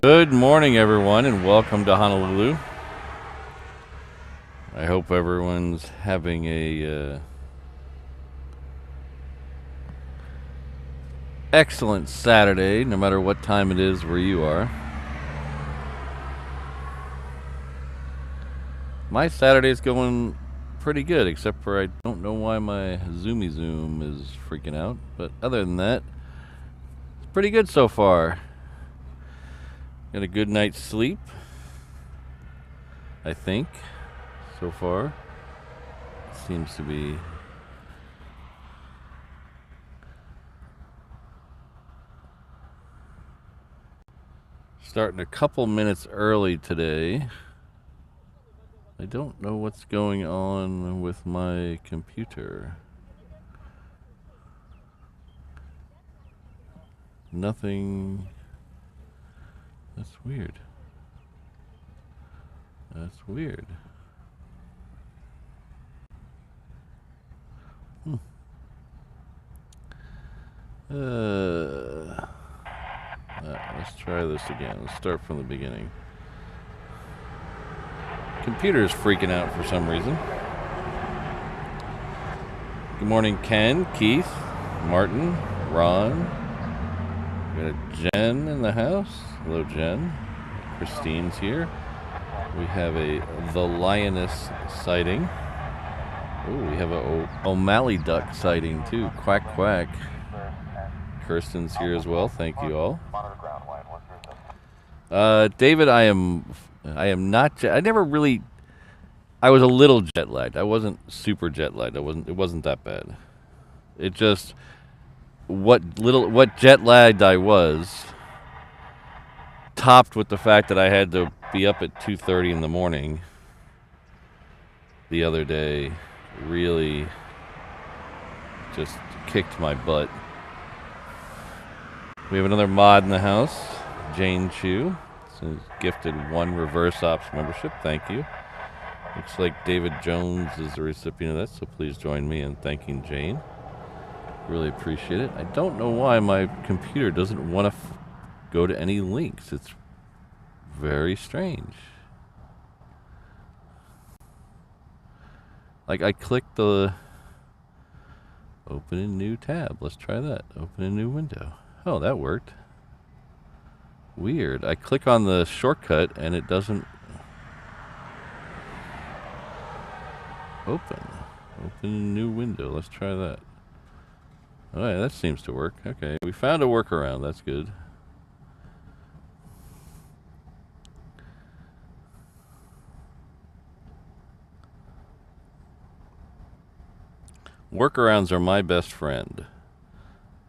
Good morning, everyone, and welcome to Honolulu. I hope everyone's having a excellent Saturday, no matter what time it is where you are. My Saturday's going pretty good, except for I don't know why my Zoomy Zoom is freaking out. But other than that, it's pretty good so far. Got a good night's sleep, I think, so far. Seems to be. Starting a couple minutes early today. I don't know what's going on with my computer. Nothing. That's weird. That's weird. Let's try this again. Let's start from the beginning. Computer's freaking out for some reason. Good morning, Ken, Keith, Martin, Ron. We got Jen in the house. Hello, Jen. Christine's here. We have the Lioness sighting. Oh, we have a O'Malley duck sighting too. Quack, quack. Kirsten's here as well. Thank you all. David, I am not. I never really. I was a little jet lagged. I wasn't super jet lagged. It wasn't that bad. It just what jet lagged I was, topped with the fact that I had to be up at 2:30 in the morning the other day, really just kicked my butt. We have another mod in the house, Jane Chu. So gifted 1 reverse ops membership. Thank you. Looks like David Jones is the recipient of that, so please join me in thanking Jane. Really appreciate it. I don't know why my computer doesn't want to go to any links. It's very strange. Like, I clicked the open a new tab. Let's try that. Open a new window. Oh, that worked. Weird. I click on the shortcut and it doesn't open. Open a new window. Let's try that. Alright, that seems to work. Okay, we found a workaround. That's good. Workarounds are my best friend.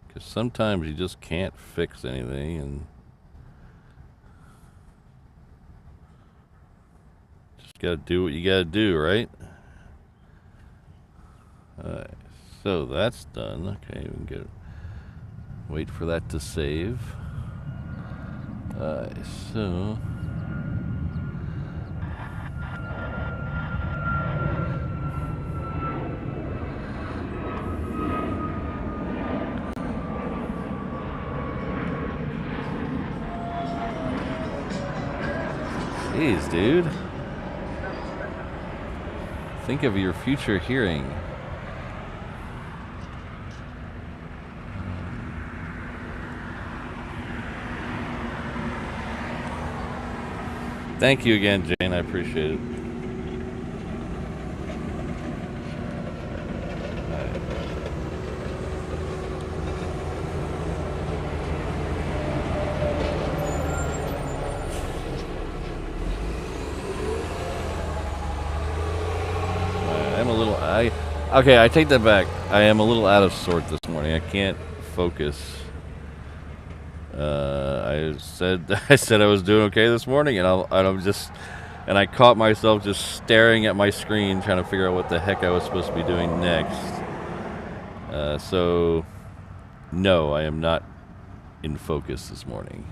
Because sometimes you just can't fix anything and just gotta do what you gotta do, right? Alright, so that's done. Okay, we can wait for that to save. Alright, so jeez, dude. Think of your future hearing. Thank you again, Jane. I appreciate it. Okay, I take that back. I am a little out of sort this morning. I can't focus. I said I was doing okay this morning, and I caught myself just staring at my screen, trying to figure out what the heck I was supposed to be doing next. So, no, I am not in focus this morning.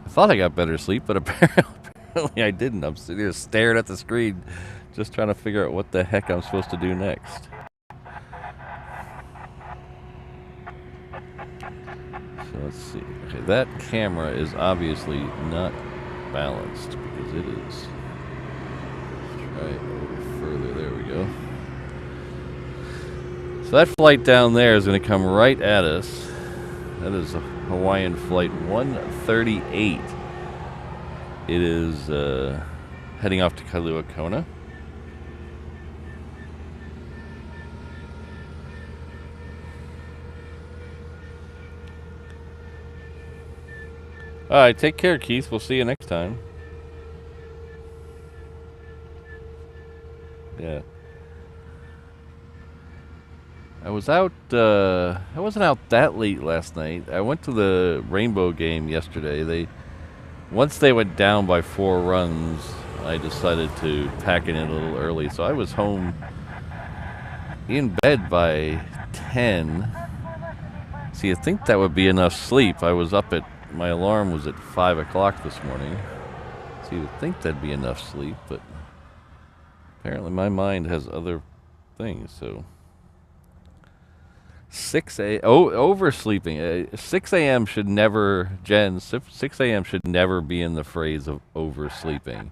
I thought I got better sleep, but apparently I didn't. I'm sitting there staring at the screen, just trying to figure out what the heck I'm supposed to do next. So let's see. Okay, that camera is obviously not balanced because it is. Let's try it a little further. There we go. So that flight down there is going to come right at us. That is a Hawaiian flight 138. It is heading off to Kailua Kona. Alright, take care, Keith. We'll see you next time. Yeah. I was out, I wasn't out that late last night. I went to the Rainbow game yesterday. Once they went down by 4 runs, I decided to pack it in a little early. So I was home in bed by 10. So you'd think that would be enough sleep. My alarm was at 5 o'clock this morning. So you would think that'd be enough sleep, but apparently my mind has other things, so. 6 a.m. Oversleeping. 6 a.m. should never, Jen, 6 a.m. should never be in the phrase of oversleeping.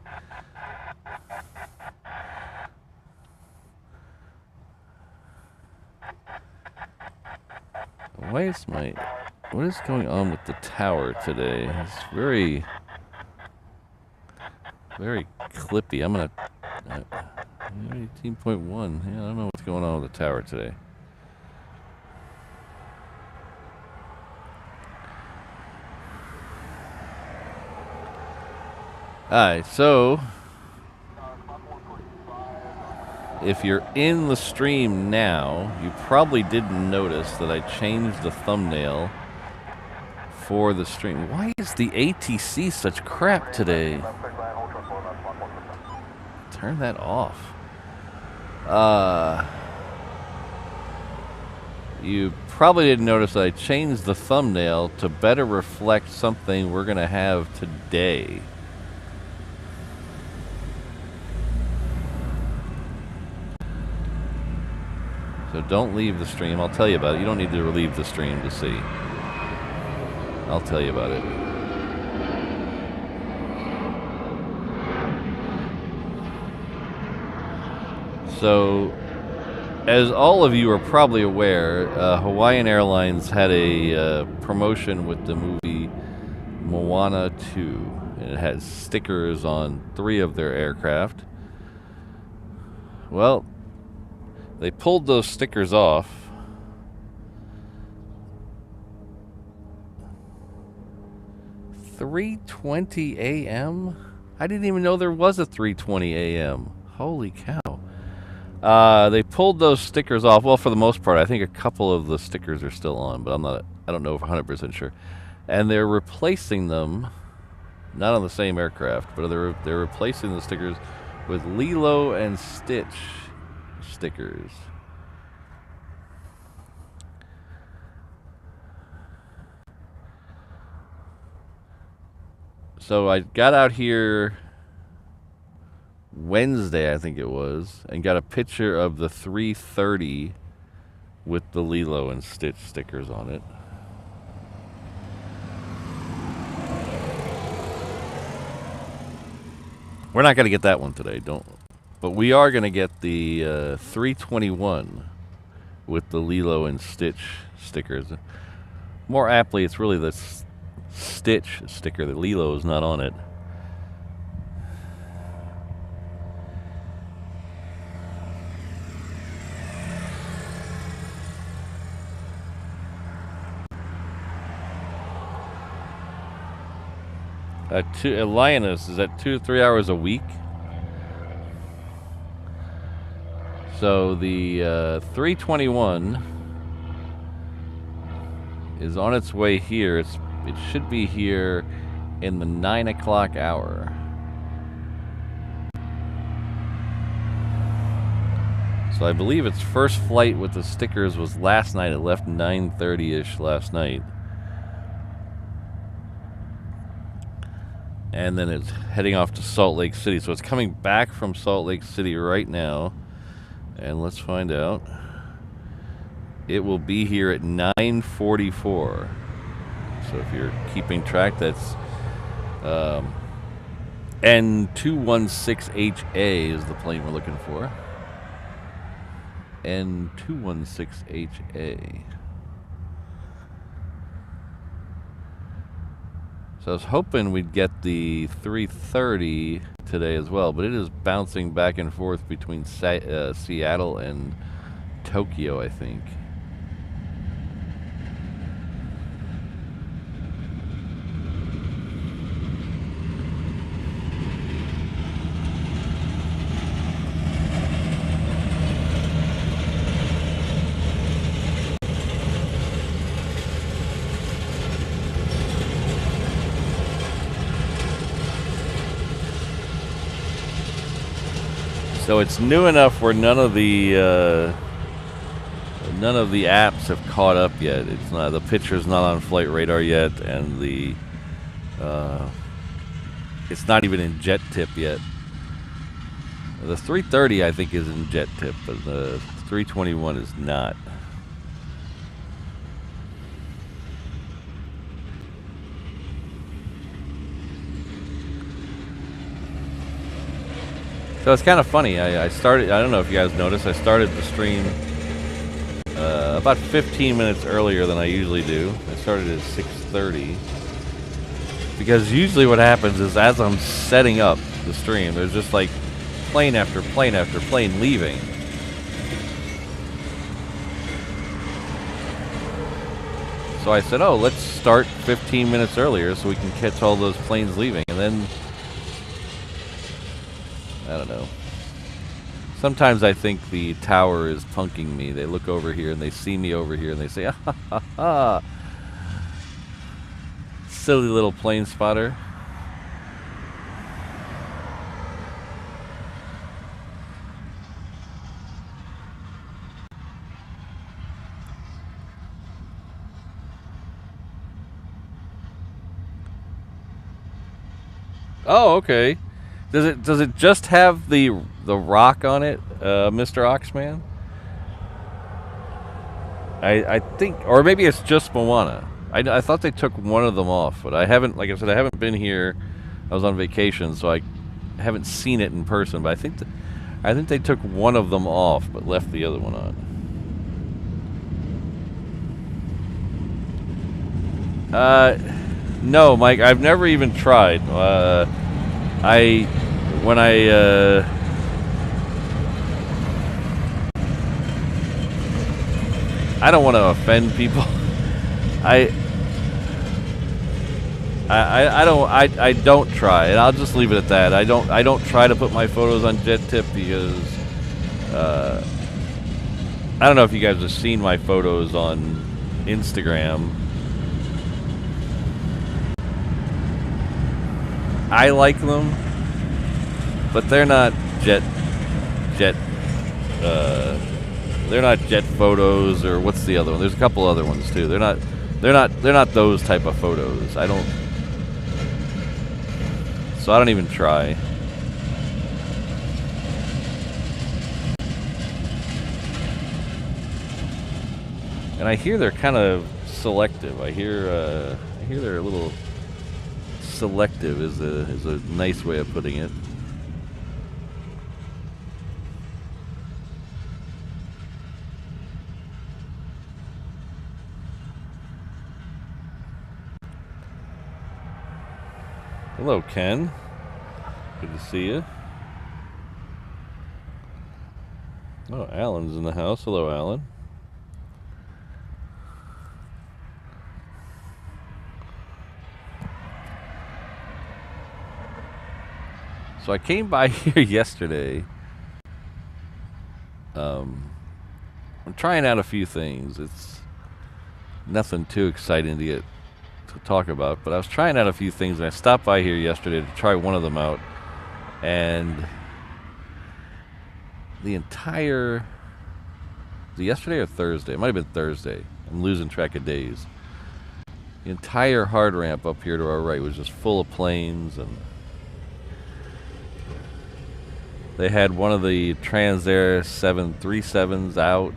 What is going on with the tower today? It's very, very clippy. I'm gonna, 18.1. Yeah, I don't know what's going on with the tower today. Alright, so if you're in the stream now, you probably didn't notice that I changed the thumbnail for the stream. Why is the ATC such crap today? Turn that off. You probably didn't notice that I changed the thumbnail to better reflect something we're going to have today. So don't leave the stream. I'll tell you about it. You don't need to leave the stream to see. I'll tell you about it. So, as all of you are probably aware, Hawaiian Airlines had a promotion with the movie Moana 2. And it had stickers on 3 of their aircraft. Well, they pulled those stickers off. $3:20 a.m.? I didn't even know there was a 3:20 a.m. Holy cow. They pulled those stickers off. Well, for the most part, I think a couple of the stickers are still on, but I don't know if 100% sure. And they're replacing them, not on the same aircraft, but they're replacing the stickers with Lilo and Stitch stickers. So I got out here Wednesday, I think it was, and got a picture of the 330 with the Lilo and Stitch stickers on it. We're not going to get that one today, but we are going to get the 321 with the Lilo and Stitch stickers. More aptly, it's really the Stitch sticker. The Lilo is not on it. Lioness is at 2 to 3 hours a week. So the 321 is on its way here. It should be here in the 9 o'clock hour. So I believe its first flight with the stickers was last night. It left 9:30-ish last night. And then it's heading off to Salt Lake City. So it's coming back from Salt Lake City right now. And let's find out. It will be here at 9:44. So if you're keeping track, that's N216HA is the plane we're looking for. N216HA. So I was hoping we'd get the 330 today as well, but it is bouncing back and forth between Seattle and Tokyo, I think. So it's new enough where none of the apps have caught up yet. It's not, the picture's not on Flight Radar yet, and it's not even in jet tip yet. The 330 I think is in jet tip, but the 321 is not. So it's kind of funny. I started, I don't know if you guys noticed, I started the stream about 15 minutes earlier than I usually do. I started at 6:30. Because usually what happens is as I'm setting up the stream, there's just like plane after plane after plane leaving. So I said, oh, let's start 15 minutes earlier so we can catch all those planes leaving. And then I don't know. Sometimes I think the tower is punking me. They look over here and they see me over here and they say, ah, ha, ha, ha. Silly little plane spotter. Oh, okay. Does it just have the rock on it, Mr. Oxman? I think, or maybe it's just Moana. I thought they took one of them off, but I haven't. Like I said, I haven't been here. I was on vacation, so I haven't seen it in person. But I think they took one of them off, but left the other one on. No, Mike. I've never even tried. I don't want to offend people. I don't try, and I'll just leave it at that. I don't try to put my photos on Jet Tip because I don't know if you guys have seen my photos on Instagram. I like them, but they're not jet. They're not jet photos, or what's the other one? There's a couple other ones too. They're not those type of photos. So I don't even try. And I hear they're kind of selective. I hear they're a little selective is a nice way of putting it. Hello, Ken. Good to see you. Oh, Alan's in the house. Hello, Alan. So I came by here yesterday. I'm trying out a few things. It's nothing too exciting to talk about, but I was trying out a few things, and I stopped by here yesterday to try one of them out, and the entire, was it yesterday or Thursday? It might have been Thursday. I'm losing track of days. The entire hard ramp up here to our right was just full of planes, and they had one of the Transair 737s out.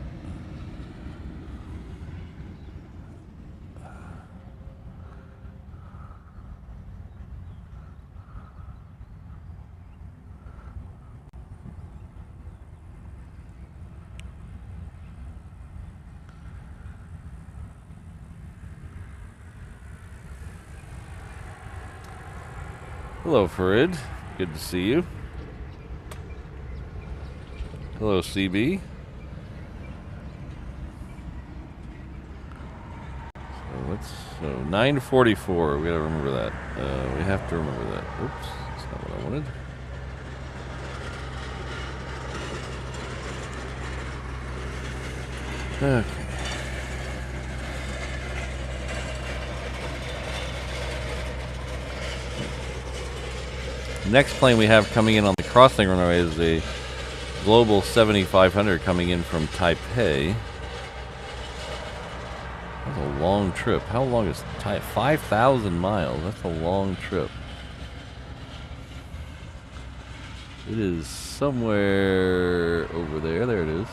Hello, Farid. Good to see you. Hello, CB. So 9:44. We gotta remember that. We have to remember that. Oops, that's not what I wanted. Okay. The next plane we have coming in on the crossing runway is a Global 7500 coming in from Taipei. That's a long trip. How long is 5,000 miles? That's a long trip. It is somewhere over there. There it is.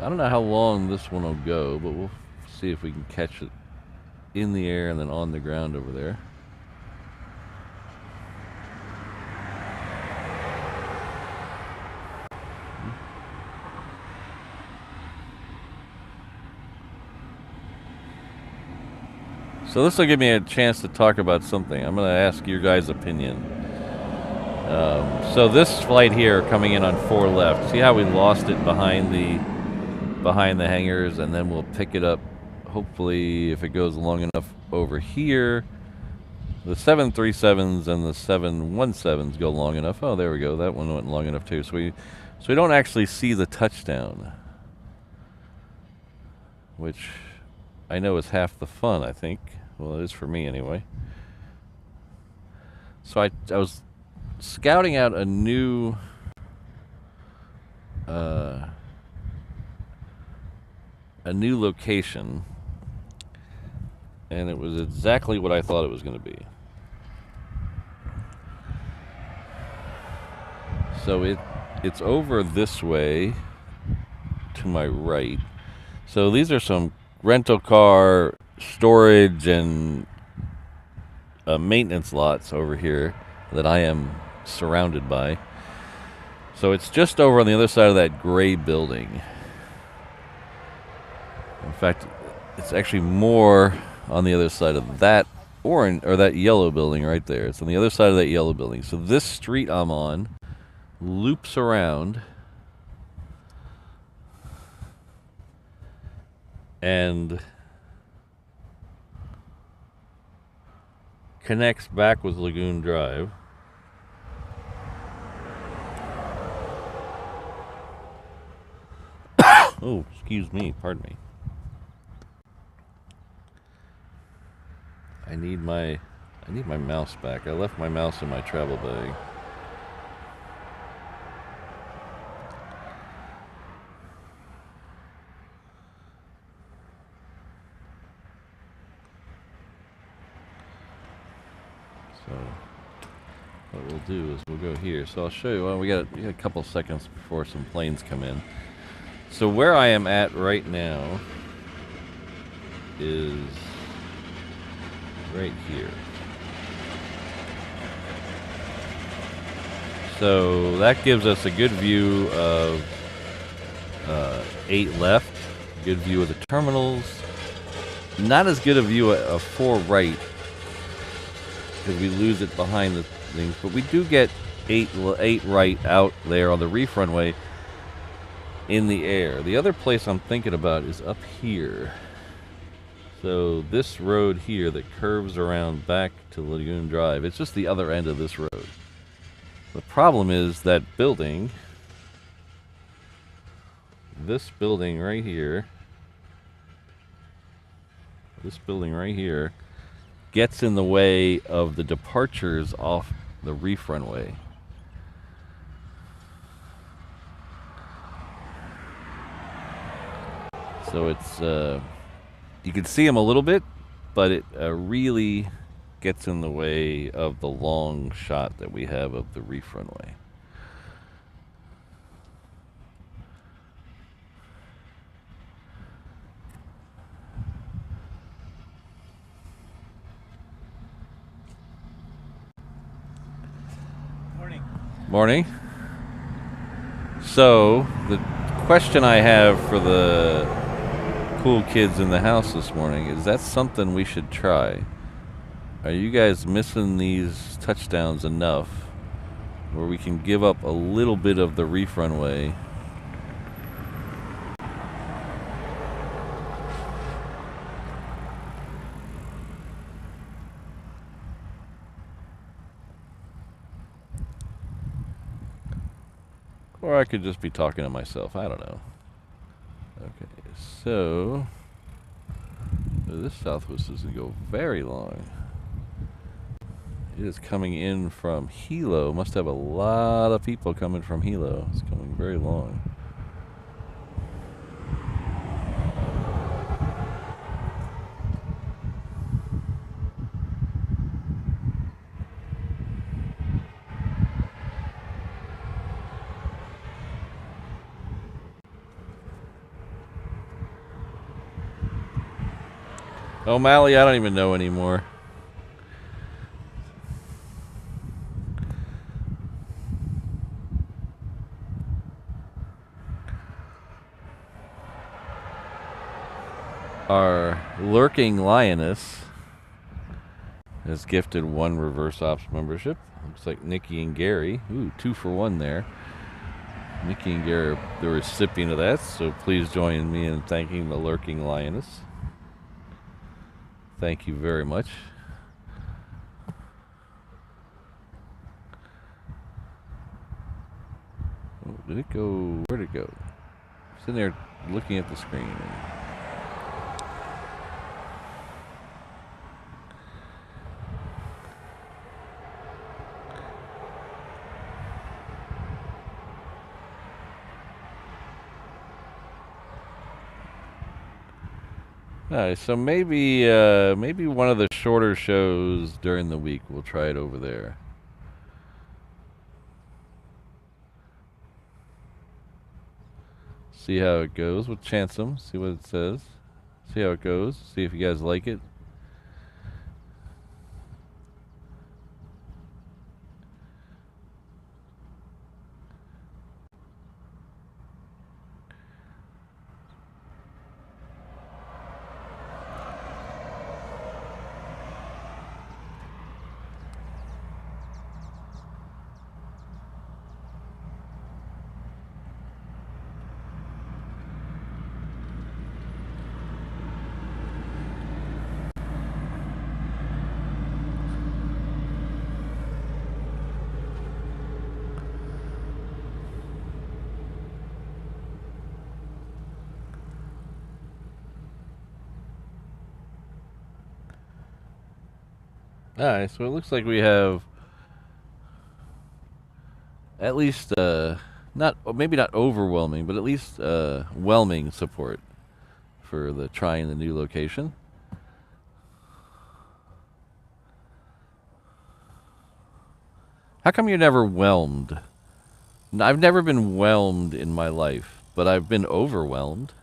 I don't know how long this one will go, but we'll see if we can catch it in the air and then on the ground over there. So this will give me a chance to talk about something. I'm going to ask your guys' opinion. So this flight here coming in on 4 left. See how we lost it behind the hangars, and then we'll pick it up, hopefully, if it goes long enough over here. The 737s and the 717s go long enough. Oh, there we go. That one went long enough too. So we don't actually see the touchdown, which I know is half the fun, I think. Well, it is for me anyway. So I was scouting out a new a new location, and it was exactly what I thought it was going to be. So it's over this way to my right. So these are some rental car storage and maintenance lots over here that I am surrounded by. So it's just over on the other side of that gray building. In fact, it's actually more on the other side of that orange or that yellow building right there. It's on the other side of that yellow building. So this street I'm on loops around and connects back with Lagoon Drive. Oh, excuse me, pardon me. I need my mouse back. I left my mouse in my travel bag. So what we'll do is we'll go here. So I'll show you. Well, we got a couple seconds before some planes come in. So where I am at right now is right here. So that gives us a good view of 8 left, good view of the terminals. Not as good a view of 4 right because we lose it behind the things, but we do get 8 right out there on the reef runway in the air. The other place I'm thinking about is up here. So this road here that curves around back to Lagoon Drive, it's just the other end of this road. The problem is that building, this building right here, gets in the way of the departures off the reef runway. So it's, you can see them a little bit, but it really gets in the way of the long shot that we have of the reef runway. Morning. Morning. So the question I have for the cool kids in the house this morning is that something we should try? Are you guys missing these touchdowns enough where we can give up a little bit of the reef runway? Or I could just be talking to myself. I don't know. Okay, so this Southwest doesn't go very long. It is coming in from Hilo. Must have a lot of people coming from Hilo. It's coming very long. O'Malley, I don't even know anymore. Our lurking lioness has gifted 1 reverse ops membership. Looks like Nikki and Gary. Ooh, 2 for 1 there. Nikki and Gary are the recipient of that, so please join me in thanking the lurking lioness. Thank you very much. Oh, did it go? Where'd it go? Sitting there looking at the screen. Alright, so maybe maybe one of the shorter shows during the week we'll try it over there. See how it goes. We'll chance them, see what it says. See how it goes. See if you guys like it. Alright, so it looks like we have at least not maybe not overwhelming, but at least whelming support for the trying the new location. How come you're never whelmed? I've never been whelmed in my life, but I've been overwhelmed.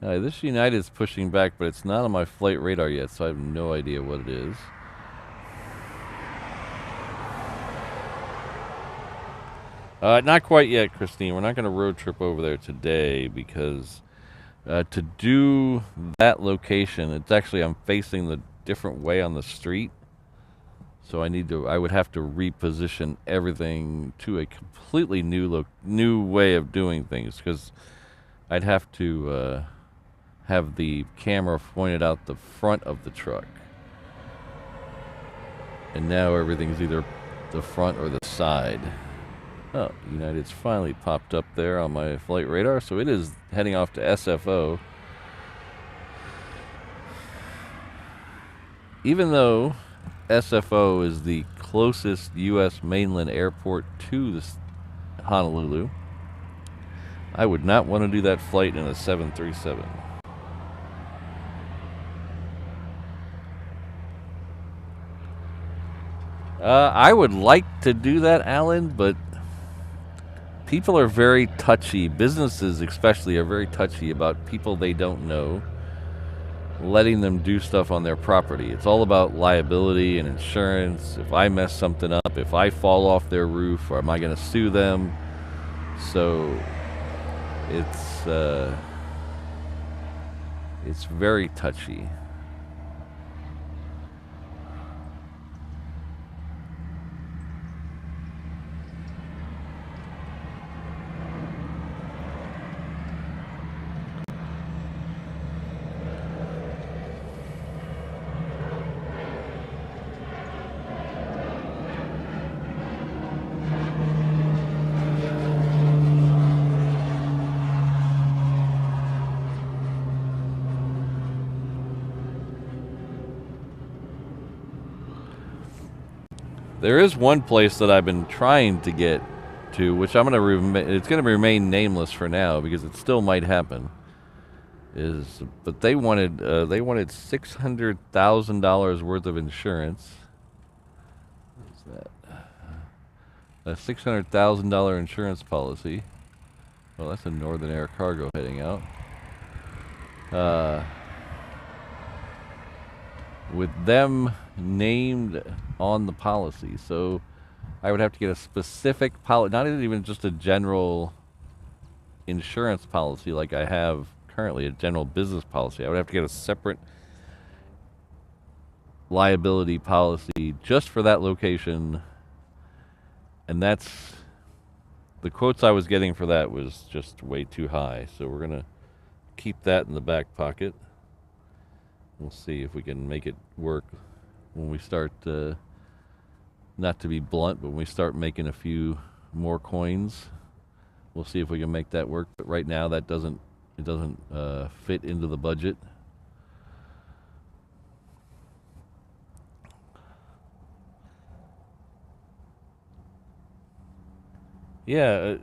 This United's pushing back, but it's not on my flight radar yet, so I have no idea what it is. Not quite yet, Christine. We're not going to road trip over there today because to do that location, it's actually I'm facing the different way on the street, so I would have to reposition everything to a completely new way of doing things because I'd have to have the camera pointed out the front of the truck, and now everything's either the front or the side. Oh, United's finally popped up there on my flight radar, so it is heading off to SFO. Even though SFO is the closest U.S. mainland airport to this Honolulu, I would not want to do that flight in a 737. I would like to do that, Alan, but people are very touchy. Businesses especially are very touchy about people they don't know letting them do stuff on their property. It's all about liability and insurance. If I mess something up, if I fall off their roof, or am I going to sue them? So it's very touchy. There is one place that I've been trying to get to, which I'm going to it's going to remain nameless for now because it still might happen. But they wanted $600,000 worth of insurance. What's that? A $600,000 insurance policy. Well, that's a Northern Air cargo heading out. With them named on the policy, so I would have to get a specific policy, not even just a general insurance policy like I have currently, a general business policy. I would have to get a separate liability policy just for that location, and that's the quotes I was getting for that was just way too high, so we're gonna keep that in the back pocket. We'll see if we can make it work when we start, not to be blunt, but when we start making a few more coins. We'll see if we can make that work. But right now, it doesn't fit into the budget. Yeah,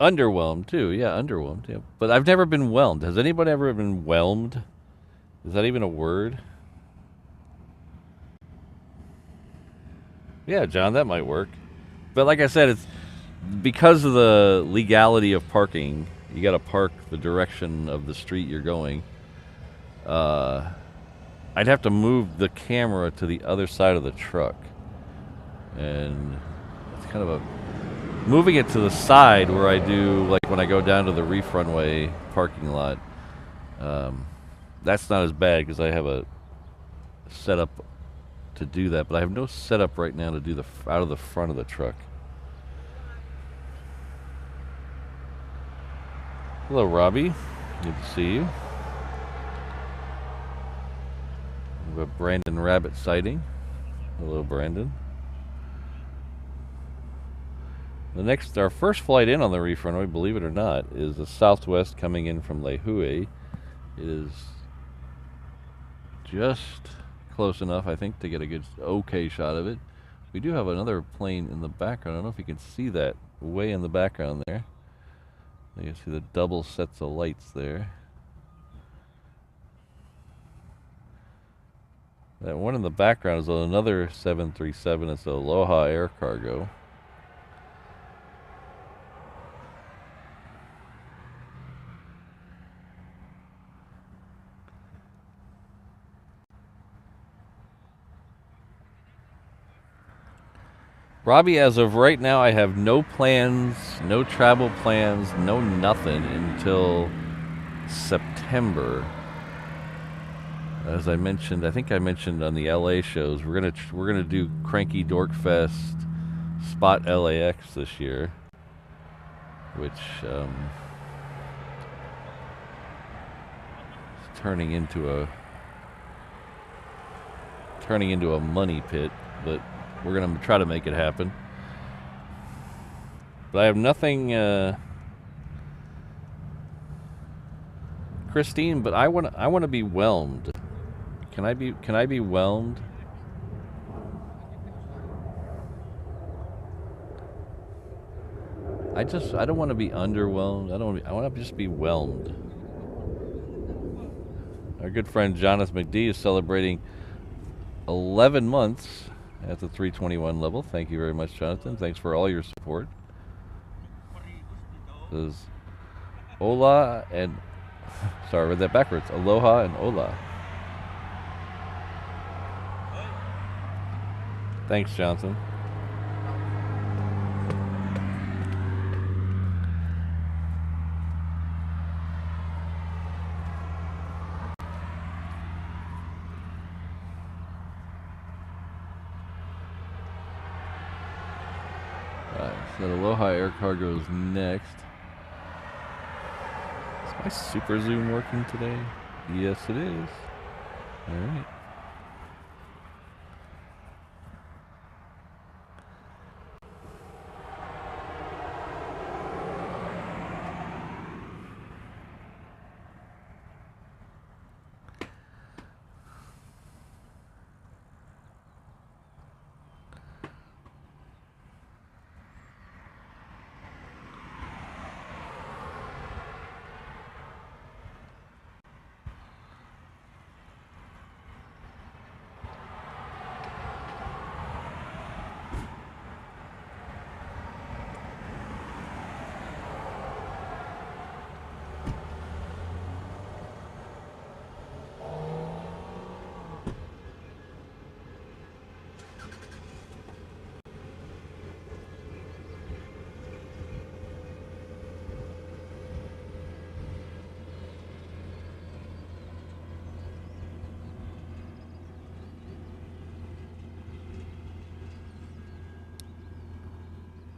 underwhelmed too. Yeah, underwhelmed. Yeah, but I've never been whelmed. Has anybody ever been whelmed? Is that even a word? Yeah, John, that might work. But like I said, it's because of the legality of parking. You got to park the direction of the street you're going. I'd have to move the camera to the other side of the truck, and it's kind of a moving it to the side where I do like when I go down to the reef runway parking lot. That's not as bad because I have a setup to do that, but I have no setup right now to do the out of the front of the truck. Hello, Robbie. Good to see you. We have a Brandon Rabbit sighting. Hello, Brandon. Our first flight in on the reef runway, believe it or not, is the Southwest coming in from Lehue. It is just close enough, I think, to get a good, okay shot of it. We do have another plane in the background. I don't know if you can see that way in the background there. You can see the double sets of lights there. That one in the background is another 737. It's the Aloha Air Cargo. Robbie, as of right now, I have no plans, no travel plans, no nothing until September. As I mentioned, I think I mentioned on the LA shows, we're gonna do Cranky Dork Fest Spot LAX this year, which is turning into a money pit, but we're gonna try to make it happen. But I have nothing, Christine. But I wanna be whelmed. Can I be whelmed? I don't want to be underwhelmed. I want to just be whelmed. Our good friend Jonathan McD is celebrating 11 months at the 321 level. Thank you very much, Jonathan. Thanks for all your support. This is Ola and sorry, I read that backwards. Aloha and Ola. Thanks, Johnson. So Aloha Air Cargo is next. Is my super zoom working today? Yes, it is. All right.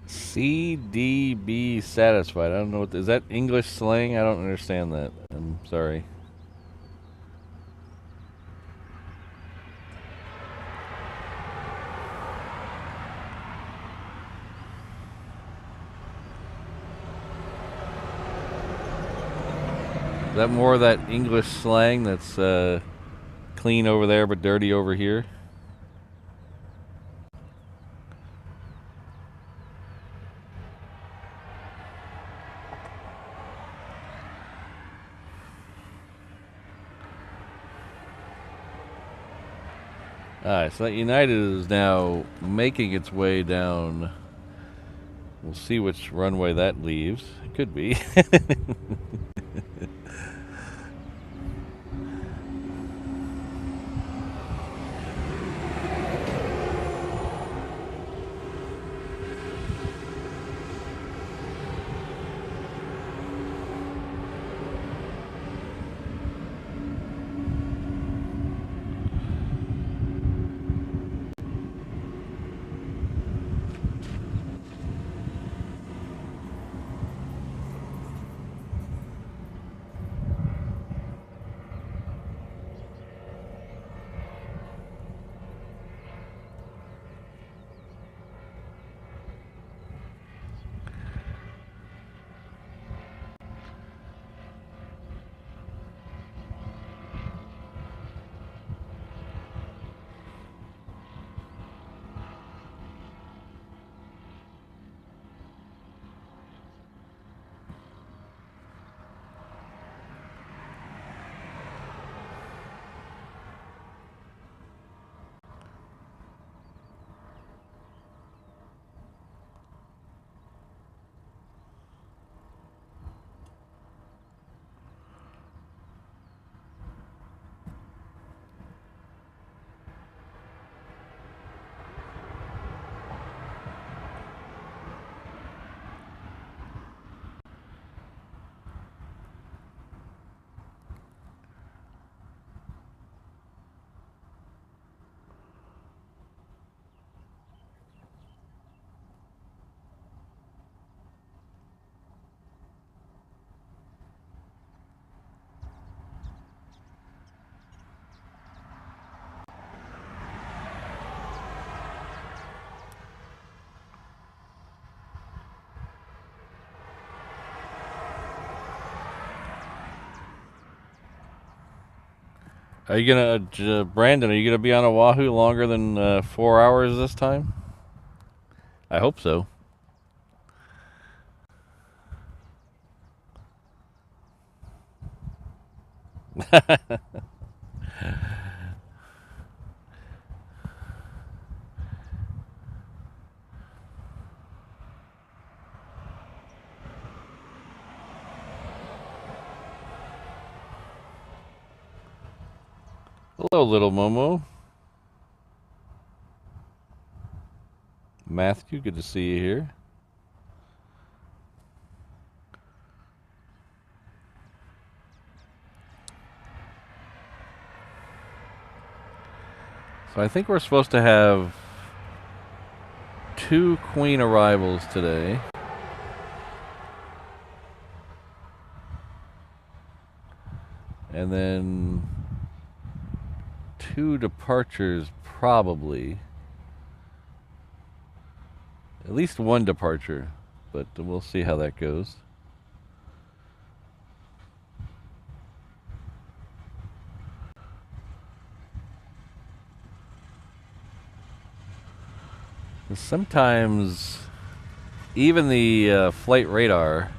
CDB satisfied. I don't know what is that English slang? I don't understand that. I'm sorry. Is that more of that English slang that's clean over there but dirty over here? Alright, so that United is now making its way down. We'll see which runway that leaves. It could be. Are you gonna, Brandon? Are you gonna be on Oahu longer than 4 hours this time? I hope so. Hello, little Momo. Matthew, good to see you here. So I think we're supposed to have 2 Queen arrivals today. And then 2 departures, probably. At least 1 departure, but we'll see how that goes. Sometimes even the flight radar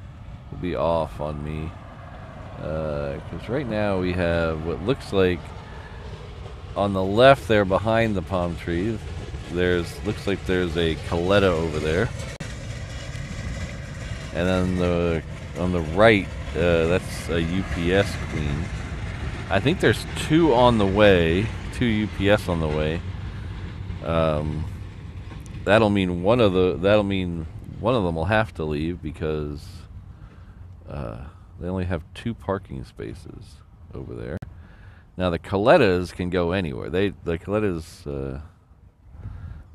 will be off on me. Because right now we have what looks like on the left there behind the palm trees, looks like there's a Coletta over there. And then on the right, that's a UPS Queen. I think there's 2 on the way, 2 UPS on the way. That'll mean one of them will have to leave because they only have 2 parking spaces over there. Now the Colettas can go anywhere. The Colettas,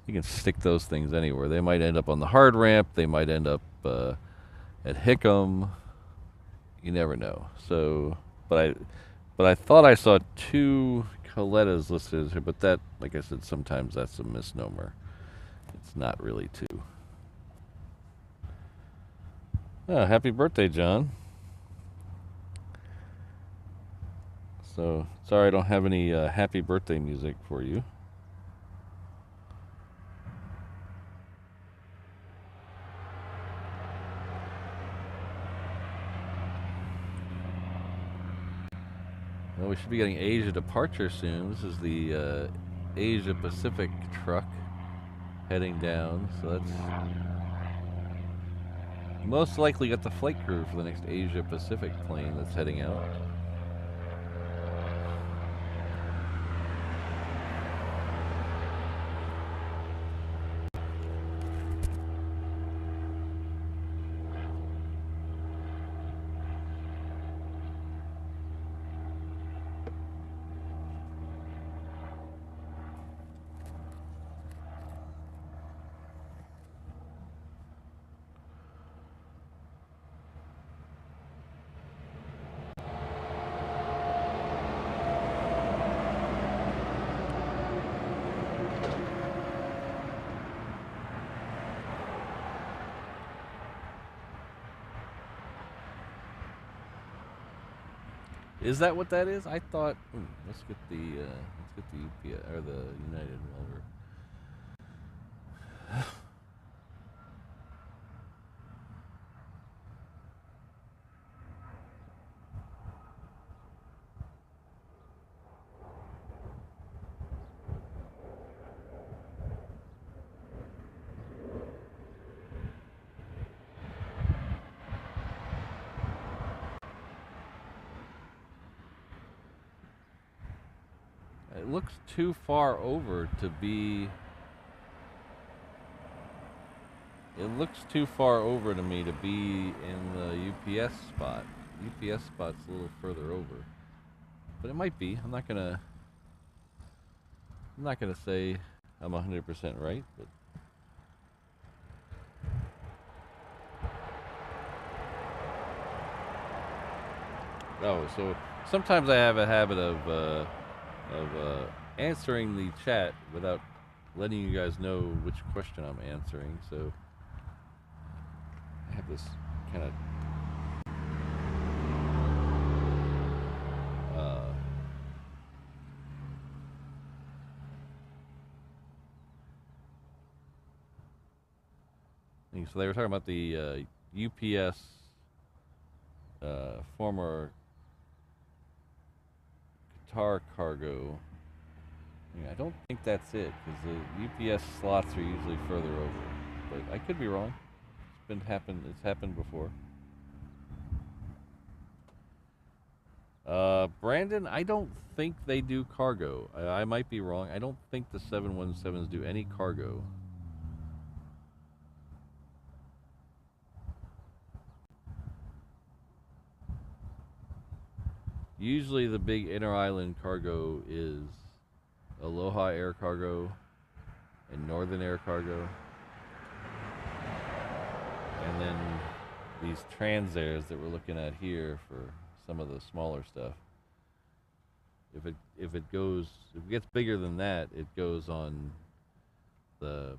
you can stick those things anywhere. They might end up on the hard ramp. They might end up at Hickam. You never know. So, but I thought I saw 2 Colettas listed here. But that, like I said, sometimes that's a misnomer. It's not really 2. Oh, happy birthday, John. So, sorry I don't have any happy birthday music for you. Well, we should be getting Asia departure soon. This is the Asia Pacific truck heading down, so that's most likely got the flight crew for the next Asia Pacific plane that's heading out. Is that what that is? I thought. Let's get the UPS or the United while we're. It looks too far over to be. It looks too far over to me to be in the UPS spot. UPS spot's a little further over, but it might be. I'm not gonna say I'm 100% right, but. Oh, so sometimes I have a habit of answering the chat without letting you guys know which question I'm answering. So I have this kind of thing. So they were talking about the UPS former Qatar cargo. Yeah, I don't think that's it, because the UPS slots are usually further over. But I could be wrong. It's happened before. Brandon, I don't think they do cargo. I might be wrong. I don't think the 717s do any cargo. Usually the big inter-island cargo is Aloha Air Cargo and Northern Air Cargo. And then these Transairs that we're looking at here for some of the smaller stuff. If it gets bigger than that, it goes on the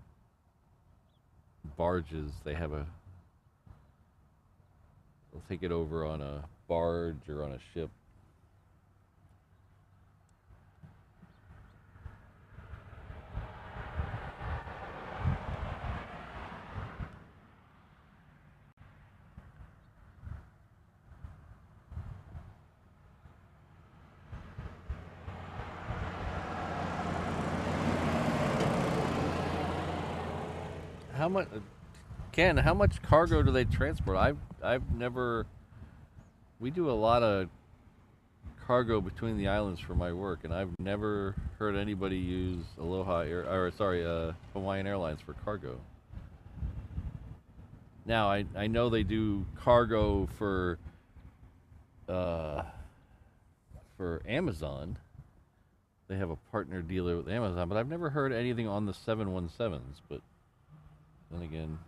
barges. They'll take it over on a barge or on a ship. How much, Ken? How much cargo do they transport? I've never. We do a lot of cargo between the islands for my work, and I've never heard anybody use Hawaiian Airlines for cargo. Now I know they do cargo for Amazon. They have a partner dealer with Amazon, but I've never heard anything on the 717s. But then again,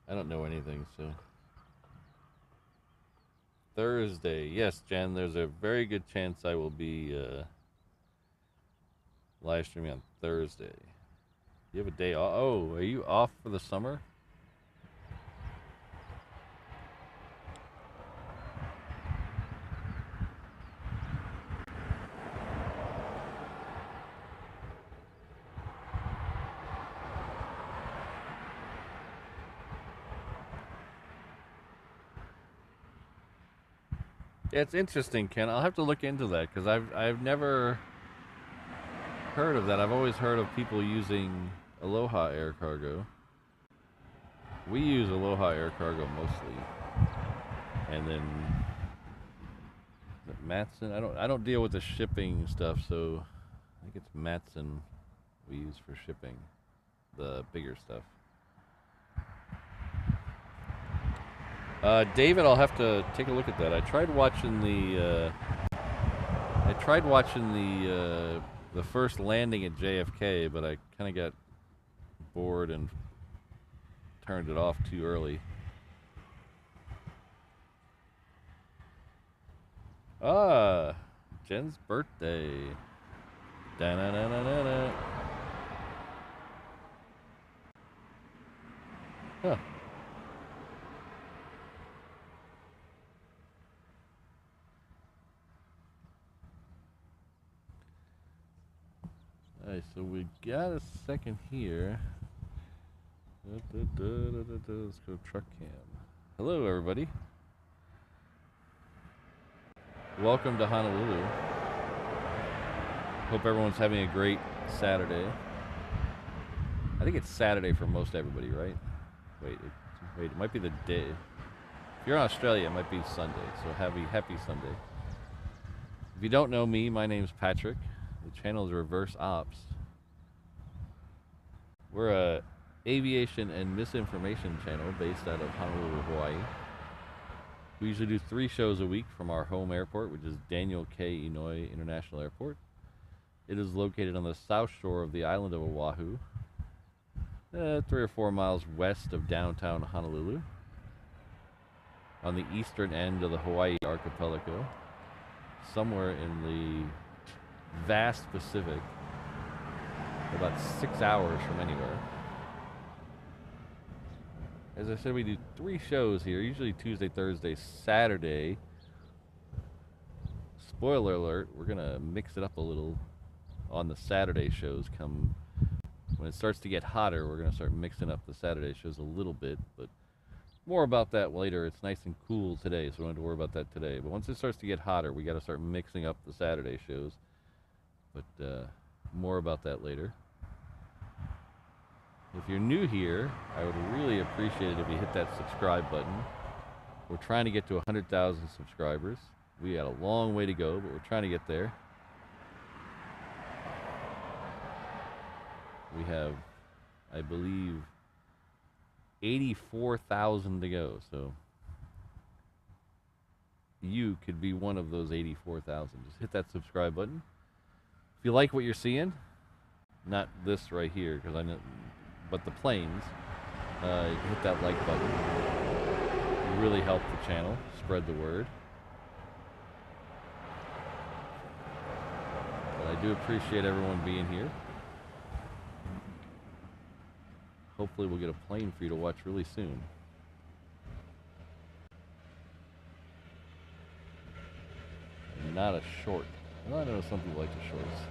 I don't know anything, so. Thursday. Yes, Jen, there's a very good chance I will be live streaming on Thursday. You have a day off? Oh, are you off for the summer? Yeah, it's interesting, Ken. I'll have to look into that because I've never heard of that. I've always heard of people using Aloha Air Cargo. We use Aloha Air Cargo mostly, and then Matson. I don't deal with the shipping stuff, so I think it's Matson we use for shipping the bigger stuff. David, I'll have to take a look at that. I tried watching the first landing at JFK, but I kind of got bored and turned it off too early. Ah, Jen's birthday. Da-na-na-na-na-na. Huh. Alright, so we got a second here. Let's go truck cam. Hello, everybody. Welcome to Honolulu. Hope everyone's having a great Saturday. I think it's Saturday for most everybody, right? Wait, it might be the day. If you're in Australia, it might be Sunday. So happy Sunday. If you don't know me, my name's Patrick. The channel is Reverse Ops. We're a aviation and misinformation channel based out of Honolulu, Hawaii. We usually do 3 shows a week from our home airport, which is Daniel K. Inouye International Airport. It is located on the south shore of the island of Oahu, 3 or 4 miles west of downtown Honolulu, on the eastern end of the Hawaii archipelago, somewhere in the vast Pacific, about 6 hours from anywhere. As I said, we do 3 shows here, usually Tuesday, Thursday, Saturday. Spoiler alert, we're going to mix it up a little on the Saturday shows. When it starts to get hotter, we're going to start mixing up the Saturday shows a little bit, but more about that later. It's nice and cool today, so we don't have to worry about that today. But once it starts to get hotter, we got to start mixing up the Saturday shows. But more about that later. If you're new here, I would really appreciate it if you hit that subscribe button. We're trying to get to 100,000 subscribers. We got a long way to go, but we're trying to get there. We have, I believe, 84,000 to go, so you could be one of those 84,000. Just hit that subscribe button. If you like what you're seeing, not this right here, because I know, but the planes, you can hit that like button. It really help the channel, spread the word. But I do appreciate everyone being here. Hopefully we'll get a plane for you to watch really soon. And not a short. Well, I know some people like the shorts.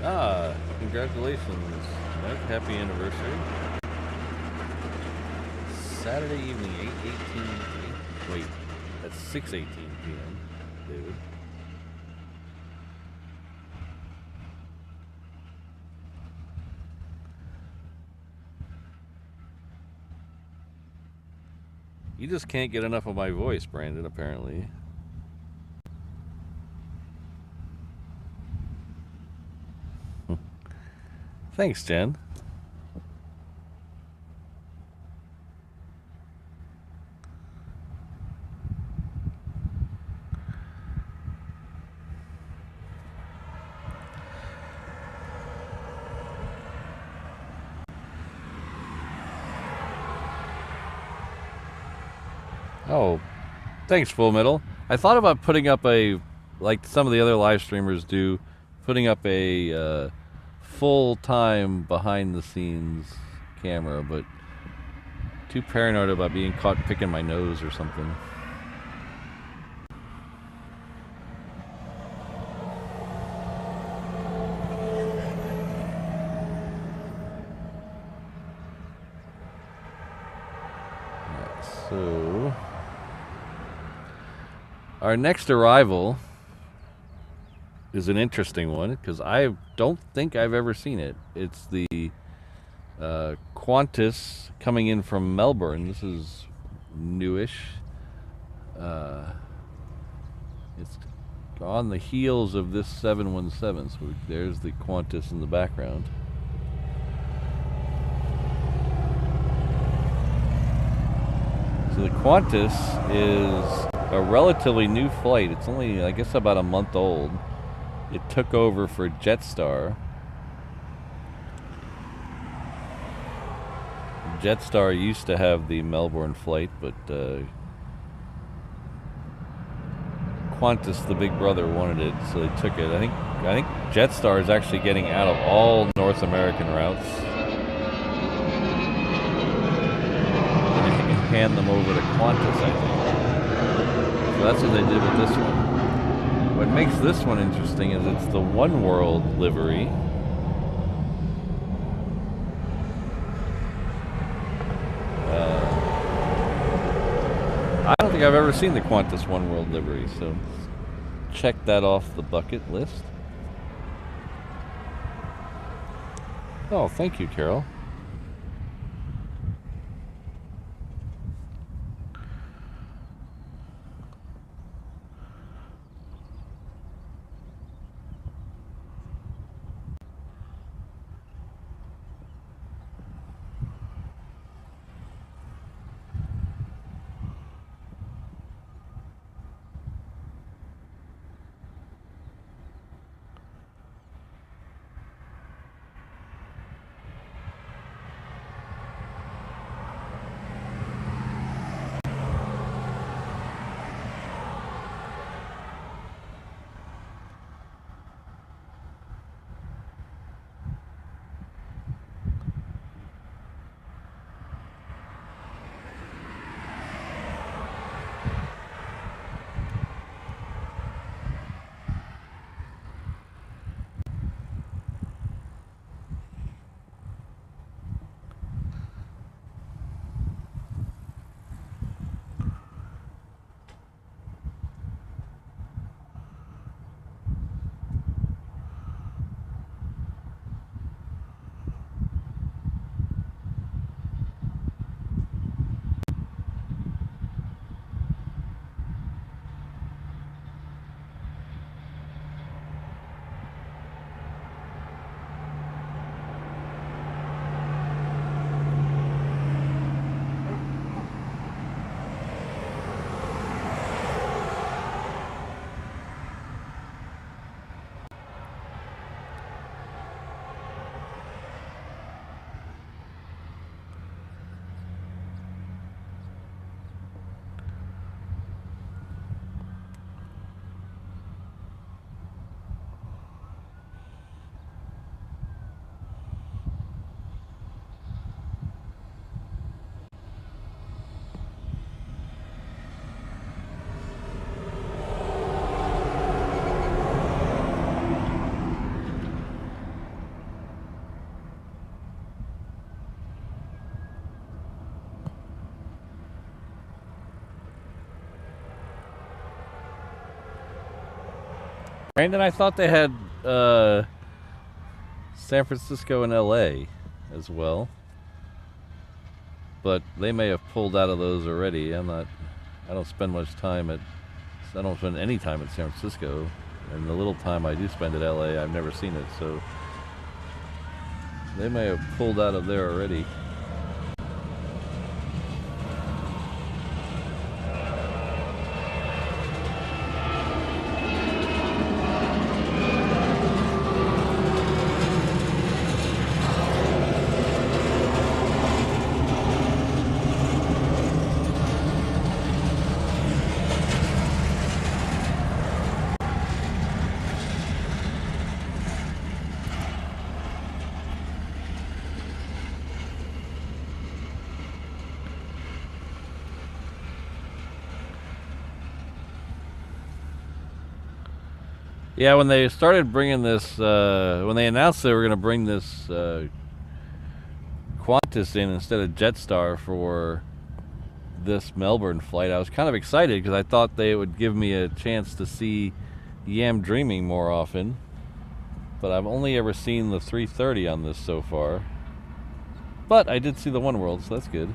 Ah, congratulations, Mike. Happy anniversary. Saturday evening, 8:18. Wait, that's 6:18 p.m., David. You just can't get enough of my voice, Brandon, apparently. Thanks, Jen. Oh, thanks, Full Metal. I thought about putting up like some of the other live streamers do, putting up a full-time behind-the-scenes camera, but too paranoid about being caught picking my nose or something. So, our next arrival is an interesting one because I don't think I've ever seen it. It's the Qantas coming in from Melbourne. This is newish. It's on the heels of this 717, so there's the Qantas in the background. So the Qantas is a relatively new flight. It's only, I guess, about a month old. It took over for Jetstar. Jetstar used to have the Melbourne flight, but Qantas, the big brother, wanted it, so they took it. I think Jetstar is actually getting out of all North American routes. Hand them over to Qantas, I think. So that's what they did with this one. What makes this one interesting is it's the One World livery. I don't think I've ever seen the Qantas One World livery, so check that off the bucket list. Oh, thank you, Carol. Brandon, I thought they had San Francisco and LA as well, but they may have pulled out of those already. I don't spend much time I don't spend any time at San Francisco, and the little time I do spend at LA, I've never seen it, so they may have pulled out of there already. Yeah, when they started bringing this, when they announced they were going to bring this Qantas in instead of Jetstar for this Melbourne flight. I was kind of excited because I thought they would give me a chance to see Yam Dreaming more often, but I've only ever seen the 330 on this so far. But I did see the One World, so that's good.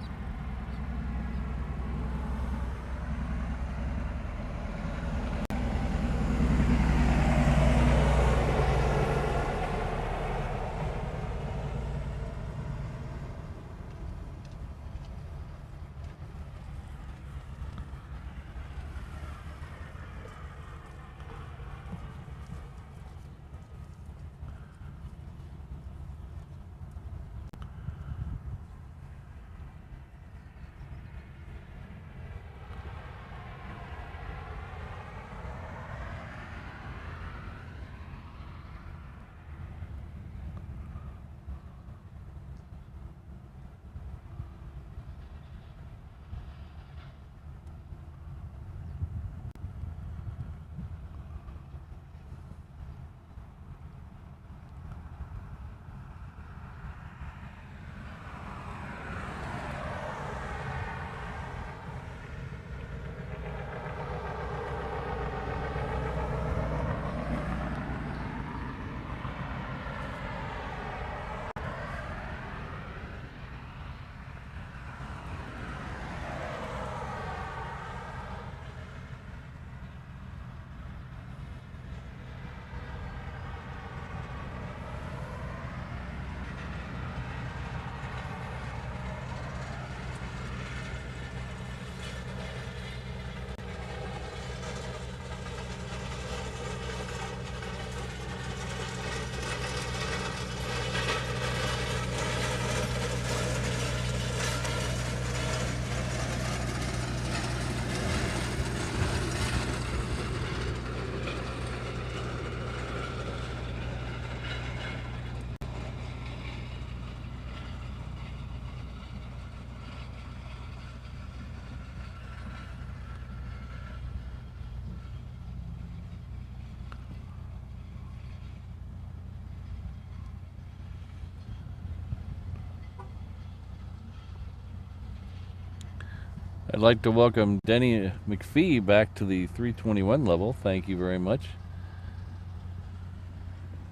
I'd like to welcome Denny McPhee back to the 321 level. Thank you very much.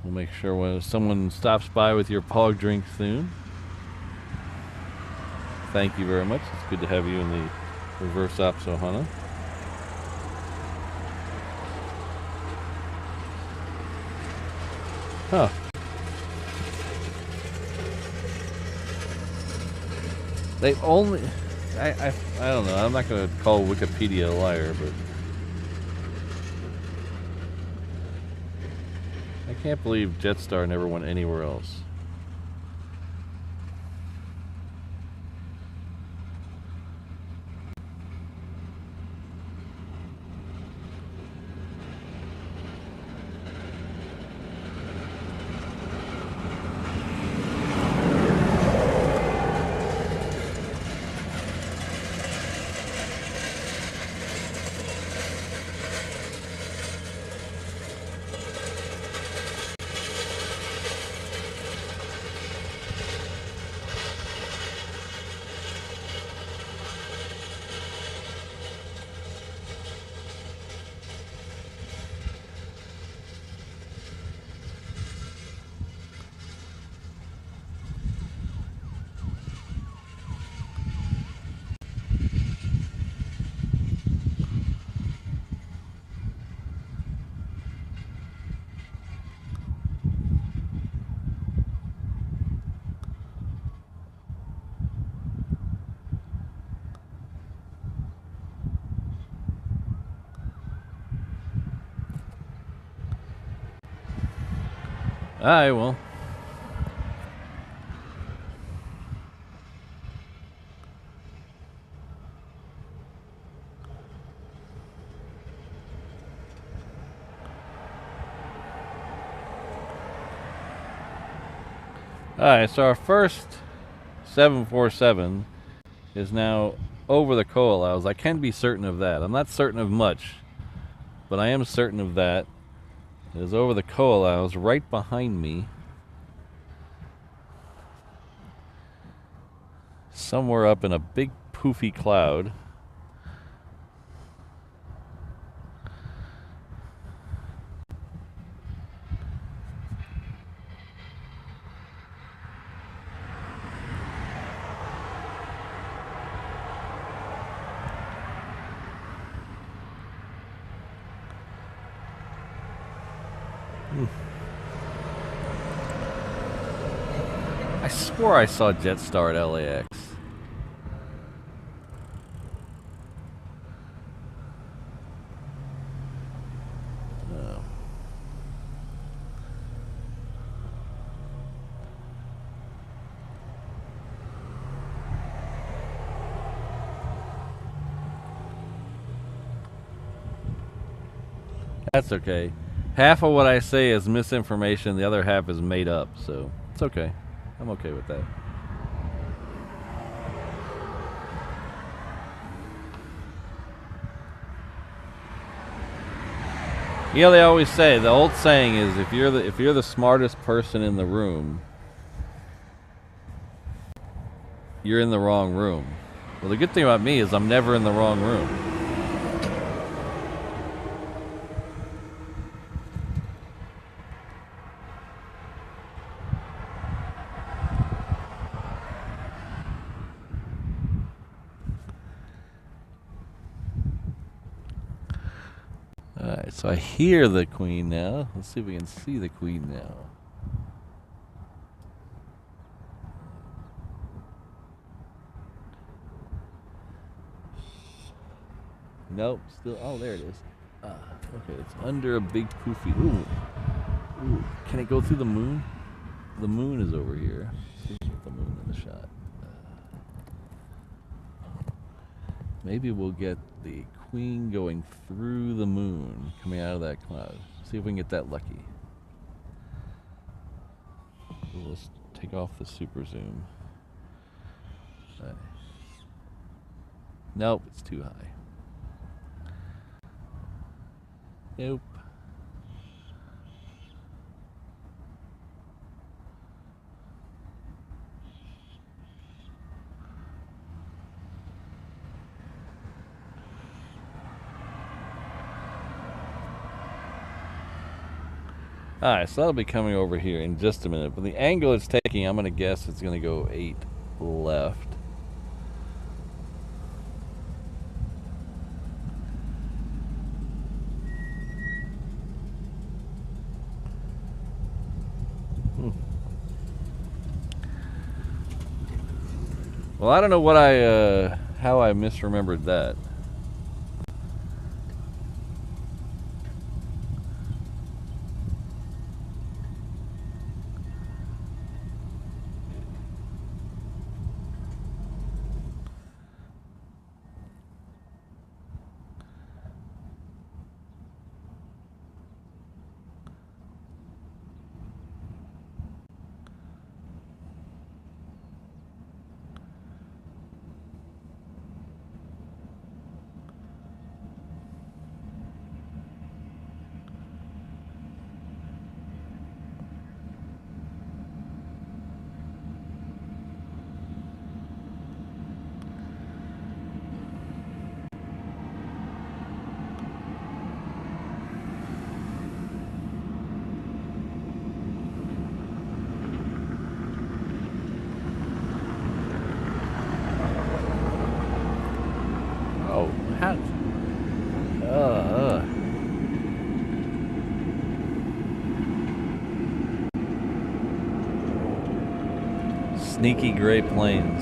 We'll make sure when someone stops by with your pog drink soon. Thank you very much. It's good to have you in the reverse ops Ohana. Huh. They only... I don't know. I'm not going to call Wikipedia a liar, but... I can't believe Jetstar never went anywhere else. I will. Alright, so our first 747 is now over the co-allows. I can be certain of that. I'm not certain of much, but I am certain of that. It is over the co-allows right behind me. Somewhere up in a big poofy cloud. swore I saw Jetstar at LAX. Oh. That's okay. Half of what I say is misinformation, the other half is made up, so it's okay. I'm okay with that. Yeah, they always say, the old saying is if you're the smartest person in the room, you're in the wrong room. Well, the good thing about me is I'm never in the wrong room. Alright, so I hear the Queen now. Let's see if we can see the Queen now. Nope, still. Oh, there it is. Okay, it's under a big poofy. Ooh. Ooh. Can it go through the moon? The moon is over here. Let's put the moon in the shot. Maybe we'll get the Queen going through the moon, coming out of that cloud. See if we can get that lucky. Let's take off the super zoom. Nope, it's too high. Nope. Alright, so that'll be coming over here in just a minute. But the angle it's taking, I'm going to guess it's going to go 8 left. Well, I don't know what how I misremembered that. Sneaky gray planes.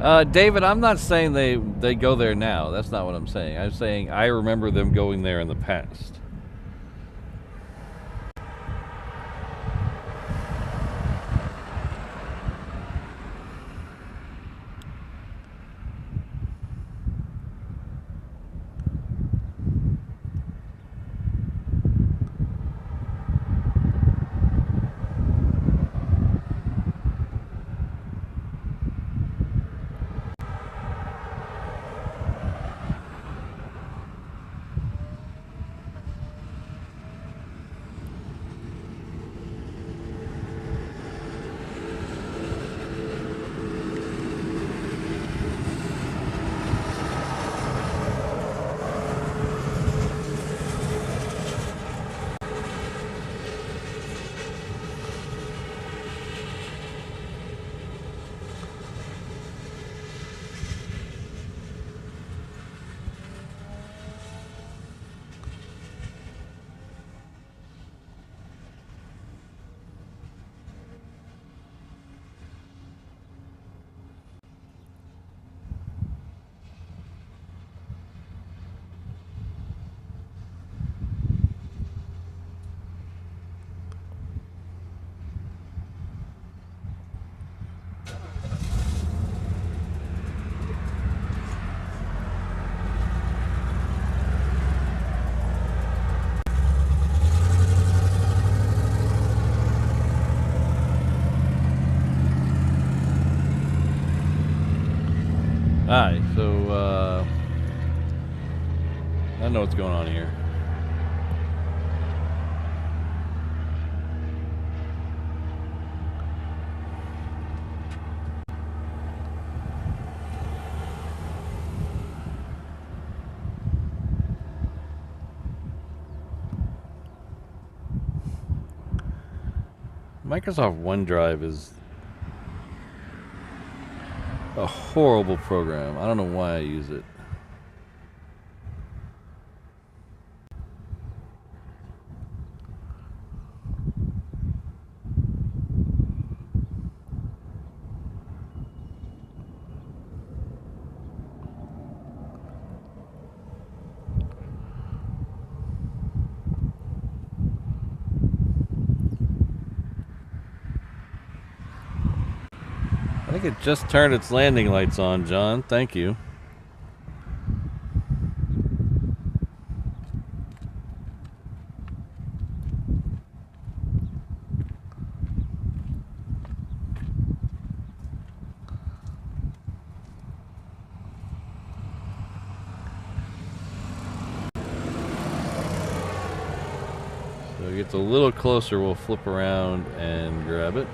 David, I'm not saying they go there now. That's not what I'm saying. I'm saying I remember them going there in the past. Alright, so I don't know what's going on here. Microsoft OneDrive is a horrible program. I don't know why I use it. I think it just turned its landing lights on, John. Thank you. So it gets a little closer, we'll flip around and grab it.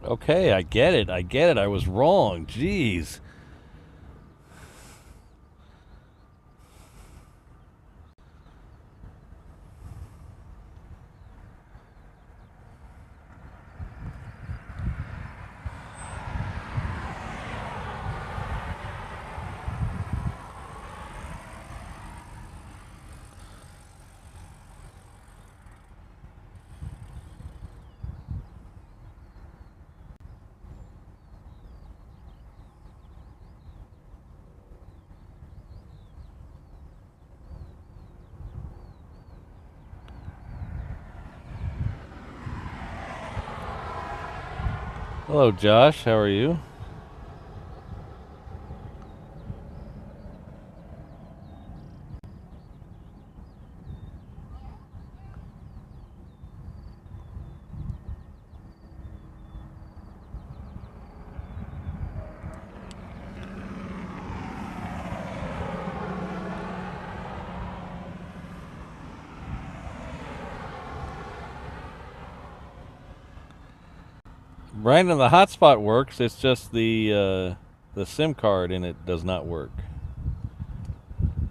Okay, I get it. I get it. I was wrong. Jeez. Hello, Josh. How are you? Brandon, the hotspot works. It's just the SIM card in it does not work.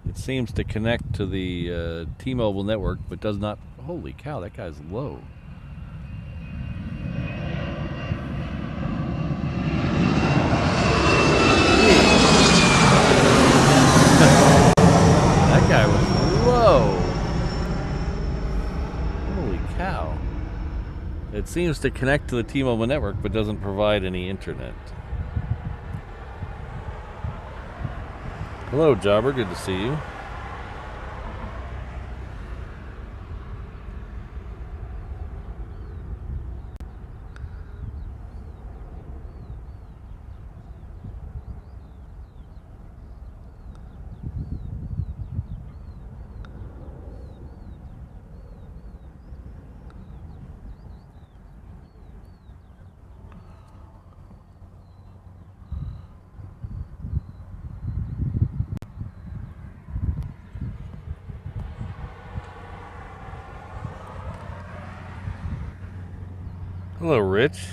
It seems to connect to the T-Mobile network, but does not. Holy cow, that guy's low. That guy was low. Holy cow. It seems to connect to the T-Mobile network, but doesn't provide any internet. Hello, Jobber. Good to see you. Hello, Rich.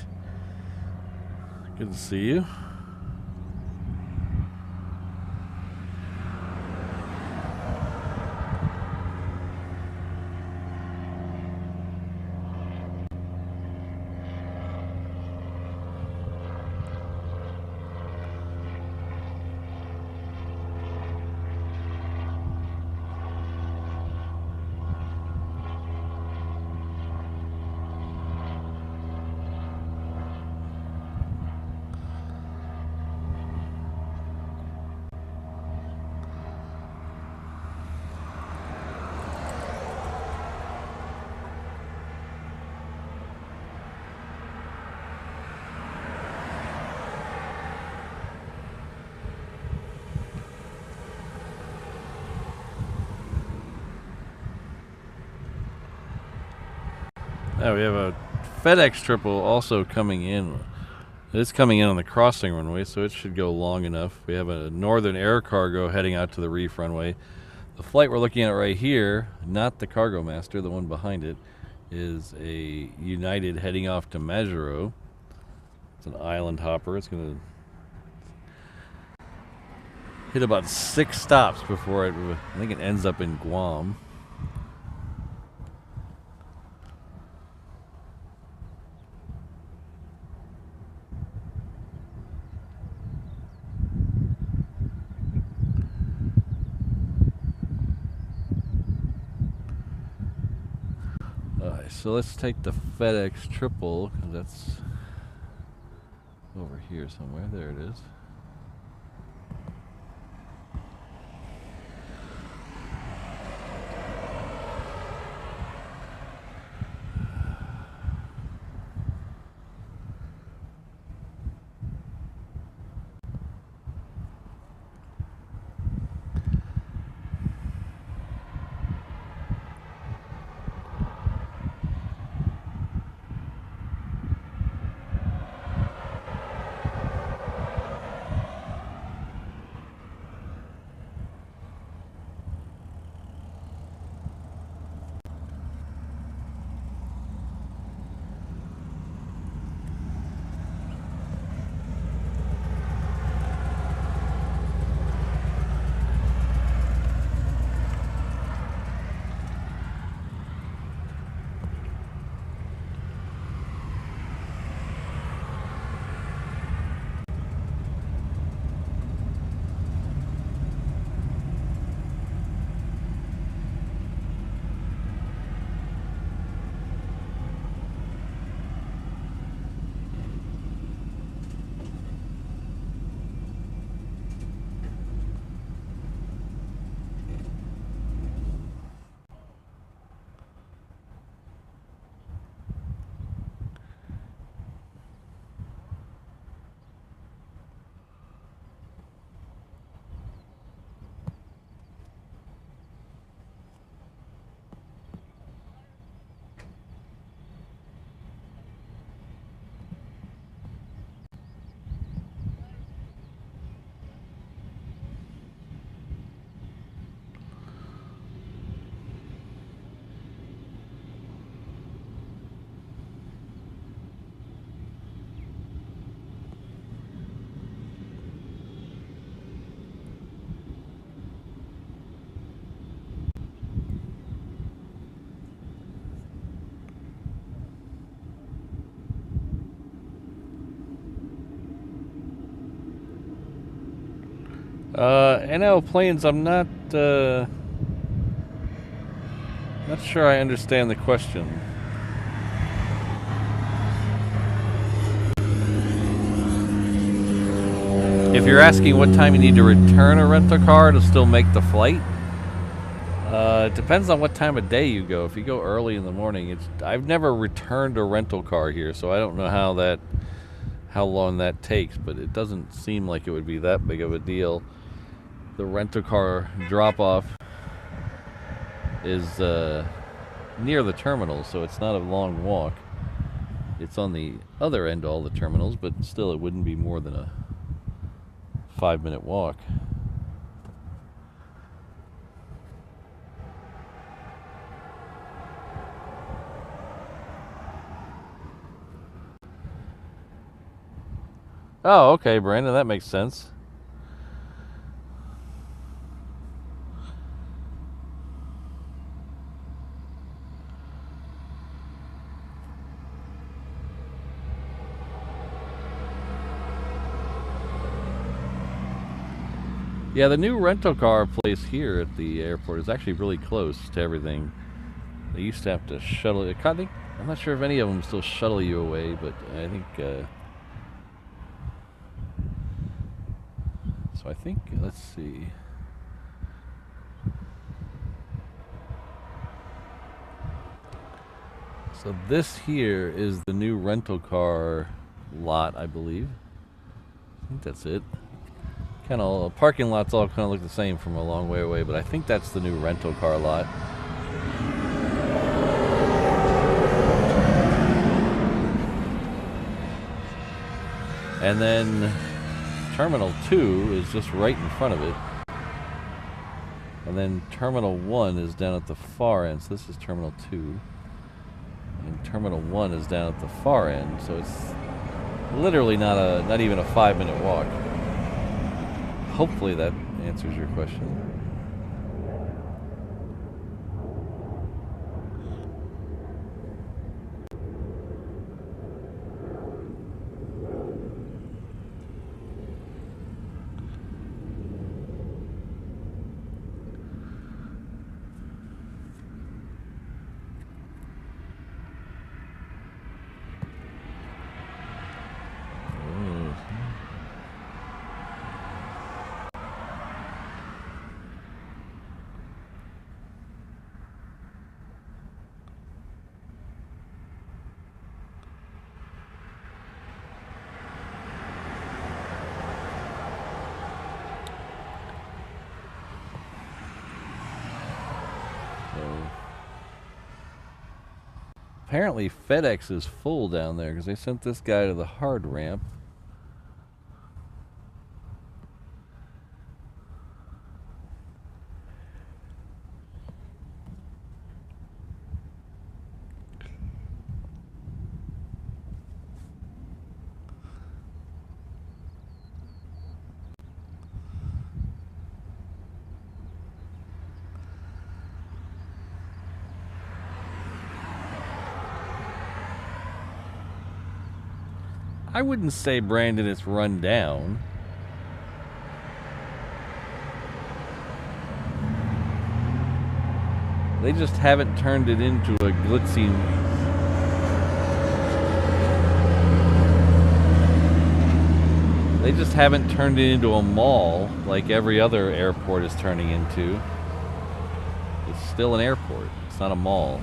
Good to see you. Now we have a FedEx triple also coming in. It's coming in on the crossing runway, so it should go long enough. We have a Northern Air Cargo heading out to the reef runway. The flight we're looking at right here, not the Cargo Master, the one behind it, is a United heading off to Majuro. It's an island hopper. It's going to hit about 6 stops before I think it ends up in Guam. So let's take the FedEx triple, because that's over here somewhere. There it is. NL planes, I'm not sure I understand the question. If you're asking what time you need to return a rental car to still make the flight, it depends on what time of day you go. If you go early in the morning, I've never returned a rental car here, so I don't know how long that takes, but it doesn't seem like it would be that big of a deal. The rental car drop-off is near the terminal, so it's not a long walk. It's on the other end of all the terminals, but still it wouldn't be more than a 5-minute walk. Oh, okay, Brandon, that makes sense. Yeah, the new rental car place here at the airport is actually really close to everything. They used to have to shuttle it. I'm not sure if any of them still shuttle you away, but I think so. I think, let's see. So this here is the new rental car lot, I believe. I think that's it. Kind of parking lots all kind of look the same from a long way away, but I think that's the new rental car lot. And then Terminal 2 is just right in front of it. And then Terminal 1 is down at the far end. So this is Terminal 2. And Terminal 1 is down at the far end. So it's literally not even a 5-minute walk. Hopefully that answers your question. Apparently FedEx is full down there because they sent this guy to the hard ramp. I wouldn't say, Brandon, it's run down. They just haven't turned it into a glitzy... They just haven't turned it into a mall like every other airport is turning into. It's still an airport. It's not a mall.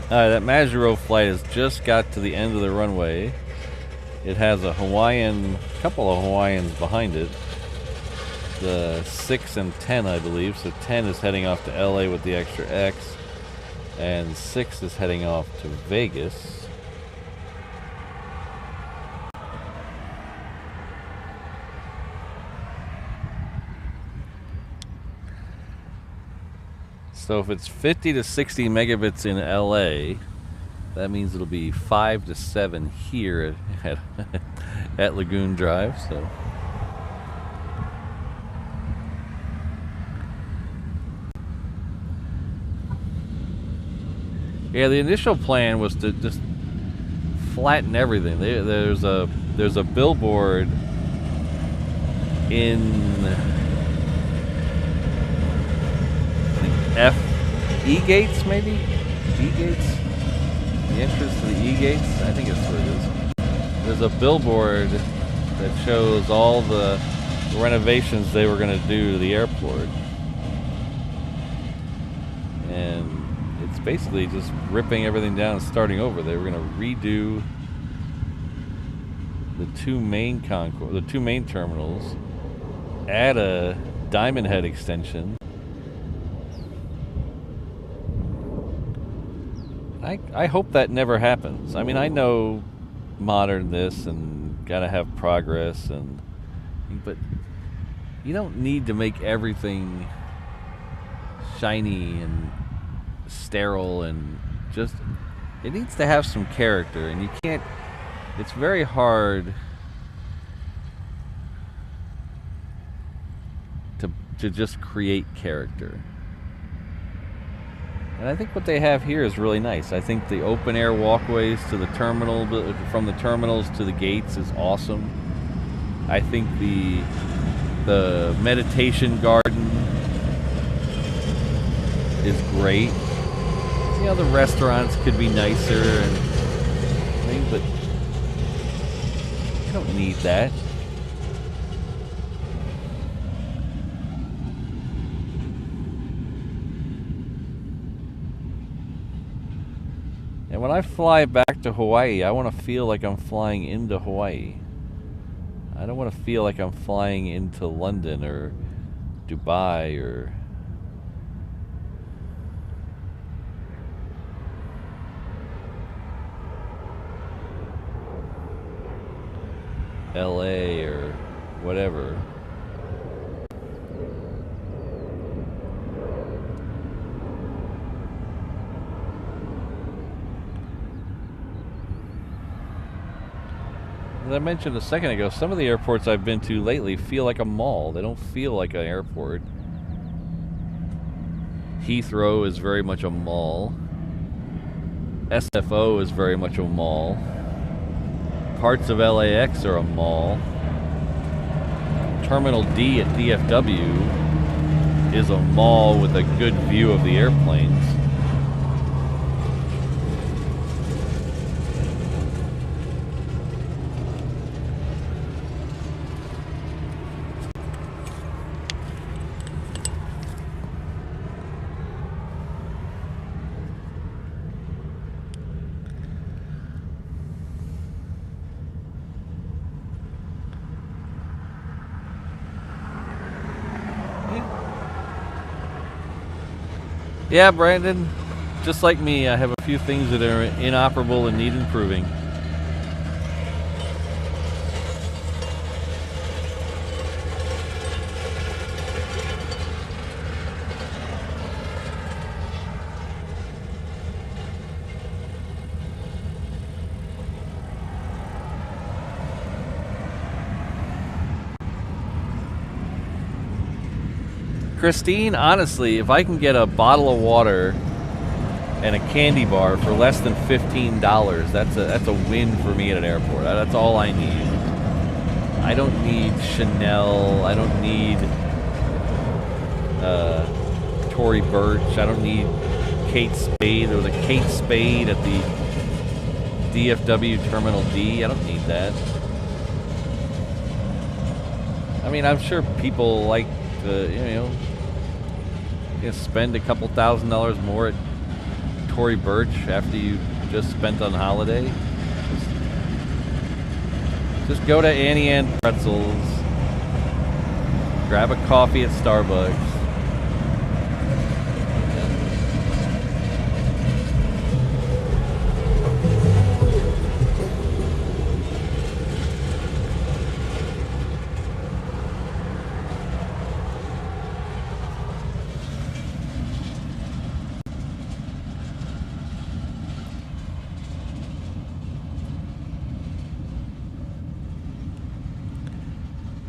That Majuro flight has just got to the end of the runway. It has a couple of Hawaiians behind it. The 6 and 10, I believe. So 10 is heading off to LA with the extra X, and 6 is heading off to Vegas. So if it's 50 to 60 megabits in LA, that means it'll be 5 to 7 here at Lagoon Drive. So yeah, the initial plan was to just flatten everything. There's a billboard in E gates, maybe E gates, the entrance to the E gates. I think it's where it is. There's a billboard that shows all the renovations they were going to do to the airport, and it's basically just ripping everything down and starting over. They were going to redo the two main terminals, add a Diamond Head extension. I hope that never happens. I mean, I know modern this and gotta have progress, but you don't need to make everything shiny and sterile, and just, it needs to have some character, and you can't, it's very hard to just create character. And I think what they have here is really nice. I think the open air walkways to the terminal, from the terminals to the gates, is awesome. I think the meditation garden is great. You know, the restaurants could be nicer, but you don't need that. And when I fly back to Hawaii, I want to feel like I'm flying into Hawaii. I don't want to feel like I'm flying into London or Dubai or LA or whatever. As I mentioned a second ago, some of the airports I've been to lately feel like a mall. They don't feel like an airport. Heathrow is very much a mall. SFO is very much a mall. Parts of LAX are a mall. Terminal D at DFW is a mall with a good view of the airplanes. Yeah, Brandon, just like me, I have a few things that are inoperable and need improving. Christine, honestly, if I can get a bottle of water and a candy bar for less than $15, that's a win for me at an airport. That's all I need. I don't need Chanel. I don't need Tory Burch. I don't need Kate Spade. There was a Kate Spade at the DFW Terminal D. I don't need that. I mean, I'm sure people like to, spend a couple $1,000s more at Tory Burch after you just spent on holiday. Just go to Annie Ann Pretzels, grab a coffee at Starbucks.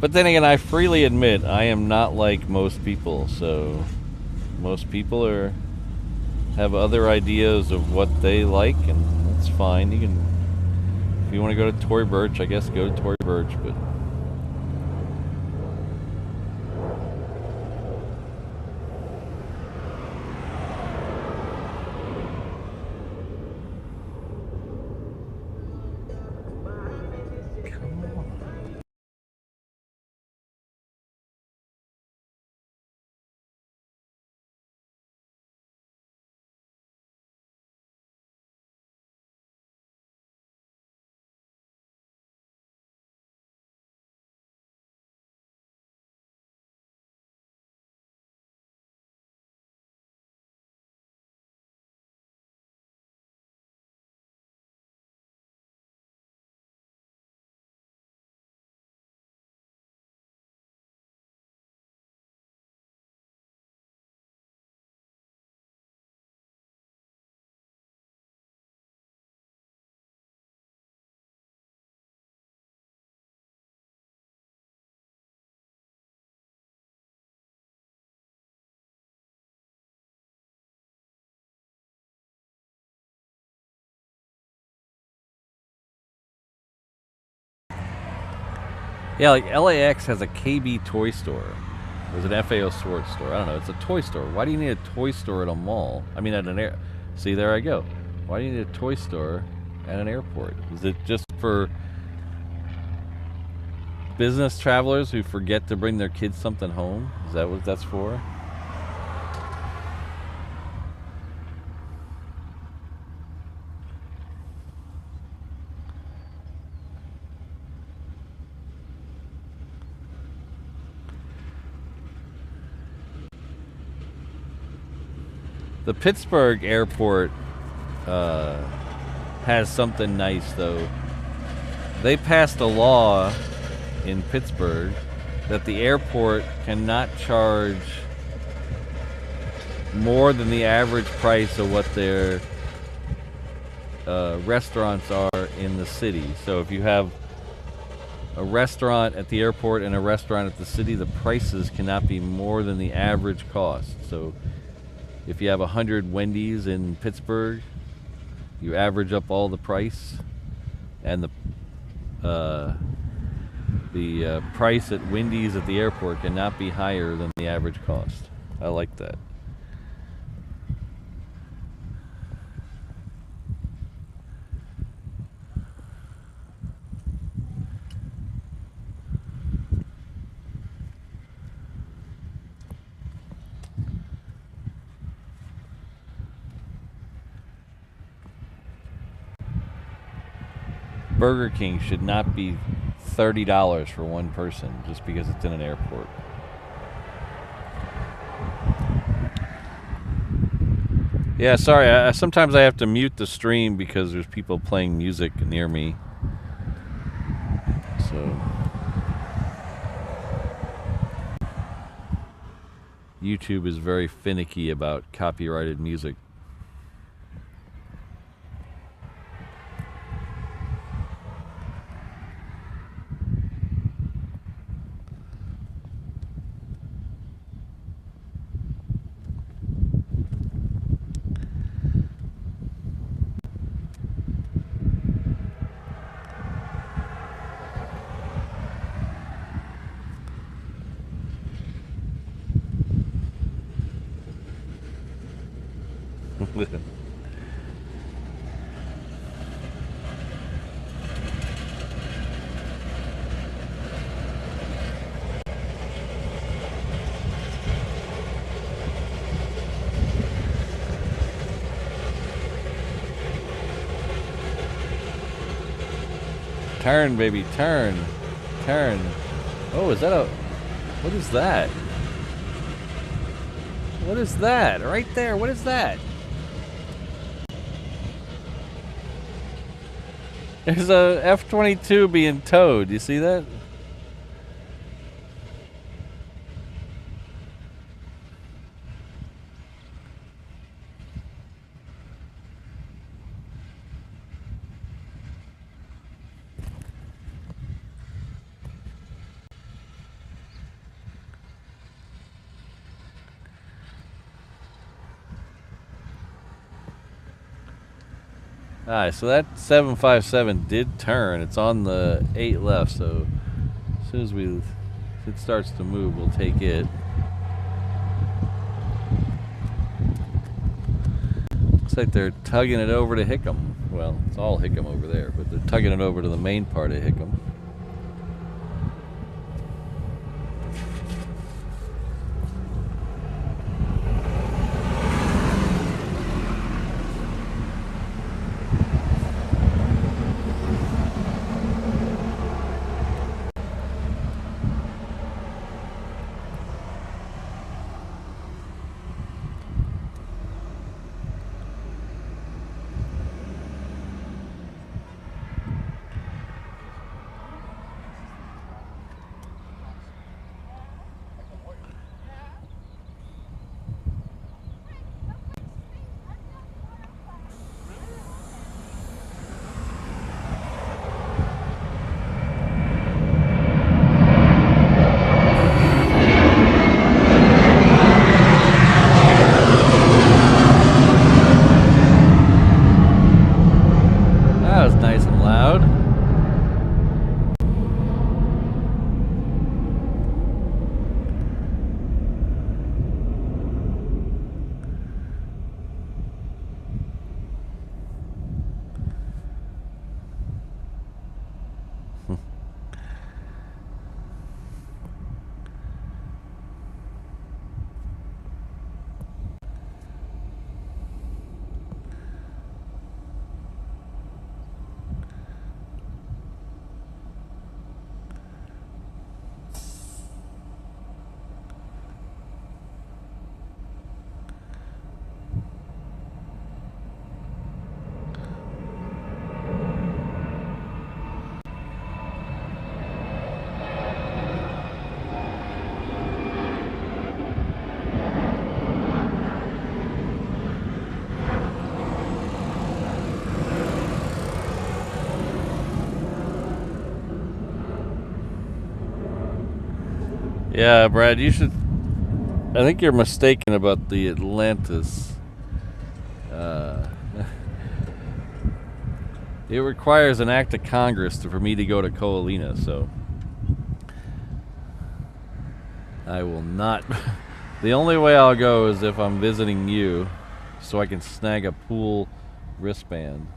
But then again, I freely admit I am not like most people. So most people have other ideas of what they like, and that's fine. You can, if you want to go to Tory Burch, I guess go to Tory Burch. But yeah, like LAX has a KB toy store. There's an FAO store. I don't know. It's a toy store. Why do you need a toy store at a mall? I mean, at an air. See, there I go. Why do you need a toy store at an airport? Is it just for business travelers who forget to bring their kids something home? Is that what that's for? The Pittsburgh airport has something nice, though. They passed a law in Pittsburgh that the airport cannot charge more than the average price of what their restaurants are in the city. So if you have a restaurant at the airport and a restaurant at the city, the prices cannot be more than the average cost. So if you have 100 Wendy's in Pittsburgh, you average up all the price, and the price at Wendy's at the airport cannot be higher than the average cost. I like that. Burger King should not be $30 for one person just because it's in an airport. Yeah, sorry. Sometimes I have to mute the stream because there's people playing music near me. So YouTube is very finicky about copyrighted music. Turn, baby, turn. Turn. Oh, is that a... What is that? What is that? Right there, what is that? There's a F-22 being towed. You see that? Alright, so that 757 did turn. It's on the 8 left, so as soon as it starts to move, we'll take it. Looks like they're tugging it over to Hickam. Well, it's all Hickam over there, but they're tugging it over to the main part of Hickam. Yeah, Brad, you should. I think you're mistaken about the Atlantis. It requires an act of Congress for me to go to Koalina, so I will not. The only way I'll go is if I'm visiting you, so I can snag a pool wristband.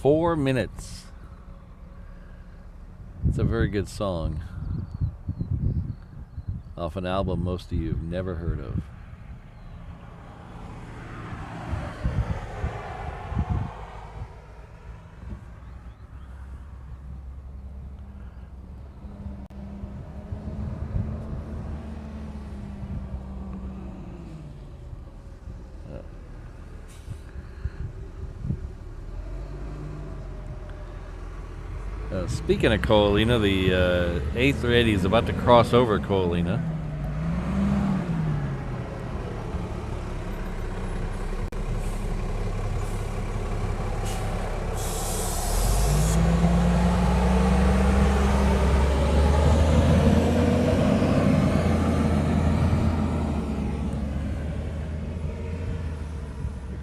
"4 minutes." It's a very good song. Off an album most of you have never heard of. Speaking of Koalina, the A380 is about to cross over Koalina.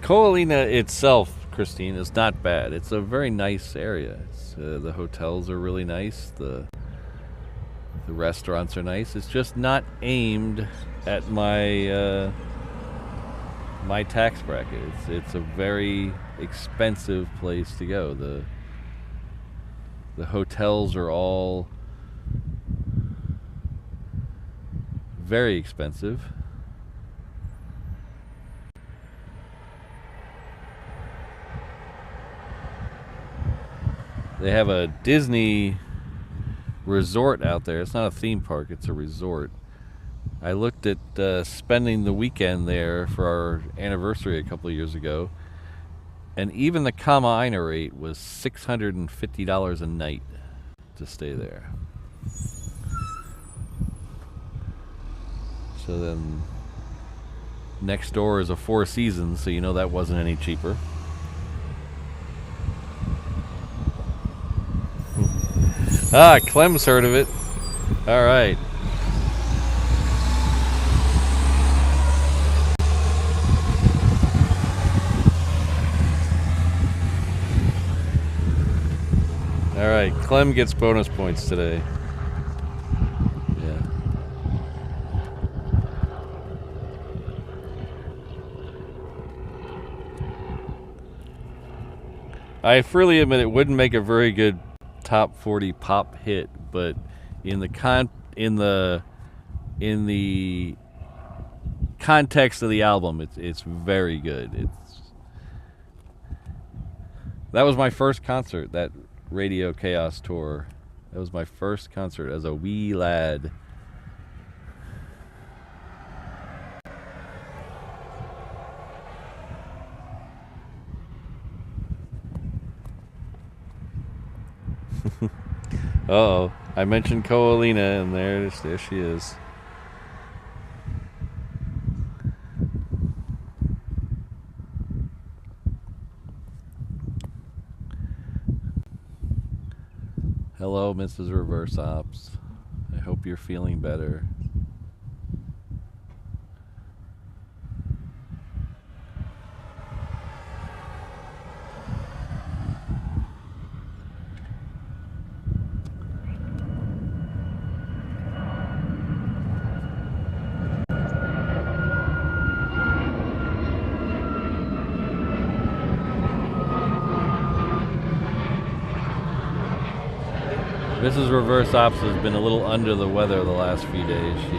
Koalina itself, Christine, is not bad. It's a very nice area. It's, the hotels are really nice. The restaurants are nice. It's just not aimed at my my tax bracket. It's a very expensive place to go. The hotels are all very expensive. They have a Disney resort out there. It's not a theme park, it's a resort. I looked at spending the weekend there for our anniversary a couple of years ago, and even the Kama Aina rate was $650 a night to stay there. So then next door is a Four Seasons, so you know that wasn't any cheaper. Ah, Clem's heard of it. All right. All right, Clem gets bonus points today. Yeah. I freely admit it wouldn't make a very good top 40 pop hit, but in the context of the album, it's very good. That was my first concert, that Radio Chaos tour. That was my first concert as a wee lad. Uh-oh. I mentioned Koalina, and there she is. Hello, Mrs. Reverse Ops. I hope you're feeling better. Mrs. Reverse Ops has been a little under the weather the last few days. She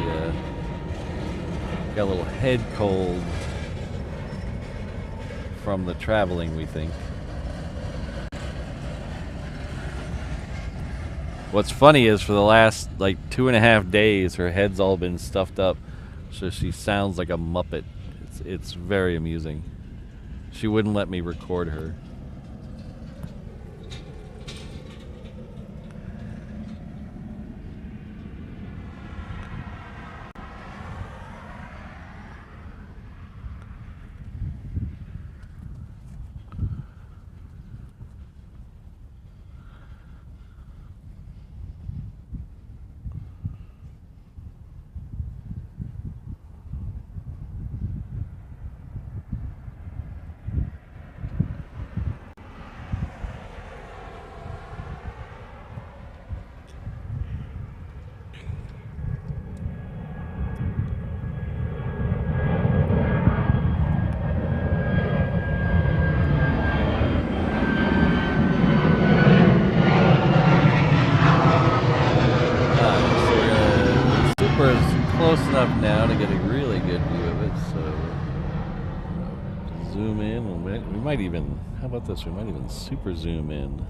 got a little head cold from the traveling, we think. What's funny is for the last like 2.5 days, her head's all been stuffed up, so she sounds like a Muppet. It's very amusing. She wouldn't let me record her. Close enough now to get a really good view of it, so zoom in. We might even, how about this? We might even super zoom in.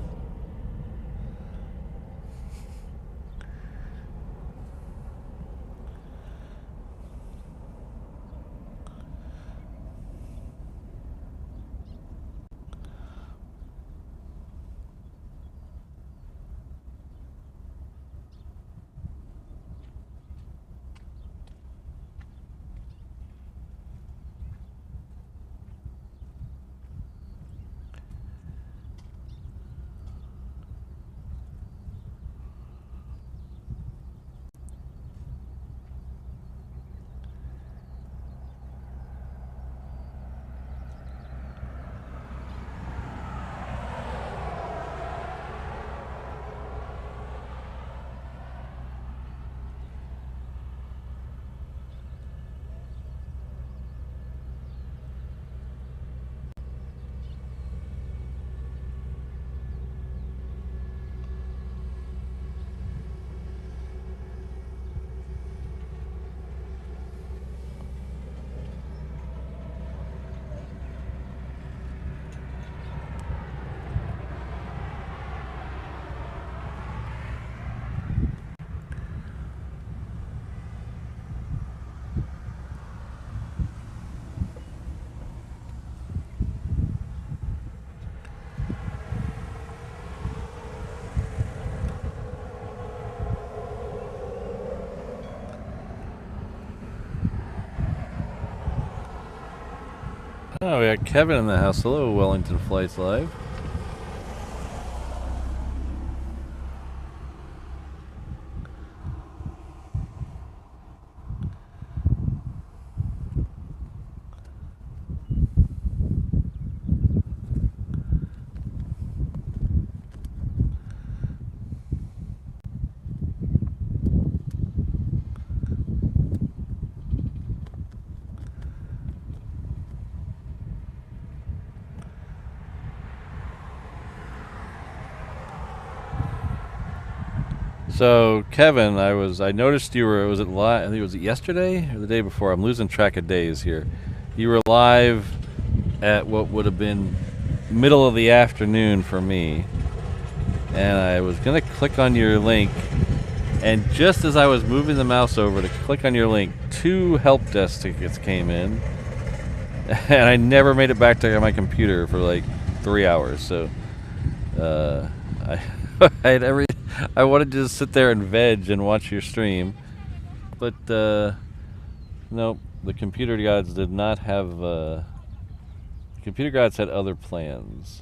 Oh, we got Kevin in the house. Hello, Wellington Flights Live. So, Kevin, I noticed you were, was it live? I think it was yesterday or the day before. I'm losing track of days here. You were live at what would have been middle of the afternoon for me. And I was going to click on your link. And just as I was moving the mouse over to click on your link, 2 help desk tickets came in. And I never made it back to my computer for like 3 hours. So, I had I wanted to just sit there and veg and watch your stream, but nope. The computer gods did not have. The computer gods had other plans.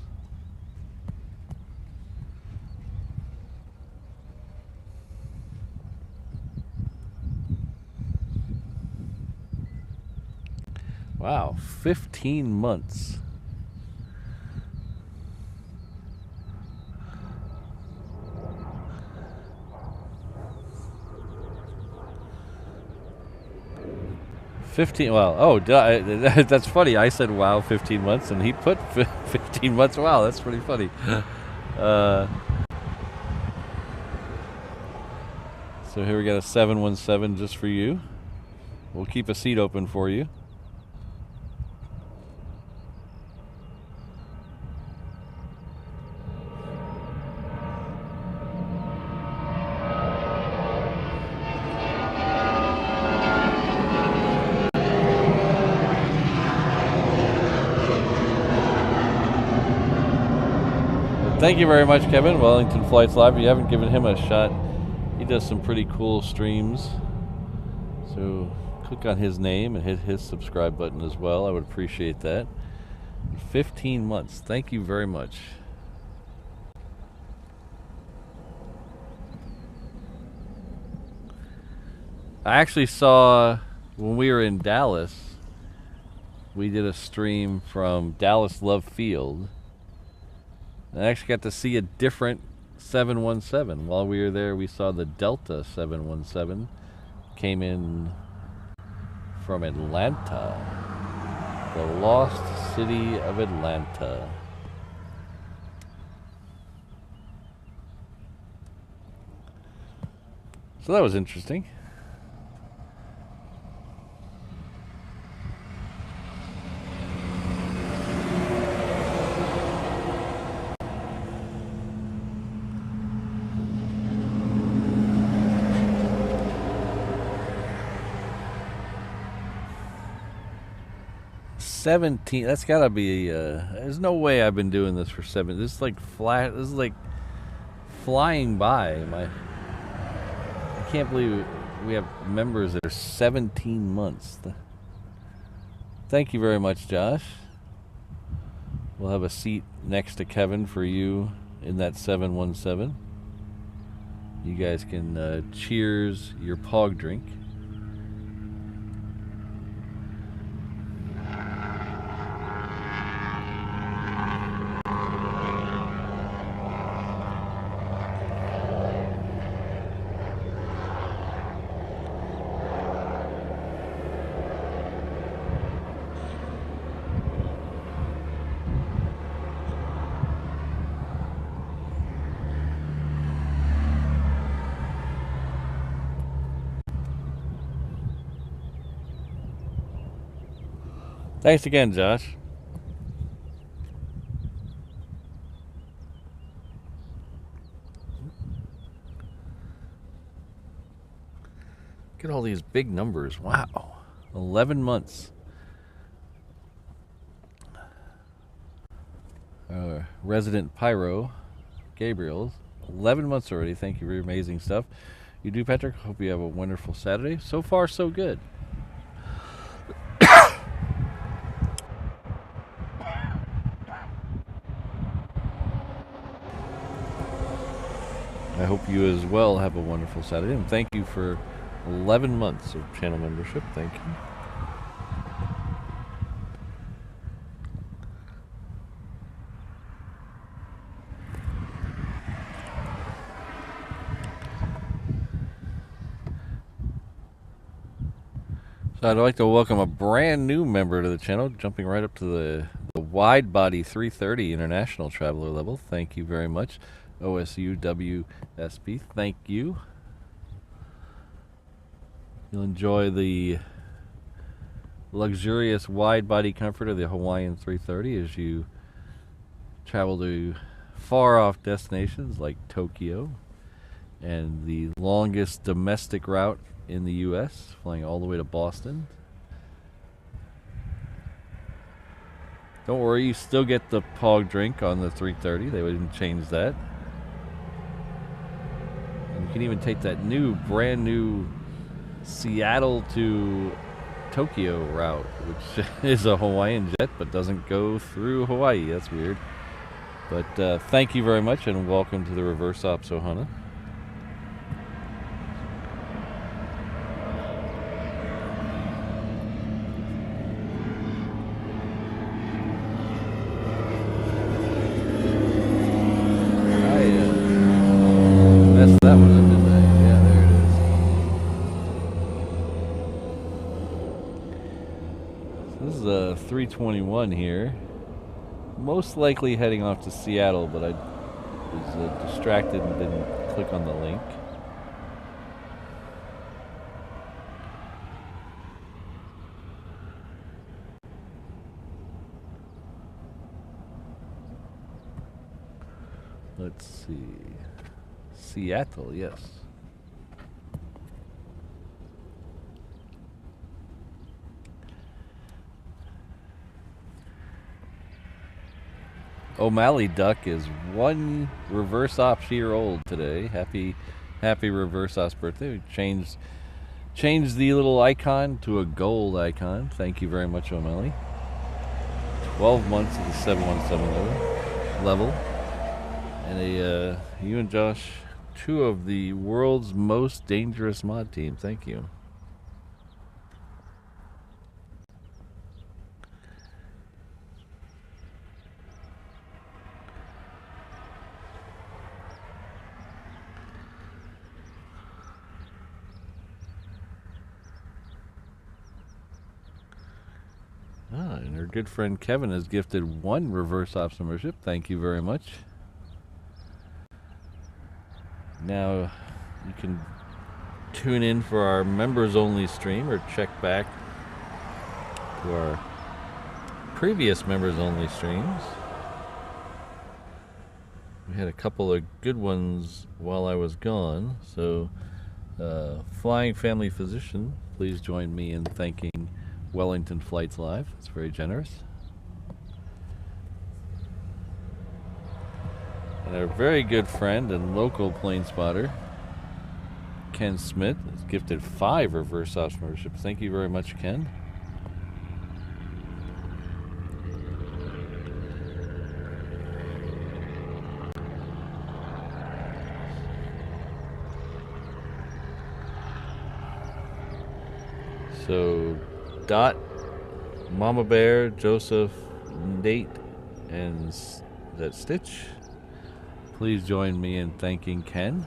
Wow, 15 months. Well, oh, that's funny. I said, wow, 15 months, and he put 15 months. Wow, that's pretty funny. So here we got a 717 just for you. We'll keep a seat open for you. Thank you very much, Kevin. Wellington Flights Live. You haven't given him a shot. He does some pretty cool streams. So click on his name and hit his subscribe button as well. I would appreciate that. 15 months. Thank you very much. I actually saw when we were in Dallas, we did a stream from Dallas Love Field. I actually got to see a different 717. While we were there, we saw the Delta 717 came in from Atlanta, the lost city of Atlanta. So that was interesting. That's gotta be. There's no way I've been doing this for 7. This is like flat. This is like flying by. I can't believe we have members that are 17 months. Thank you very much, Josh. We'll have a seat next to Kevin for you in that 717. You guys can cheers your pog drink. Thanks again, Josh. Look at all these big numbers. Wow. 11 months. Resident Pyro, Gabriel. 11 months already. Thank you for your amazing stuff. You do, Patrick. Hope you have a wonderful Saturday. So far, so good. I hope you as well have a wonderful Saturday, and thank you for 11 months of channel membership. Thank you. So I'd like to welcome a brand new member to the channel, jumping right up to the wide body 330 international traveler level. Thank you very much. OSUWSB, thank you. You'll enjoy the luxurious wide body comfort of the Hawaiian 330 as you travel to far off destinations like Tokyo and the longest domestic route in the US, flying all the way to Boston. Don't worry, you still get the POG drink on the 330. They didn't change that. And you can even take that brand new Seattle to Tokyo route, which is a Hawaiian jet but doesn't go through Hawaii. That's weird. But thank you very much and welcome to the Reverse Ops Ohana. That one up, didn't I? Yeah, there it is. So this is a 321 here. Most likely heading off to Seattle, but I was distracted and didn't click on the link. Let's see. Seattle, yes. O'Malley Duck is 1 reverse ops year old today. Happy reverse ops birthday. We changed the little icon to a gold icon. Thank you very much, O'Malley. 12 months of the 717 level. And you and Josh, 2 of the world's most dangerous mod team. Thank you. And our good friend Kevin has gifted 1 reverse ops membership. Thank you very much. Now you can tune in for our members only stream or check back to our previous members only streams. We had a couple of good ones while I was gone, so Flying Family Physician, please join me in thanking Wellington Flights Live. It's very generous. And our very good friend and local plane spotter, Ken Smith, has gifted 5 reverse ops memberships. Thank you very much, Ken. So, Dot, Mama Bear, Joseph, Nate, and that Stitch, please join me in thanking Ken.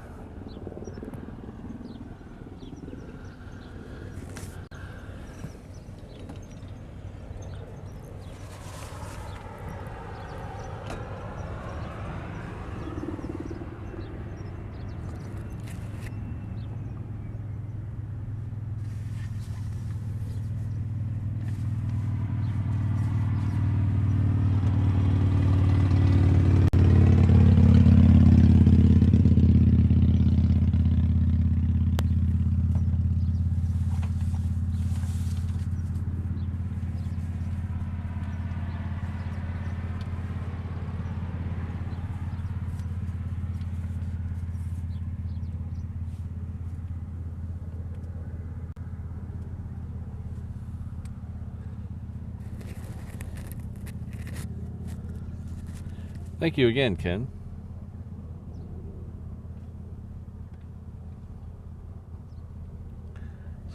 Thank you again, Ken.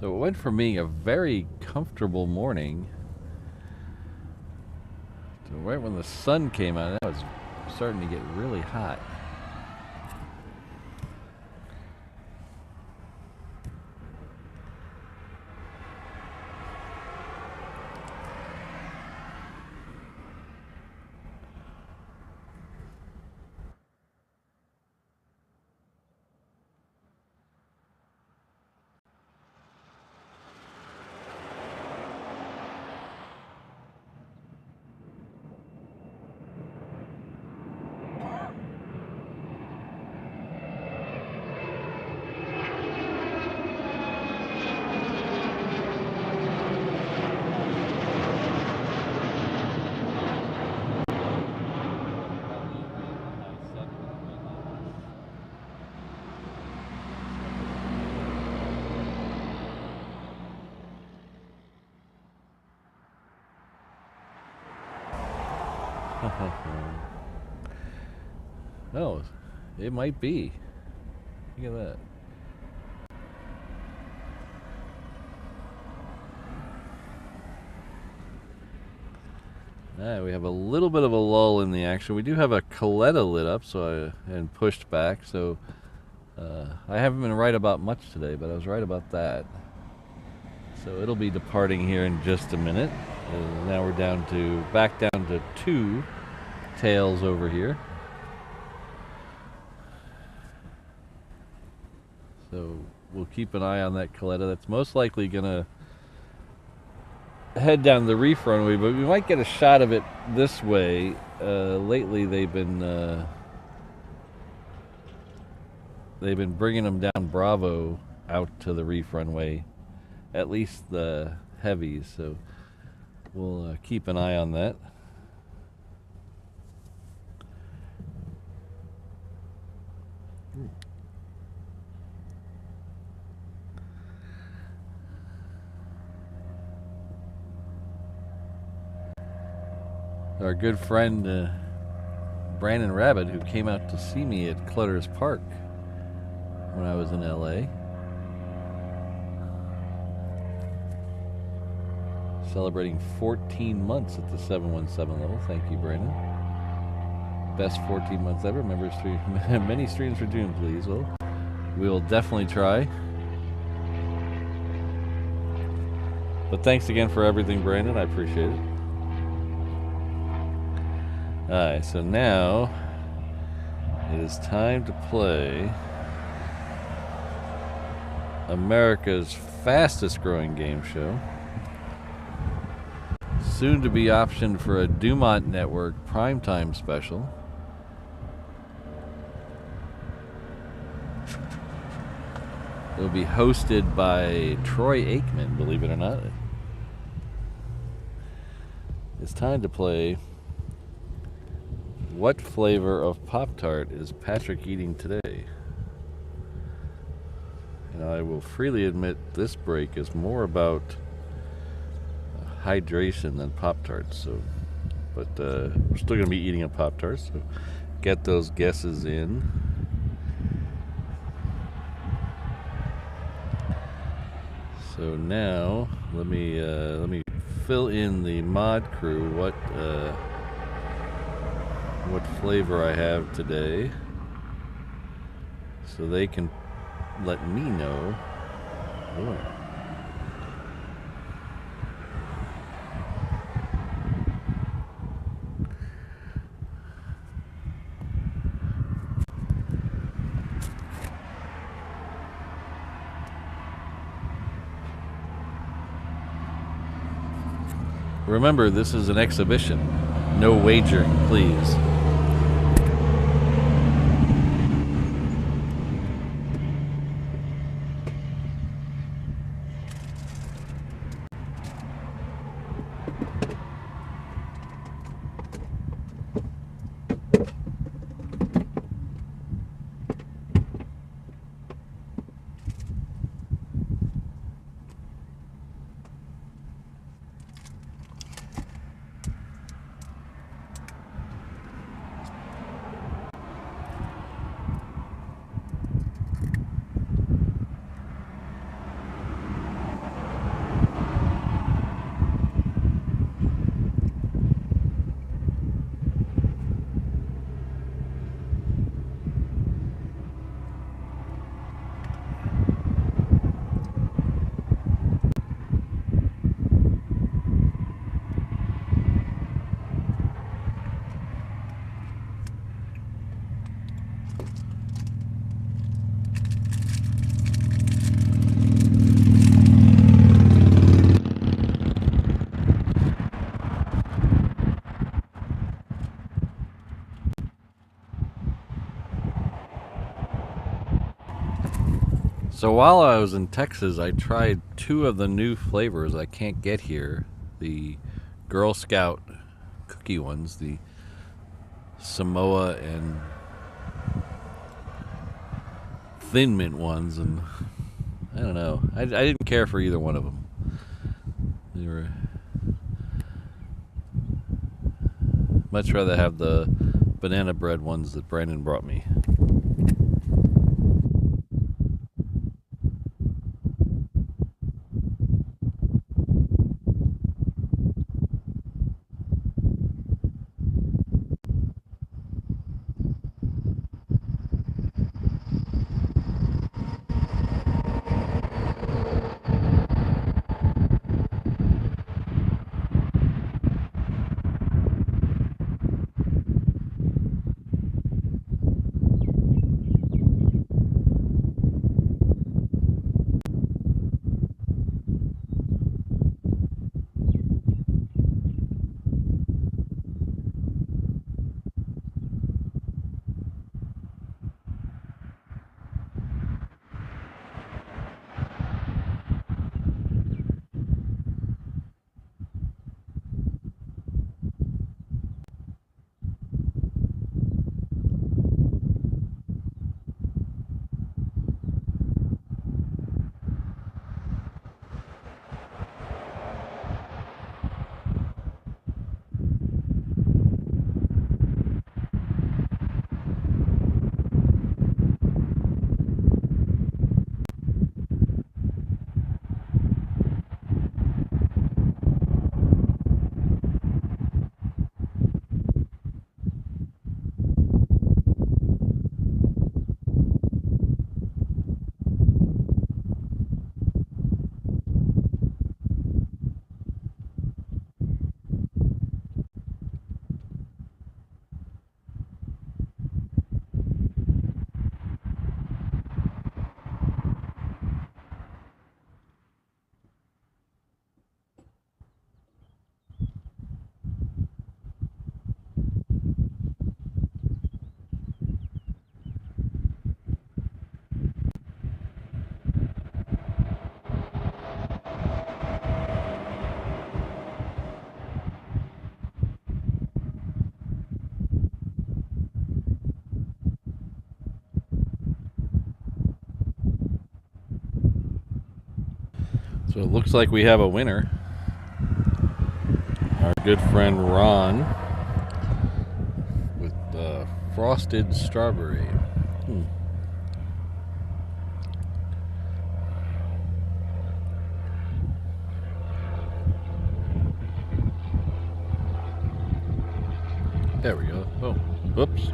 So it went from being a very comfortable morning to right when the sun came out, now it's starting to get really hot. Oh, it might be. Look at that. We have a little bit of a lull in the action. We do have a Coletta lit up, and pushed back. So I haven't been right about much today, but I was right about that. So it'll be departing here in just a minute. Now we're back down to 2 tails over here. So we'll keep an eye on that Coletta. That's most likely gonna head down the reef runway, but we might get a shot of it this way. Lately they've been bringing them down Bravo out to the reef runway, at least the heavies. So we'll keep an eye on that. Our good friend Brandon Rabbit, who came out to see me at Clutter's Park when I was in LA. Celebrating 14 months at the 717 level. Thank you, Brandon. Best 14 months ever. Remember, many streams for June, please. Well, we'll definitely try. But thanks again for everything, Brandon. I appreciate it. Alright, so now it is time to play America's fastest growing game show. Soon to be optioned for a Dumont Network primetime special. It'll be hosted by Troy Aikman, believe it or not. It's time to play What Flavor of Pop-Tart is Patrick eating today? And I will freely admit this break is more about hydration than Pop-Tarts. So, but we're still going to be eating a Pop-Tart, so get those guesses in. So now let me fill in the mod crew what flavor I have today, so they can let me know. Oh. Remember, this is an exhibition. No wagering, please. So while I was in Texas, I tried 2 of the new flavors I can't get here. The Girl Scout cookie ones, the Samoa and Thin Mint ones, and I don't know. I didn't care for either one of them. They were much rather have the banana bread ones that Brandon brought me. So it looks like we have a winner. Our good friend Ron with frosted strawberry. There we go. Oh, whoops.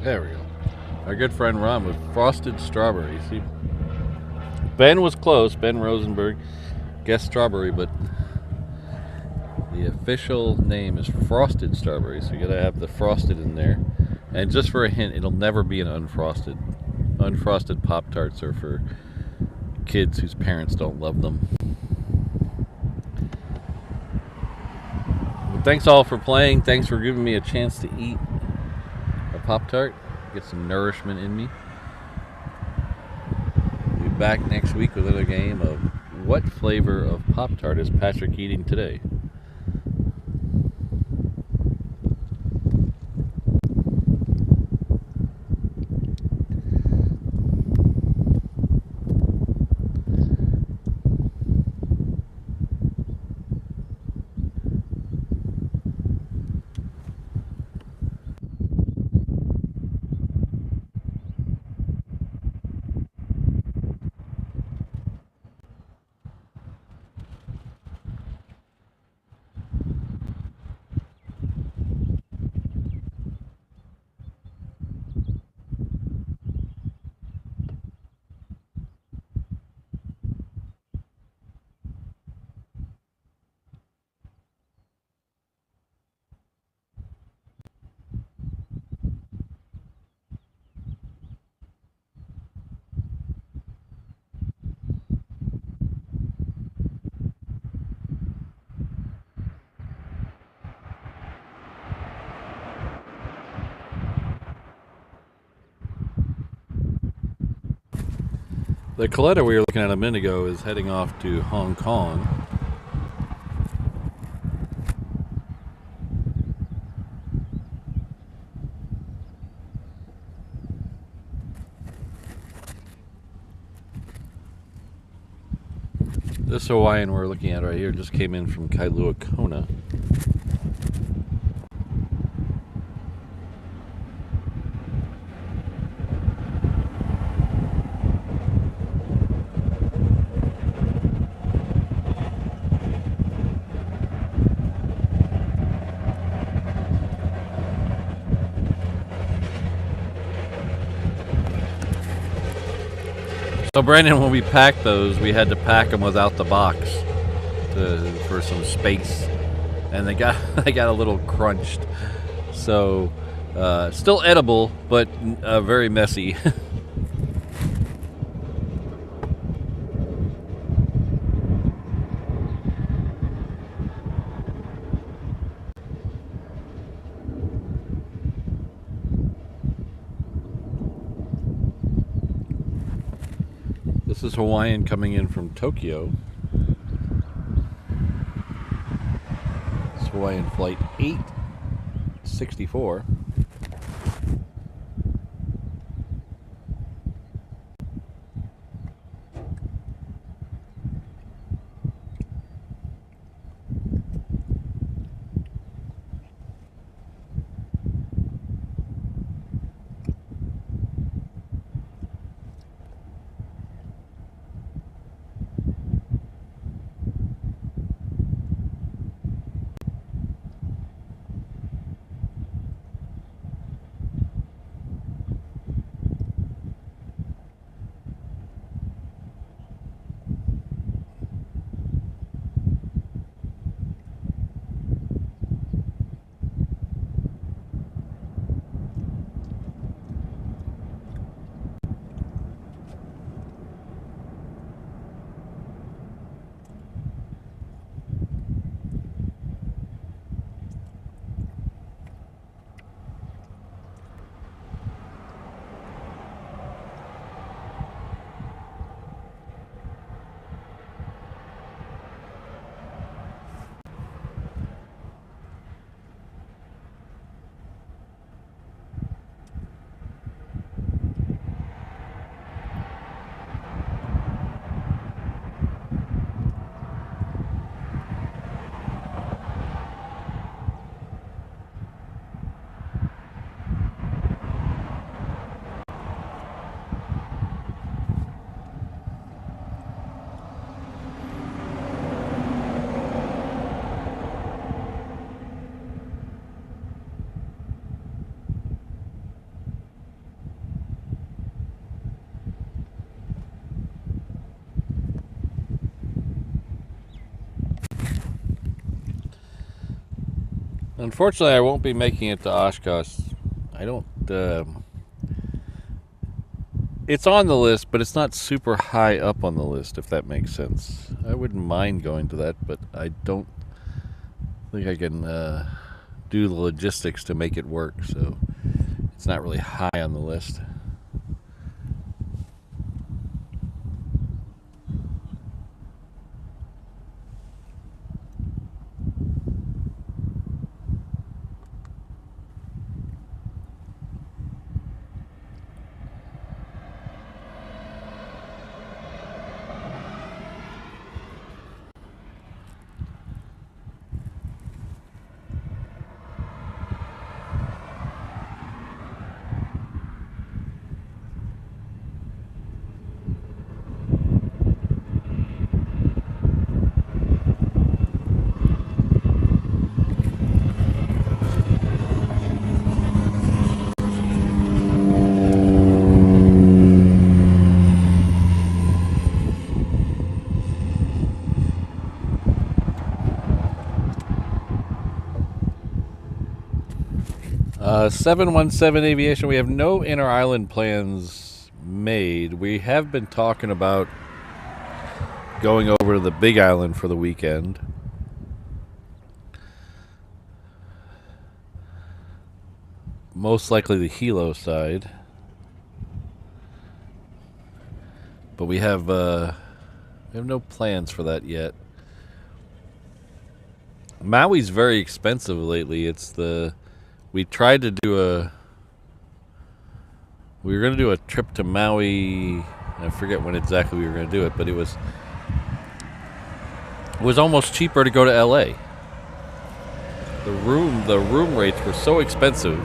There we go. Our good friend Ron with frosted strawberry. See, Ben was close. Ben Rosenberg guessed strawberry, but the official name is frosted strawberry. So you gotta have the frosted in there. And just for a hint, it'll never be an unfrosted. Unfrosted Pop-Tarts are for kids whose parents don't love them. Well, thanks all for playing. Thanks for giving me a chance to eat a Pop-Tart. Get some nourishment in me. We'll be back next week with another game of what flavor of Pop-Tart is Patrick eating today? The Coletta we were looking at a minute ago is heading off to Hong Kong. This Hawaiian we're looking at right here just came in from Kailua Kona. So Brandon, when we packed those, we had to pack them without the box for some space, and they got a little crunched. So still edible, but very messy. This is Hawaiian coming in from Tokyo. It's Hawaiian flight 864. Unfortunately, I won't be making it to Oshkosh. I don't. It's on the list, but it's not super high up on the list, if that makes sense. I wouldn't mind going to that, but I don't think I can do the logistics to make it work, so it's not really high on the list. Uh, 717 Aviation, we have no inter-island plans made. We have been talking about going over to the Big Island for the weekend. Most likely the Hilo side. But we have no plans for that yet. Maui's very expensive lately. We tried to do we were going to do a trip to Maui. I forget when exactly we were going to do it, but it was almost cheaper to go to LA. The room rates were so expensive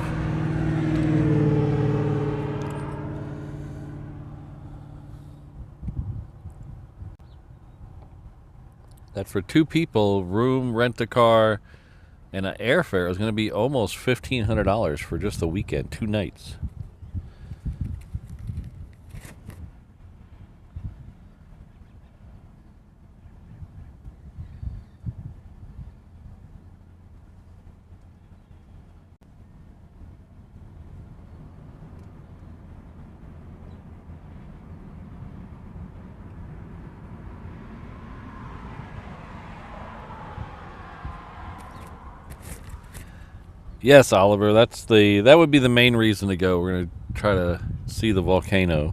that for two people, room, rent a car, and an airfare was going to be almost $1,500 for just the weekend, 2 nights. Yes, Oliver, that would be the main reason to go. We're going to try to see the volcano.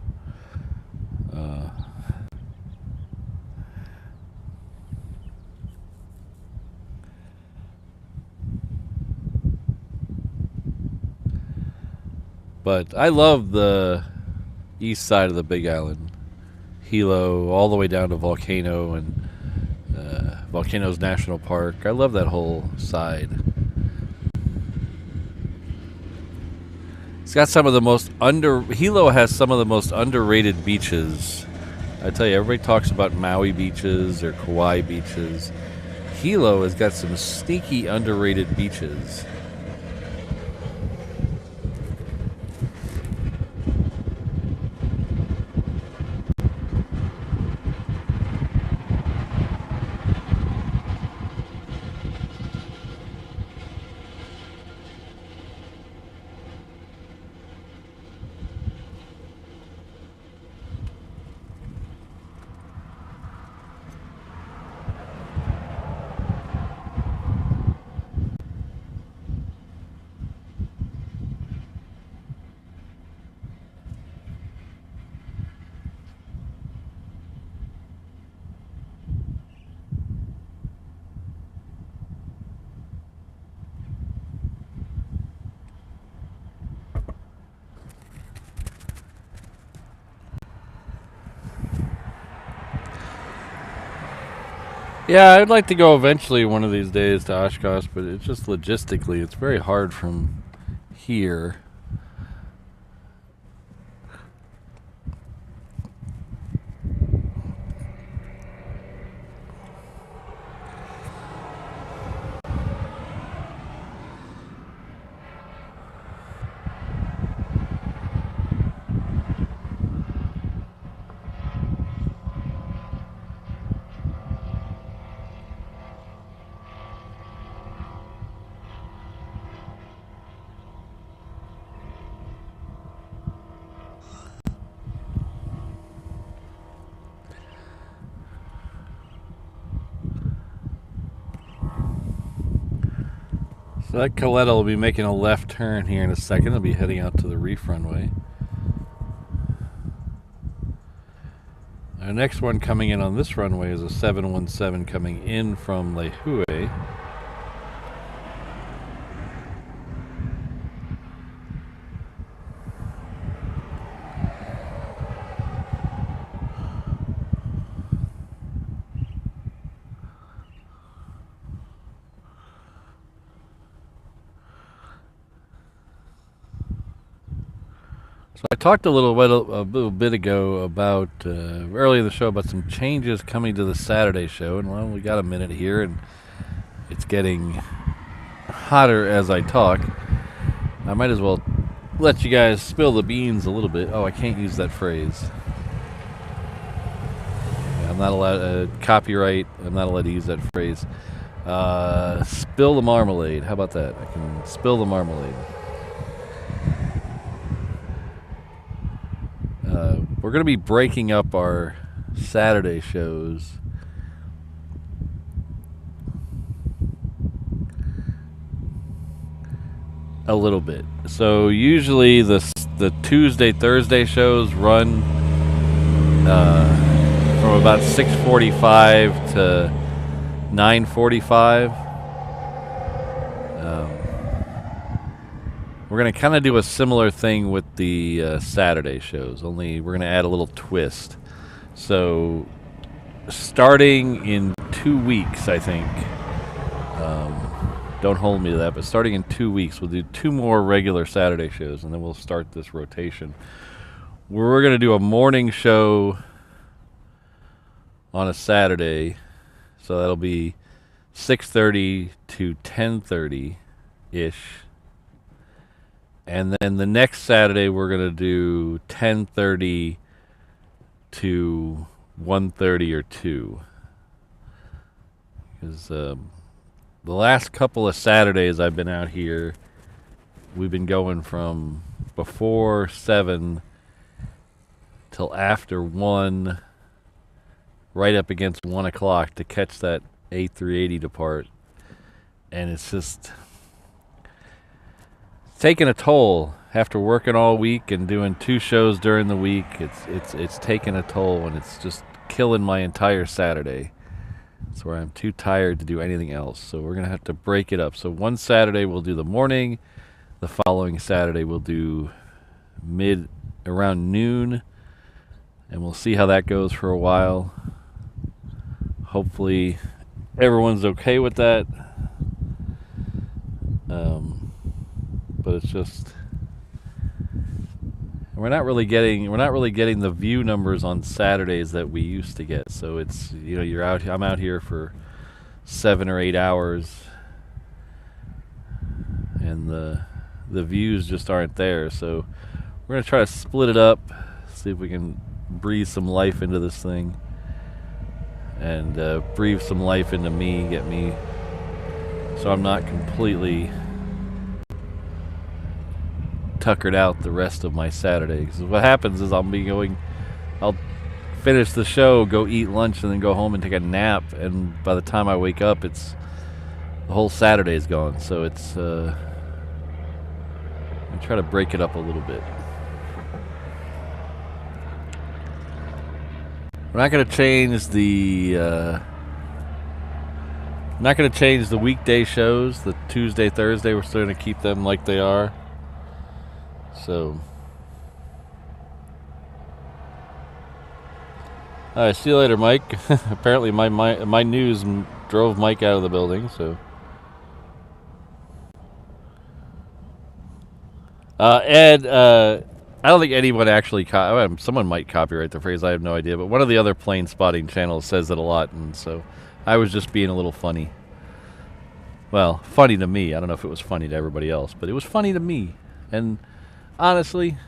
But I love the east side of the Big Island. Hilo, all the way down to Volcano and Volcanoes National Park. I love that whole side. It's got some of the most Hilo has some of the most underrated beaches. I tell you, everybody talks about Maui beaches or Kauai beaches. Hilo has got some sneaky underrated beaches. Yeah, I'd like to go eventually one of these days to Oshkosh, but it's just logistically, it's very hard from here. So that Coletta will be making a left turn here in a second. It'll be heading out to the reef runway. Our next one coming in on this runway is a 717 coming in from Lehue. So I talked a little bit ago about early in the show about some changes coming to the Saturday show, and well, we got a minute here, and it's getting hotter as I talk. I might as well let you guys spill the beans a little bit. Oh, I can't use that phrase. Yeah, I'm not allowed copyright. I'm not allowed to use that phrase. Spill the marmalade. How about that? I can spill the marmalade. We're going to be breaking up our Saturday shows. A little bit. So usually the Tuesday, Thursday shows run from about 6:45 to 9:45. We're going to kind of do a similar thing with the Saturday shows, only we're going to add a little twist. So starting in 2 weeks, I think, don't hold me to that, but starting in 2 weeks, we'll do 2 more regular Saturday shows, and then we'll start this rotation. We're going to do a morning show on a Saturday, so that'll be 6:30 to 10:30-ish. And then the next Saturday, we're going to do 10:30 to 1:30 or 2. Because the last couple of Saturdays I've been out here, we've been going from before 7 till after 1, right up against 1 o'clock to catch that A380 depart. And it's just taking a toll after working all week and doing 2 shows during the week. It's taking a toll, and it's just killing my entire Saturday. It's where I'm too tired to do anything else. So we're gonna have to break it up. So one Saturday we'll do the morning, the following Saturday we'll do around noon, and we'll see how that goes for a while. Hopefully everyone's okay with that. But it's just we're not really getting the view numbers on Saturdays that we used to get. So it's, you know, I'm out here for 7 or 8 hours, and the views just aren't there. So we're gonna try to split it up, see if we can breathe some life into this thing, and breathe some life into me, get me so I'm not completely tuckered out the rest of my Saturday. Because what happens is I'll finish the show, go eat lunch, and then go home and take a nap, and by the time I wake up, the whole Saturday's gone. So it's I try to break it up a little bit. We're not going to change the weekday shows. The Tuesday, Thursday, we're still going to keep them like they are. So, all right, see you later, Mike. Apparently my news drove Mike out of the building. So, Ed, I don't think anyone actually someone might copyright the phrase, I have no idea, but one of the other plane spotting channels says it a lot, and so I was just being a little funny. Well, funny to me. I don't know if it was funny to everybody else, but it was funny to me. And honestly,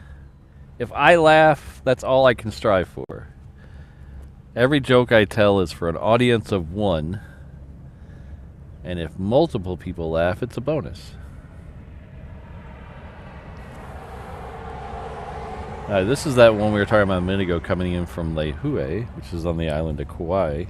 if I laugh, that's all I can strive for. Every joke I tell is for an audience of 1, and if multiple people laugh, it's a bonus. This is that one we were talking about a minute ago, coming in from Lehue, which is on the island of Kauai.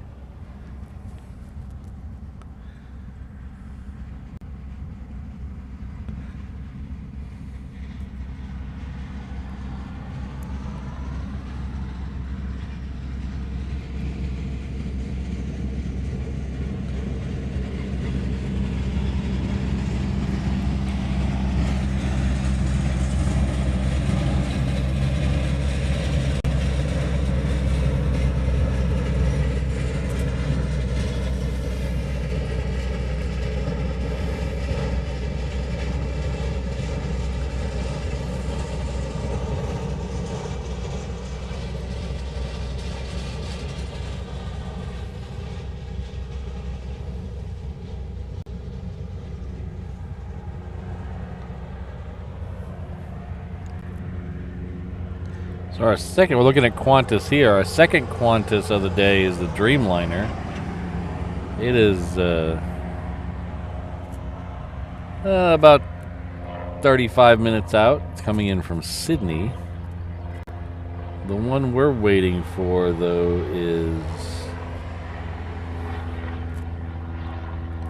So we're looking at Qantas here. Our second Qantas of the day is the Dreamliner. It is about 35 minutes out. It's coming in from Sydney. The one we're waiting for, though, is...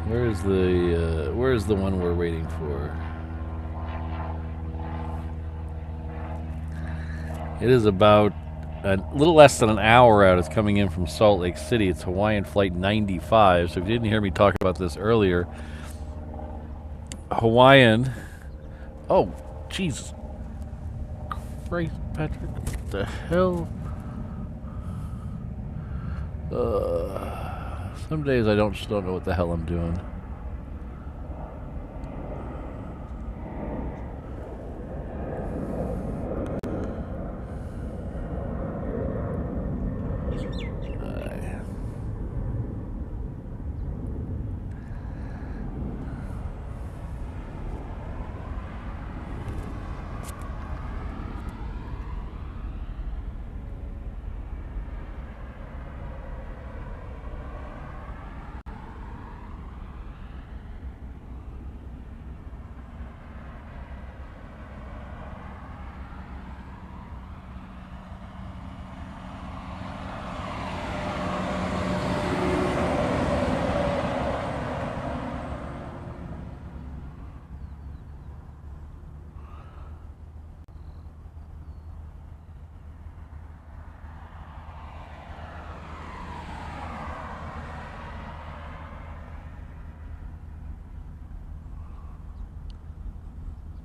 Where's the one we're waiting for? It is about a little less than an hour out. It's coming in from Salt Lake City. It's Hawaiian Flight 95. So if you didn't hear me talk about this earlier, Hawaiian... Oh, Jesus Christ, Patrick. What the hell? Some days I just don't know what the hell I'm doing.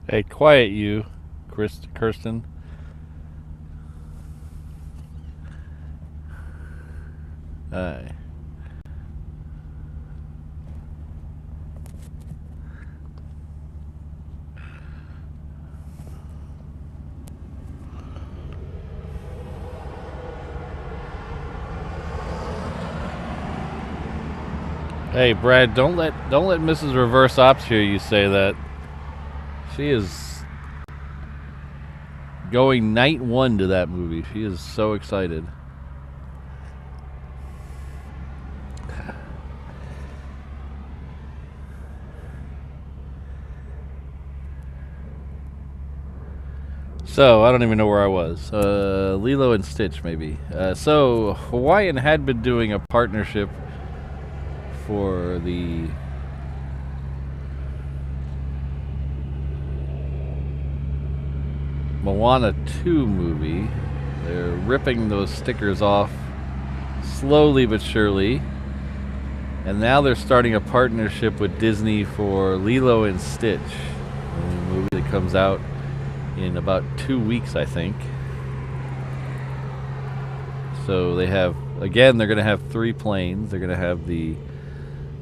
Hey, quiet you, Kirsten. Aye. Hey, Brad, don't let Mrs. Reverse Ops hear you say that. She is going night one to that movie. She is so excited. So, I don't even know where I was. Lilo and Stitch, maybe. So, Hawaiian had been doing a partnership for the Moana 2 movie. They're ripping those stickers off slowly but surely. And now they're starting a partnership with Disney for Lilo and Stitch, a movie that comes out in about 2 weeks, I think. So they have, again, they're going to have 3 planes. They're going to have the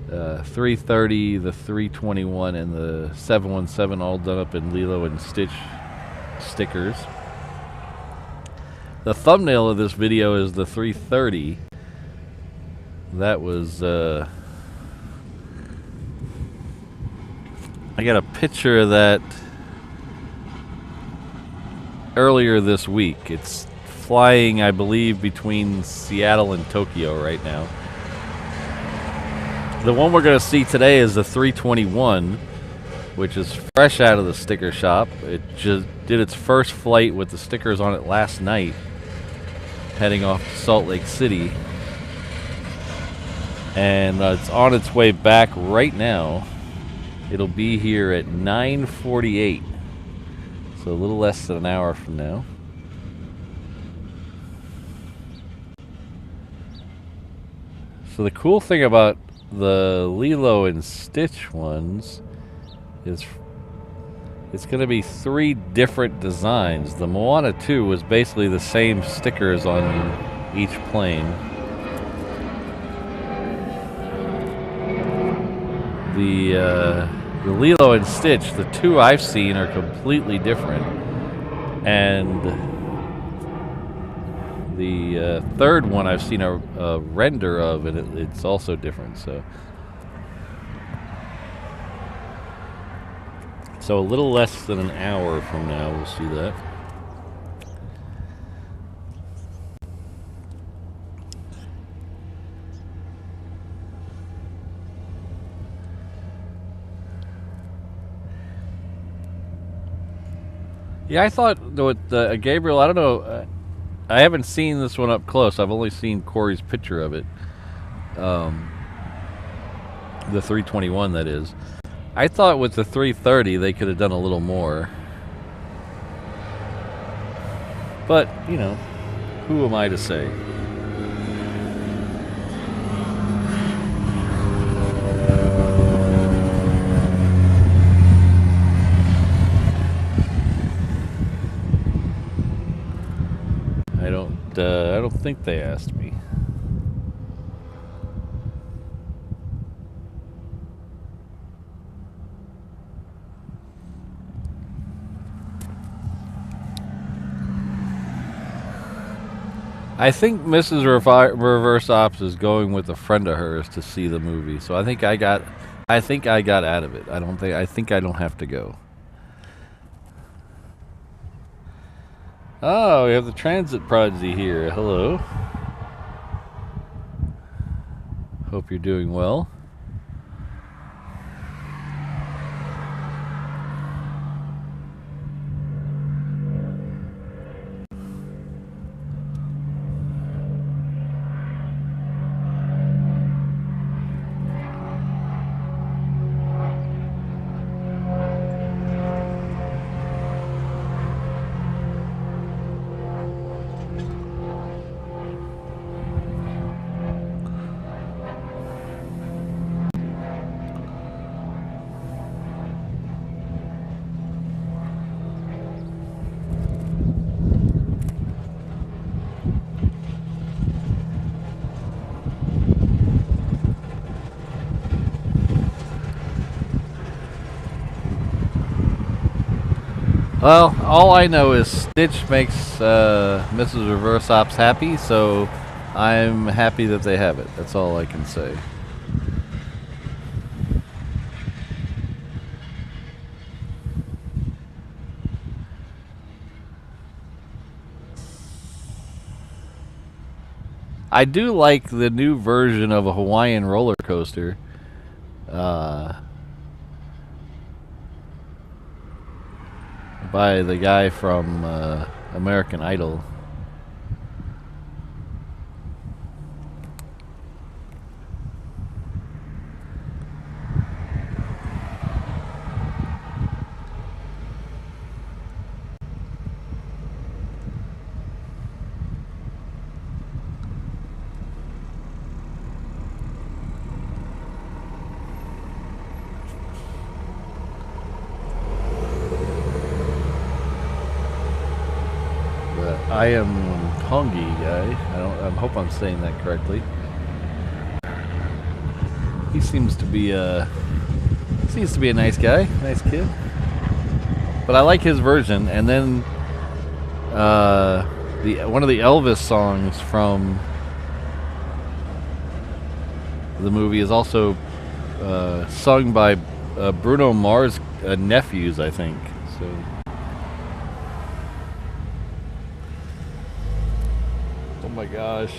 330, the 321, and the 717 all done up in Lilo and Stitch stickers. The thumbnail of this video is the 330. That was I got a picture of that earlier this week. It's flying, I believe, between Seattle and Tokyo right now. The one we're going to see today is the 321, which is fresh out of the sticker shop. It just did its first flight with the stickers on it last night, heading off to Salt Lake City. And it's on its way back right now. It'll be here at 9:48, so a little less than an hour from now. So the cool thing about the Lilo and Stitch ones is it's going to be 3 different designs. The Moana 2 was basically the same stickers on each plane. The Lilo and Stitch, the 2 I've seen are completely different. And the 3rd one I've seen a render of, and it's also different. So a little less than an hour from now, we'll see that. Yeah, I thought with Gabriel, I don't know, I haven't seen this one up close. I've only seen Corey's picture of it. The 321, that is. I thought with the 330 they could have done a little more. But, you know, who am I to say? I don't think they asked me. I think Mrs. Reverse Ops is going with a friend of hers to see the movie, so I think I got out of it. I think I don't have to go. Oh, we have the Transit Prodigy here. Hello. Hope you're doing well. Well, all I know is Stitch makes Mrs. Reverse Ops happy, so I'm happy that they have it. That's all I can say. I do like the new version of a Hawaiian roller coaster. By the guy from American Idol. I am Hongi guy. I hope I'm saying that correctly. He seems to be a nice guy, nice kid. But I like his version. And then one of the Elvis songs from the movie is also sung by Bruno Mars' nephews, I think. So. Oh my gosh.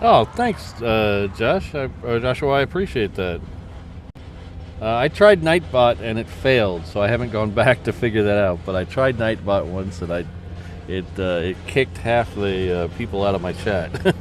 Oh, thanks, Joshua. I appreciate that. I tried Nightbot and it failed, so I haven't gone back to figure that out. But I tried Nightbot once, and it kicked half the people out of my chat.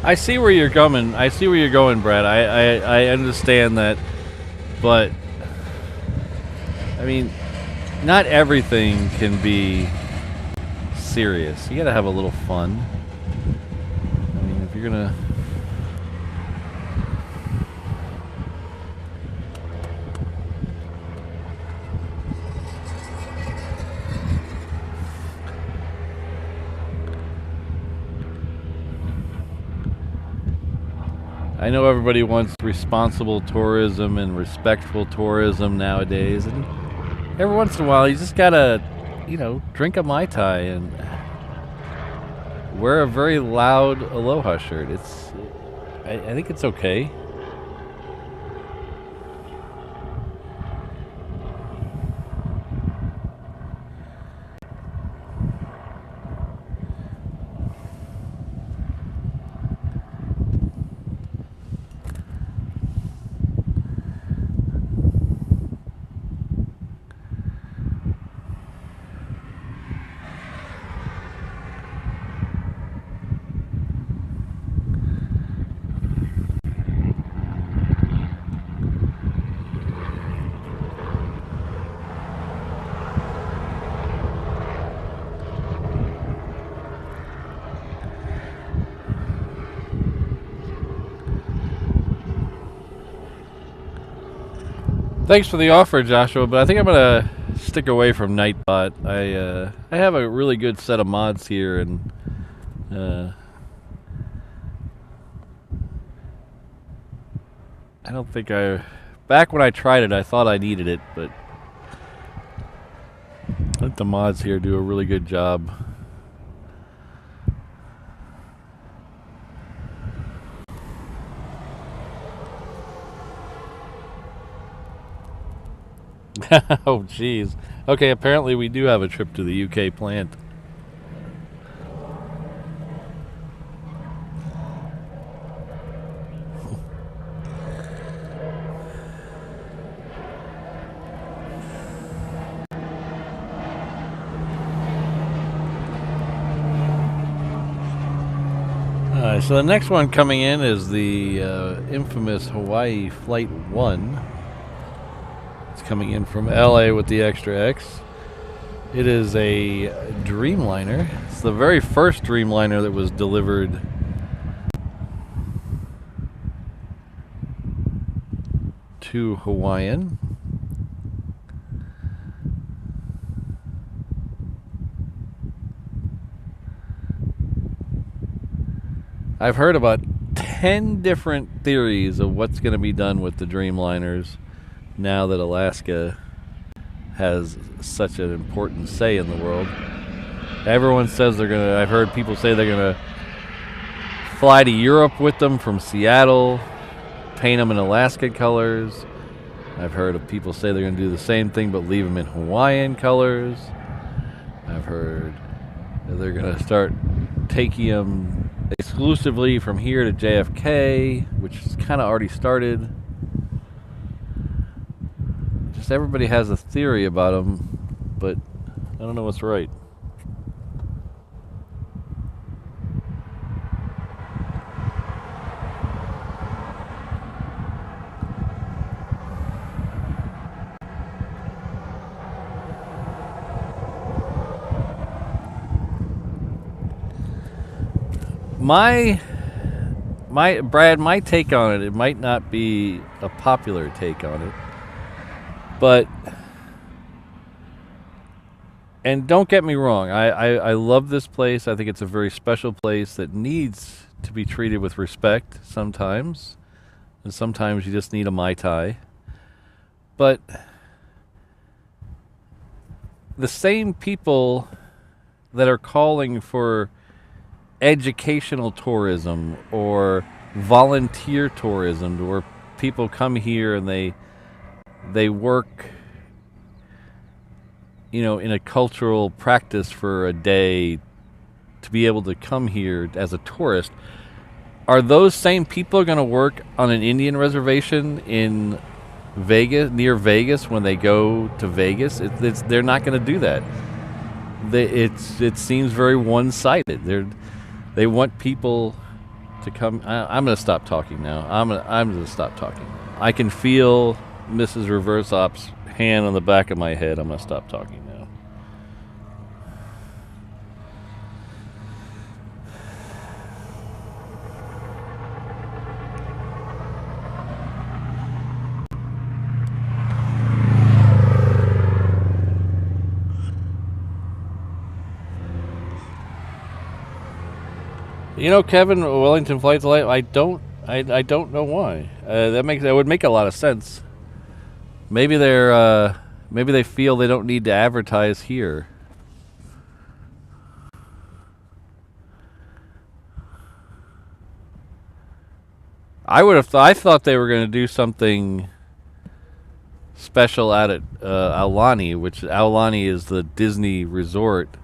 I see where you're going. I see where you're going, Brad. I understand that, but I mean, not everything can be serious. You gotta have a little fun. I mean, if you're gonna... I know everybody wants responsible tourism and respectful tourism nowadays, and every once in a while you just gotta, you know, drink a Mai Tai and wear a very loud Aloha shirt. I think it's okay. Thanks for the offer, Joshua, but I think I'm gonna stick away from Nightbot. I have a really good set of mods here, and I don't think back when I tried it, I thought I needed it, but I think the mods here do a really good job. Oh, jeez. Okay, apparently we do have a trip to the UK plant. So the next one coming in is the infamous Hawaii Flight 1. It's coming in from LA with the Extra X. It is a Dreamliner. It's the very first Dreamliner that was delivered to Hawaiian. I've heard about 10 different theories of what's going to be done with the Dreamliners now that Alaska has such an important say in the world. Everyone says they're going to, I've heard people say they're going to fly to Europe with them from Seattle, paint them in Alaska colors. I've heard of people say they're going to do the same thing but leave them in Hawaiian colors. I've heard that they're going to start taking them exclusively from here to JFK, which has kind of already started. Just everybody has a theory about them, but I don't know what's right. My take on it might not be a popular take on it, but, and don't get me wrong, I love this place. I think it's a very special place that needs to be treated with respect sometimes, and sometimes you just need a Mai Tai. But the same people that are calling for educational tourism or volunteer tourism, where people come here and they work, you know, in a cultural practice for a day to be able to come here as a tourist. Are those same people going to work on an Indian reservation in Vegas, near Vegas, when they go to Vegas? They're not going to do that. It seems very one-sided. They want people to come. I'm going to stop talking now. I'm going to stop talking. I can feel Mrs. Reverse Ops hand on the back of my head. I'm going to stop talking now. You know, Kevin, Wellington Flight Delay, I don't know why. That would make a lot of sense. Maybe maybe they feel they don't need to advertise here. I thought they were going to do something special out at Aulani, which Aulani is the Disney resort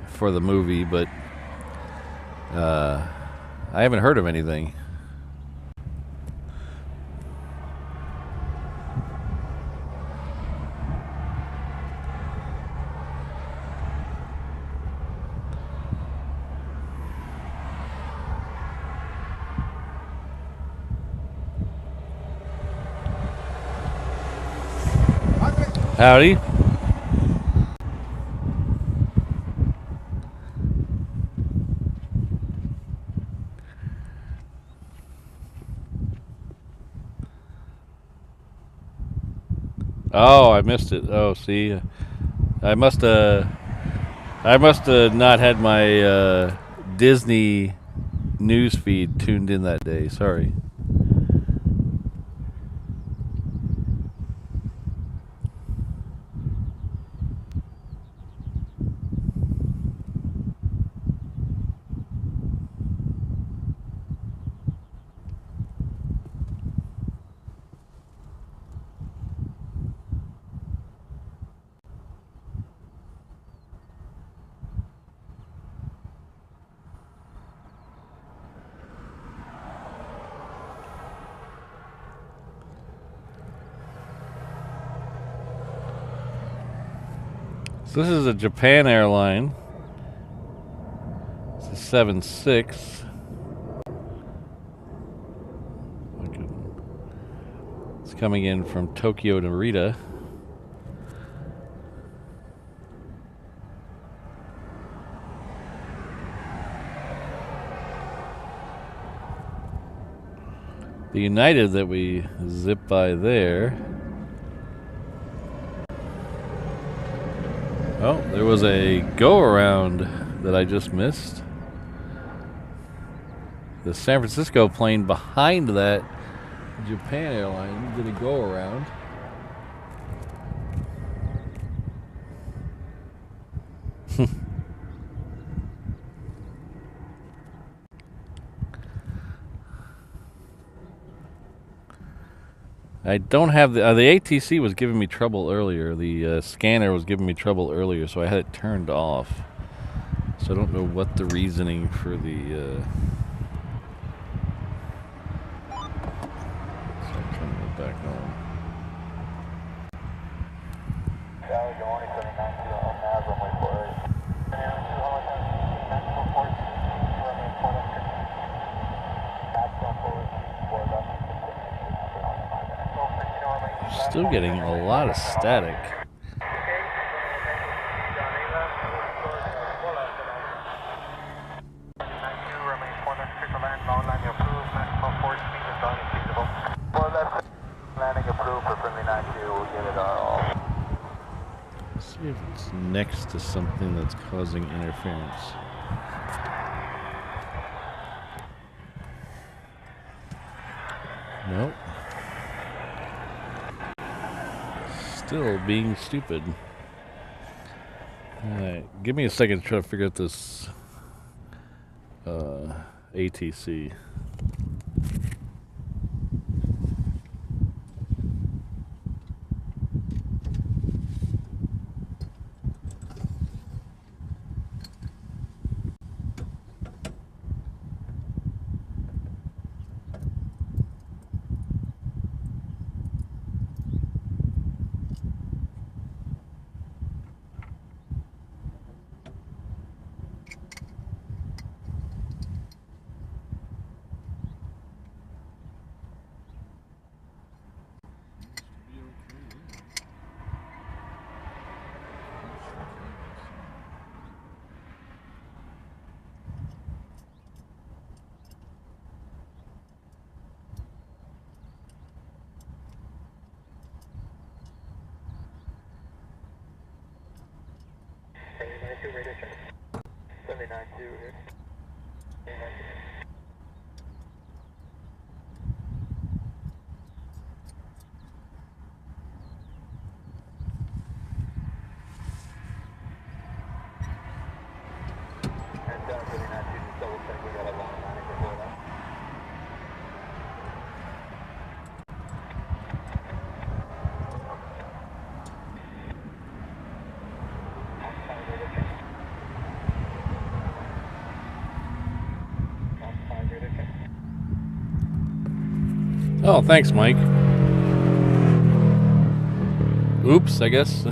for the movie, but I haven't heard of anything. Howdy. Oh, I missed it. Oh, see, I must have not had my Disney news feed tuned in that day. Sorry. So this is a Japan airline. It's a 7-6. It's coming in from Tokyo to Narita. The United that we zip by there. Oh, there was a go-around that I just missed. The San Francisco plane behind that Japan airline did a go-around. I don't have the ATC was giving me trouble earlier. The scanner was giving me trouble earlier, so I had it turned off. So I don't know what the reasoning for the. So I'm turning it back on. Good morning, 79 Still getting a lot of static. Let's see if it's next to something that's causing interference. Nope. Still being stupid. Alright, give me a second to try to figure out this ATC. radio check. 792 here. 792. And 792, just double check we got a long line before that. Oh, thanks, Mike. Oops, I guess.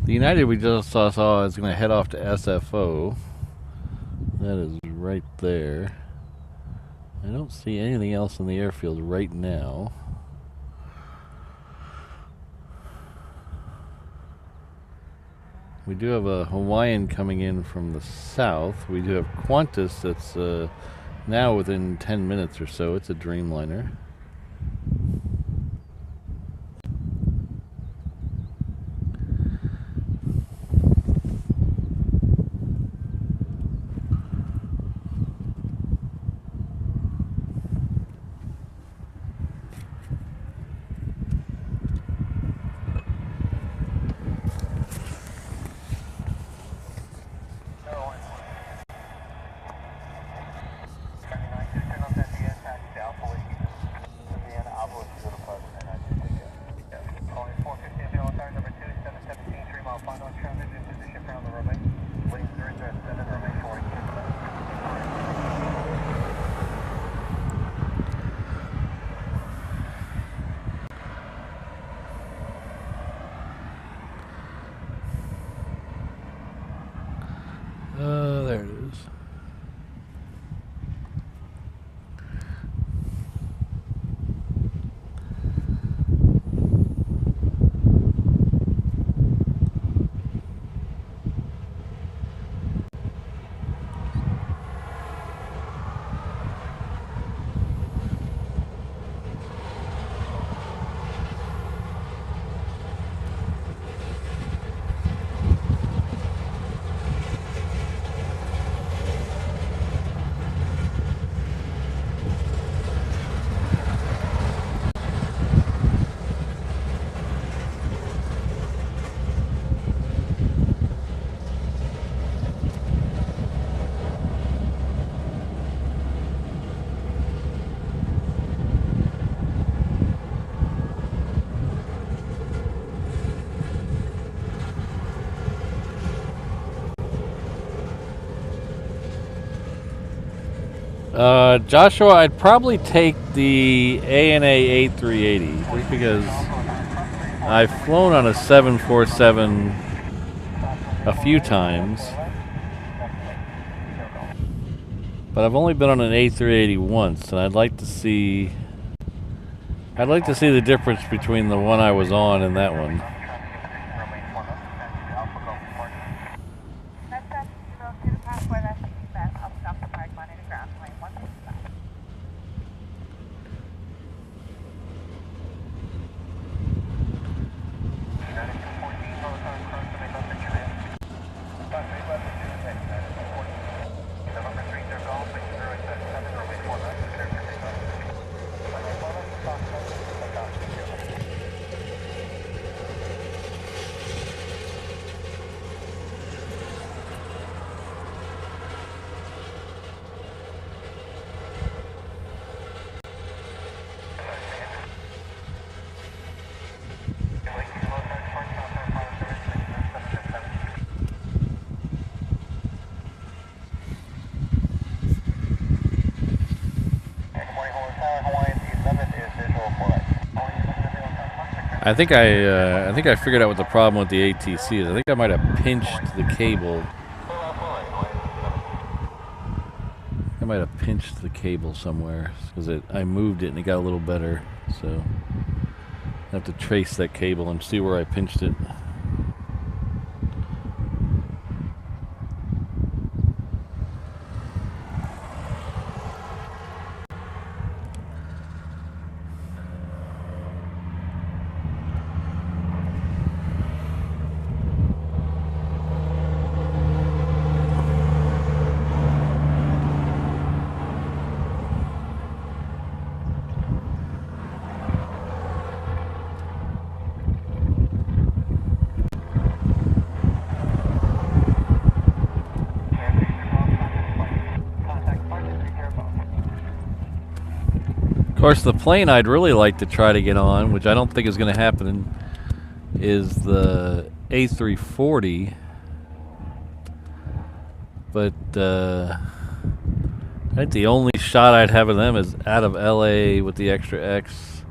The United we just saw is going to head off to SFO. That is right there. I don't see anything else in the airfield right now. We do have a Hawaiian coming in from the south. We do have Qantas that's now within 10 minutes or so. It's a Dreamliner. There it is. Joshua, I'd probably take the ANA A380 just because I've flown on a 747 a few times, but I've only been on an A380 once, and I'd like to see the difference between the one I was on and that one. I think I figured out what the problem with the ATC is. I think I might have pinched the cable. I might have pinched the cable somewhere because I moved it and it got a little better. So I have to trace that cable and see where I pinched it. Of course, the plane I'd really like to try to get on, which I don't think is going to happen, is the A340. But I think the only shot I'd have of them is out of LA with the extra X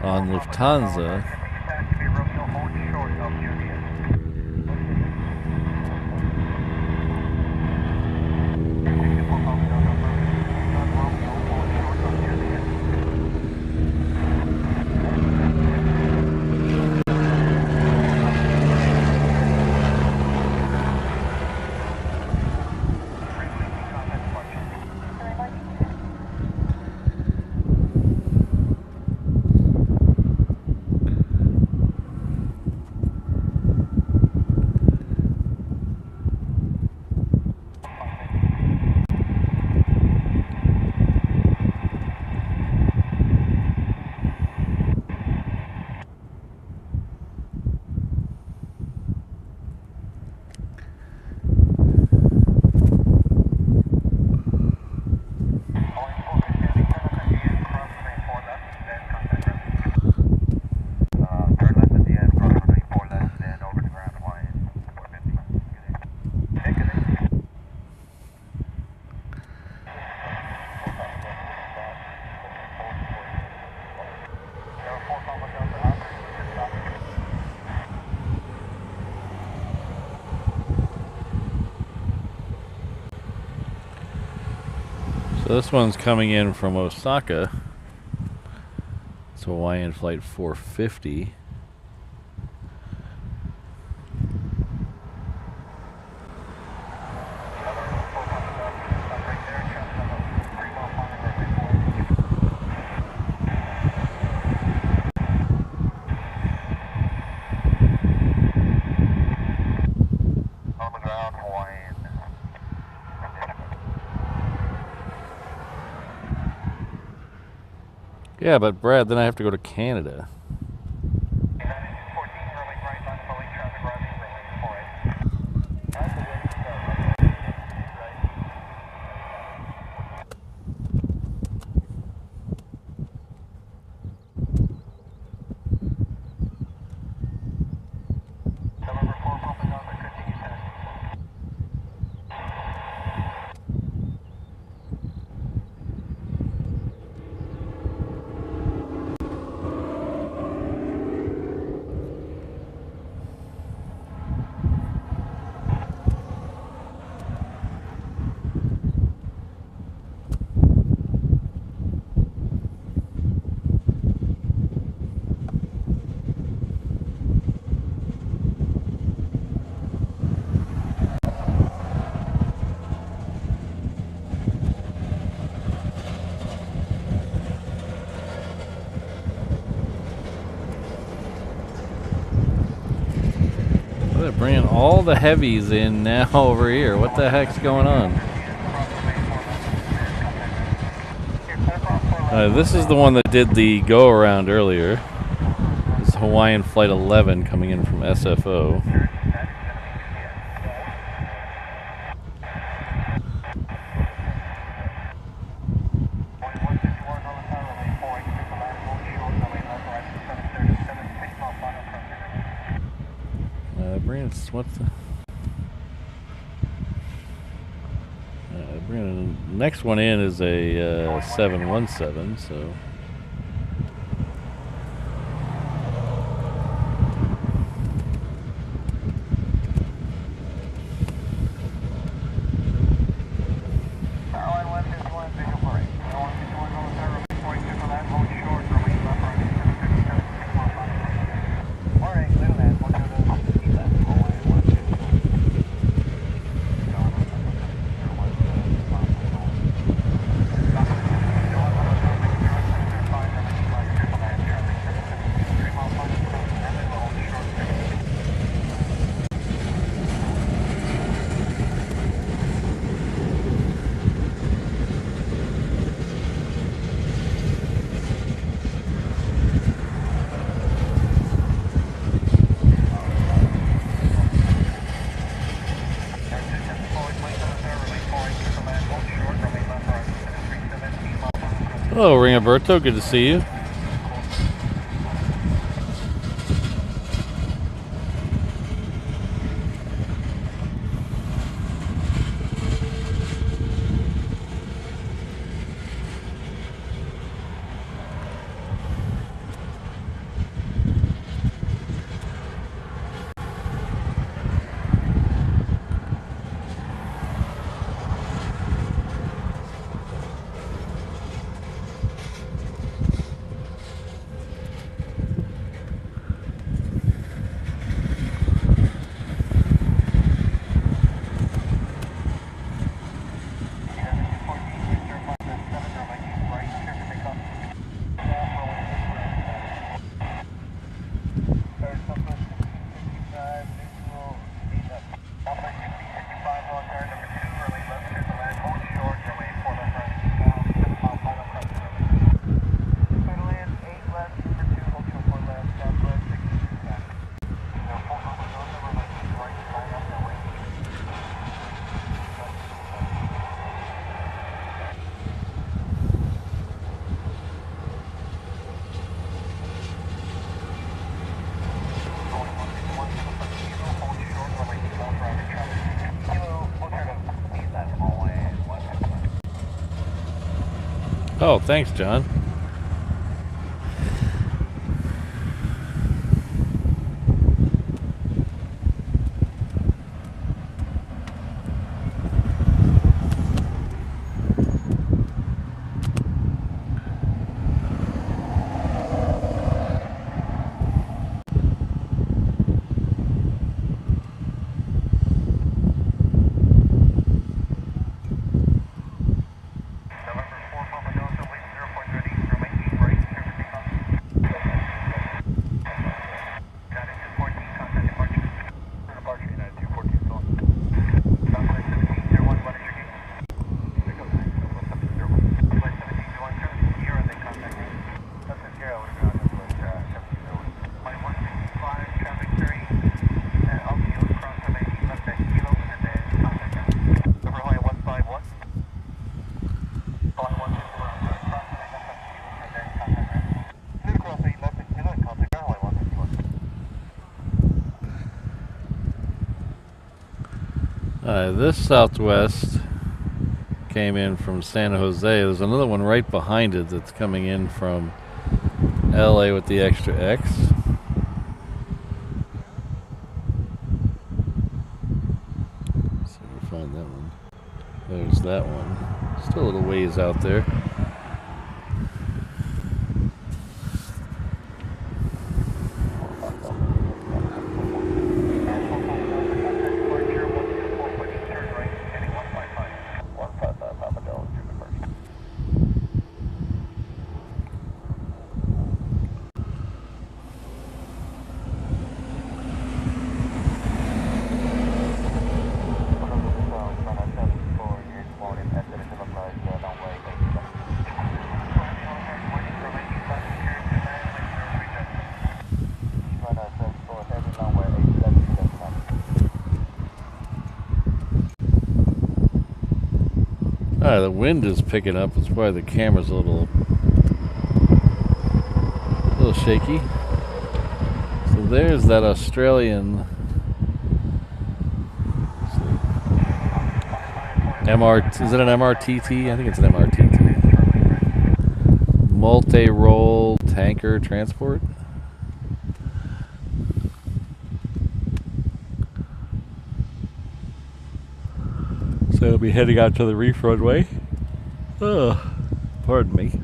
on Lufthansa. So this one's coming in from Osaka. It's Hawaiian flight 450. Yeah, but Brad, then I have to go to Canada. They're bringing all the heavies in now over here. What the heck's going on? This is the one that did the go around earlier. This is Hawaiian Flight 11 coming in from SFO. What's the next one in is a 717, so Hello, Ringoberto. Good to see you. Oh, thanks, John. This Southwest came in from San Jose. There's another one right behind it that's coming in from LA with the extra X. Let's see if we find that one. There's that one. Still a little ways out there. The wind is picking up. It's why the camera's a little shaky. So there's that Australian is it an MRTT? I think it's an MRTT. Multi-role tanker transport. So I'll be heading out to the reef runway. Pardon me.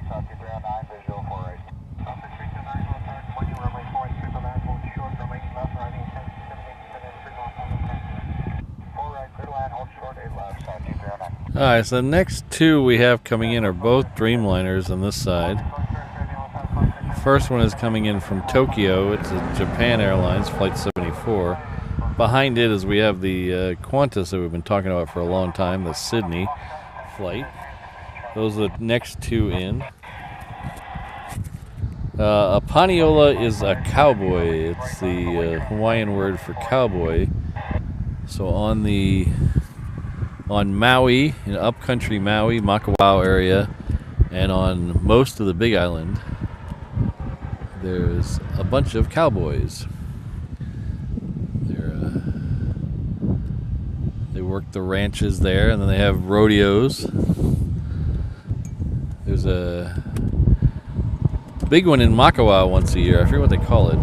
South 309, visual 4 right. South 329, hold turn 20, runway 4, 309, hold short, runway left, running 10, 4 right, clear line, hold short, 8 left, South 309. Alright, so the next two we have coming in are both Dreamliners on this side. First one is coming in from Tokyo. It's a Japan Airlines Flight 74. Behind it is we have the Qantas that we've been talking about for a long time, the Sydney flight. Those are the next two in. A paniola is a cowboy. It's the Hawaiian word for cowboy. So on Maui, in upcountry Maui, Makawao area, and on most of the Big Island, there's a bunch of cowboys. They work the ranches there, and then they have rodeos. There's a big one in Makawao once a year. I forget what they call it.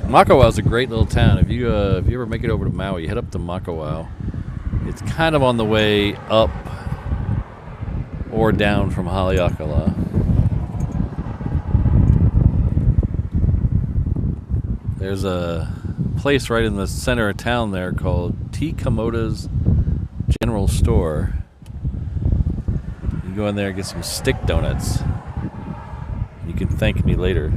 Makawao is a great little town. If you ever make it over to Maui, head up to Makawao. It's kind of on the way up or down from Haleakala. There's a place right in the center of town there called T. Komoda's General Store. You go in there and get some stick donuts. You can thank me later.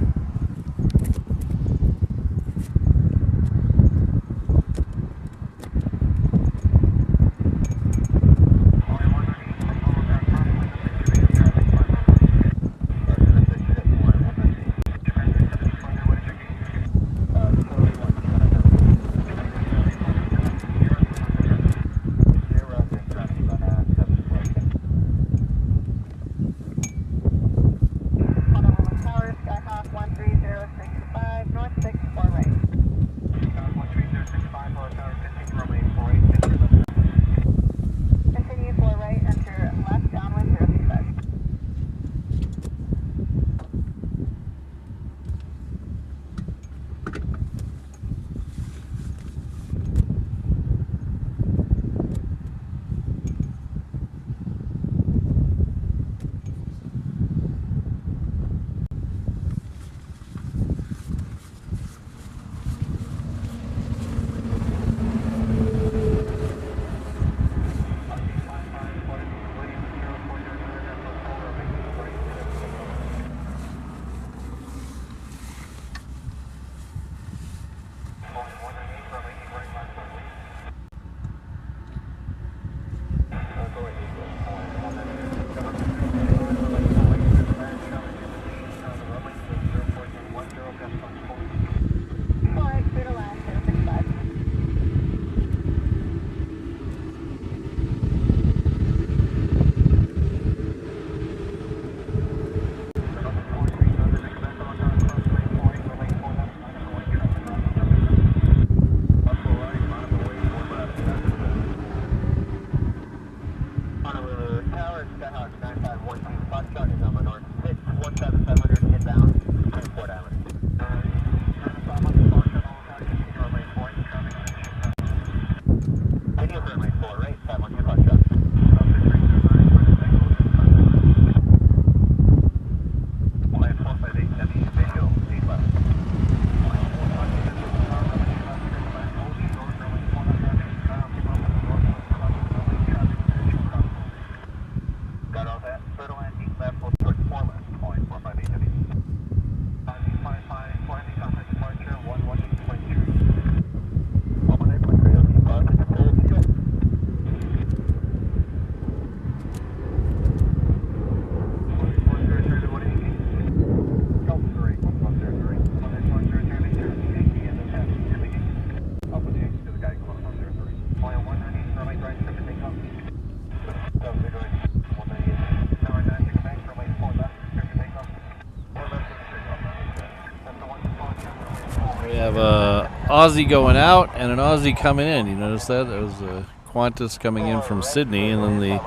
We have a Aussie going out and an Aussie coming in. You notice that? There was a Qantas coming in from Sydney, and then the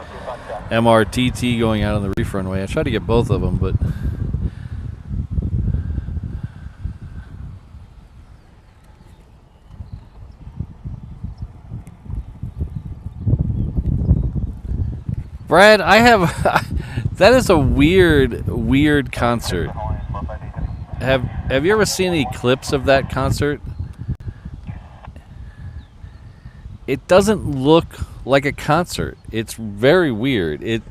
MRTT going out on the reef runway. I tried to get both of them, but Brad, I have That is a weird concert. Have you ever seen any clips of that concert? It doesn't look like a concert. It's very weird. It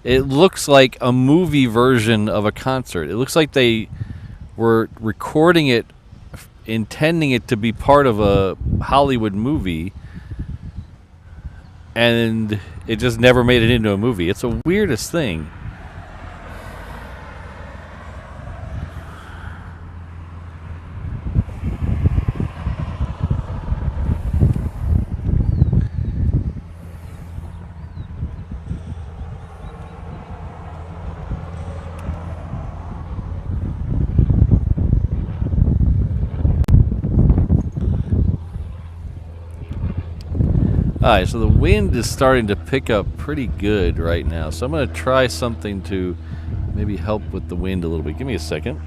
looks like a movie version of a concert. It looks like they were recording it, intending it to be part of a Hollywood movie, and it just never made it into a movie. It's the weirdest thing. Alright, so the wind is starting to pick up pretty good right now. So I'm going to try something to maybe help with the wind a little bit. Give me a second.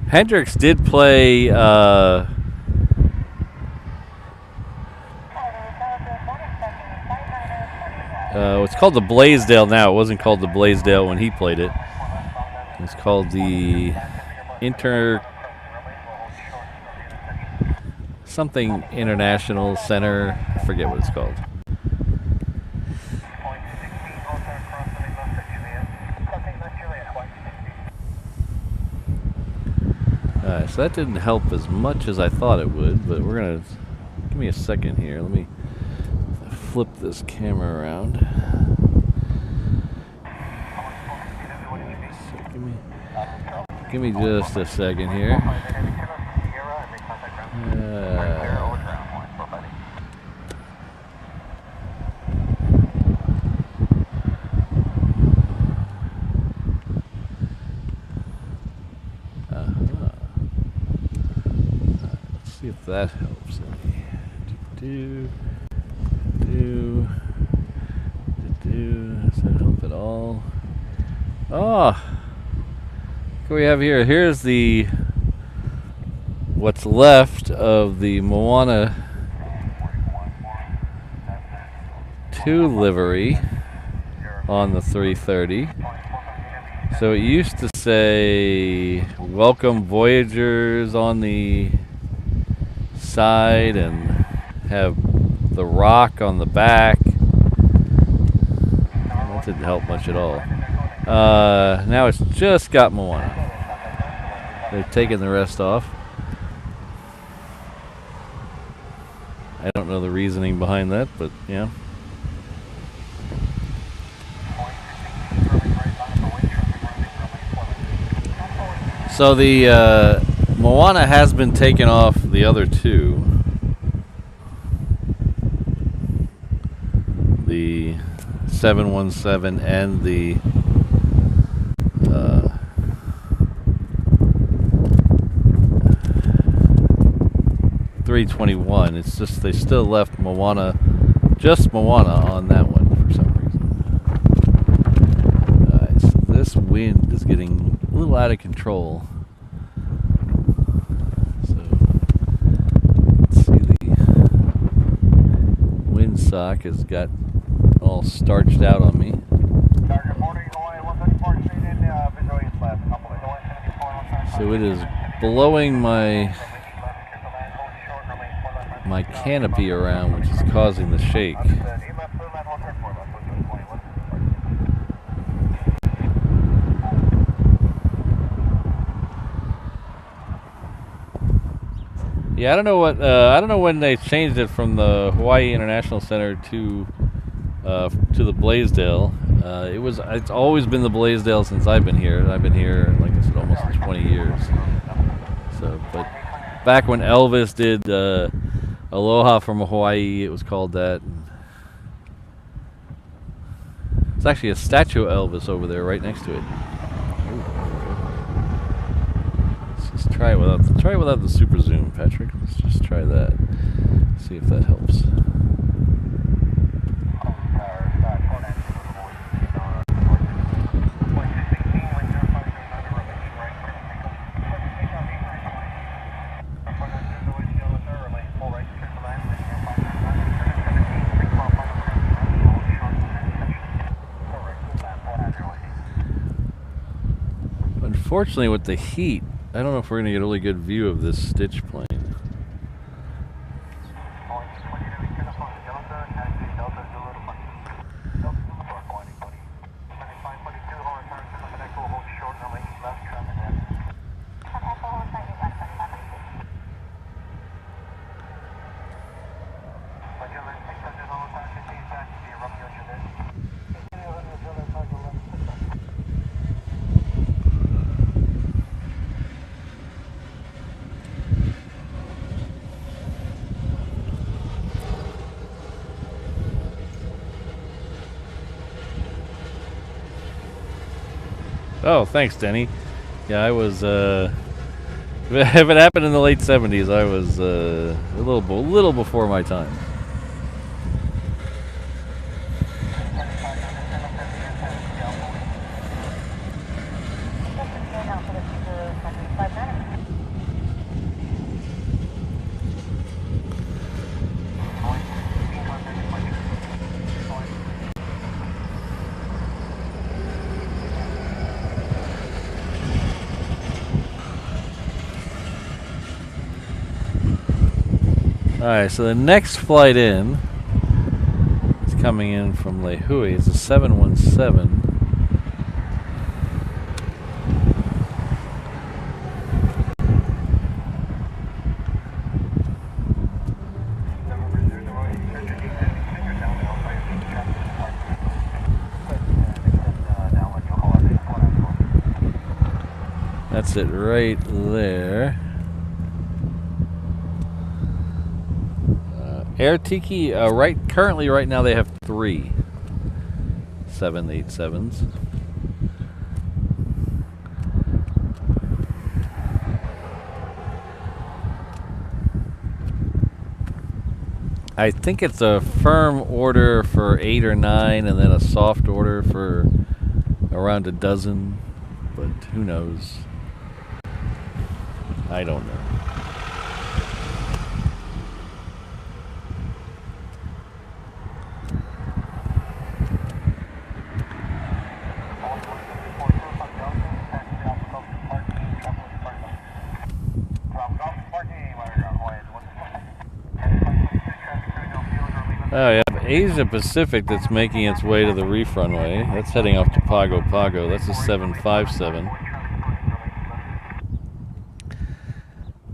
Hendrix did play it's called the Blaisdell now. It wasn't called the Blaisdell when he played it. It's called the something International Center. I forget what it's called. Alright, so that didn't help as much as I thought it would, but we're gonna give me a second here. Let me flip this camera around. Give me just a second here. Let's see if that helps. Does that help at all? Oh, what do we have here? Here's the what's left of the Moana 2 livery on the 330. So it used to say "Welcome Voyagers" on the side and have the rock on the back. That didn't help much at all. Now it's just got Moana. They've taken the rest off. I don't know the reasoning behind that, but yeah. So the Moana has been taken off the other two. The 717 and the 321. It's just they still left Moana, just Moana on that one for some reason. Alright, so this wind is getting a little out of control. So let's see, the windsock has got all starched out on me. Good morning. So it is blowing my canopy around, which is causing the shake. Yeah, I don't know when they changed it from the Hawaii International Center to the Blaisdell. It's always been the Blaisdell since I've been here. I've been here, like I said, almost 20 years. So, but back when Elvis did Aloha from Hawaii, it was called that. It's actually a statue of Elvis over there, right next to it. Let's just try it without the super zoom, Patrick. Let's just try that. See if that helps. Unfortunately, with the heat, I don't know if we're going to get a really good view of this Stitch plane. Oh, thanks, Denny. Yeah, I was. If it happened in the late '70s, I was a little before my time. Alright, so the next flight in is coming in from Lehui. It's a 717. That's it right there. Air Tiki, currently right now they have 3 787s. I think it's a firm order for 8 or 9 and then a soft order for around a dozen, but who knows? I don't know. Oh, yeah, Asia Pacific that's making its way to the reef runway. That's heading off to Pago Pago. That's a 757.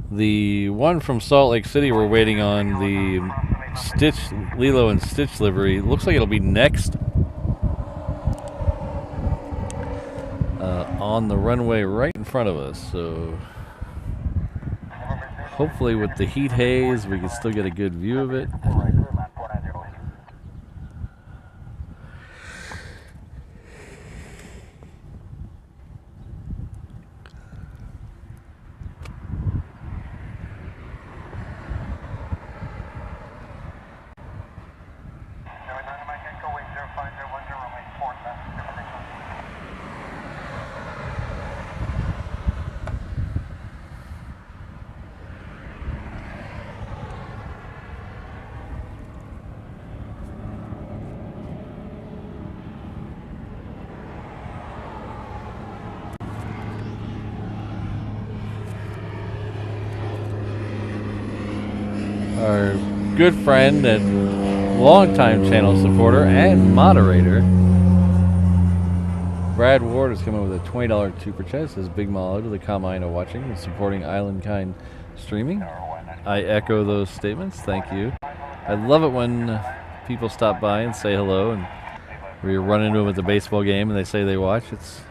The one from Salt Lake City we're waiting on, the Stitch, Lilo and Stitch livery. Looks like it'll be next on the runway right in front of us. So hopefully with the heat haze we can still get a good view of it. our good friend and longtime channel supporter and moderator, Brad Ward, has come in with a $20 super chat. Says big mahalo to the Kamaina watching and supporting Island Kind streaming. I echo those statements. Thank you. I love it when people stop by and say hello, and we run into them at the baseball game and they say they watch. It's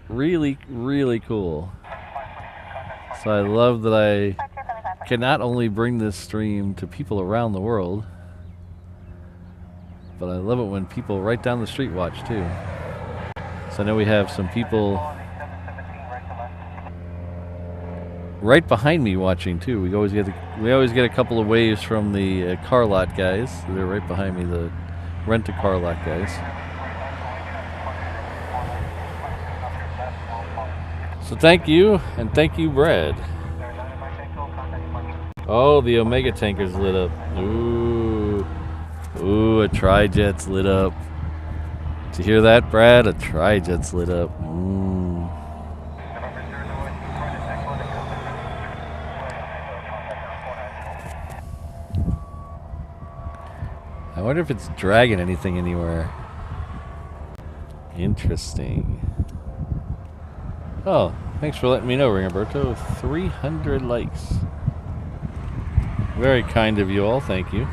really, really cool. So I love that I can not only bring this stream to people around the world, but I love it when people right down the street watch too. So I know we have some people right behind me watching too. We always get a couple of waves from the car lot guys. They're right behind me, the rent-a-car lot guys. So thank you, and thank you, Brad. Oh, the Omega tanker's lit up. Ooh, a tri-jet's lit up. Did you hear that, Brad? A tri-jet's lit up. I wonder if it's dragging anything anywhere. Interesting. Oh, thanks for letting me know, Ringoberto. 300 likes. Very kind of you all. Thank you. Oops,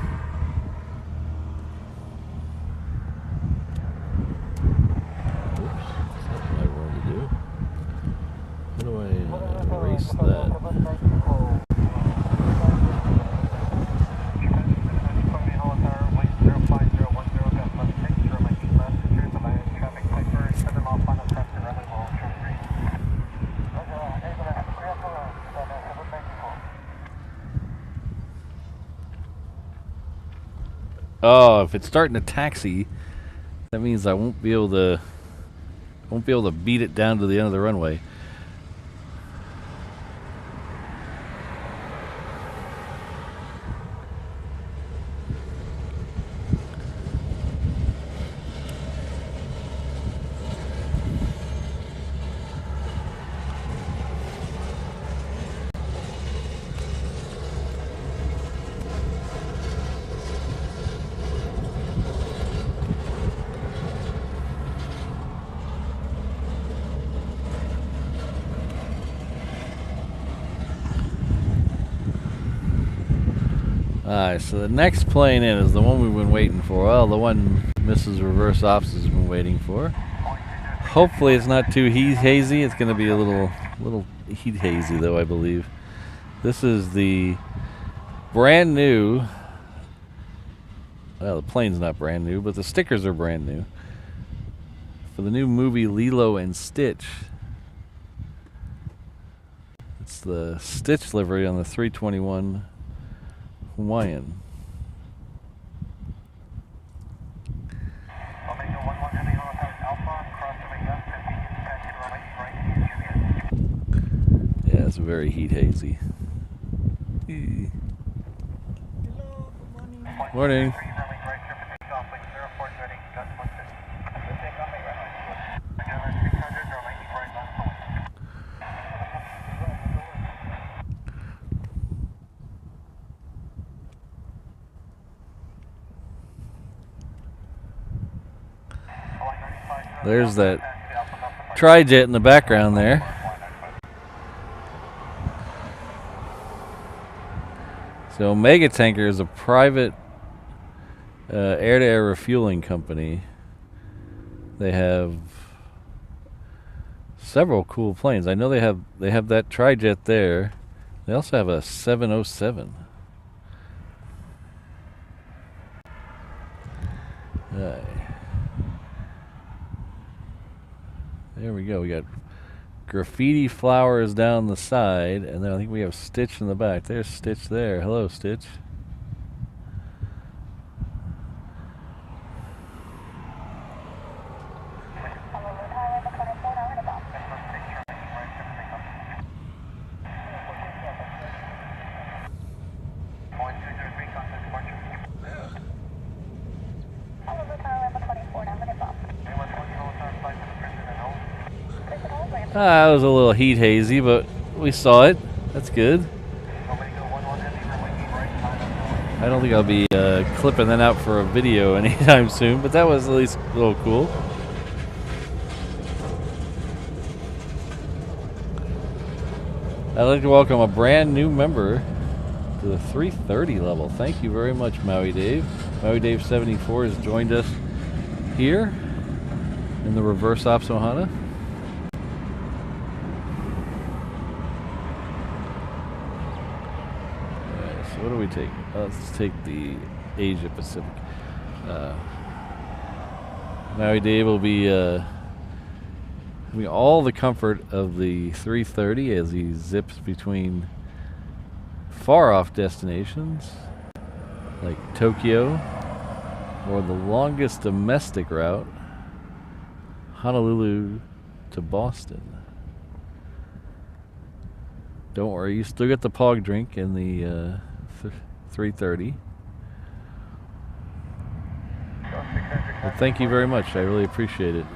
that's what I wanted to do. How do I erase that? Oh, if it's starting to taxi, that means I won't be able to beat it down to the end of the runway. Alright, so the next plane in is the one we've been waiting for. Well, the one Mrs. Reverse Office has been waiting for. Hopefully it's not too heat hazy. It's going to be a little heat hazy, though, I believe. This is the brand new... Well, the plane's not brand new, but the stickers are brand new. For the new movie Lilo and Stitch. It's the Stitch livery on the 321 Hawaiian. Yeah, it's very heat hazy. Morning. There's that tri-jet in the background there. So Omega Tanker is a private air-to-air refueling company. They have several cool planes. I know they have that tri-jet there. They also have a 707. There we go. We got graffiti flowers down the side, and then I think we have Stitch in the back. There's Stitch there. Hello, Stitch. It was a little heat hazy, but we saw it. That's good. I don't think I'll be clipping that out for a video anytime soon, but that was at least a little cool. I'd like to welcome a brand new member to the 330 level. Thank you very much, Maui Dave. Maui Dave 74 has joined us here in the reverse ops Ohana. What do we take? Let's take the Asia Pacific. Maui Dave will be having all the comfort of the 330 as he zips between far off destinations like Tokyo or the longest domestic route, Honolulu to Boston. Don't worry, you still get the POG drink in the 330. Well, thank you very much. I really appreciate it.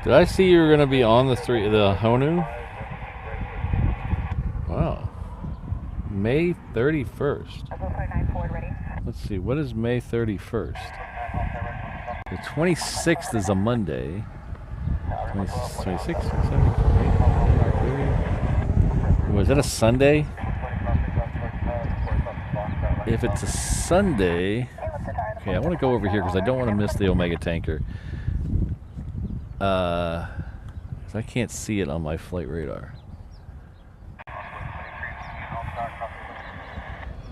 Did I see you were going to be on the Honu? Wow. May 31st. Let's see, what is May 31st? The 26th is a Monday. 26, 27, 28, was that a Sunday? If it's a Sunday, okay, I want to go over here because I don't want to miss the Omega Tanker. 'Cause I can't see it on my flight radar.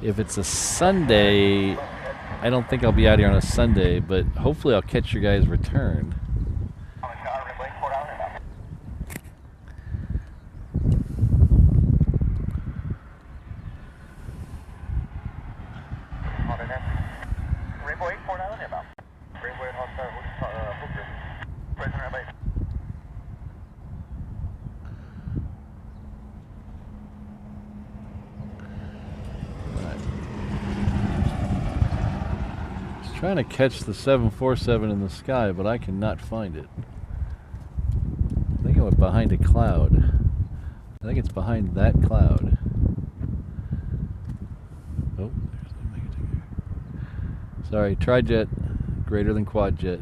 If it's a Sunday, I don't think I'll be out here on a Sunday, but hopefully I'll catch your guys' return. Trying to catch the 747 in the sky, but I cannot find it. I think it went behind a cloud. I think it's behind that cloud. Oh, there's the Omega Tanker. Sorry, tri-jet, greater than quad jet.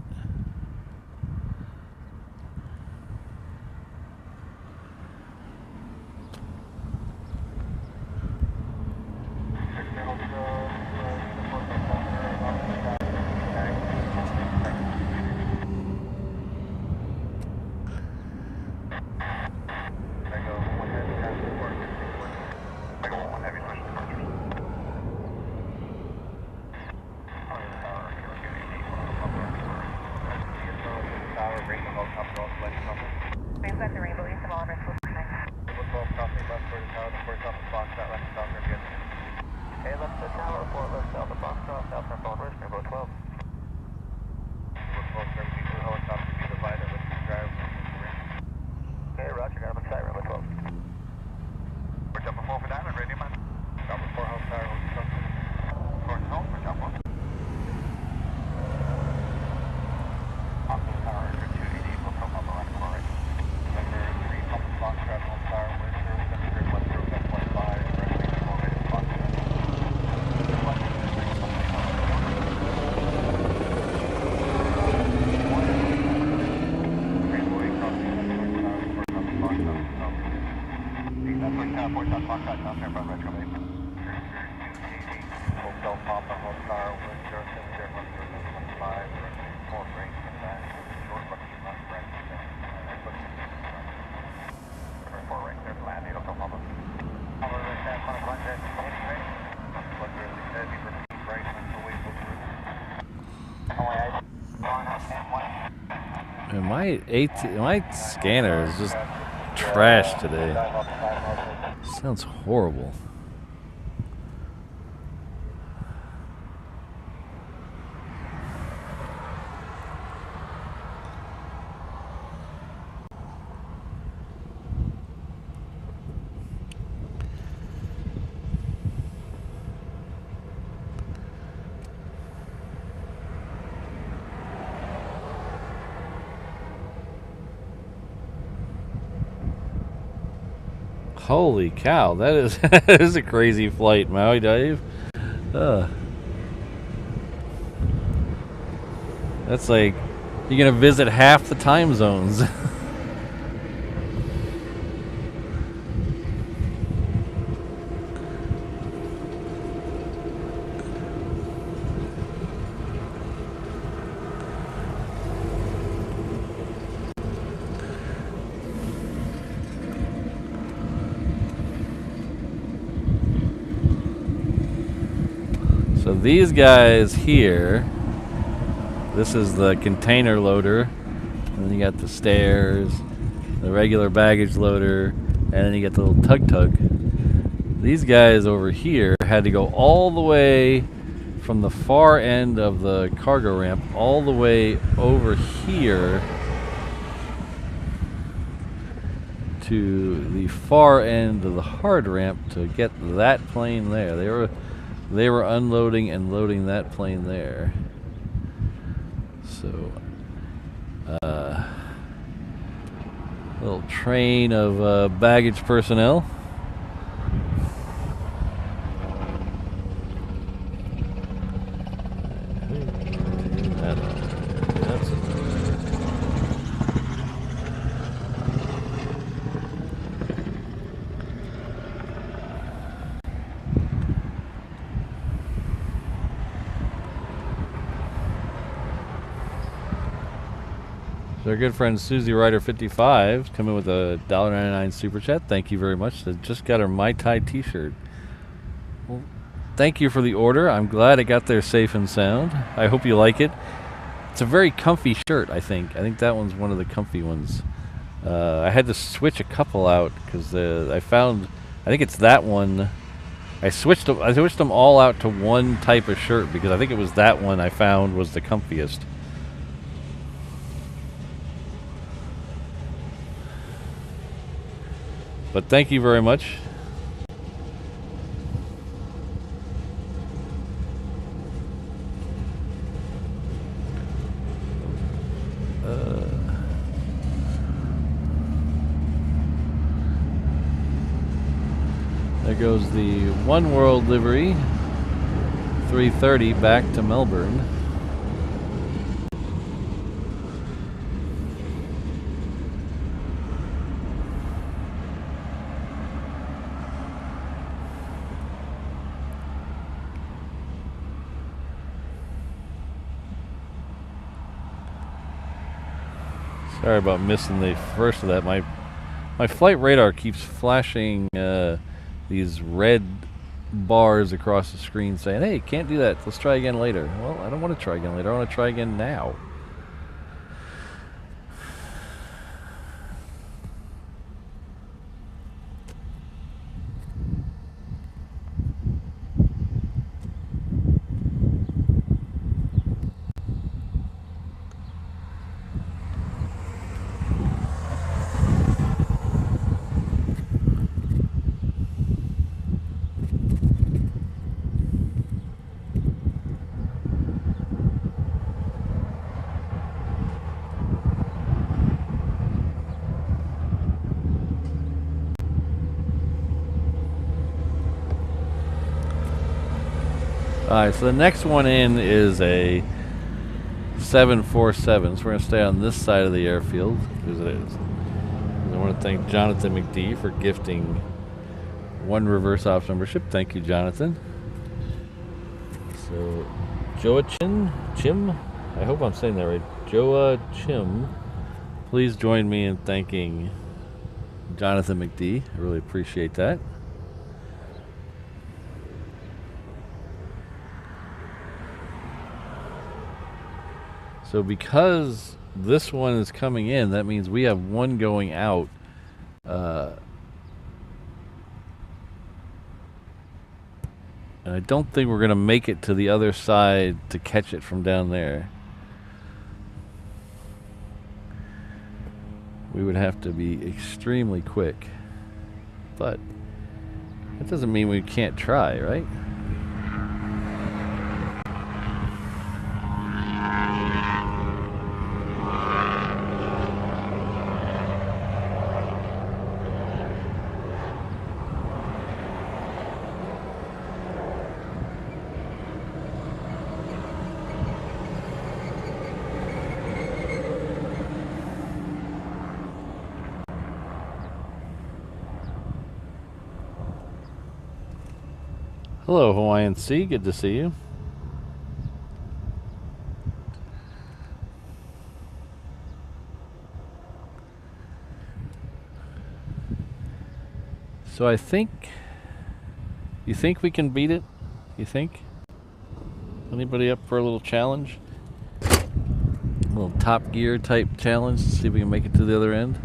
And my scanner is just trash today. Sounds horrible. Holy cow, that is that is a crazy flight, Maui Dave. That's like you're gonna visit half the time zones. So these guys here, this is the container loader, and then you got the stairs, the regular baggage loader, and then you get the little tug-tug. These guys over here had to go all the way from the far end of the cargo ramp all the way over here to the far end of the hard ramp to get that plane there. They were unloading and loading that plane there. So, little train of baggage personnel. So our good friend Susie Ryder 55 coming with a $1.99 super chat. Thank you very much. They just got her Mai Tai t-shirt. Well, thank you for the order. I'm glad it got there safe and sound. I hope you like it. It's a very comfy shirt, I think. I think that one's one of the comfy ones. I had to switch a couple out because I think it's that one. I switched them all out to one type of shirt because I think it was that one I found was the comfiest. But thank you very much. There goes the One World livery, 330 back to Melbourne. Sorry about missing the first of that. My flight radar keeps flashing these red bars across the screen saying, hey, can't do that. Let's try again later. Well, I don't want to try again later. I want to try again now. Alright, so the next one in is a 747. So we're going to stay on this side of the airfield, because it is. I want to thank Jonathan McD for gifting one reverse ops membership. Thank you, Jonathan. So, Chim, I hope I'm saying that right. Chim, please join me in thanking Jonathan McD. I really appreciate that. So because this one is coming in, that means we have one going out. And I don't think we're going to make it to the other side to catch it from down there. We would have to be extremely quick. But that doesn't mean we can't try, right? Hello, Hawaiian Sea. Good to see you. So I think... You think we can beat it? You think? Anybody up for a little challenge? A little Top Gear type challenge to see if we can make it to the other end?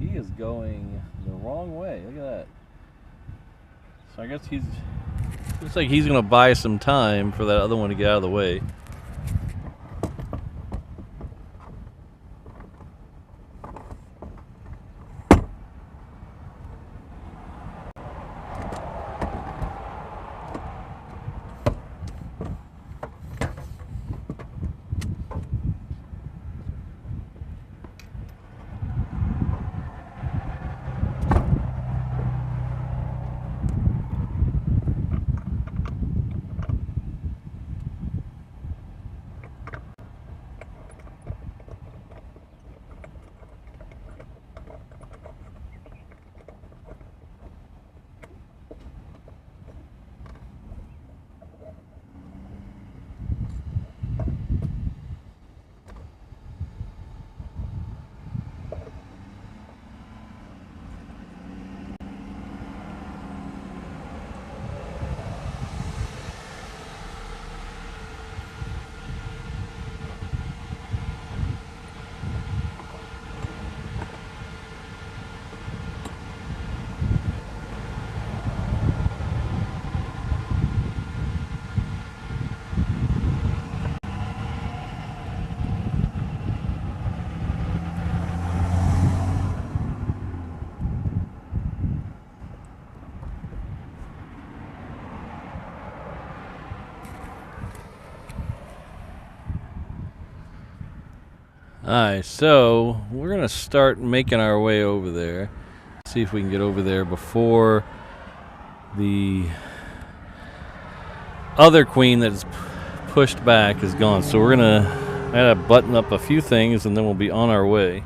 He is going the wrong way. Look at that. So I guess looks like he's gonna buy some time for that other one to get out of the way. Alright, so we're gonna start making our way over there. See if we can get over there before the other queen that's pushed back is gone. So I gotta button up a few things and then we'll be on our way.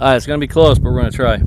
It's going to be close, but we're going to try.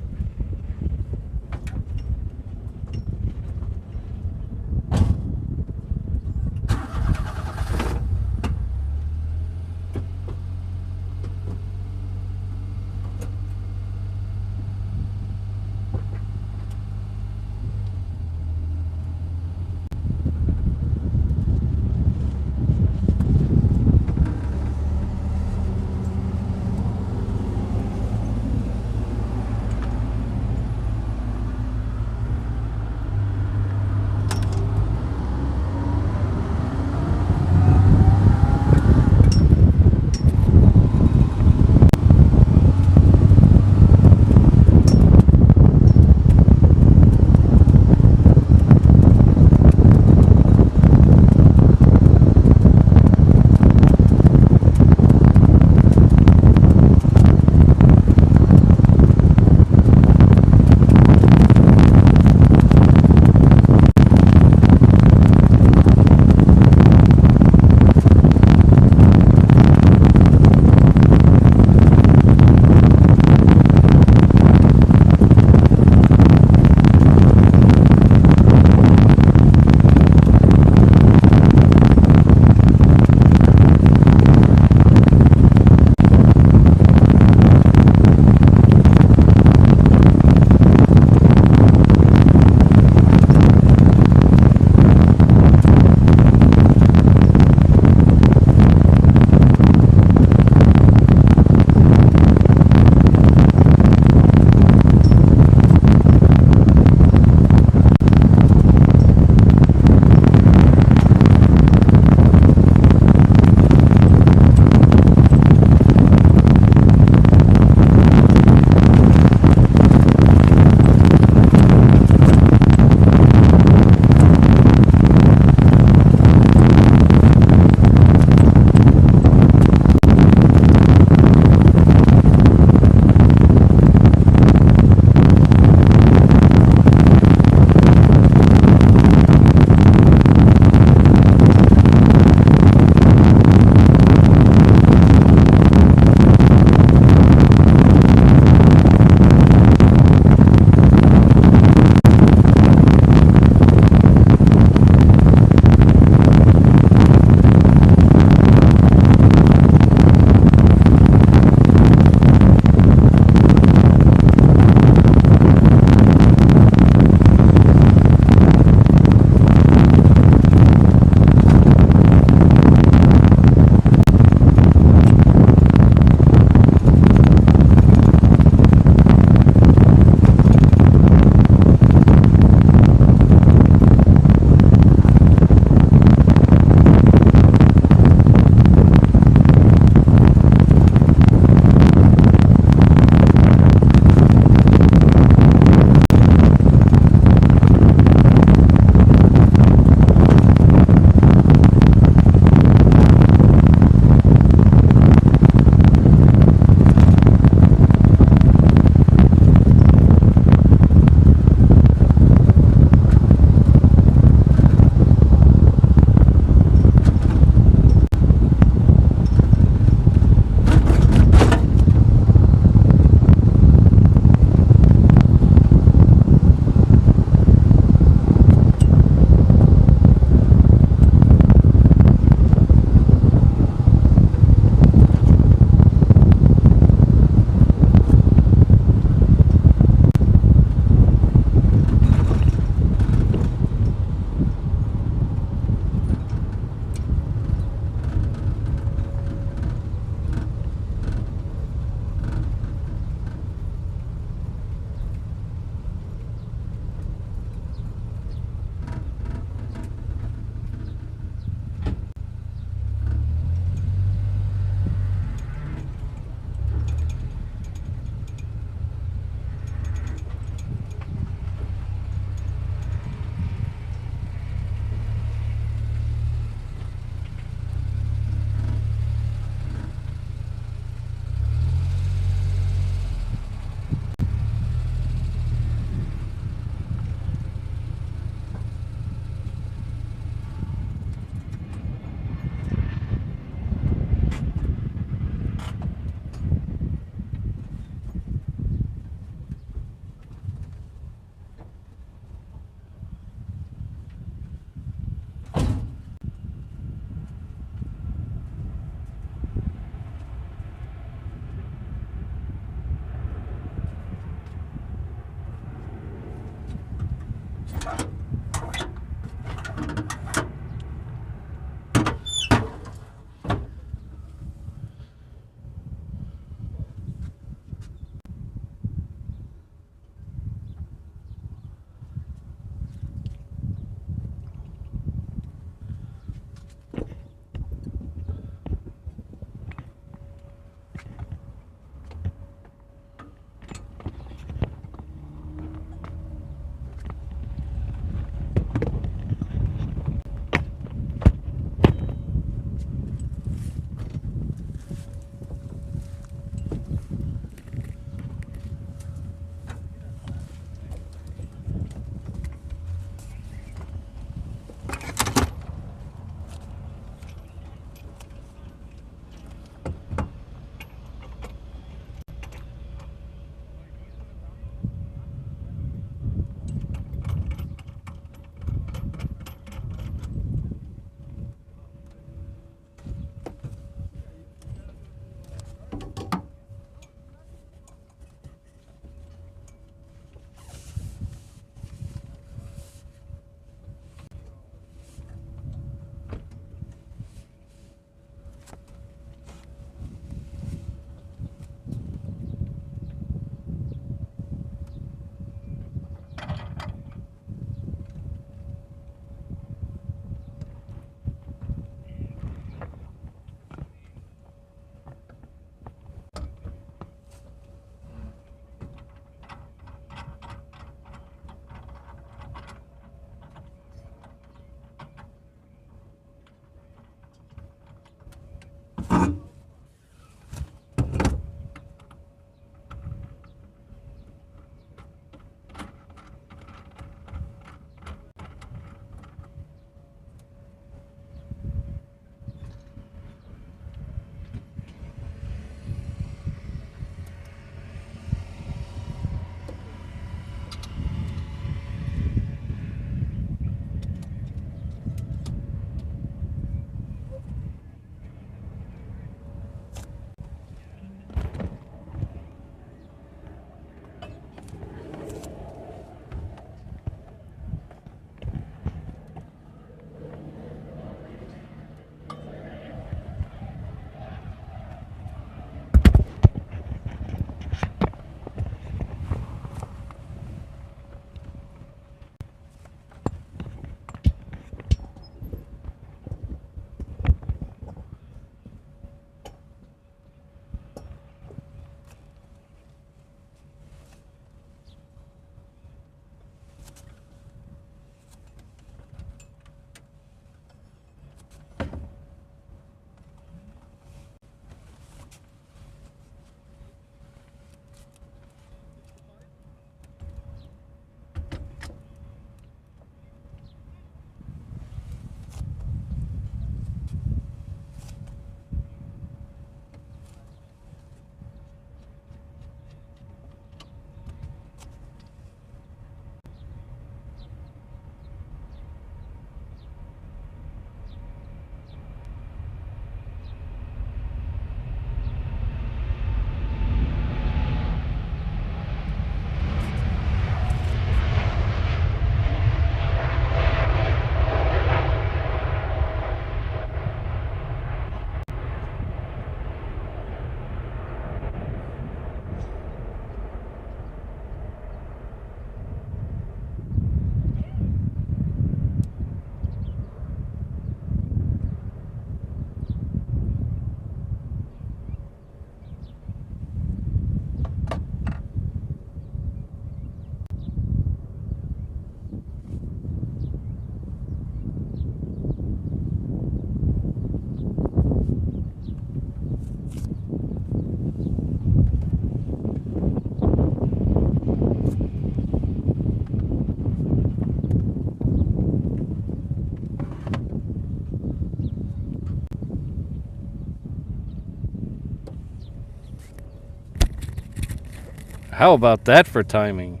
How about that for timing?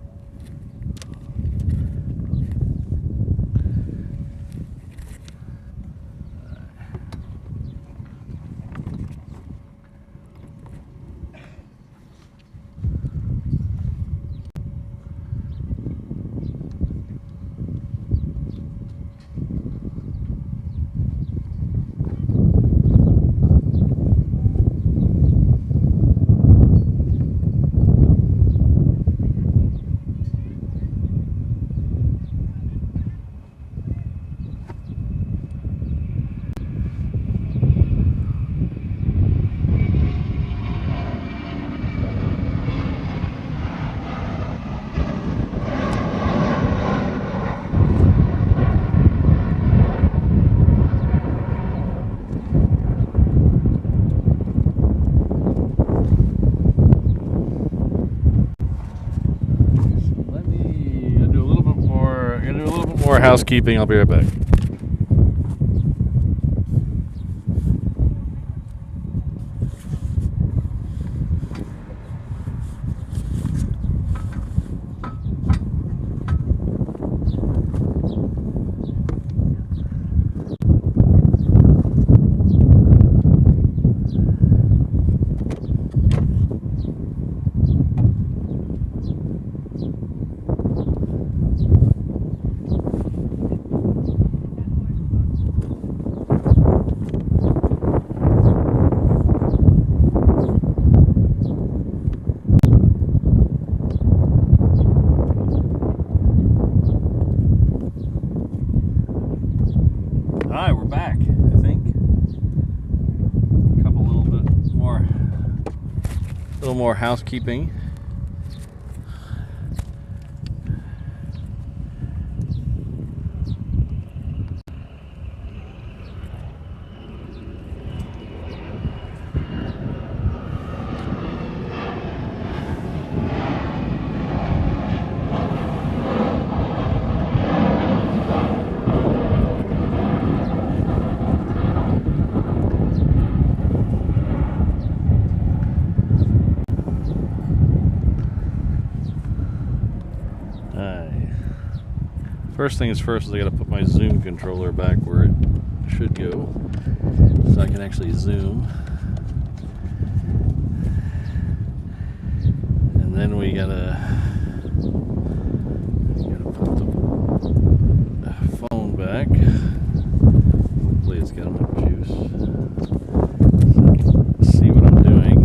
More housekeeping. I'll be right back. Alright, we're back, I think. A little more housekeeping. First thing is first is I gotta put my zoom controller back where it should go so I can actually zoom. And then we gotta put the phone back. Hopefully it's got enough juice so I can see what I'm doing.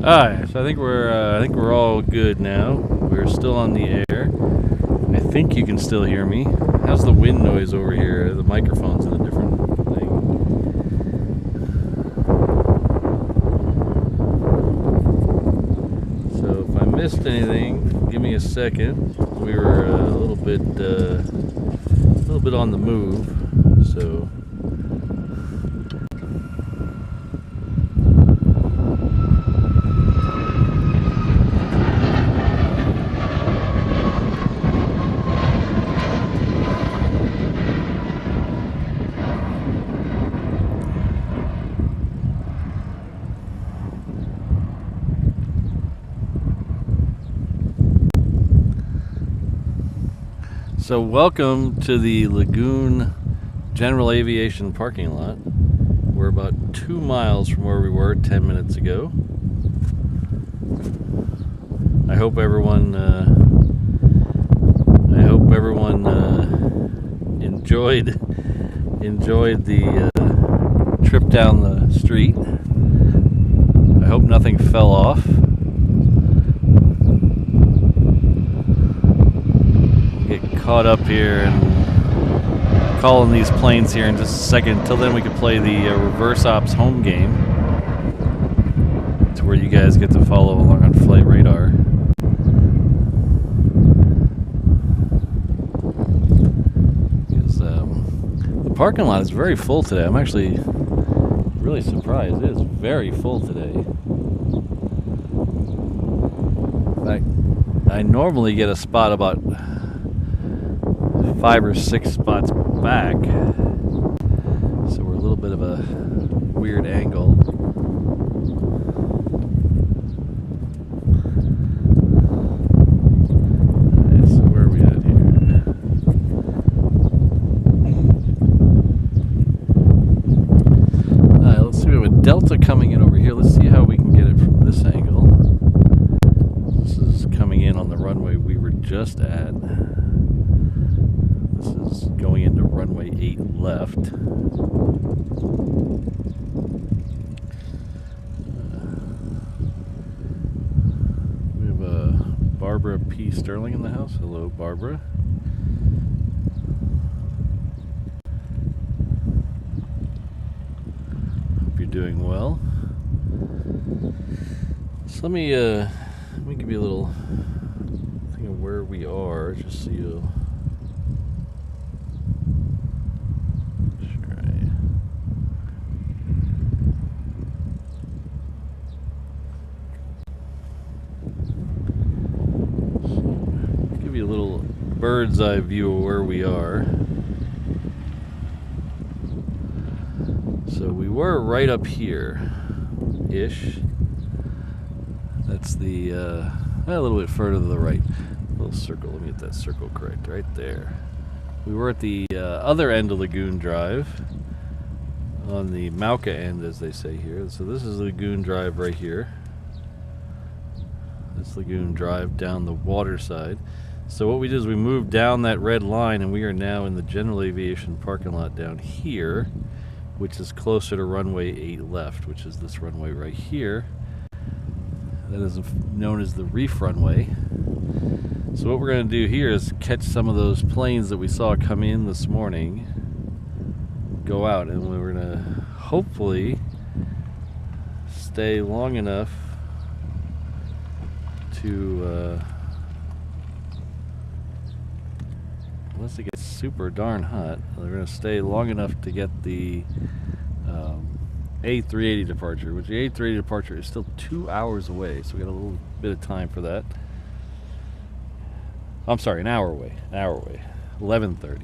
Alright, so I think we're all good now. We're still on the air. I think you can still hear me. How's the wind noise over here? The microphone's in a different thing. So if I missed anything, give me a second. We were a little bit on the move, So So welcome to the Lagoon General Aviation parking lot. We're about 2 miles from where we were 10 minutes ago. I hope everyone enjoyed the trip down the street. I hope nothing fell off. Caught up here and calling these planes here in just a second. Until then, we could play the reverse ops home game. It's where you guys get to follow along on flight radar. Because the parking lot is very full today. I'm actually really surprised. It is very full today. In fact, I normally get a spot about 5 or 6 spots back, so we're a little bit of a weird angle. Okay, so where are we at here? Let's see, we have a Delta coming in over here. Let's see how we can get it from this angle. This is coming in on the runway we were just at. This is going into runway 8 left. We have Barbara P. Sterling in the house. Hello, Barbara. Hope you're doing well. So let me give you a little thing of where we are, just so you'll. Bird's eye view of where we are. So we were right up here ish. That's the a little bit further to the right. A little circle. Let me get that circle correct. Right there. We were at the other end of Lagoon Drive, on the Mauka end, as they say here. So this is Lagoon Drive right here. That's Lagoon Drive down the water side. So what we did is we moved down that red line, and we are now in the General Aviation parking lot down here, which is closer to runway 8 left, which is this runway right here. That is known as the reef runway. So what we're going to do here is catch some of those planes that we saw come in this morning, go out, and we're going to hopefully stay long enough to unless it gets super darn hot, we're going to stay long enough to get the A380 departure, which the A380 departure is still 2 hours away, so we got a little bit of time for that. I'm sorry, an hour away, 11:30.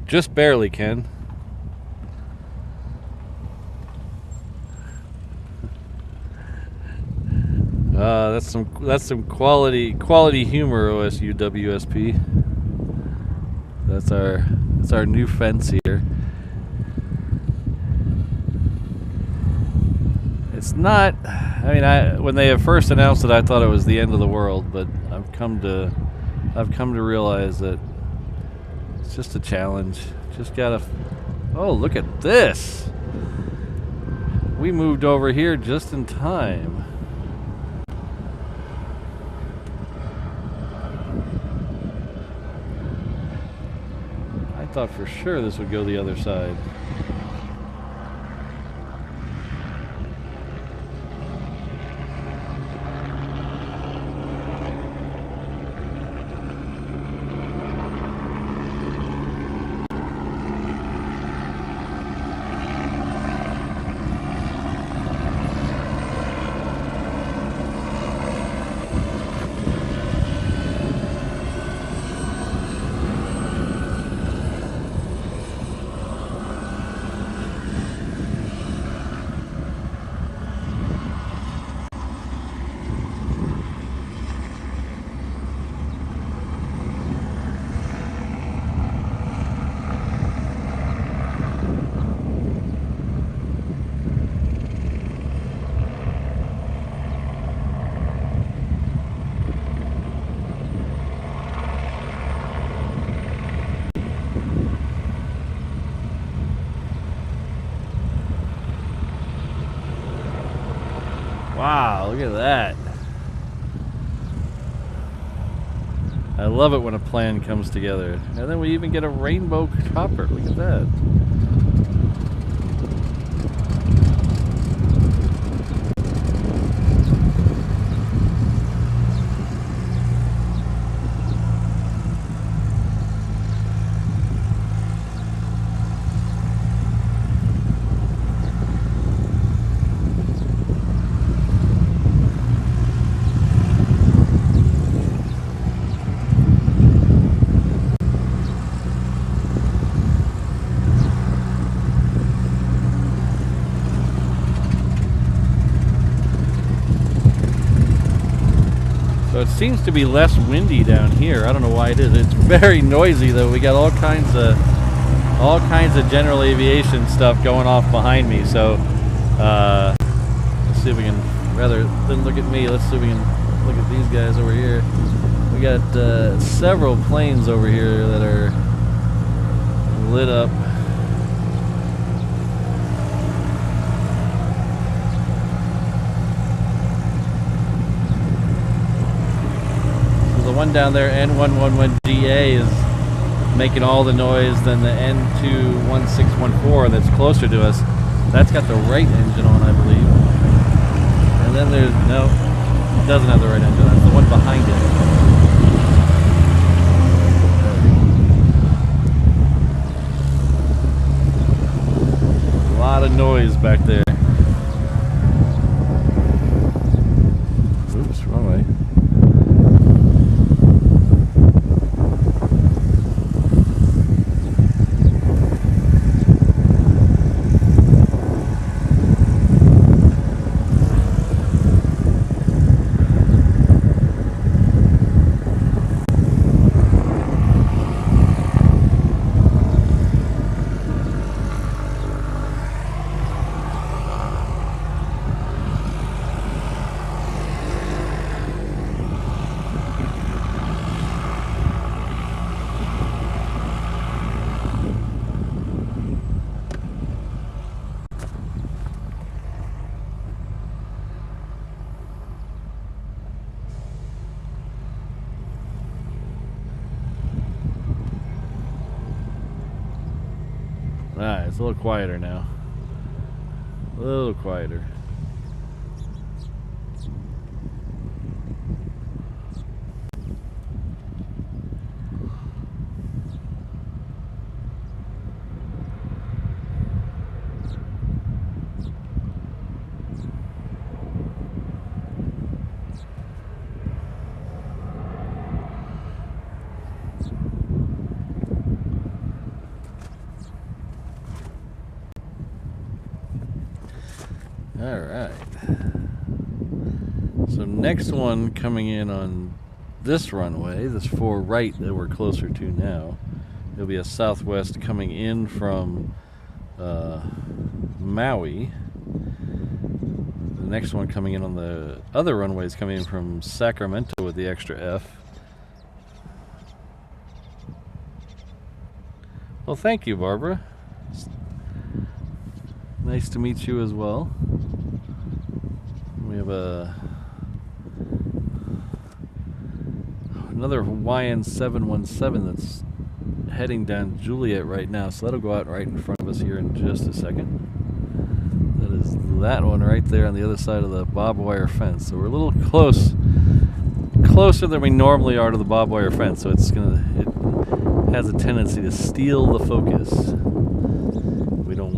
Just barely, Ken. That's some quality humor, OSU WSP. That's our new fence here. It's not. I mean, when they first announced it, I thought it was the end of the world. But I've come to realize that it's just a challenge. Just gotta. Oh, look at this! We moved over here just in time. I thought for sure this would go the other side. Wow, look at that. I love it when a plan comes together. And then we even get a rainbow chopper. Look at that. It seems to be less windy down here. I don't know why it is. It's very noisy though. We got all kinds of general aviation stuff going off behind me. So let's see if we can, rather than look at me, let's see if we can look at these guys over here. We got several planes over here that are lit up. The one down there, N111GA, is making all the noise. Then the N21614 that's closer to us, that's got the right engine on, I believe. And then there's, no, it doesn't have the right engine. That's the one behind it. A lot of noise back there. Oops, wrong way. Alright, it's a little quieter now. A little quieter. Alright. So next one coming in on this runway, this 4 right that we're closer to now, there'll be a Southwest coming in from Maui. The next one coming in on the other runway is coming in from Sacramento with the extra F. Well, thank you, Barbara. Nice to meet you as well. We have another Hawaiian 717 that's heading down Juliet right now, so that'll go out right in front of us here in just a second. That is that one right there on the other side of the barbed wire fence. So we're a little closer than we normally are to the barbed wire fence, so it has a tendency to steal the focus. We don't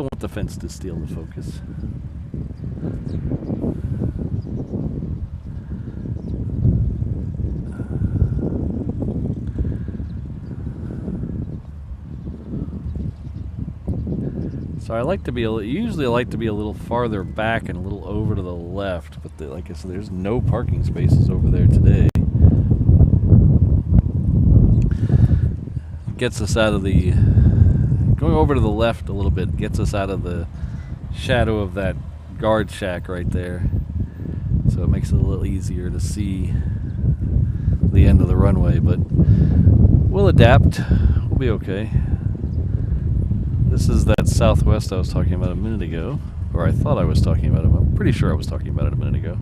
want the fence to steal the focus. So I like to be usually I like to be a little farther back and a little over to the left, but like I said, there's no parking spaces over there today. It gets us out of the going over to the left a little bit, gets us out of the shadow of that guard shack right there. So it makes it a little easier to see the end of the runway, but we'll adapt. We'll be okay. This is that Southwest I was talking about a minute ago, or I thought I was talking about it. I'm pretty sure I was talking about it a minute ago.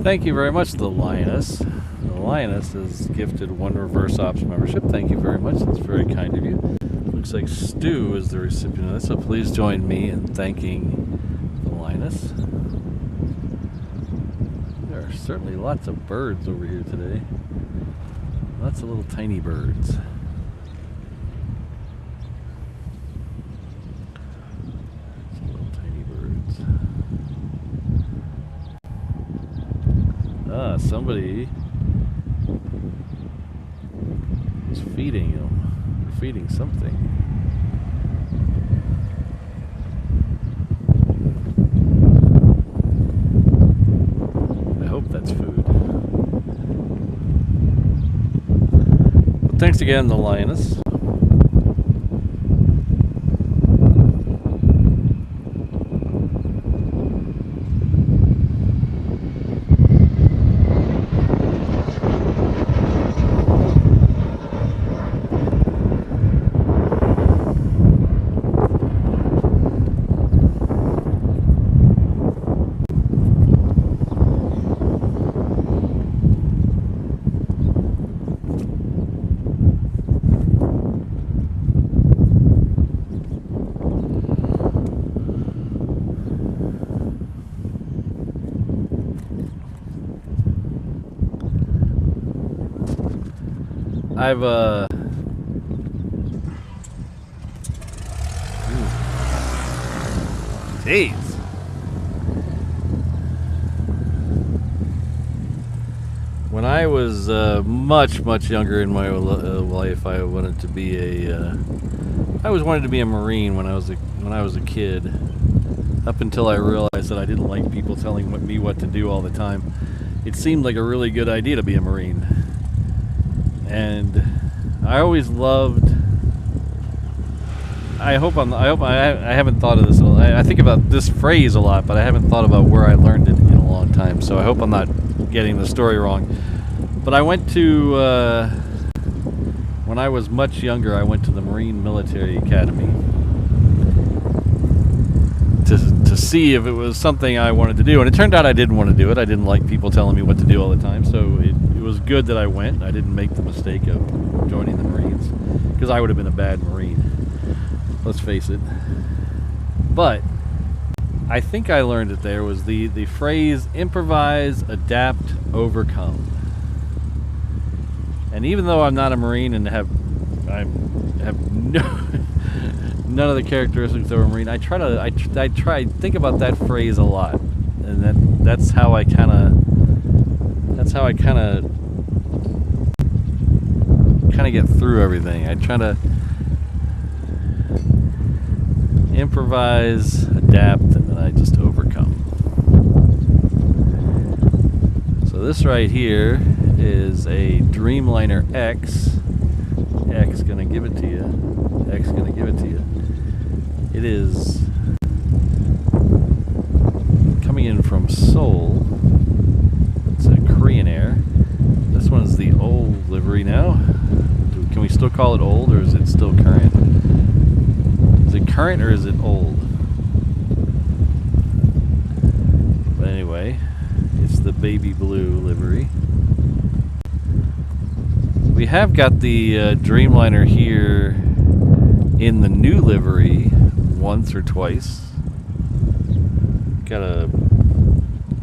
Thank you very much, the Lioness. The Lioness has gifted 1 Reverse Ops membership. Thank you very much. That's very kind of you. Looks like Stu is the recipient of this, so please join me in thanking the Lioness. There are certainly lots of birds over here today. Lots of little tiny birds. Somebody is feeding them, feeding something. I hope that's food. But thanks again, the Lioness. Jeez. When I was much younger in my life, I wanted to be I always wanted to be a Marine when I was a kid. Up until I realized that I didn't like people telling me what to do all the time. It seemed like a really good idea to be a Marine. And I always loved. I haven't thought of this. I think about this phrase a lot, but I haven't thought about where I learned it in a long time. So I hope I'm not getting the story wrong. But I went to when I was much younger. I went to the Marine Military Academy to see if it was something I wanted to do, and it turned out I didn't want to do it. I didn't like people telling me what to do all the time, so it was good that I went. I didn't make the mistake of joining the Marines, because I would have been a bad Marine. Let's face it. But I think I learned it there was the phrase improvise, adapt, overcome. And even though I'm not a Marine and have none of the characteristics of a Marine, I try to think about that phrase a lot, and that's how I kind of get through everything. I try to improvise, adapt, and then I just overcome. So So this right here is a Dreamliner X. X gonna give it to you. X gonna give it to you. It is coming in from Seoul. It's a Korean Air. This one's the old livery now. Can we still call it old, or is it still current? Is it current or is it old? But anyway, it's the baby blue livery. We have got the Dreamliner here in the new livery once or twice. Got a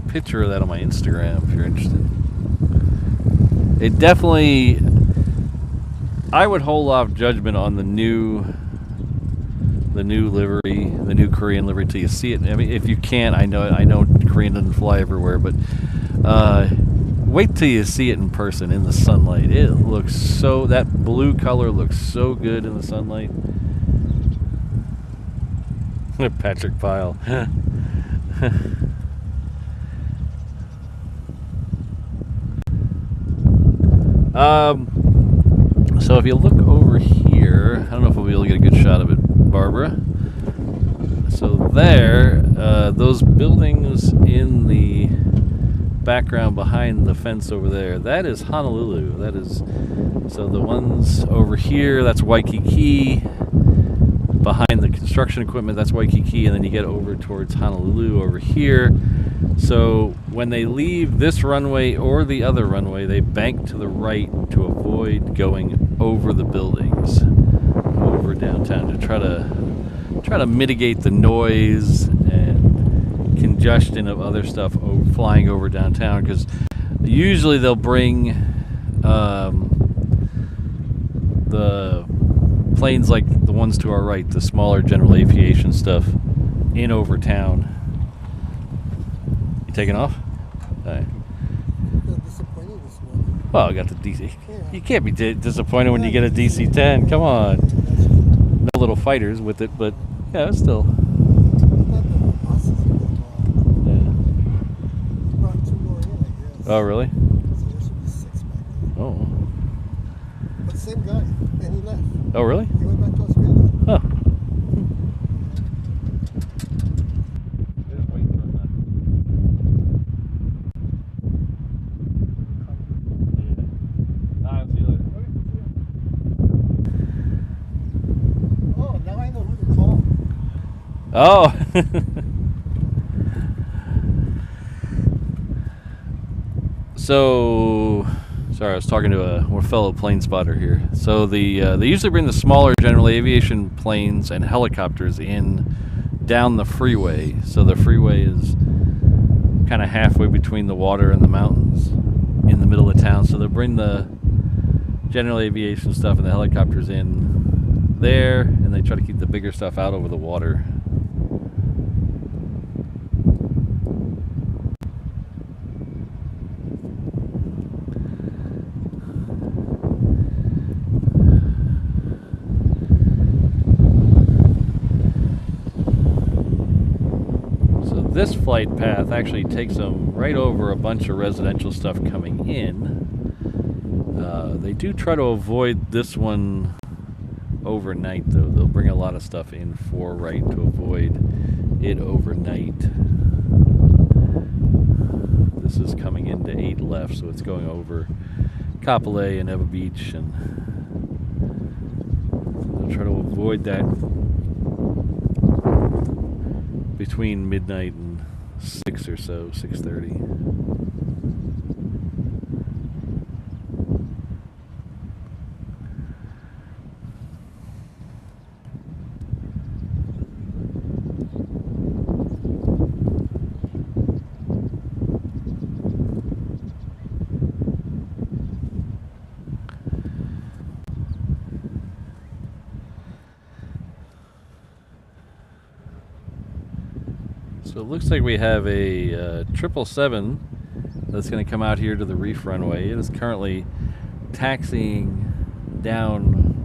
picture of that on my Instagram if you're interested. It definitely, I would hold off judgment on the new livery, the new Korean livery till you see it. I mean, if you can't, I know Korean doesn't fly everywhere, but wait till you see it in person in the sunlight. It looks so, that blue color looks so good in the sunlight. Patrick Pyle. So if you look over here, I don't know if we'll be able to get a good shot of it, Barbara. So there, those buildings in the background behind the fence over there, that is Honolulu. That is, so the ones over here, that's Waikiki. Behind the construction equipment, that's Waikiki, and then you get over towards Honolulu over here. So when they leave this runway or the other runway, they bank to the right to avoid going over the buildings, over downtown, to try to mitigate the noise and congestion of other stuff flying over downtown. Because usually they'll bring the planes like the ones to our right, the smaller general aviation stuff, in over town. You taking off? All right. Disappointing this morning. Well, I got the DC. Yeah. You can't be disappointed when you get a DC-10. Come on. No little fighters with it, but yeah, it's still. Oh, really? So there should be 6 back there. Oh. But same guy, and he left. Oh, really? He went back to Australia. Huh. Oh, now I know who to call. Oh. So, sorry, I was talking to a fellow plane spotter here. So they usually bring the smaller general aviation planes and helicopters in down the freeway. So the freeway is kind of halfway between the water and the mountains in the middle of town. So they'll bring the general aviation stuff and the helicopters in there, and they try to keep the bigger stuff out over the water. This flight path actually takes them right over a bunch of residential stuff coming in. They do try to avoid this one overnight, though. They'll bring a lot of stuff in for right to avoid it overnight. This is coming into 8 left, so it's going over Kapolei and Eva Beach, and they'll try to avoid that between midnight and 6 or so, 6:30. So it looks like we have a 777 that's going to come out here to the Reef runway. It is currently taxiing down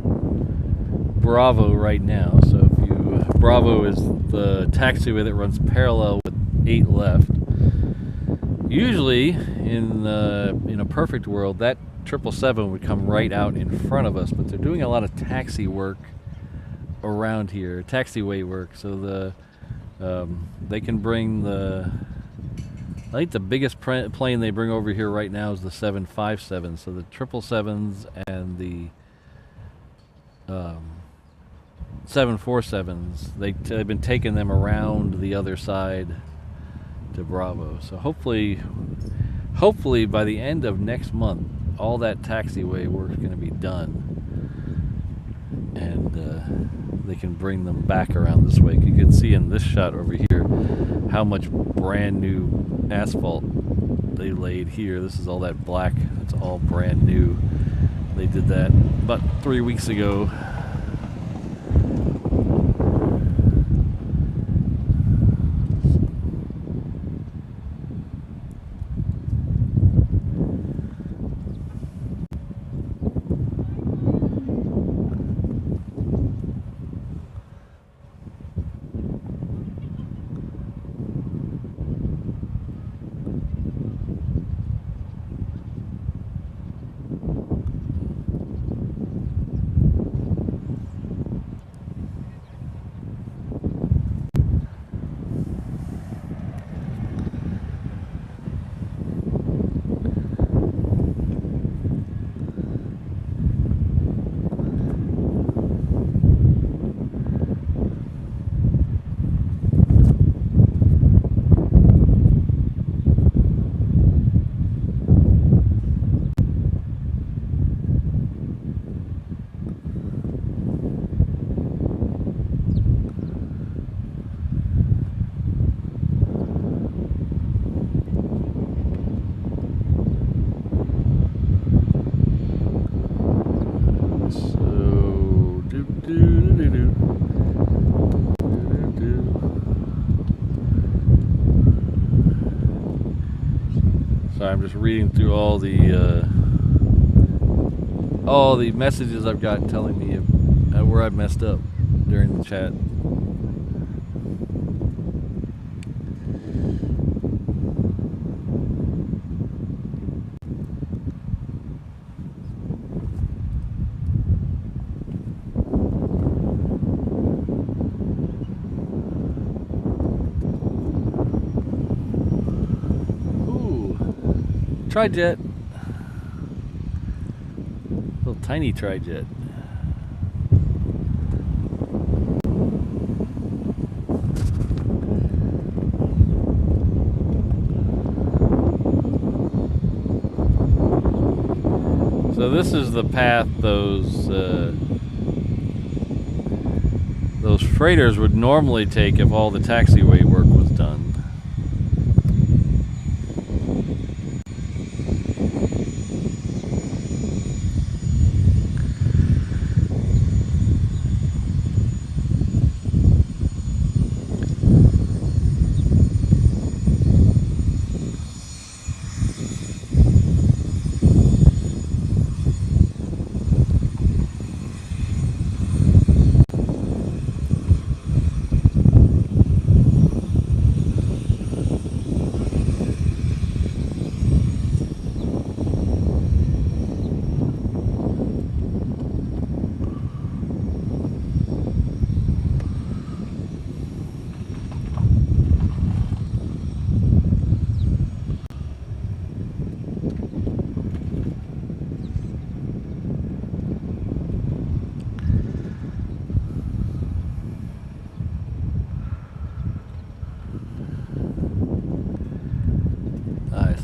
Bravo right now. So if you, Bravo is the taxiway that runs parallel with 8 left. Usually, in a perfect world, that 777 would come right out in front of us, but they're doing a lot of taxi work around here, taxiway work, so they can bring I think the biggest plane they bring over here right now is the 757. So the 777s and the 747s, they've been taking them around the other side to Bravo. So hopefully by the end of next month, all that taxiway work is going to be done, and they can bring them back around this way. You can see in this shot over here how much brand new asphalt they laid here. This is all that black. It's all brand new. They did that about 3 weeks ago. Sorry, I'm just reading through all the messages I've got telling me where I've messed up during the chat. Tri-jet. Little tiny tri-jet. So this is the path those freighters would normally take if all the taxiway work was done.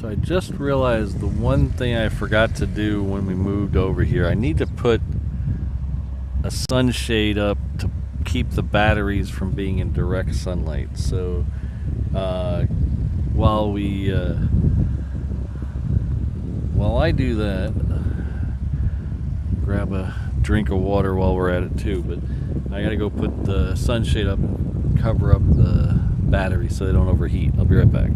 So I just realized the one thing I forgot to do when we moved over here. I need to put a sunshade up to keep the batteries from being in direct sunlight. So while I do that, grab a drink of water while we're at it too. But I gotta go put the sunshade up and cover up the batteries so they don't overheat. I'll be right back.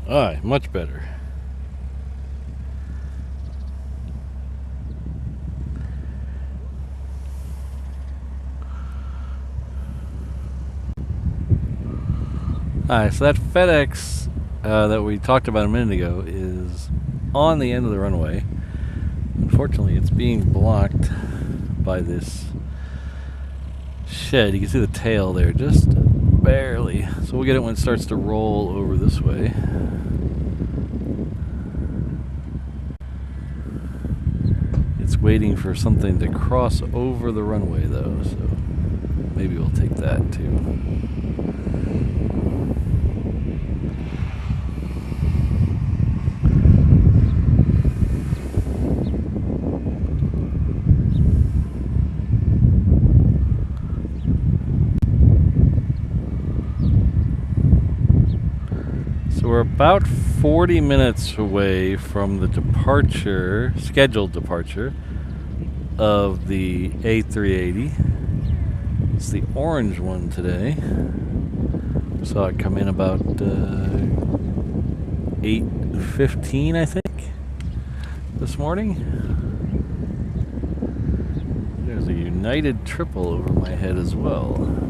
Alright, much better. Alright, so that FedEx that we talked about a minute ago is on the end of the runway. Unfortunately, it's being blocked by this shed. You can see the tail there, just barely. So we'll get it when it starts to roll over this way. It's waiting for something to cross over the runway though, so maybe we'll take that too. We're about 40 minutes away from the departure, scheduled departure, of the A380. It's the orange one today. Saw it come in about 8:15, I think, this morning. There's a United triple over my head as well.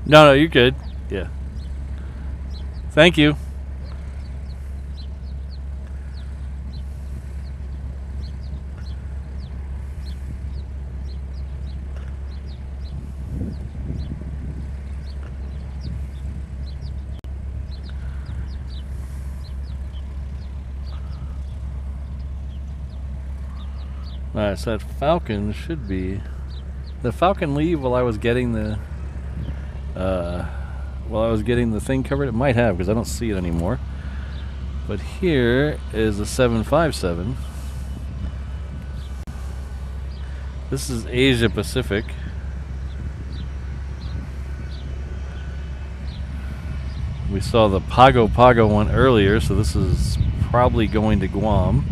No, you're good. Yeah. Thank you. Alright, so that Falcon should be... The Falcon leave while I was getting the... thing covered? It might have, because I don't see it anymore. But here is a 757. This is Asia Pacific. We saw the Pago Pago one earlier, so this is probably going to Guam.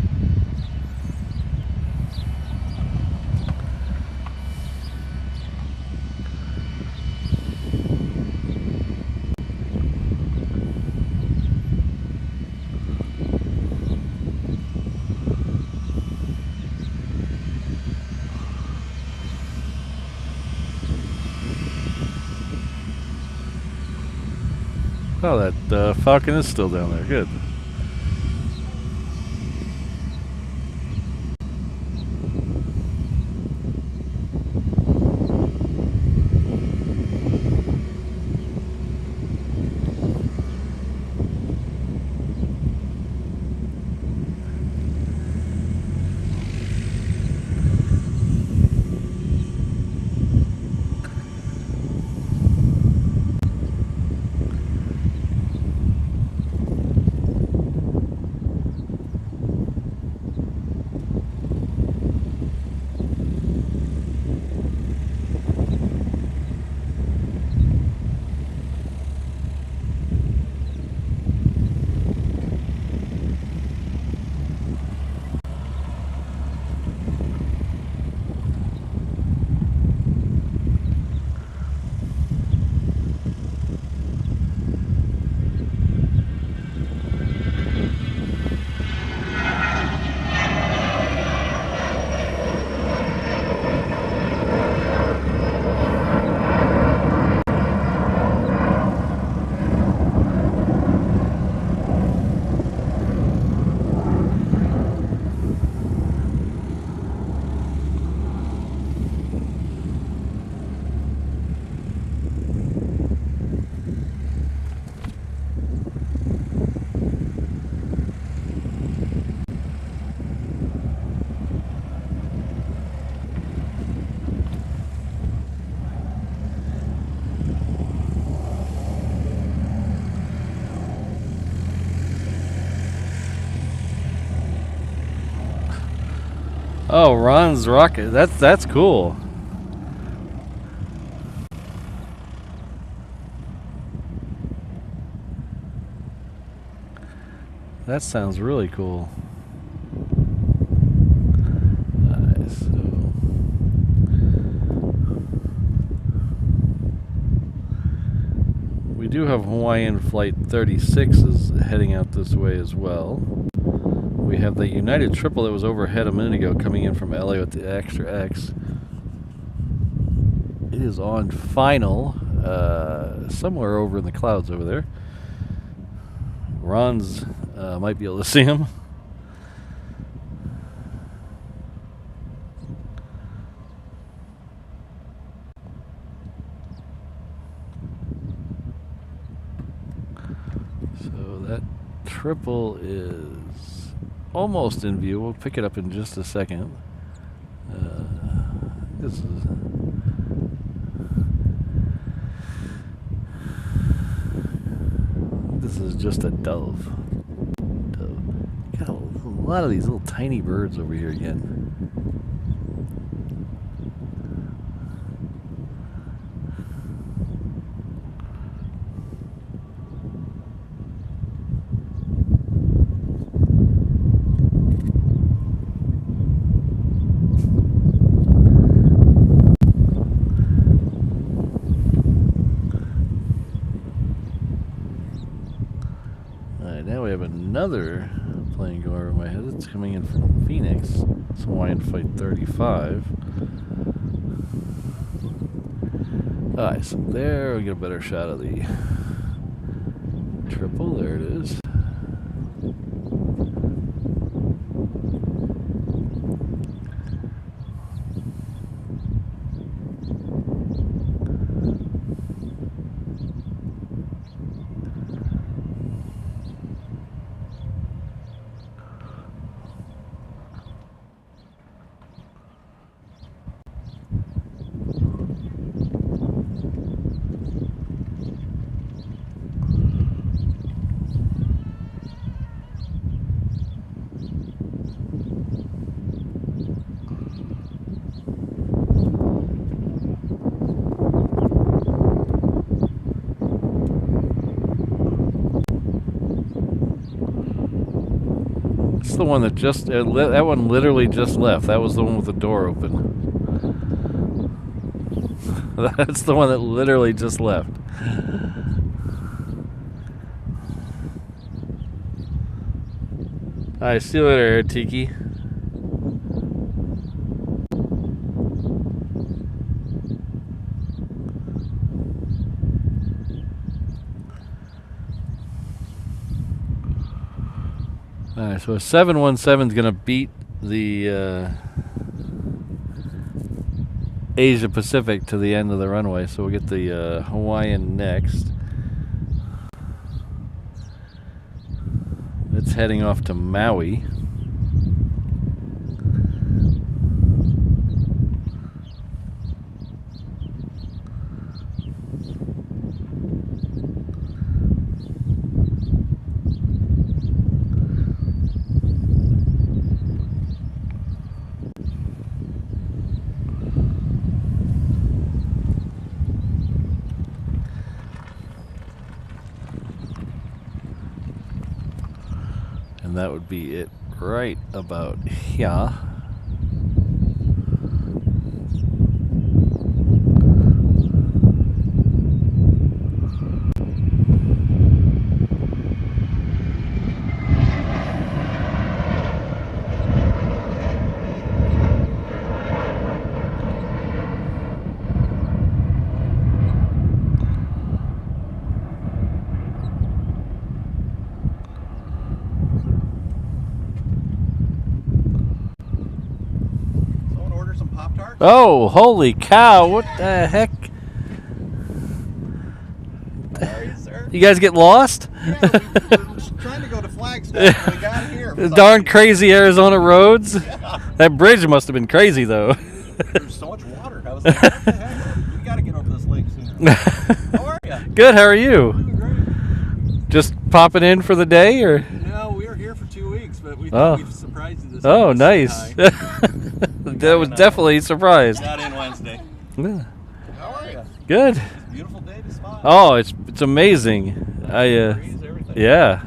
Oh, that Falcon is still down there. Good. Oh, Ron's rocket. That's cool. That sounds really cool. So we do have Hawaiian Flight 36s heading out this way as well. We have the United Triple that was overhead a minute ago coming in from LA with the Extra X. It is on final, somewhere over in the clouds over there. Ron's might be able to see him. So that triple is almost in view. We'll pick it up in just a second. This is just a dove. Got a lot of these little tiny birds over here again. Now we have another plane going over my head. It's coming in from Phoenix. It's Hawaiian Flight 35. Alright, so there we get a better shot of the triple. There it is. The one that just that one literally just left. That was the one with the door open. That's the one that literally just left. Alright, see you later, Tiki. Alright, so a 717 is going to beat the Asia Pacific to the end of the runway, so we'll get the Hawaiian next. It's heading off to Maui. And that would be it right about here. Oh, holy cow, what the heck? Sorry, sir. You guys get lost? Yeah, we were trying to go to Flagstaff when we got here. The darn crazy Arizona roads. Yeah. That bridge must have been crazy, though. There's so much water. I was like, what the heck? We got to get over this lake sooner. How are you? Good, how are you? Doing great. Just popping in for the day, or? No, we were here for 2 weeks, but we thought we'd surprise you this Oh, time. nice. that was definitely a surprise. Got in Wednesday. Yeah. How are you? Good. It's a beautiful day to spot. Oh, it's amazing. Breeze, everything. Yeah.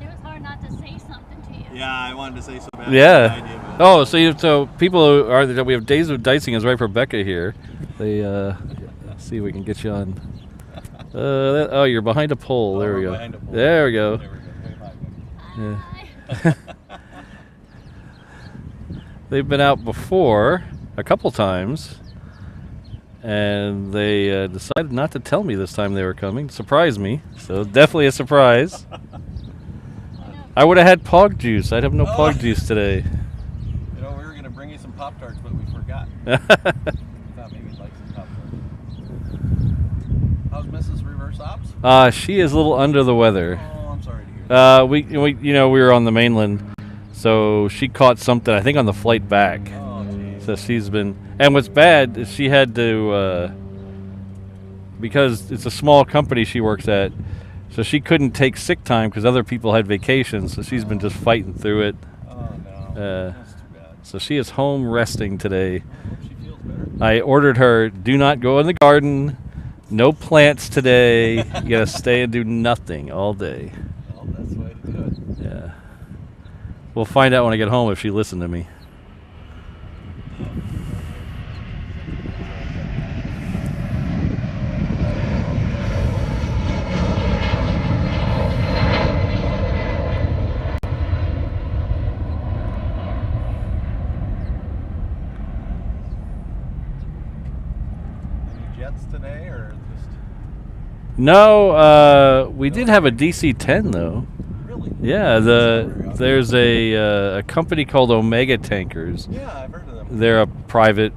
It was hard not to say something to you. Yeah, I wanted to say so bad. Yeah. Oh, so people who are we have Days of Dicing is right for Becca here. They see if we can get you on. You're behind a pole. There we go. There we go. Yeah. They've been out before a couple times, and they decided not to tell me this time they were coming. Surprised me, so definitely a surprise. I would have had Pog juice. I'd have no Pog juice today. You know, we were going to bring you some Pop-Tarts, but we forgot. Thought maybe you'd like some Pop-Tarts. How's Mrs. Reverse Ops? She is a little under the weather. Oh, I'm sorry to hear that. We were on the mainland, so she caught something, I think, on the flight back. Oh, geez. So she's been, and what's bad is she had to, because it's a small company she works at, so she couldn't take sick time because other people had vacations, so she's been just fighting through it. Oh, no. That's too bad. So she is home resting today. I hope she feels better. I ordered her, do not go in the garden, no plants today, you gotta stay and do nothing all day. Well, that's the way to do it. Yeah. We'll find out when I get home if she listened to me. Any jets today, or just... No, we did have a DC-10 though. Really? Yeah, there's a company called Omega Tankers. Yeah, I've heard of them. They're a private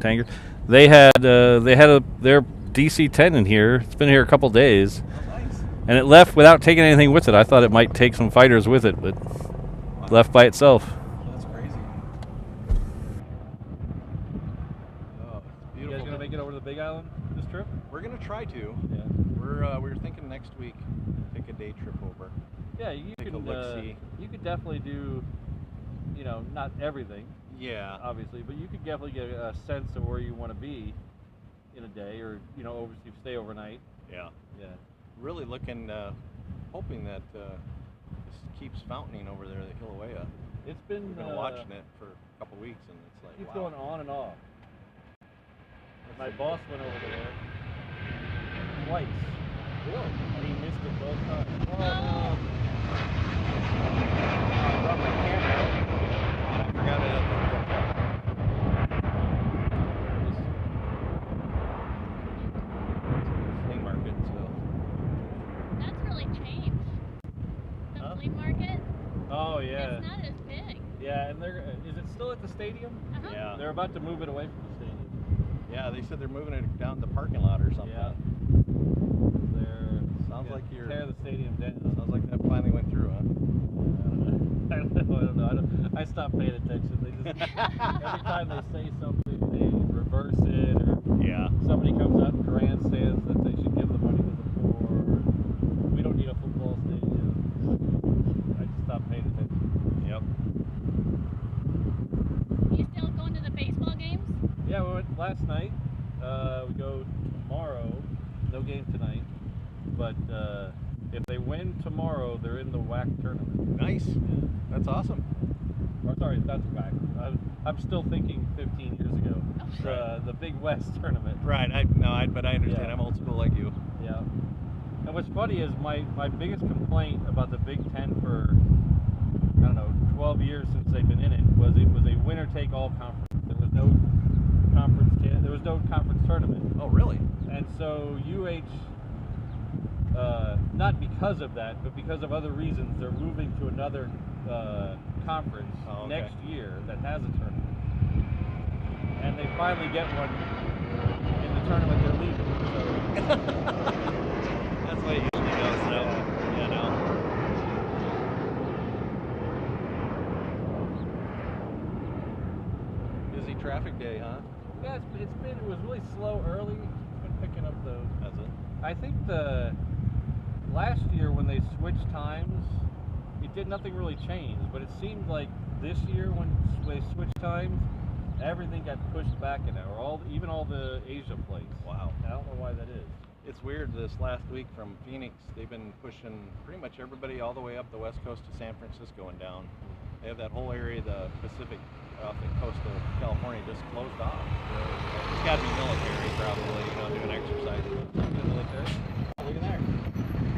tanker. They had their DC-10 in here. It's been here a couple days, Oh, nice. and it left without taking anything with it. I thought it might take some fighters with it, but left by itself. That's crazy. Oh, it's beautiful. You guys gonna make it over to the Big Island this trip? We're gonna try to. Yeah. We're thinking next week. Take a day trip over. Yeah, you Take a can. look-see. You could definitely do, not everything, Yeah. obviously, but you could definitely get a sense of where you want to be in a day, or you stay overnight. Yeah. Yeah. Really looking, hoping that this keeps fountaining over there at Kilauea. It's been We've been watching it for a couple weeks, and it's like, keeps wow. going on and off. My boss went over there twice. Really? And he missed it both times. Oh, no. I brought my camera. I forgot it at the flea market, so. That's really changed. The Huh? flea market, Oh yeah. it's not as big. Yeah, and is it still at the stadium? Uh-huh. Yeah. They're about to move it away from the stadium. Yeah, they said they're moving it down the parking lot or something. Yeah. Sounds like you're. tear the stadium down. Sounds like that finally went through, huh? I don't know. I stopped paying attention. They just every time they say something, they reverse it, or Yeah. somebody comes out and grandstands that they should give the money to the poor. We don't need a football stadium. I just stopped paying attention. Yep. You still going to the baseball games? Yeah, we went last night. We go tomorrow. No game tonight. But if they win tomorrow, they're in the WAC tournament. Nice. That's awesome. Or sorry, that's WAC. I'm still thinking 15 years ago. The Big West tournament. Right. But I understand. Yeah. I'm old school like you. Yeah. And what's funny is my biggest complaint about the Big Ten for, 12 years since they've been in it was a winner-take-all conference. There was no conference tournament. Oh, really? And so UH, not because of that, but because of other reasons, they're moving to another conference next year that has a tournament. And they finally get one in the tournament they're leaving. So. That's the way it usually goes, though. You know. Busy traffic day, huh? Yeah, it was really slow early. It's been picking up though. Has it? I think the last year when they switched times, nothing really changed. But it seemed like this year when they switched times, Everything got pushed back an hour. Even all the Asia flights. Wow. I don't know why that is. It's weird. This last week from Phoenix, they've been pushing pretty much everybody all the way up the west coast to San Francisco and down. They have that whole area, the Pacific off the coast of California, just closed off. It's got to be military, probably, doing exercise. Military. Look at there.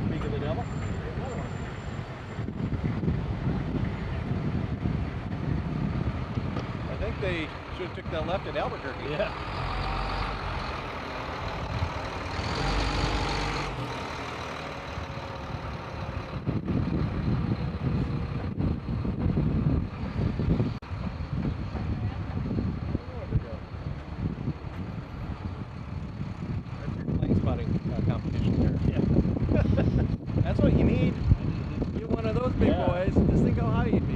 Speak of the devil. Here's another one. I think they should have took that left at Albuquerque. Yeah. That's what you need. You're one of those big boys. Just think how high you'd be.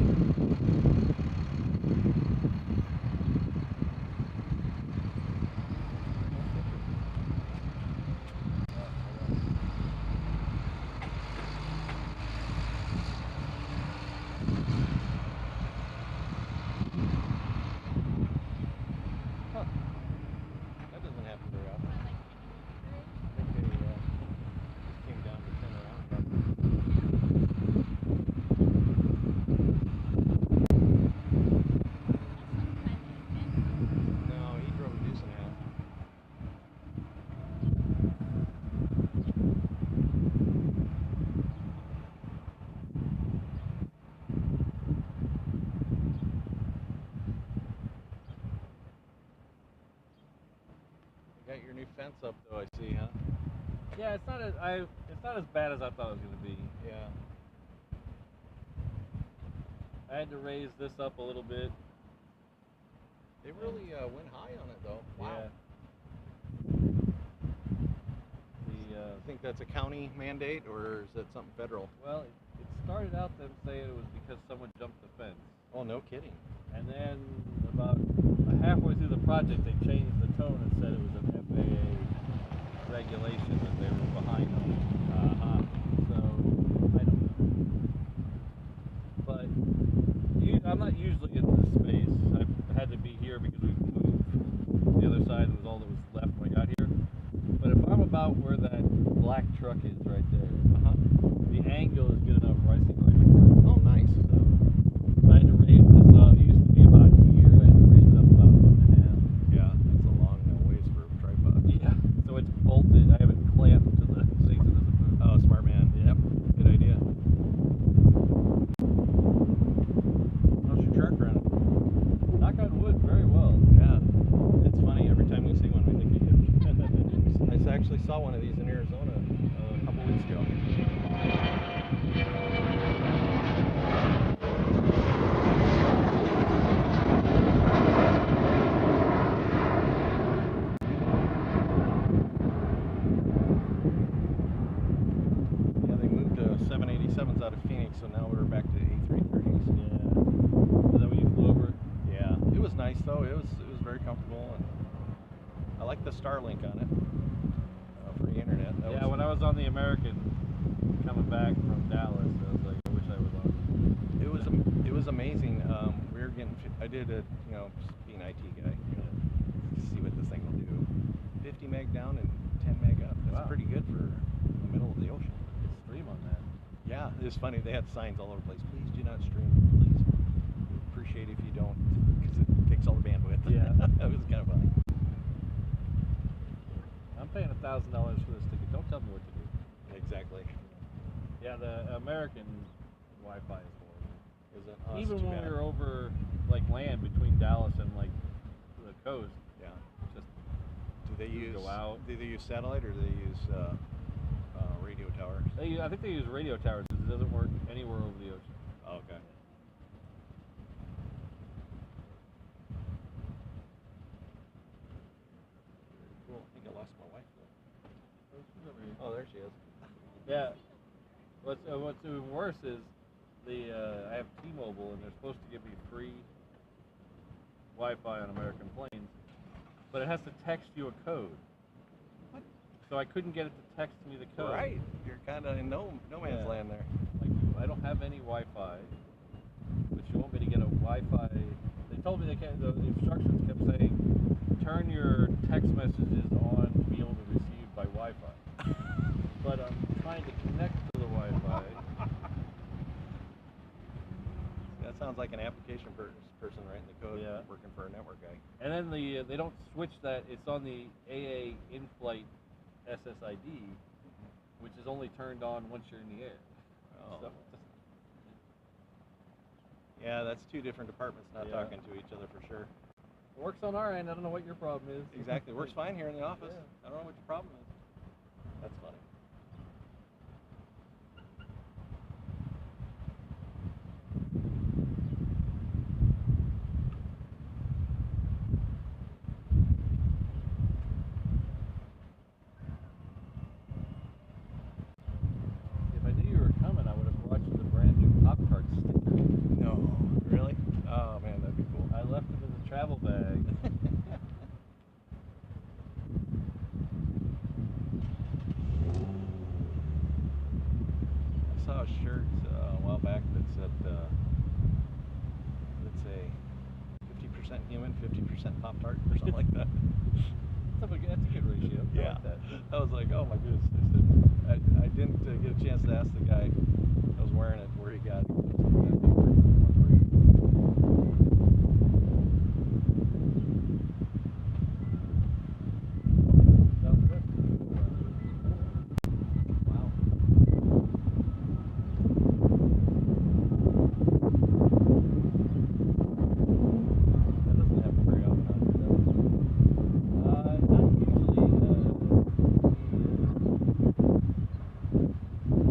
Huh. That doesn't happen very often. I think they just came down to turn around. No, he drove a deuce and a half. You got your new fence up though, I see, huh? Yeah, it's not as bad as I thought it was going to be. Yeah. I had to raise this up a little bit. They really went high on it though. Wow. Yeah. You think that's a county mandate or is that something federal? Well, it started out them saying it was because someone jumped the fence. Oh, no kidding. And then about halfway through the project, they changed the tone and said it was an FAA regulation that they were behind on. So, I don't know. But I'm not usually in this space. I had to be here because we moved. The other side was all that was left when I got here. But if I'm about where that black truck is right there, the angle is good enough where I see right here. Oh, nice. So I had to raise this up. It used to be about here. I had to raise it up about a foot and a half. Yeah, that's a long ways for a tripod. Yeah. So it's bolted. I have it clamped to the thing so it doesn't move. Oh, smart man. Yep. Good idea. How's your truck running? Knock on wood, very well. Yeah. It's funny, every time we see one, we think of you. I actually saw one of these in Arizona a couple weeks ago. Yeah, they moved 787s out of Phoenix, so now we're back to A330s. Yeah. Is that what you flew over? Yeah, it was nice though. It was very comfortable, and I like the Starlink on it. Free internet. Yeah, when I was on the American coming back from Dallas, I was like, I wish I was on. It was amazing. We were getting. I did a being an IT guy, see what this thing will do. 50 meg down and 10 meg up. That's pretty good for the middle of the ocean. Stream on that. Yeah, it's funny. They had signs all over the place. Please do not stream. Please. Appreciate if you don't, because it takes all the bandwidth. Yeah. That was kind of funny. I'm paying $1,000 for this ticket. Don't tell me what to do. Exactly. Yeah, the American Wi-Fi is horrible. Is it? Even when we were over like land between Dallas and like the coast. Yeah. Just do they use go out. Do they use satellite or do they use radio towers? I think they use radio towers because it doesn't work anywhere over the ocean. Oh, okay. Cool. I think I lost my wife though. Oh, there she is. Yeah. What's even worse is I have T-Mobile and they're supposed to give me free Wi-Fi on American planes, but it has to text you a code. What? So I couldn't get it to text me the code. Right. You're kind of in no man's land there. Like I don't have any Wi-Fi, but you want me to get a Wi-Fi that told me the instructions kept saying, turn your text messages on to be able to receive by Wi-Fi. But I'm trying to connect to the Wi-Fi. That sounds like an application person writing the code, Yeah. working for a network guy. And then they don't switch that. It's on the AA in-flight SSID, which is only turned on once you're in the air. Oh. So, Yeah, that's two different departments not Yeah. talking to each other for sure. it works on our end. I don't know what your problem is. Exactly. Works fine here in the office. Yeah. I don't know what your problem is. That's funny. If I knew you were coming, I would have brought you the brand new Pop-Tart sticker. No, really? Oh man, that'd be cool. I left them in the travel bag. I saw a shirt a while back that said, let's say, 50% human, 50% Pop-Tart, or something like that. That's a good ratio. I Yeah. like that. I was like, oh my goodness. I didn't get a chance to ask the guy that was wearing it where he got it. I was like, that'd be a pretty good one for you. Sounds good. Wow. That doesn't happen very often out here, does it? Not usually.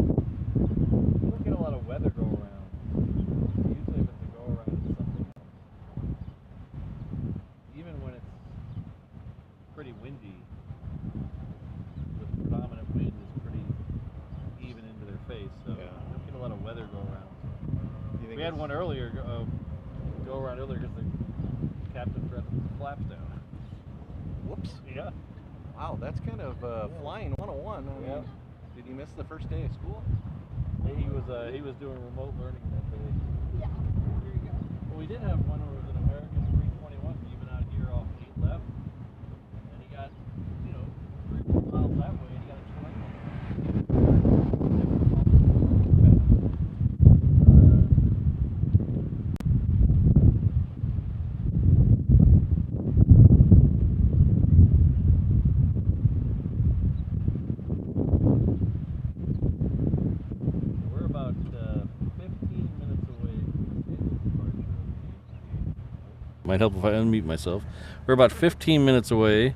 You don't get a lot of weather go around. Usually, if it's a go around, it's something else. Even when it's pretty windy, the predominant wind is pretty even into their face, so Yeah. you don't get a lot of weather go around. Do you think We had it's- one earlier, go around earlier because the captain forgot to put the flaps down. Whoops. Yeah. Wow, that's kind of flying 101. I mean, Yeah. did he miss the first day of school? He was doing remote learning that day. Yeah. There you go. Well, we did have one where it was an American 321 even out here off 8 left, and he got 3 miles that way, and he got a twin. We're about 15 minutes away from the scheduled departure of the Might help if I unmute myself. We're about 15 minutes away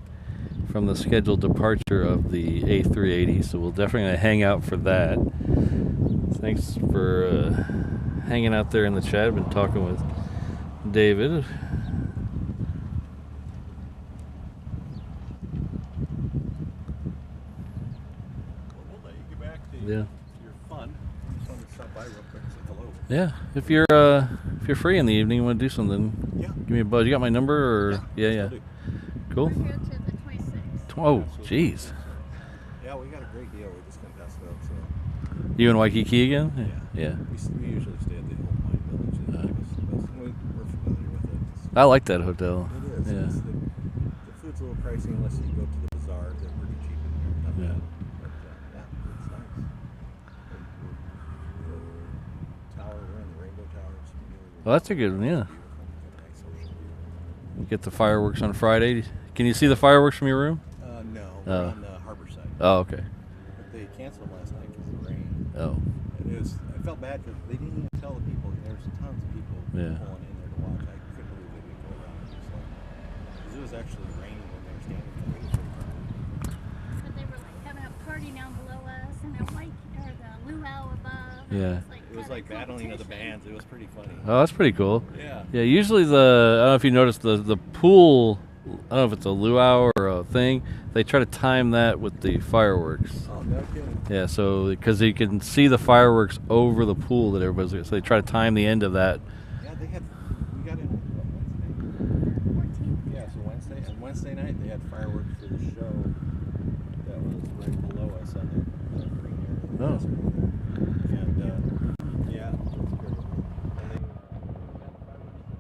from the scheduled departure of the A380, so we'll definitely hang out for that. Thanks for hanging out there in the chat. I've been talking with David. We'll let you get back to Yeah. your fun. I just wanted to stop by real quick and say hello. Yeah, if you're free in the evening, you want to do something, Yeah. give me a buzz. You got my number, or yeah. Still do. Cool. We're here to the 26th. Oh, jeez. Yeah, we got a great deal. We're just going to pass it up. So You in Waikiki again? Yeah. we usually stay at the Old Pine Village. And I guess the best. We're familiar with it. I like that hotel. It is. Yeah. It's the food's a little pricey unless you go to the bazaar. They're pretty cheap in here. Not Yeah. bad. But yeah, it's nice. And the tower, we're in the Rainbow Towers. Well, that's a good one, yeah. Beautiful. Nice ocean view. You get the fireworks on Friday. Can you see the fireworks from your room? No, Oh. we're on the harbor side. Oh, okay. But they canceled last night because of the rain. Oh, I felt bad because they didn't even tell the people. There's tons of people Yeah. pulling in there to watch. I couldn't believe they didn't go around and just like, because it was actually raining when they were standing for the But they were like having a party down below us and a the luau above. and Yeah. It was like battling of the competition. bands. It was pretty funny. oh, that's pretty cool. Yeah. Yeah, usually I don't know if you noticed the pool. I don't know if it's a luau or a thing. They try to time that with the fireworks. Oh, no kidding. Yeah, so because you can see the fireworks over the pool that everybody's, so they try to time the end of that. Yeah, we got in on Wednesday. 14th. Yeah, so Wednesday. And Wednesday night they had fireworks for the show that was right below us on the green area. Oh. And yeah, it was great. And they had fireworks.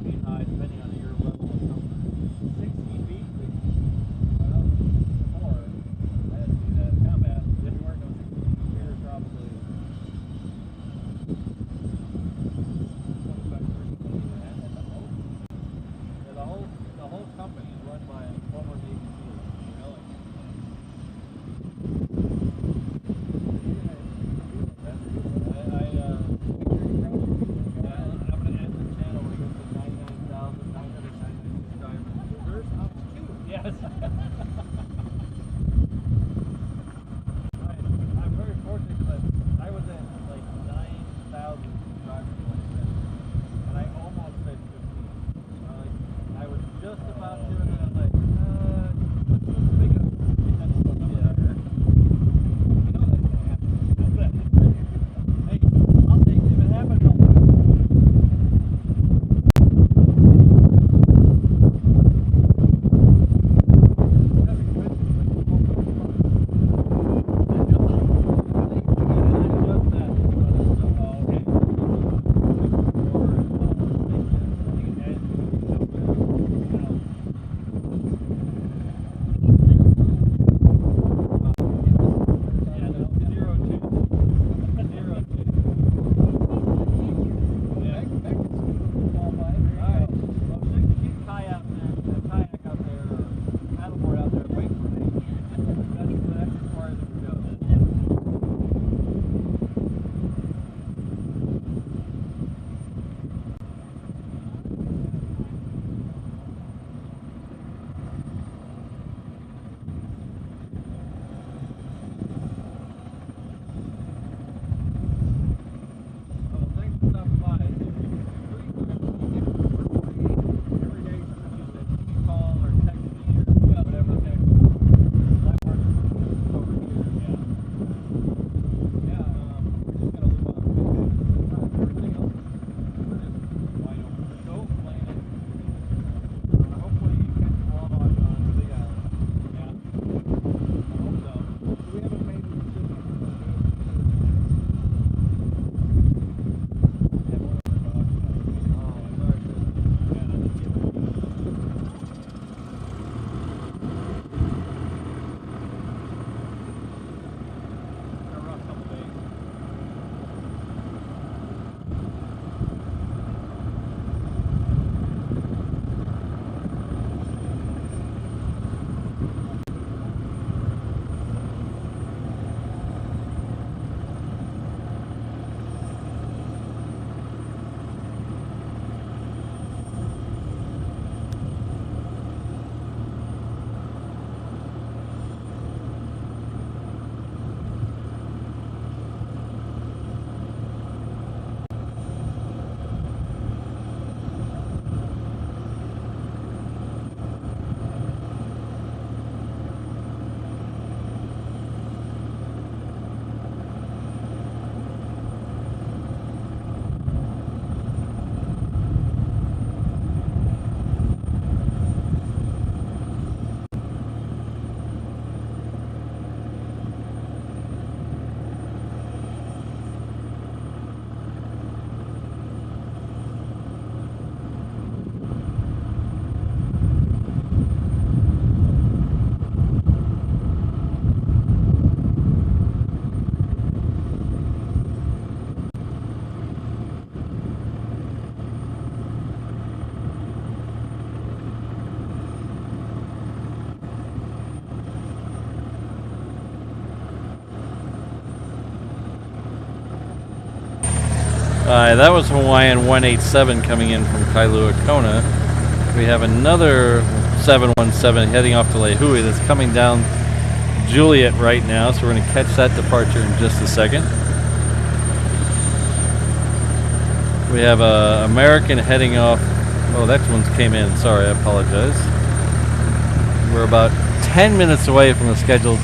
feet high, depending on your level of comfort. 60 feet? Well, before, I had to do that combat. If you weren't going 60 feet, you're probably 25, 30 feet at the most. Yeah, the whole company is run by former Navy SEALs, you know, like, I'm going to end the channel when it goes to 99,996 subscribers. Reverse ops too. Yes. I'm very fortunate because I was at like 9,000 subscribers when I said, and I almost said 15. I was just about to, and I was like, let's make it up. Yeah. You know that's going to happen. Hey, I'll take it. If it happens, I'll do it. That was Hawaiian 187 coming in from Kailua Kona. We have another 717 heading off to Laihui that's coming down Juliet right now, so we're going to catch that departure in just a second. We have a American heading off. Oh, that one came in. Sorry, I apologize. We're about 10 minutes away from the scheduled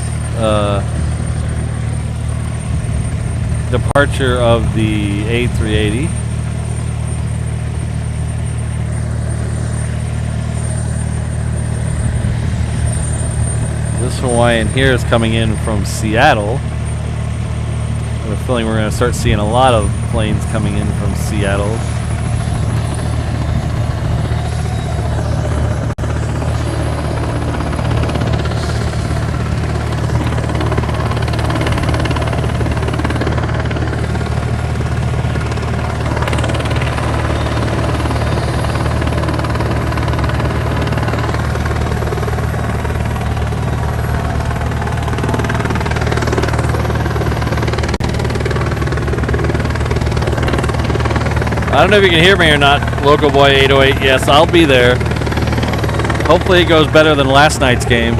departure of the A380. This Hawaiian here is coming in from Seattle. I have a feeling we're going to start seeing a lot of planes coming in from Seattle. I don't know if you can hear me or not, Local Boy 808. Yes, I'll be there. Hopefully it goes better than last night's game.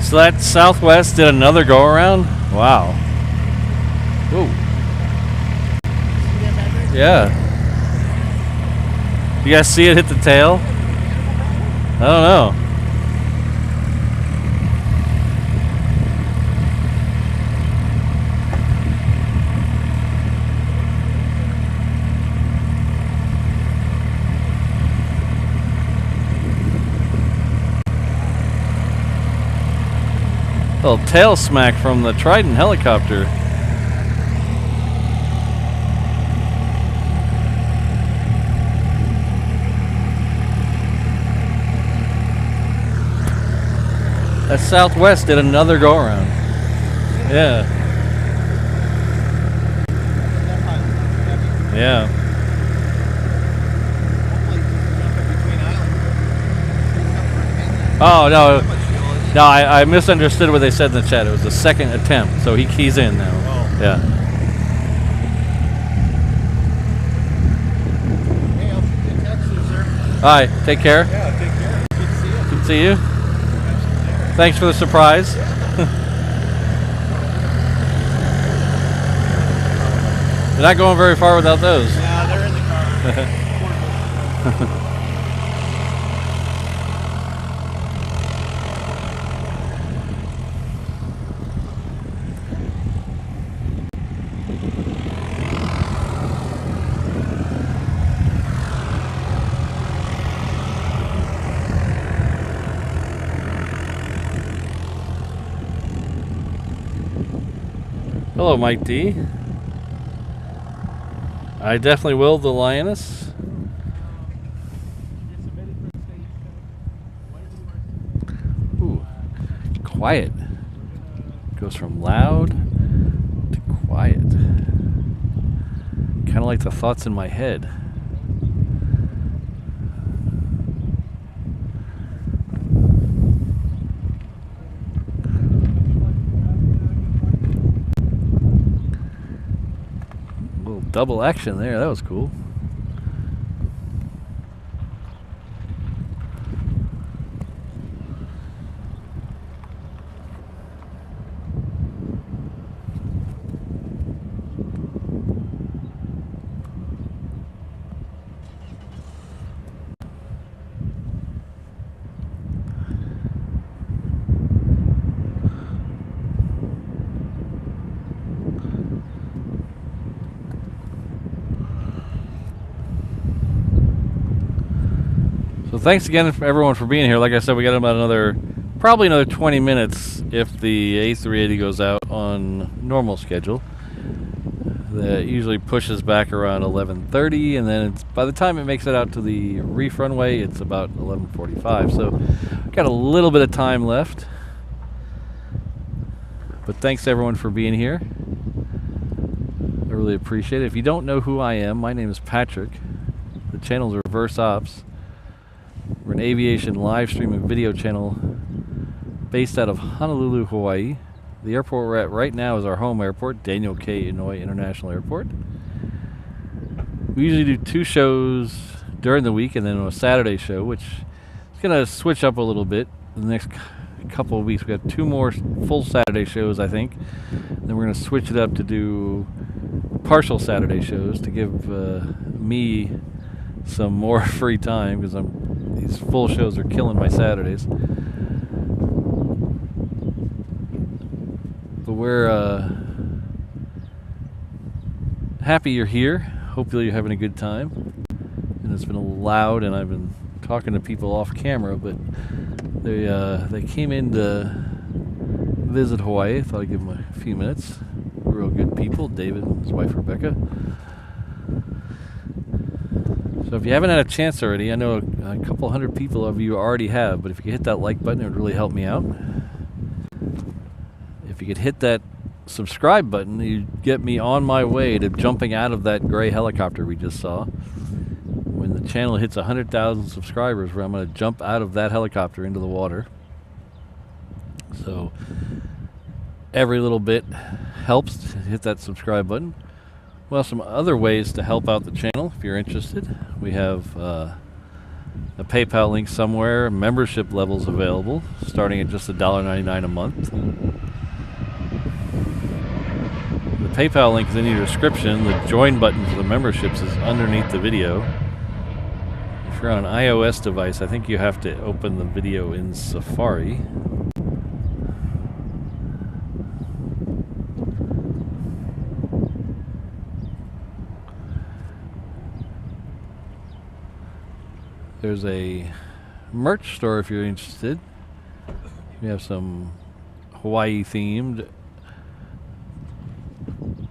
So that Southwest did another go around? Wow. Whoa. Yeah. You guys see it hit the tail? I don't know. Little tail smack from the Trident helicopter. That Southwest did another go around. Yeah. Yeah. Oh no. No, I misunderstood what they said in the chat. It was the second attempt, so he's in now. Oh. Yeah. Hey, I'll shoot you a text, sir. All right, take care. Yeah, take care. Good to see you. Good to see you. Thanks for the surprise. You're not going very far without those. Yeah, they're in the car. Hello, Mike D. I definitely will, the Lioness. Ooh, quiet. Goes from loud to quiet. Kind of like the thoughts in my head. Double action there, that was cool. So thanks again for everyone for being here. Like I said, we got about probably another 20 minutes if the A380 goes out on normal schedule. That usually pushes back around 11:30, and then by the time it makes it out to the reef runway, it's about 11:45. So got a little bit of time left. But thanks everyone for being here. really appreciate it. If you don't know who I am, my name is Patrick. The channel is Reverse Ops. We're an aviation live streaming video channel based out of Honolulu, Hawaii. The airport we're at right now is our home airport, Daniel K. Inouye International Airport. We usually do 2 shows during the week and then a Saturday show, which is going to switch up a little bit in the next couple of weeks. We got 2 more full Saturday shows, I think. Then we're going to switch it up to do partial Saturday shows to give me some more free time, because these full shows are killing my Saturdays. But we're happy you're here. Hopefully you're having a good time. And it's been loud, and I've been talking to people off camera, but they came in to visit Hawaii. I thought I'd give them a few minutes. Real good people, David and his wife Rebecca. So if you haven't had a chance already, I know a couple hundred people of you already have, but if you could hit that like button, it would really help me out. If you could hit that subscribe button, you'd get me on my way to jumping out of that gray helicopter we just saw. When the channel hits 100,000 subscribers, where I'm going to jump out of that helicopter into the water. So every little bit helps to hit that subscribe button. Well, some other ways to help out the channel if you're interested. We have a PayPal link somewhere, membership levels available, starting at just $1.99 a month. The PayPal link is in your description. The join button for the memberships is underneath the video. If you're on an iOS device, I think you have to open the video in Safari. There's a merch store if you're interested. We have some Hawaii themed,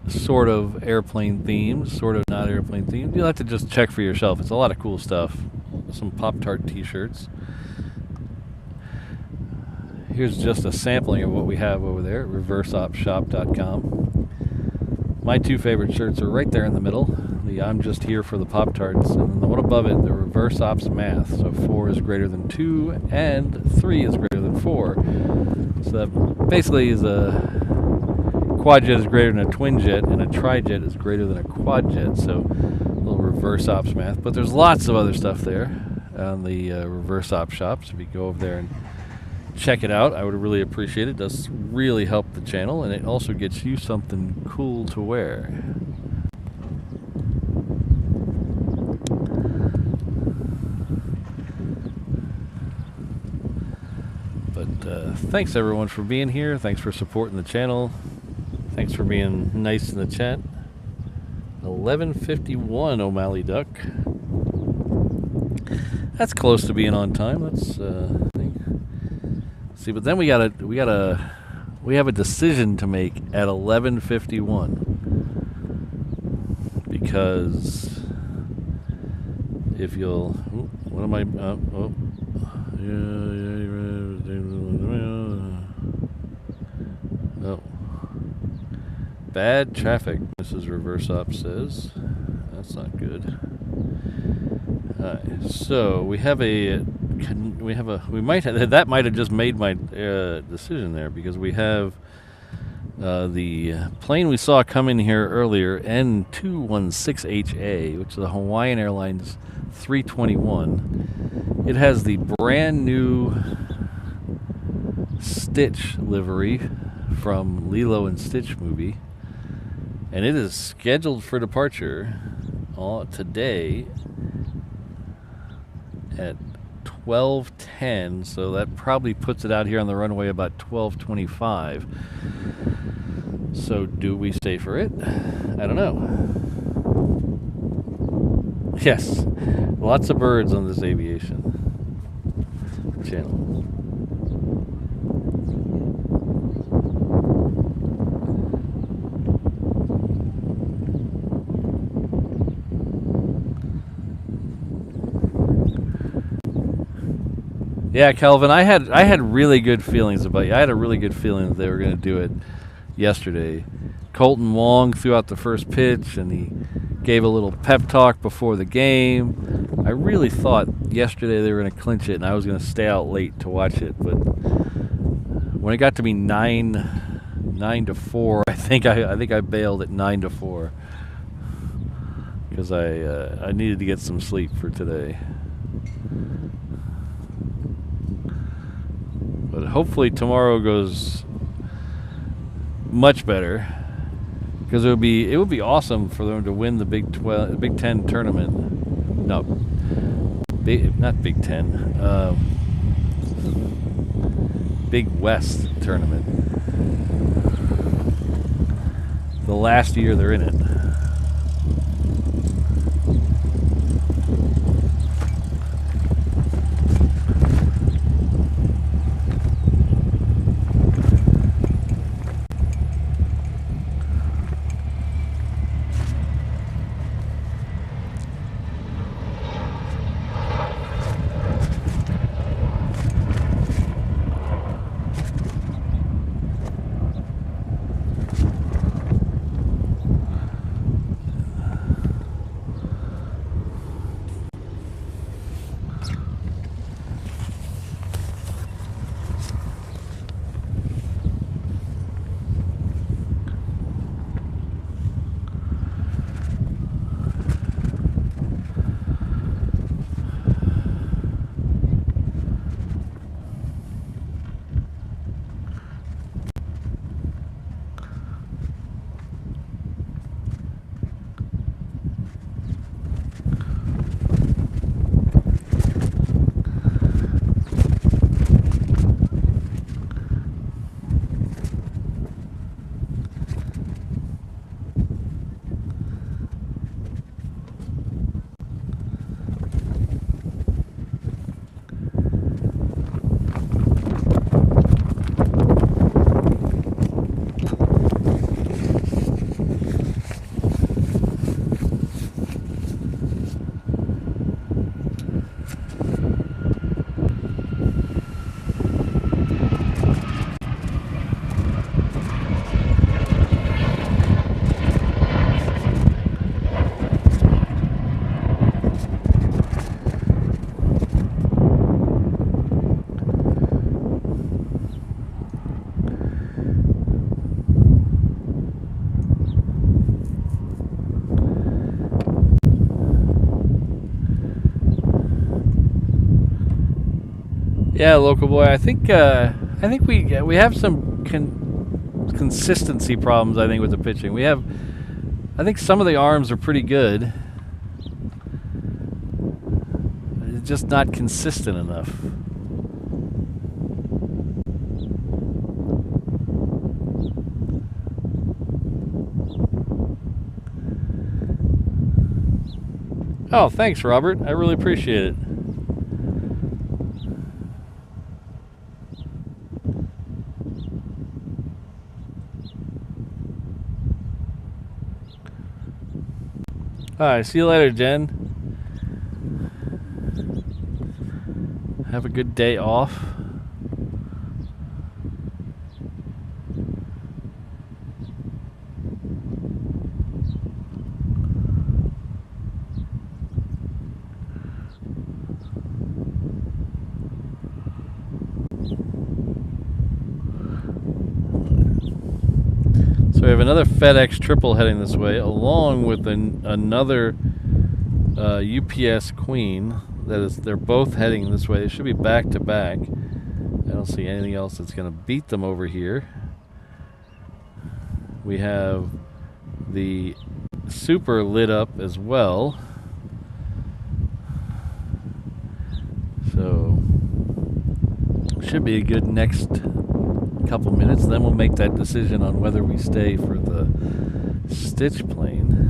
sort of airplane themed, sort of not airplane themed. You'll have to just check for yourself. It's a lot of cool stuff. Some Pop-Tart t-shirts. Here's just a sampling of what we have over there at reverseopshop.com. My 2 favorite shirts are right there in the middle. The I'm just here for the Pop-Tarts, and then the one above it, the Reverse Ops Math. So 4 is greater than 2, and 3 is greater than 4. So that basically is a quadjet is greater than a twin jet, and a trijet is greater than a quadjet. So a little Reverse Ops Math. But there's lots of other stuff there on the Reverse Ops shop. So if you go over there and check it out, I would really appreciate it. It does really help the channel, and it also gets you something cool to wear. Thanks everyone for being here. Thanks for supporting the channel. Thanks for being nice in the chat. 11:51 O'Malley Duck. That's close to being on time. Let's see, but then we have a decision to make at 11:51, because if you'll, what am I? Oh. Bad traffic, Mrs. Reverse Ops says. That's not good. Alright, so we might have, that might have just made my decision there, because we have the plane we saw come in here earlier, N216HA, which is a Hawaiian Airlines 321. It has the brand new Stitch livery from Lilo and Stitch movie, and it is scheduled for departure today at 12:10, so that probably puts it out here on the runway about 12:25. So do we stay for it? I don't know. Yes, lots of birds on this aviation channel. Yeah, Calvin, I had really good feelings about you. I had a really good feeling that they were going to do it yesterday. Colton Wong threw out the first pitch, and he gave a little pep talk before the game. I really thought yesterday they were going to clinch it, and I was going to stay out late to watch it. But when it got to be 9-4, I think I bailed at 9-4 because I needed to get some sleep for today. But hopefully tomorrow goes much better, because it would be awesome for them to win the Big 10 tournament. No, not Big 10. Big West tournament. The last year they're in it. Yeah, local boy. I think we have some consistency problems. I think with the pitching, I think some of the arms are pretty good. It's just not consistent enough. Oh, thanks, Robert. I really appreciate it. All right, see you later, Jen. Have a good day off. So we have another FedEx triple heading this way, along with another UPS Queen. They're both heading this way. They should be back to back. I don't see anything else that's going to beat them over here. We have the Super lit up as well. So should be a good next couple minutes. Then we'll make that decision on whether we stay for the stitch plane.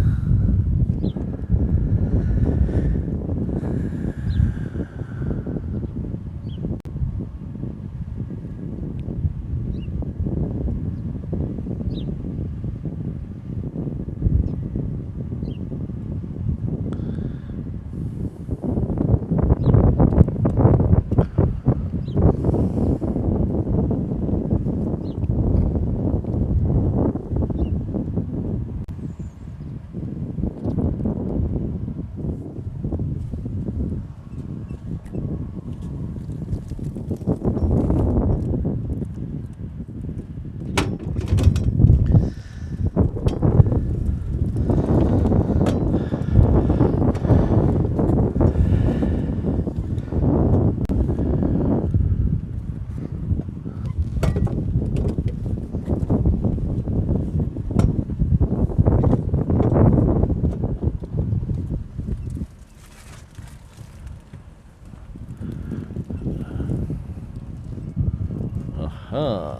Huh.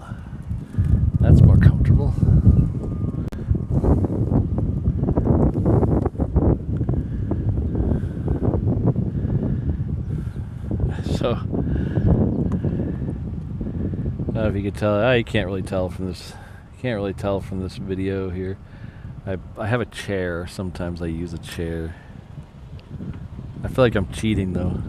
That's more comfortable. So, I don't know if you could tell. You can't really tell from this. You can't really tell from this video here. I have a chair. Sometimes I use a chair. I feel like I'm cheating though.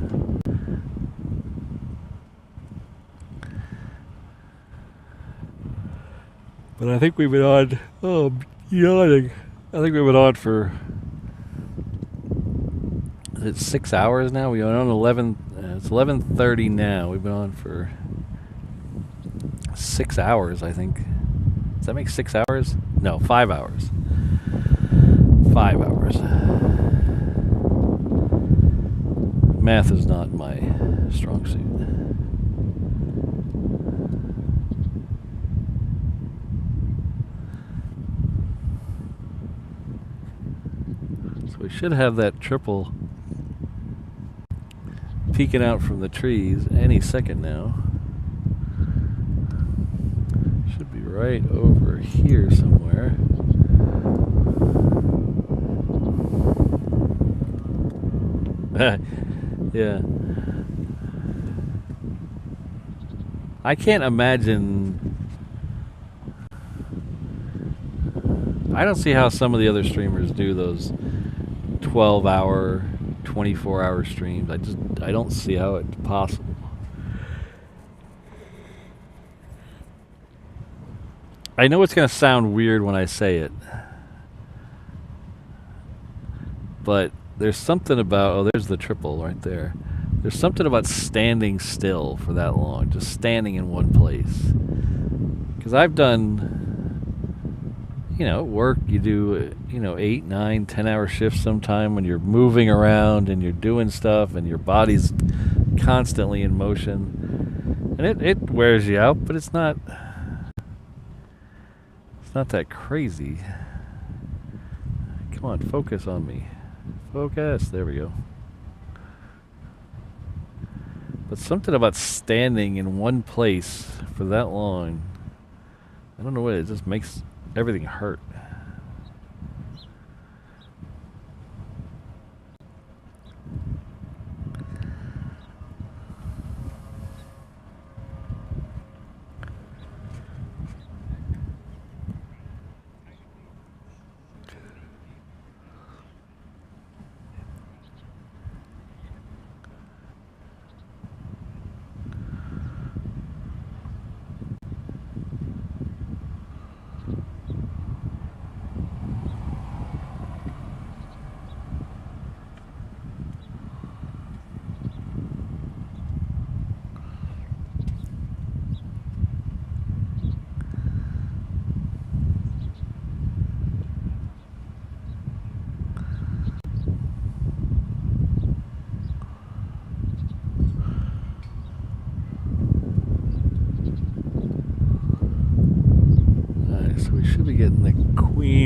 But I think we've been on. Oh, I'm yawning. I think we've been on for. Is it 6 hours now? We are on 11. It's 11:30 now. We've been on for 6 hours, I think. Does that make 6 hours? No, 5 hours. 5 hours. Math is not my strong suit. So we should have that triple peeking out from the trees any second now. Should be right over here somewhere. Yeah. I can't imagine. I don't see how some of the other streamers do those 12-hour, 24-hour streams. I don't see how it's possible. I know it's going to sound weird when I say it, but there's something about, oh, there's the triple right there. There's something about standing still for that long, just standing in one place. Because I've done, work, you do, 8, 9, 10-hour shifts sometime when you're moving around and you're doing stuff and your body's constantly in motion. And it wears you out, but it's not that crazy. Come on, focus on me. Focus. There we go. But something about standing in one place for that long, I don't know what it just makes everything hurt.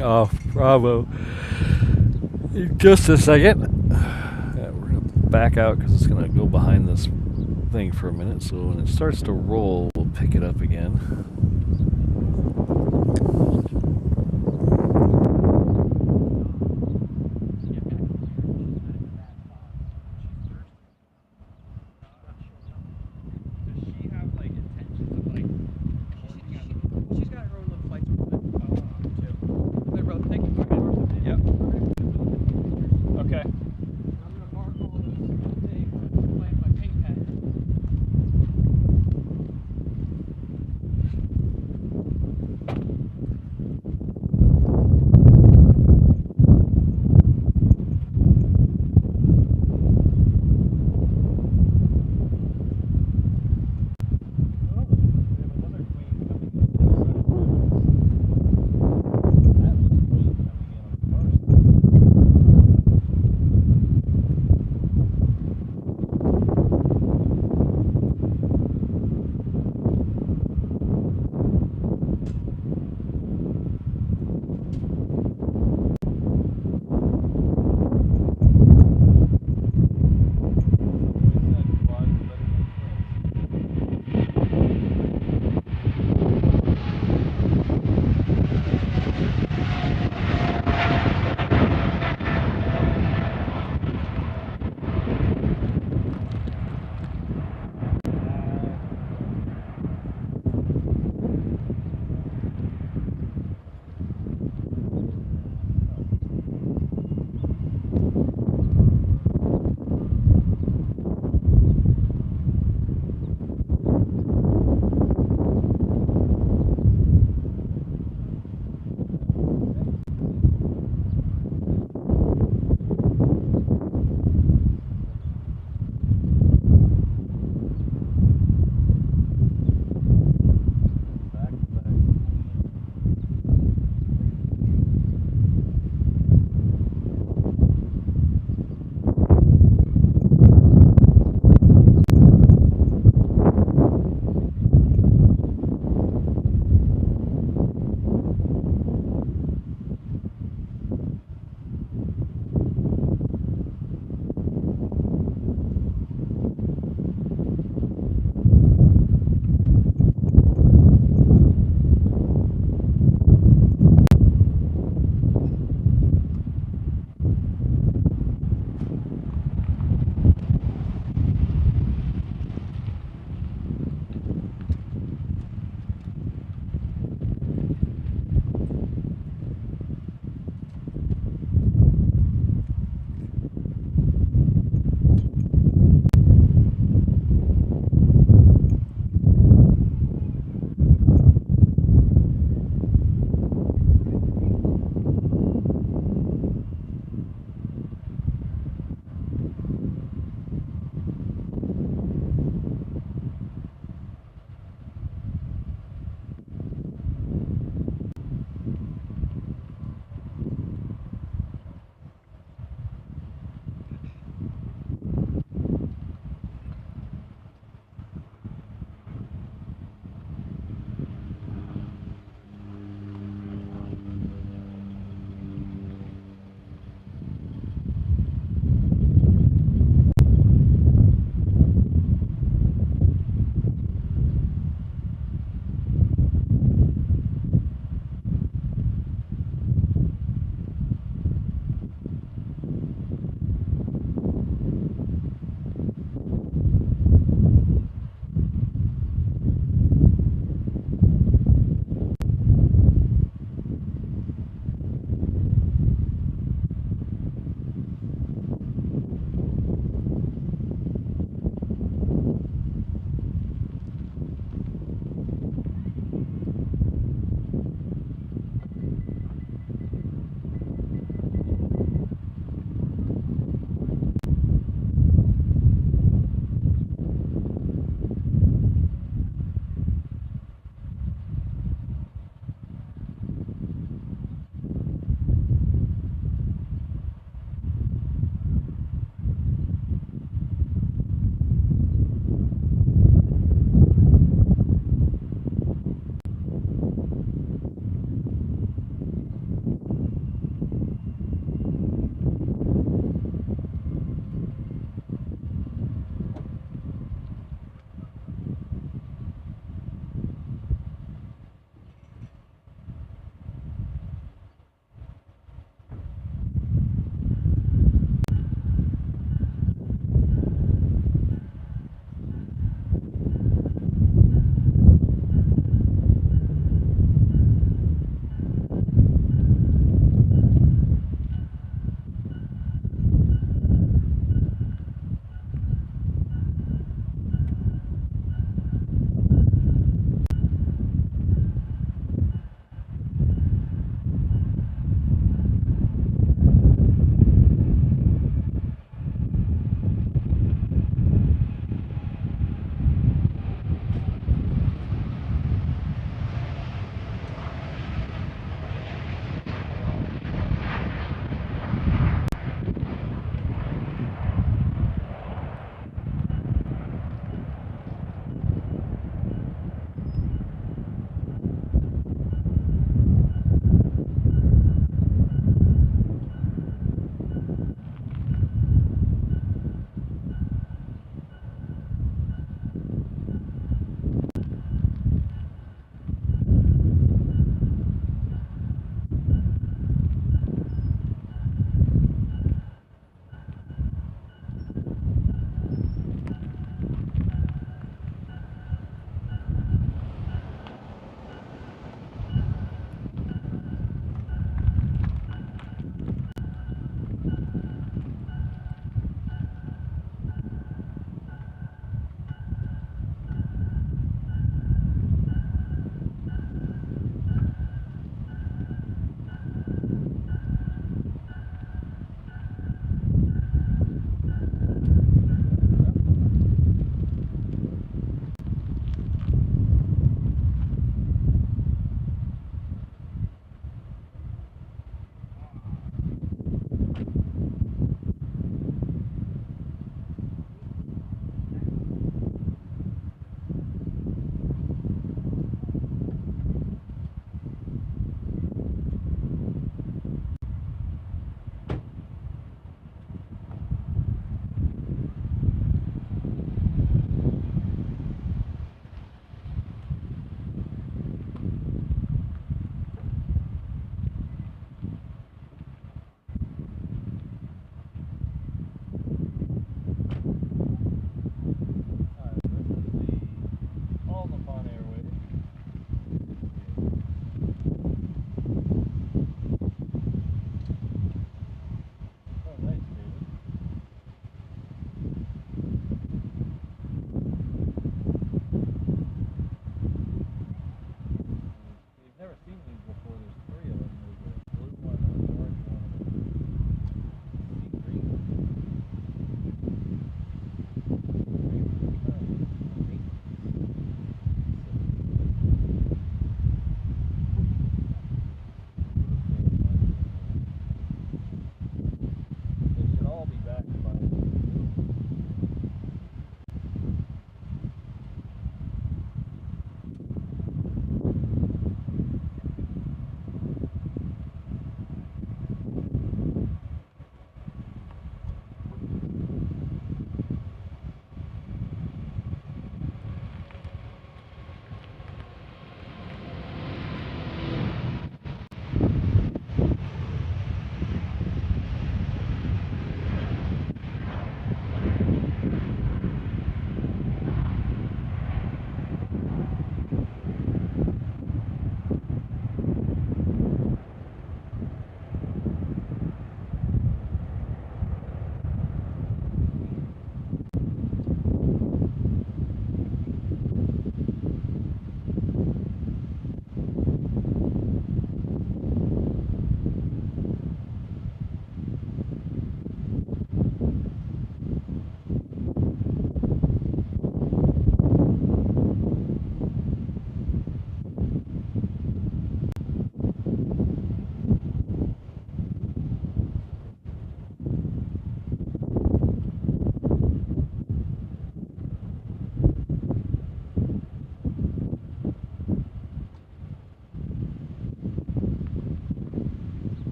Off Bravo in just a second. Yeah, we're gonna back out because it's gonna go behind this thing for a minute, so when it starts to roll we'll pick it up again.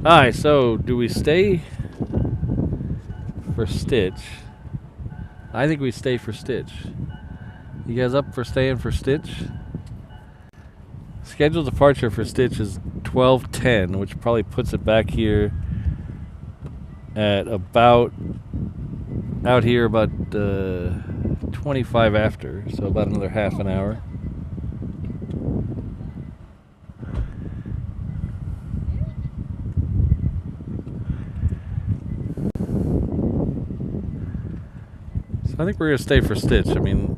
Alright, so do we stay for Stitch? I think we stay for Stitch. You guys up for staying for Stitch? Scheduled departure for Stitch is 12:10, which probably puts it back here at about out here about 25 after, so about another half an hour. So I think we're gonna stay for Stitch. I mean,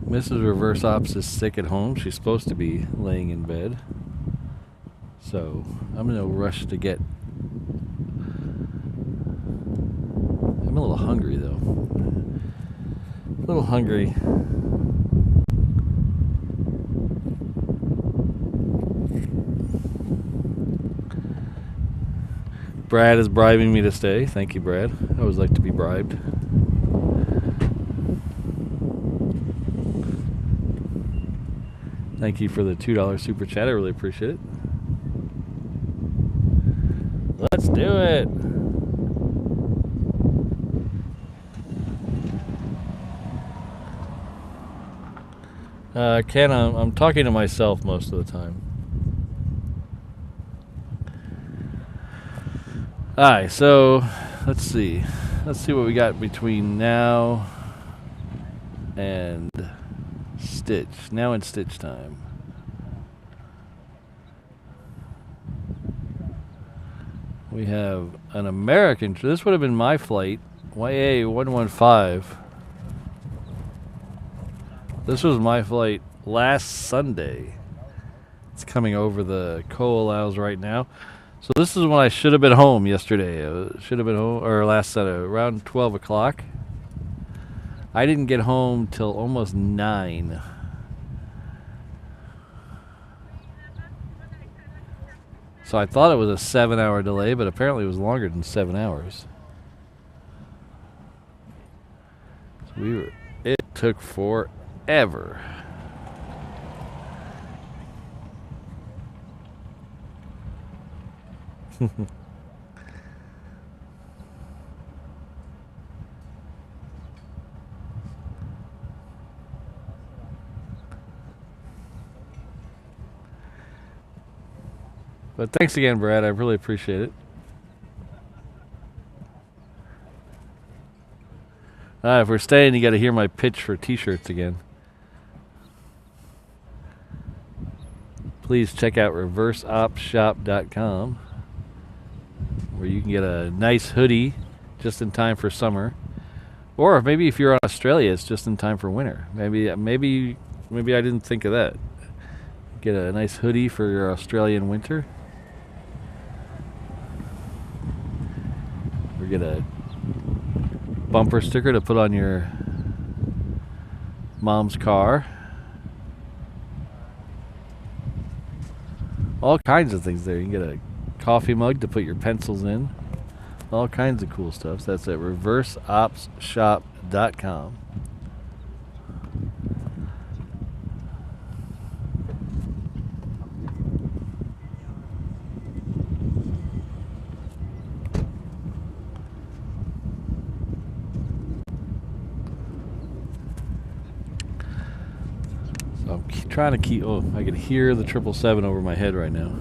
Mrs. Reverse Ops is sick at home. She's supposed to be laying in bed. So I'm gonna rush to get. I'm a little hungry though. A little hungry. Brad is bribing me to stay. Thank you, Brad. I always like to be bribed. Thank you for the $2 super chat. I really appreciate it. Let's do it. Ken, I'm talking to myself most of the time. Alright, so let's see. Let's see what we got between now and Stitch. Now in Stitch time. We have an American. This would have been my flight, YA115. This was my flight last Sunday. It's coming over the co-allows right now. So this is when I should have been home yesterday. Should have been home, or last Sunday, around 12 o'clock. I didn't get home till almost 9. So I thought it was a 7-hour delay, but apparently it was longer than 7 hours. So it took forever. But thanks again, Brad. I really appreciate it. If we're staying, you got to hear my pitch for t-shirts again. Please check out reverseopshop.com, where you can get a nice hoodie just in time for summer. Or maybe if you're in Australia, it's just in time for winter. Maybe I didn't think of that. Get a nice hoodie for your Australian winter. Or get a bumper sticker to put on your mom's car. All kinds of things there. You can get a coffee mug to put your pencils in. All kinds of cool stuff. So that's at reverseopshop.com. So I'm trying to keep. Oh, I can hear the 777 over my head right now.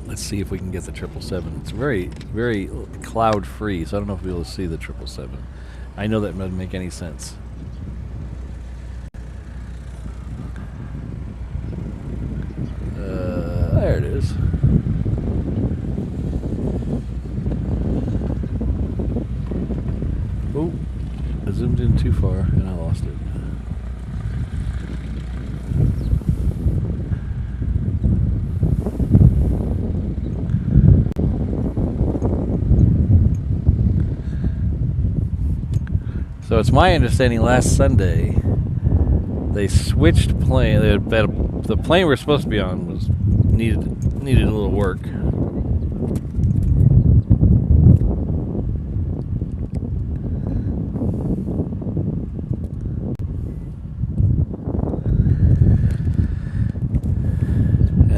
Let's see if we can get the 777. It's very, very cloud free, so I don't know if we'll be able to see the 777. I know that doesn't make any sense. There it is. Oh, I zoomed in too far and I lost it. So it's my understanding last Sunday they switched plane. The plane we're supposed to be on was needed a little work.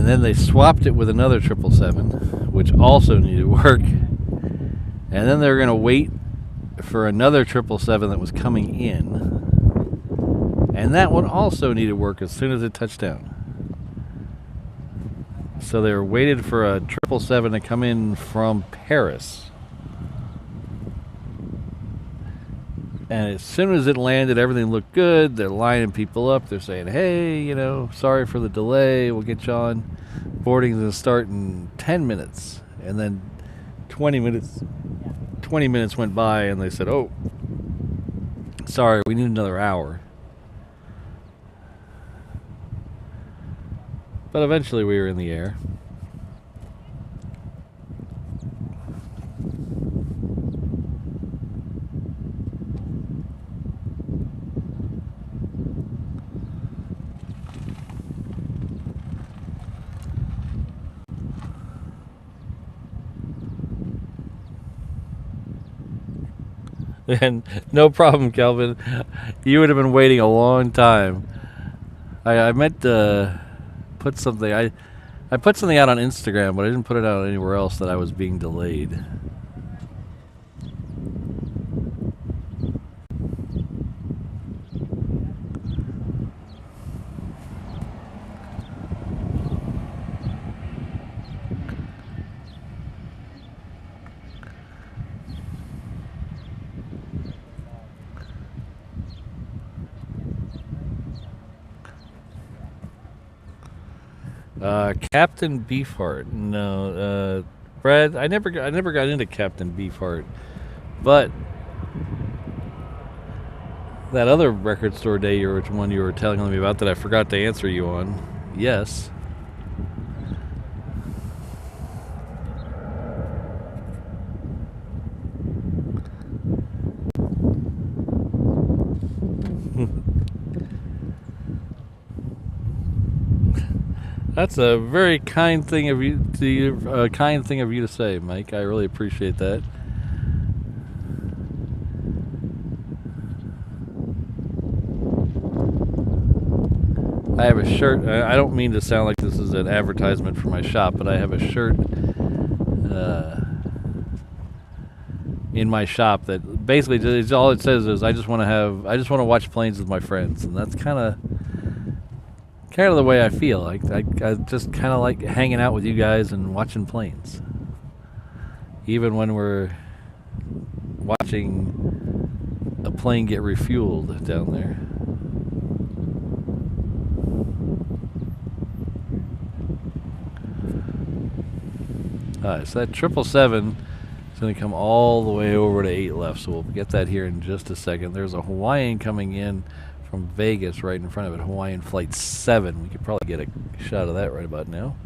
then they swapped it with another 777, which also needed work. And then they were going to wait for another 777 that was coming in. And that one also needed work as soon as it touched down. So they were waited for a 777 to come in from Paris. And as soon as it landed, everything looked good. They're lining people up. They're saying, hey, you know, sorry for the delay. We'll get you on. Boarding's going to start in 10 minutes. And then 20 minutes went by, and they said, oh, sorry, we need another hour. But eventually we were in the air. And no problem, Kelvin. You would have been waiting a long time. I meant to put something. I put something out on Instagram, but I didn't put it out anywhere else that I was being delayed. Captain Beefheart. No, Brad. I never got into Captain Beefheart, but that other record store day you were telling me about that I forgot to answer you on. Yes. That's a very kind thing of you to say, Mike. I really appreciate that. I have a shirt. I don't mean to sound like this is an advertisement for my shop, but I have a shirt in my shop that basically all it says is I just want to watch planes with my friends, and that's kind of the way I feel. I just kind of like hanging out with you guys and watching planes, even when we're watching a plane get refueled down there. Alright, so that 777 is going to come all the way over to 8 left, so we'll get that here in just a second. There's a Hawaiian coming in from Vegas right in front of it, Hawaiian Flight 7. We could probably get a shot of that right about now.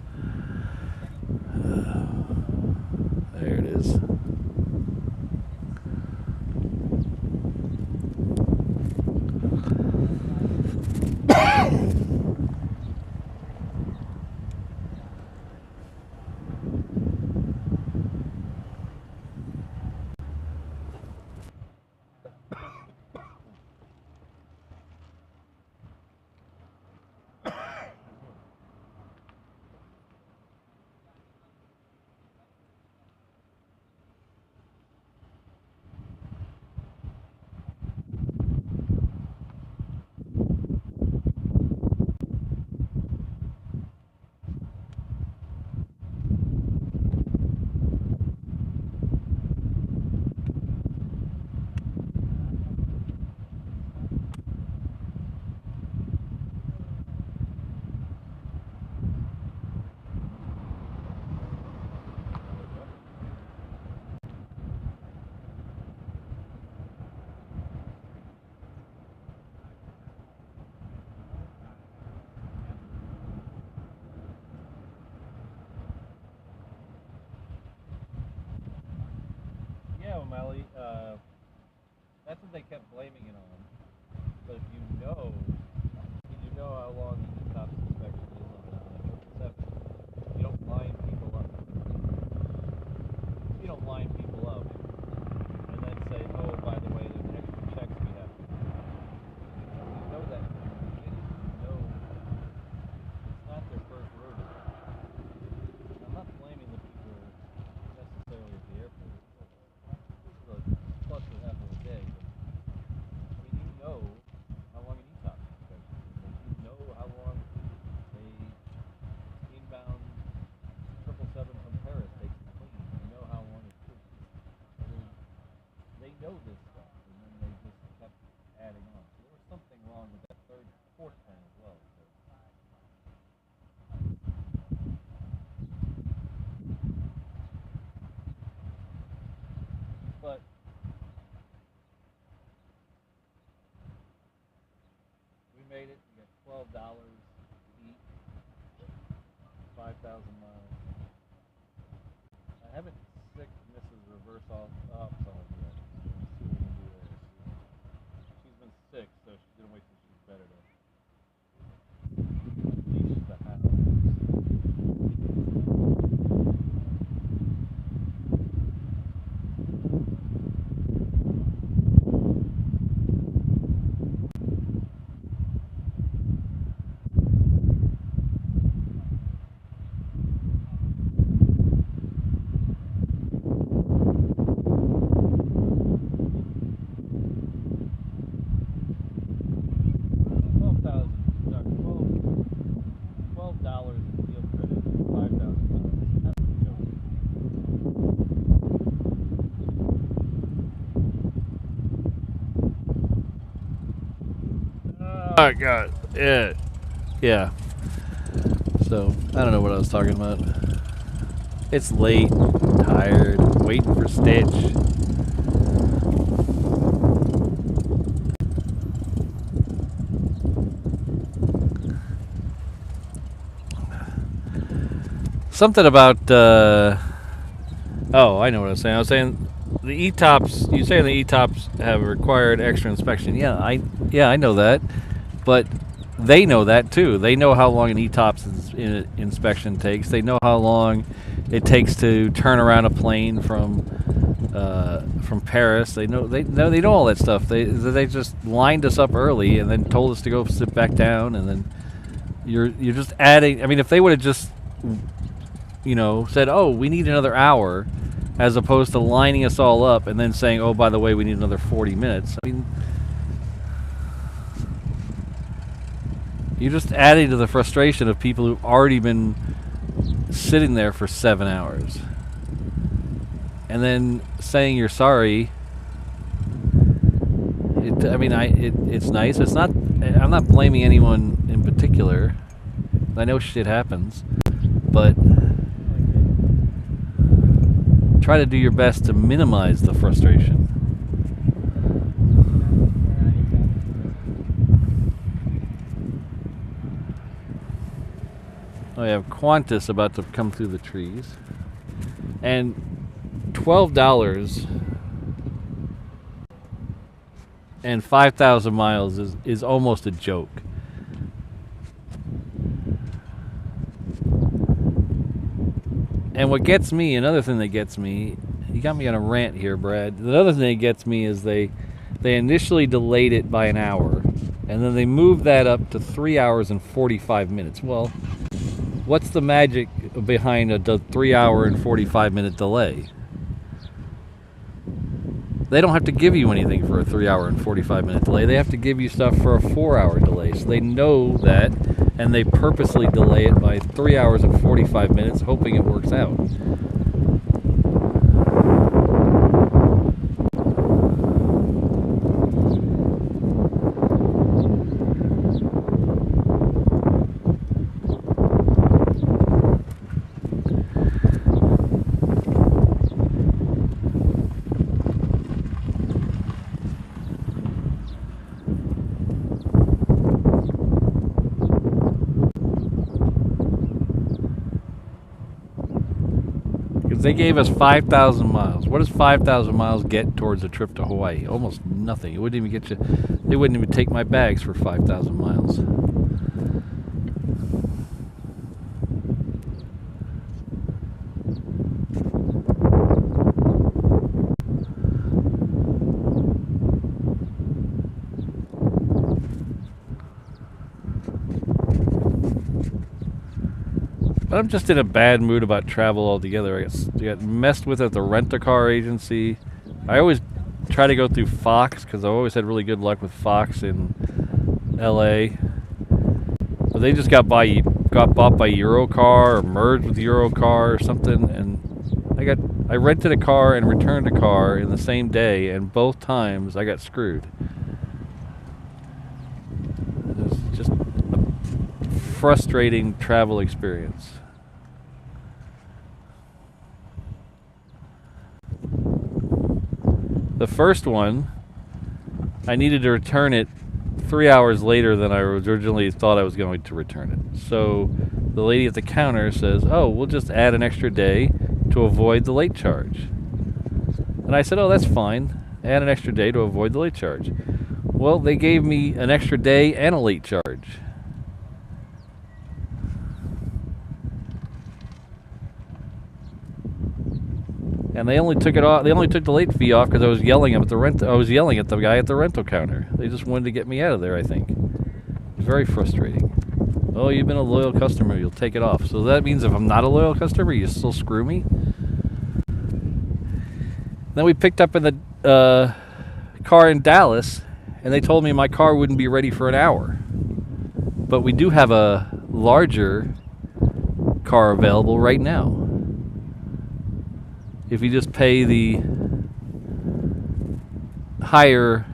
There it is. O'Malley, that's what they kept blaming it on. But if you know how long the top inspection is on a 777, you don't line people up. You don't line people up and then say, oh, by the way, there's extra checks we have to do. You know that. They know it's not their first rodeo. $12 each, 5,000 miles. I haven't sick Mrs. Reverse off some of yet. Let's see what we can do there. She's been sick, so she's gonna wait till she's better to unleash the hounds. $12 in field credit, 5,000 miles. That's a joke. Oh God, yeah, yeah. So I don't know what I was talking about. It's late, tired, waiting for Stitch. Something about, oh, I know what I was saying. I was saying the E-tops, you say the E-tops have required extra inspection. Yeah, I know that. But they know that too. They know how long an E-tops inspection takes. They know how long it takes to turn around a plane from Paris. They know all that stuff. They just lined us up early and then told us to go sit back down, and then you're just adding. I mean, if they would have just said, oh, we need another hour, as opposed to lining us all up and then saying, oh, by the way, we need another 40 minutes. I mean, you're just adding to the frustration of people who've already been sitting there for 7 hours. And then saying you're sorry. It's nice. It's not. I'm not blaming anyone in particular. I know shit happens, but try to do your best to minimize the frustration. I have Qantas about to come through the trees, and $12 and 5,000 miles is almost a joke. And what gets me, another thing that gets me, you got me on a rant here, Brad. The other thing that gets me is they initially delayed it by an hour, and then they moved that up to 3 hours and 45 minutes. Well, what's the magic behind a 3 hour and 45 minute delay? They don't have to give you anything for a 3 hour and 45 minute delay. They have to give you stuff for a 4 hour delay. So they know that, and they purposely delay it by 3 hours and 45 minutes, hoping it works out. They gave us 5,000 miles. What does 5,000 miles get towards a trip to Hawaii? Almost nothing. It wouldn't even get you. They wouldn't even take my bags for 5,000 miles. But I'm just in a bad mood about travel altogether. I got messed with at the rent-a-car agency. I always try to go through Fox because I always had really good luck with Fox in LA. But they just got bought by Eurocar or merged with Eurocar or something, and I rented a car and returned a car in the same day, and both times I got screwed. It was just a frustrating travel experience. The first one, I needed to return it 3 hours later than I originally thought I was going to return it. So the lady at the counter says, oh, we'll just add an extra day to avoid the late charge. And I said, oh, that's fine. Add an extra day to avoid the late charge. Well, they gave me an extra day and a late charge. And they only took it off. They only took the late fee off because I was yelling at the guy at the rental counter. They just wanted to get me out of there, I think. Very frustrating. Oh, you've been a loyal customer. You'll take it off. So that means if I'm not a loyal customer, you still screw me. Then we picked up in the car in Dallas, and they told me my car wouldn't be ready for an hour. But we do have a larger car available right now. If you just pay the higher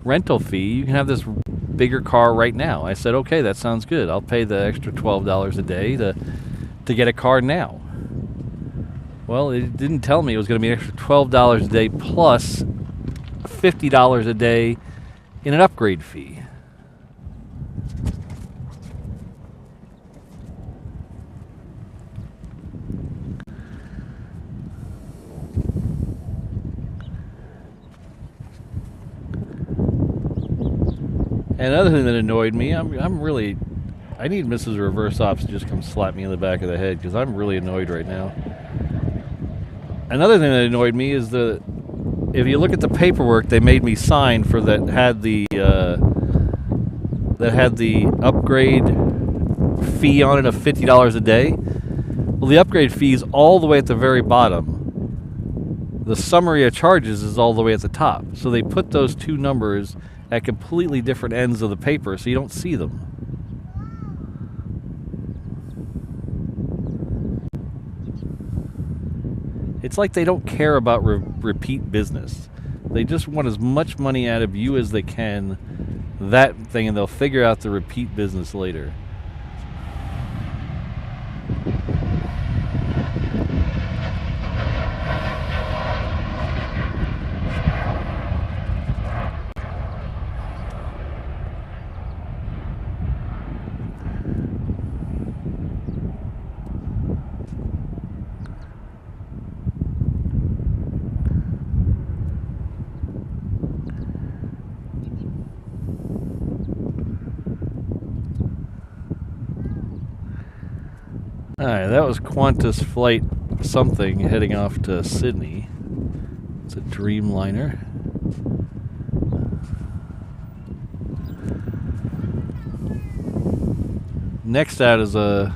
rental fee, you can have this bigger car right now. I said, okay, that sounds good. I'll pay the extra $12 a day to get a car now. Well, it didn't tell me it was going to be an extra $12 a day plus $50 a day in an upgrade fee. And another thing that annoyed me, I need Mrs. Reverse Ops to just come slap me in the back of the head because I'm really annoyed right now. Another thing that annoyed me is if you look at the paperwork they made me sign for that had the upgrade fee on it of $50 a day. Well, the upgrade fee is all the way at the very bottom. The summary of charges is all the way at the top. So they put those two numbers at completely different ends of the paper, so you don't see them. It's like they don't care about repeat business. They just want as much money out of you as they can, that thing, and they'll figure out the repeat business later. Alright, that was Qantas flight something heading off to Sydney. It's a Dreamliner. Next out is a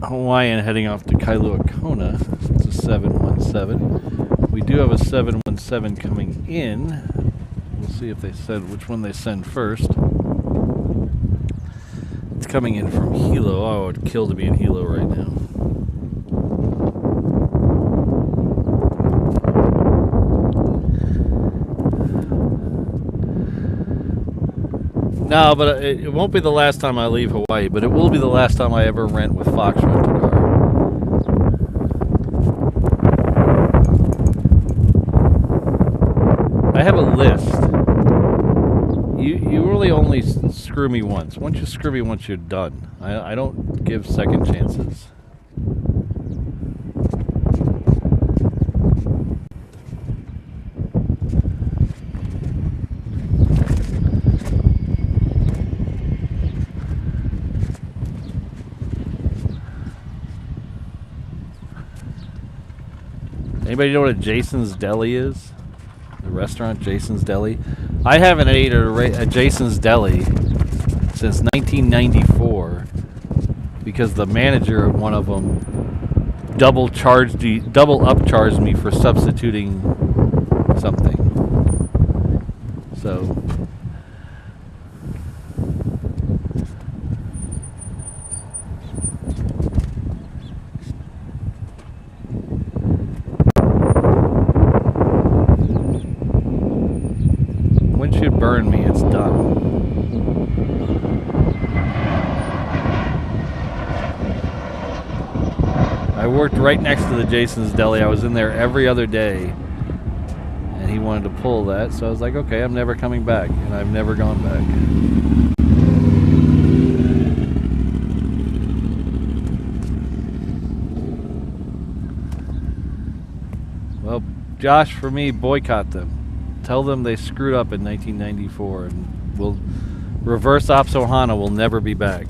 Hawaiian heading off to Kailua Kona. It's a 717. We do have a 717 coming in. We'll see if they said which one they send first. It's coming in from Hilo. Oh, it would kill to be in Hilo right now. No, but it won't be the last time I leave Hawaii, but it will be the last time I ever rent with Fox Rent-A-Car. I have a list. You really only screw me once. Once you screw me once, you're done. I don't give second chances. Anybody know what a Jason's Deli is? The restaurant Jason's Deli? I haven't ate a Jason's Deli since 1994 because the manager of one of them double upcharged me for substituting something. So burn me, it's done. I worked right next to the Jason's Deli. I was in there every other day. And he wanted to pull that, so I was like, okay, I'm never coming back, and I've never gone back. Well, Josh, for me, boycott them. Tell them they screwed up in 1994, and we'll reverse ops Ohana will never be back.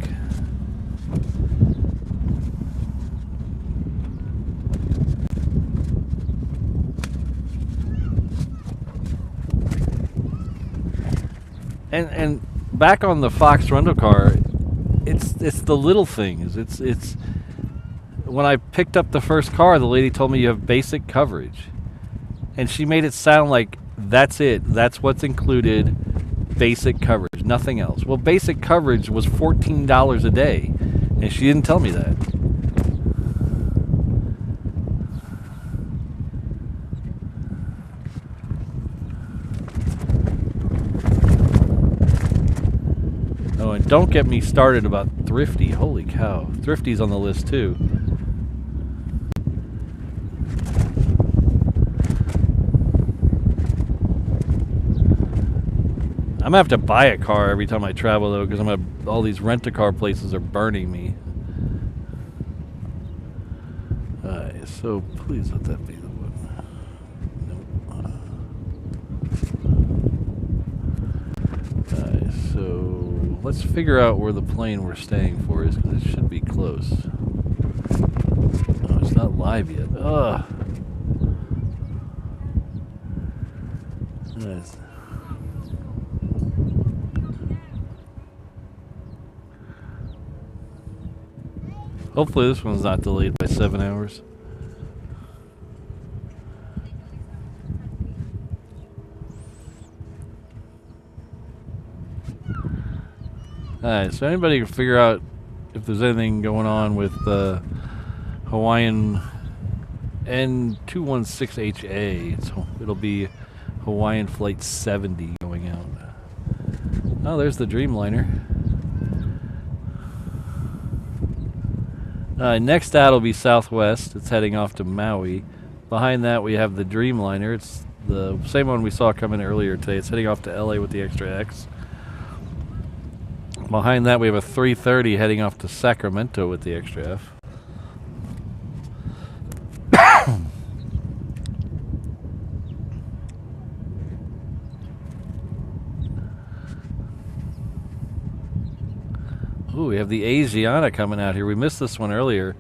And back on the Fox rental car, it's the little things. It's when I picked up the first car, the lady told me you have basic coverage, and she made it sound like that's it. That's what's included. Basic coverage, nothing else. Well, basic coverage was $14 a day, and she didn't tell me that. Oh, and don't get me started about Thrifty. Holy cow. Thrifty's on the list too. I'm gonna have to buy a car every time I travel though, because all these rent-a-car places are burning me. Alright, so please let that be the one. Nope. Alright, so let's figure out where the plane we're staying for is, because it should be close. Oh, it's not live yet. Ugh. Nice. Hopefully this one's not delayed by 7 hours. Alright, so anybody can figure out if there's anything going on with the Hawaiian N216HA. It'll be Hawaiian Flight 70 going out. Oh, there's the Dreamliner. Next out will be Southwest. It's heading off to Maui. Behind that we have the Dreamliner. It's the same one we saw coming earlier today. It's heading off to LA with the Extra X. Behind that we have a 330 heading off to Sacramento with the Extra F. Ooh, we have the Asiana coming out here. We missed this one earlier.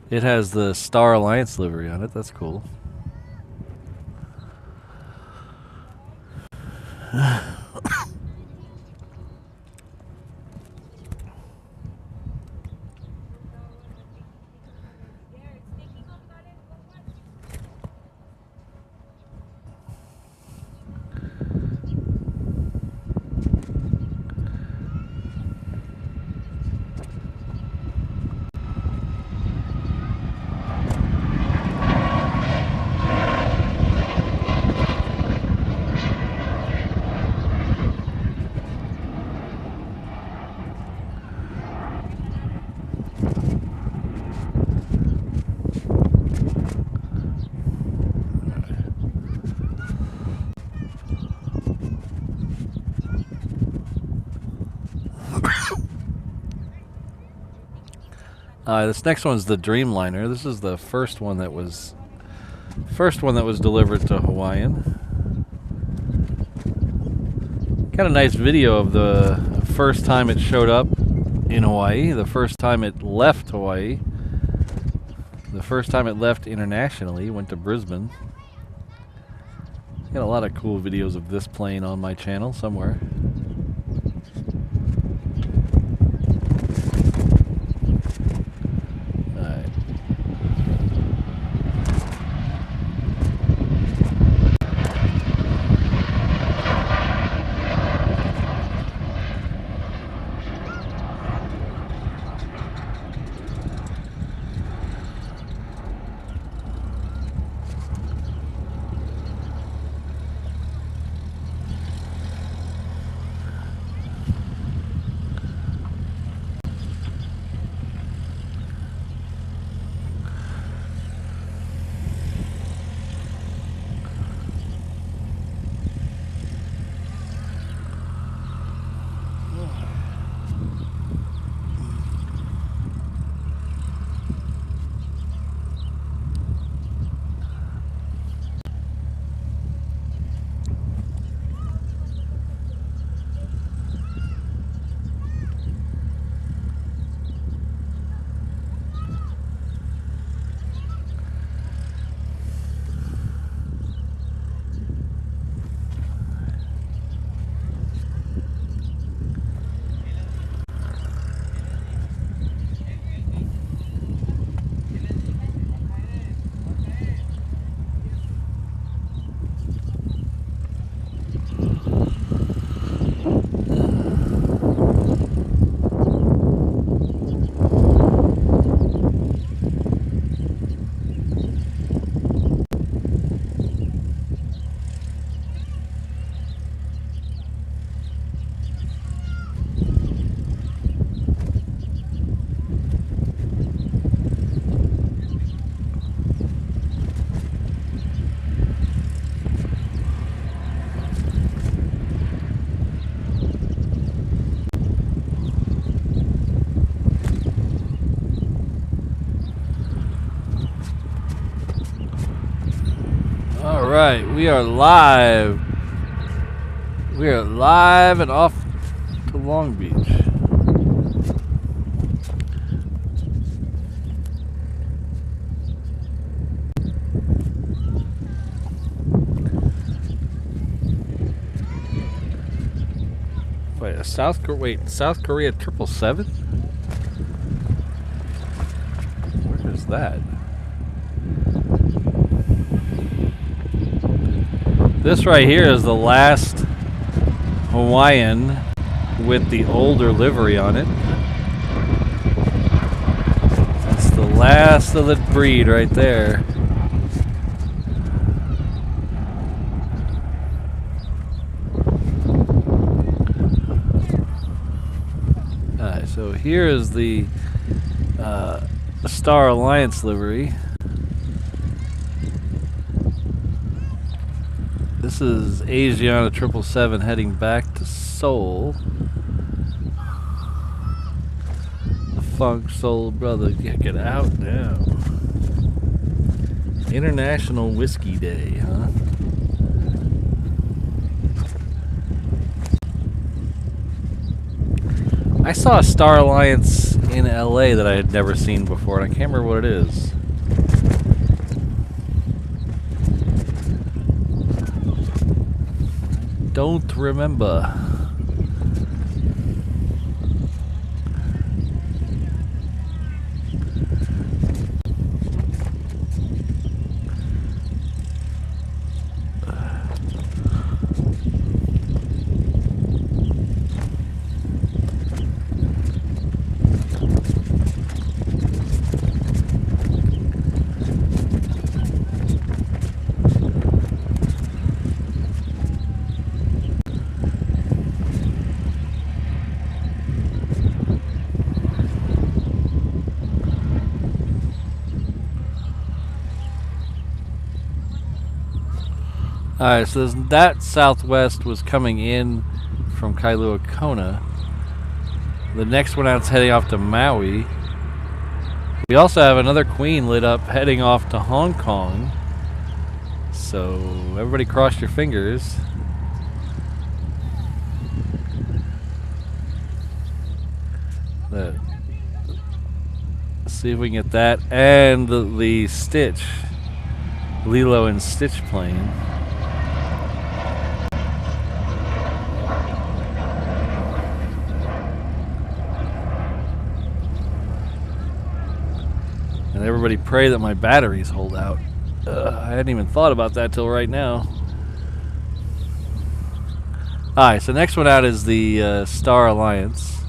It has the Star Alliance livery on it. That's cool. This next one's the Dreamliner. This is the first one that was delivered to Hawaiian. Got a nice video of the first time it showed up in Hawaii, the first time it left Hawaii, the first time it left internationally, went to Brisbane. Got a lot of cool videos of this plane on my channel somewhere. right, we are live. We are live and off to Long Beach. Wait, South Korea 777? Where is that? This right here is the last Hawaiian with the older livery on it. That's the last of the breed right there. Alright, so here is the Star Alliance livery. This is Asiana 777 heading back to Seoul. The Funk Soul Brother, get out now. International Whiskey Day, huh? I saw a Star Alliance in LA that I had never seen before, and I can't remember what it is. Don't remember. Alright, so that Southwest was coming in from Kailua Kona. The next one out's heading off to Maui. We also have another Queen lit up heading off to Hong Kong. So everybody cross your fingers. Let's see if we can get that and the Stitch, Lilo and Stitch plane. And everybody pray that my batteries hold out. I hadn't even thought about that till right now. Alright, so next one out is the Star Alliance.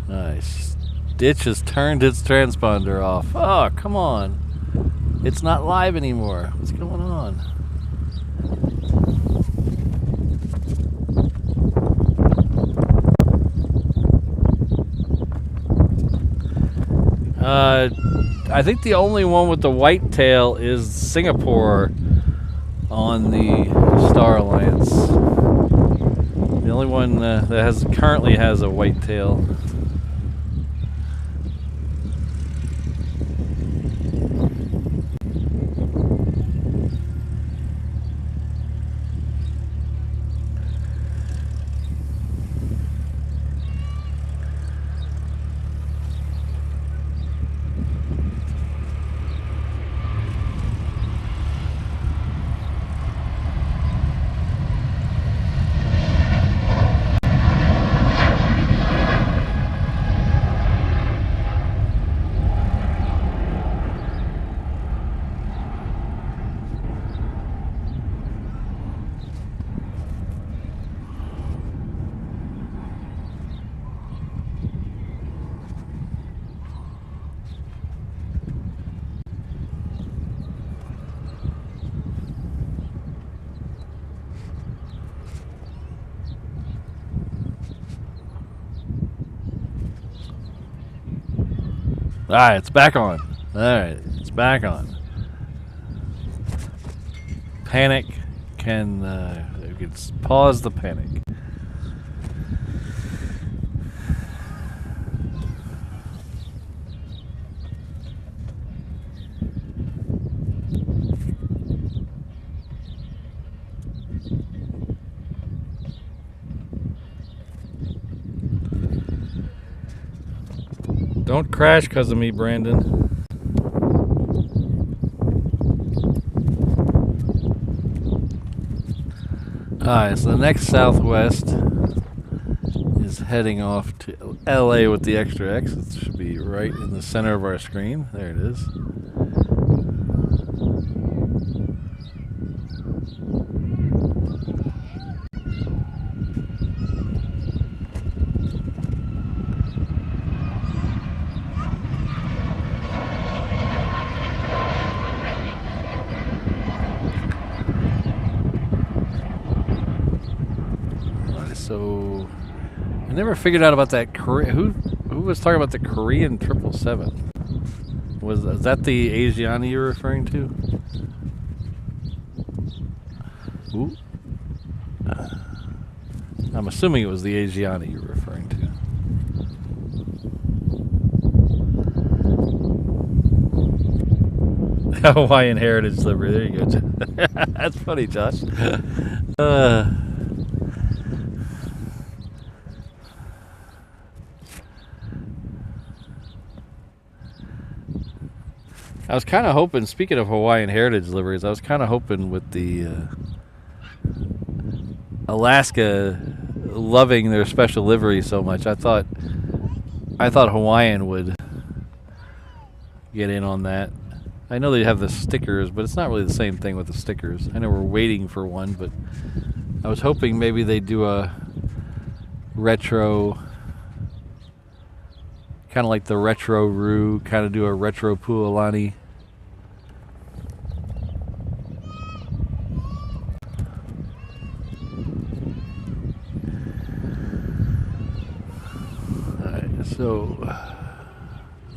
Nice. Stitch has turned its transponder off. Oh, come on. It's not live anymore. What's going on? I think the only one with the white tail is Singapore on the Star Alliance. The only one that currently has a white tail. Alright, it's back on. Alright, it's back on. Panic can pause the panic. Don't crash because of me, Brandon. Alright, so the next Southwest is heading off to LA with the extra X. It should be right in the center of our screen. There it is. So I never figured out about that who was talking about the Korean 777? Is that the Asiana you're referring to? Ooh. I'm assuming it was the Asiana you're referring to. Hawaiian Heritage Livery. There you go. That's funny, Josh. I was kind of hoping, speaking of Hawaiian Heritage liveries, I was kind of hoping with the Alaska loving their special livery so much, I thought Hawaiian would get in on that. I know they have the stickers, but it's not really the same thing with the stickers. I know we're waiting for one, but I was hoping maybe they'd do a retro, kind of like the retro Roo, kind of do a retro Pualani.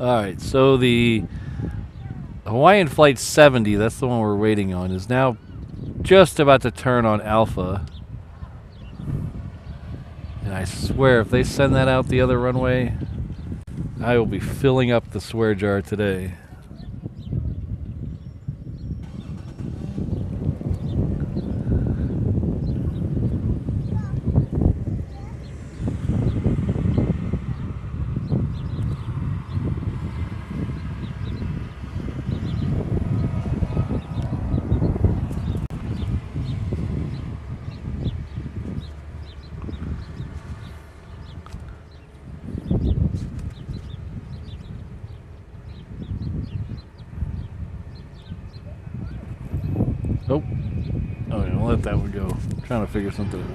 Alright, so the Hawaiian Flight 70, that's the one we're waiting on, is now just about to turn on Alpha. And I swear, if they send that out the other runway, I will be filling up the swear jar today. Oh, okay, I'll let that one go. I'm trying to figure something out.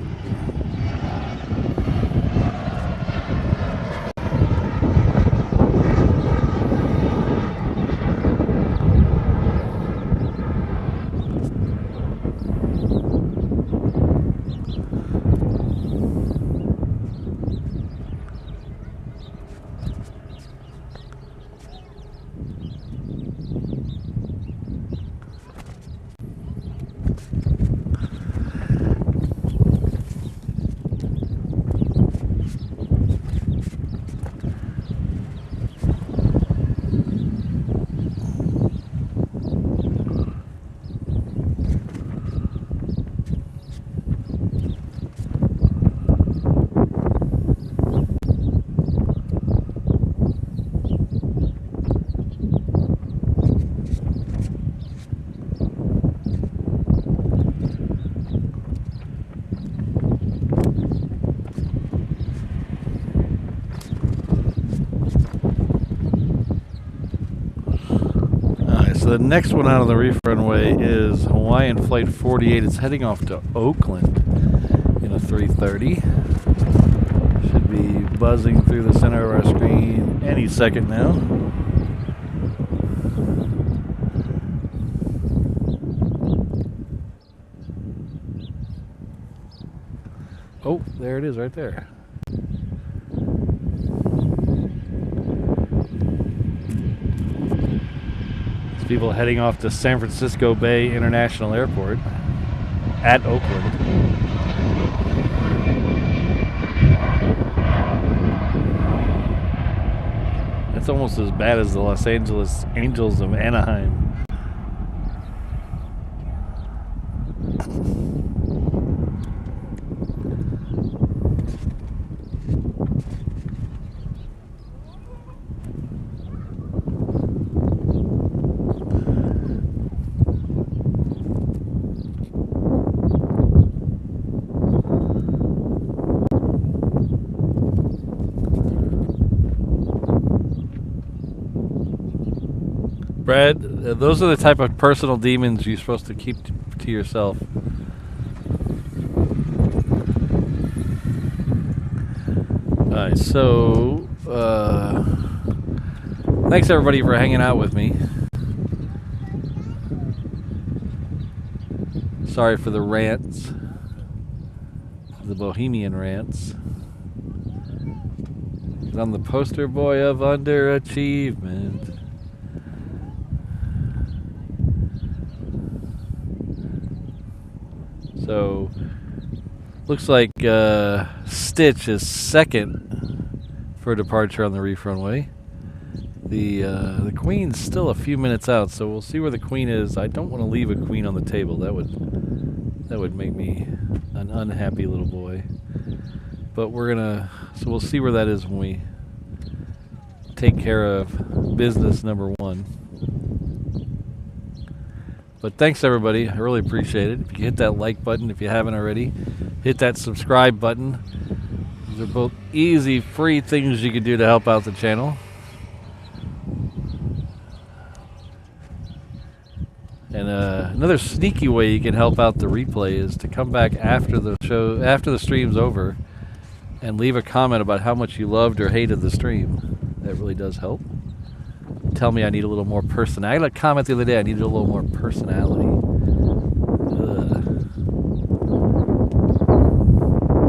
So the next one out on the reef runway is Hawaiian Flight 48. It's heading off to Oakland in a 330. Should be buzzing through the center of our screen any second now. Oh, there it is right there. People heading off to San Francisco Bay International Airport at Oakland. That's almost as bad as the Los Angeles Angels of Anaheim. Brad, those are the type of personal demons you're supposed to keep to yourself. Alright, so thanks everybody for hanging out with me. Sorry for the rants, the bohemian rants. I'm the poster boy of underachievement. So, looks like Stitch is second for departure on the reef runway. The Queen's still a few minutes out, so we'll see where the Queen is. I don't want to leave a Queen on the table. That would make me an unhappy little boy. But so we'll see where that is when we take care of business number 1. But thanks everybody, I really appreciate it. If you hit that like button, if you haven't already, hit that subscribe button. These are both easy, free things you can do to help out the channel. And another sneaky way you can help out the replay is to come back after the stream's over, and leave a comment about how much you loved or hated the stream. That really does help. Tell me I need a little more personality. I got a comment the other day, I needed a little more personality.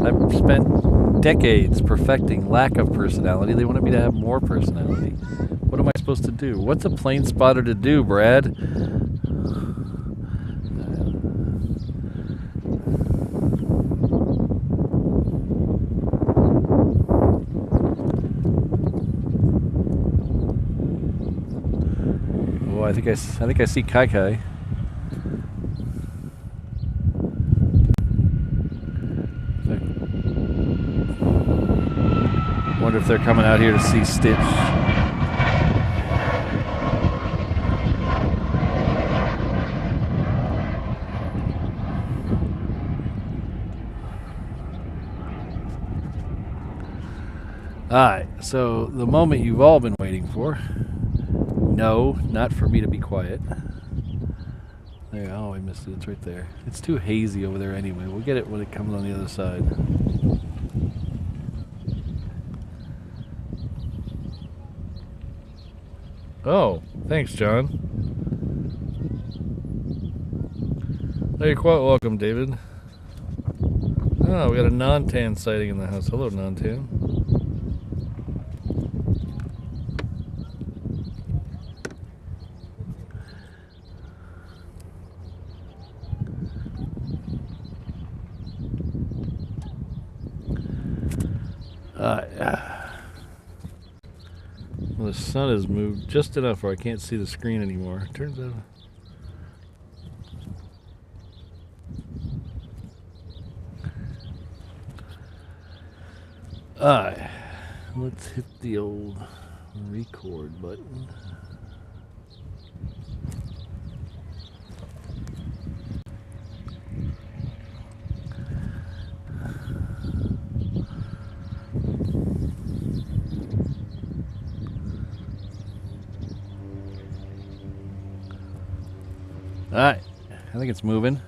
I've spent decades perfecting lack of personality. They wanted me to have more personality. What am I supposed to do? What's a plane spotter to do, Brad? I think I see Kai Kai. Wonder if they're coming out here to see Stitch. Alright, so the moment you've all been waiting for. No, not for me to be quiet. There, oh, I missed it. It's right there. It's too hazy over there anyway. We'll get it when it comes on the other side. Oh, thanks, John. Oh, you're quite welcome, David. Oh, we got a non-tan sighting in the house. Hello, non-tan. Well, the sun has moved just enough where I can't see the screen anymore. Turns out. Alright, let's hit the old record button. Alright, I think it's moving.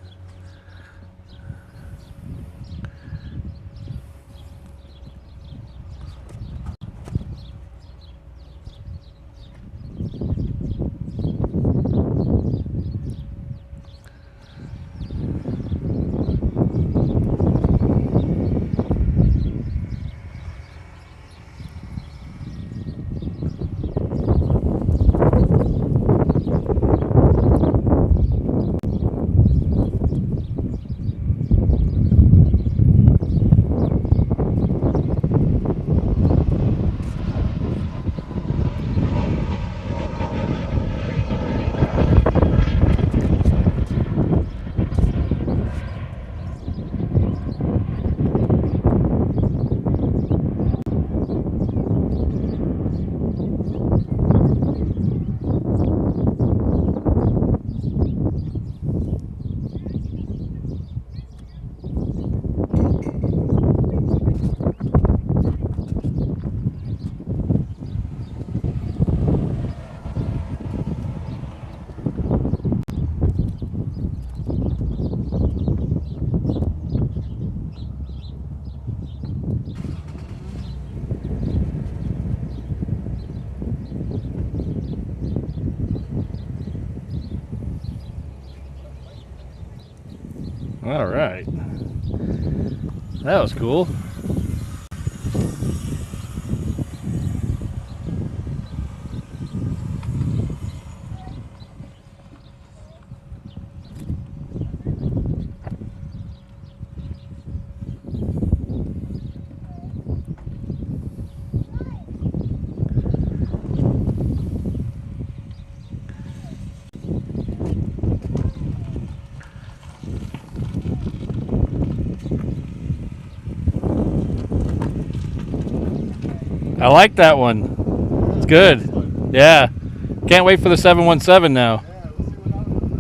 All right. That was cool. I like that one. It's good. Yeah. Can't wait for the 717 now.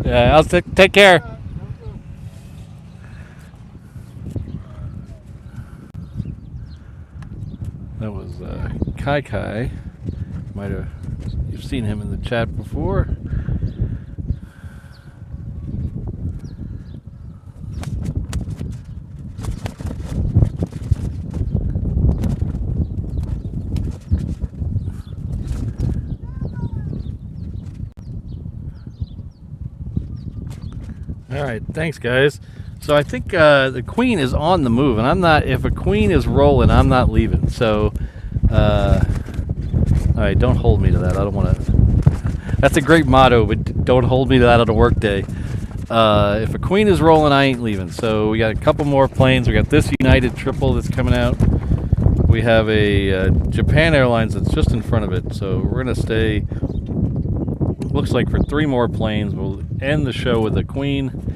Yeah, I'll take care. That was Kai Kai. You've seen him in the chat before. All right, thanks guys. So I think the Queen is on the move, and I'm not. If a Queen is rolling, I'm not leaving. So, all right, don't hold me to that. I don't want to. That's a great motto, but don't hold me to that on a work day. If a Queen is rolling, I ain't leaving. So we got a couple more planes. We got this United triple that's coming out. We have a Japan Airlines that's just in front of it. So we're gonna stay. Looks like for 3 more planes. We'll end the show with the Queen.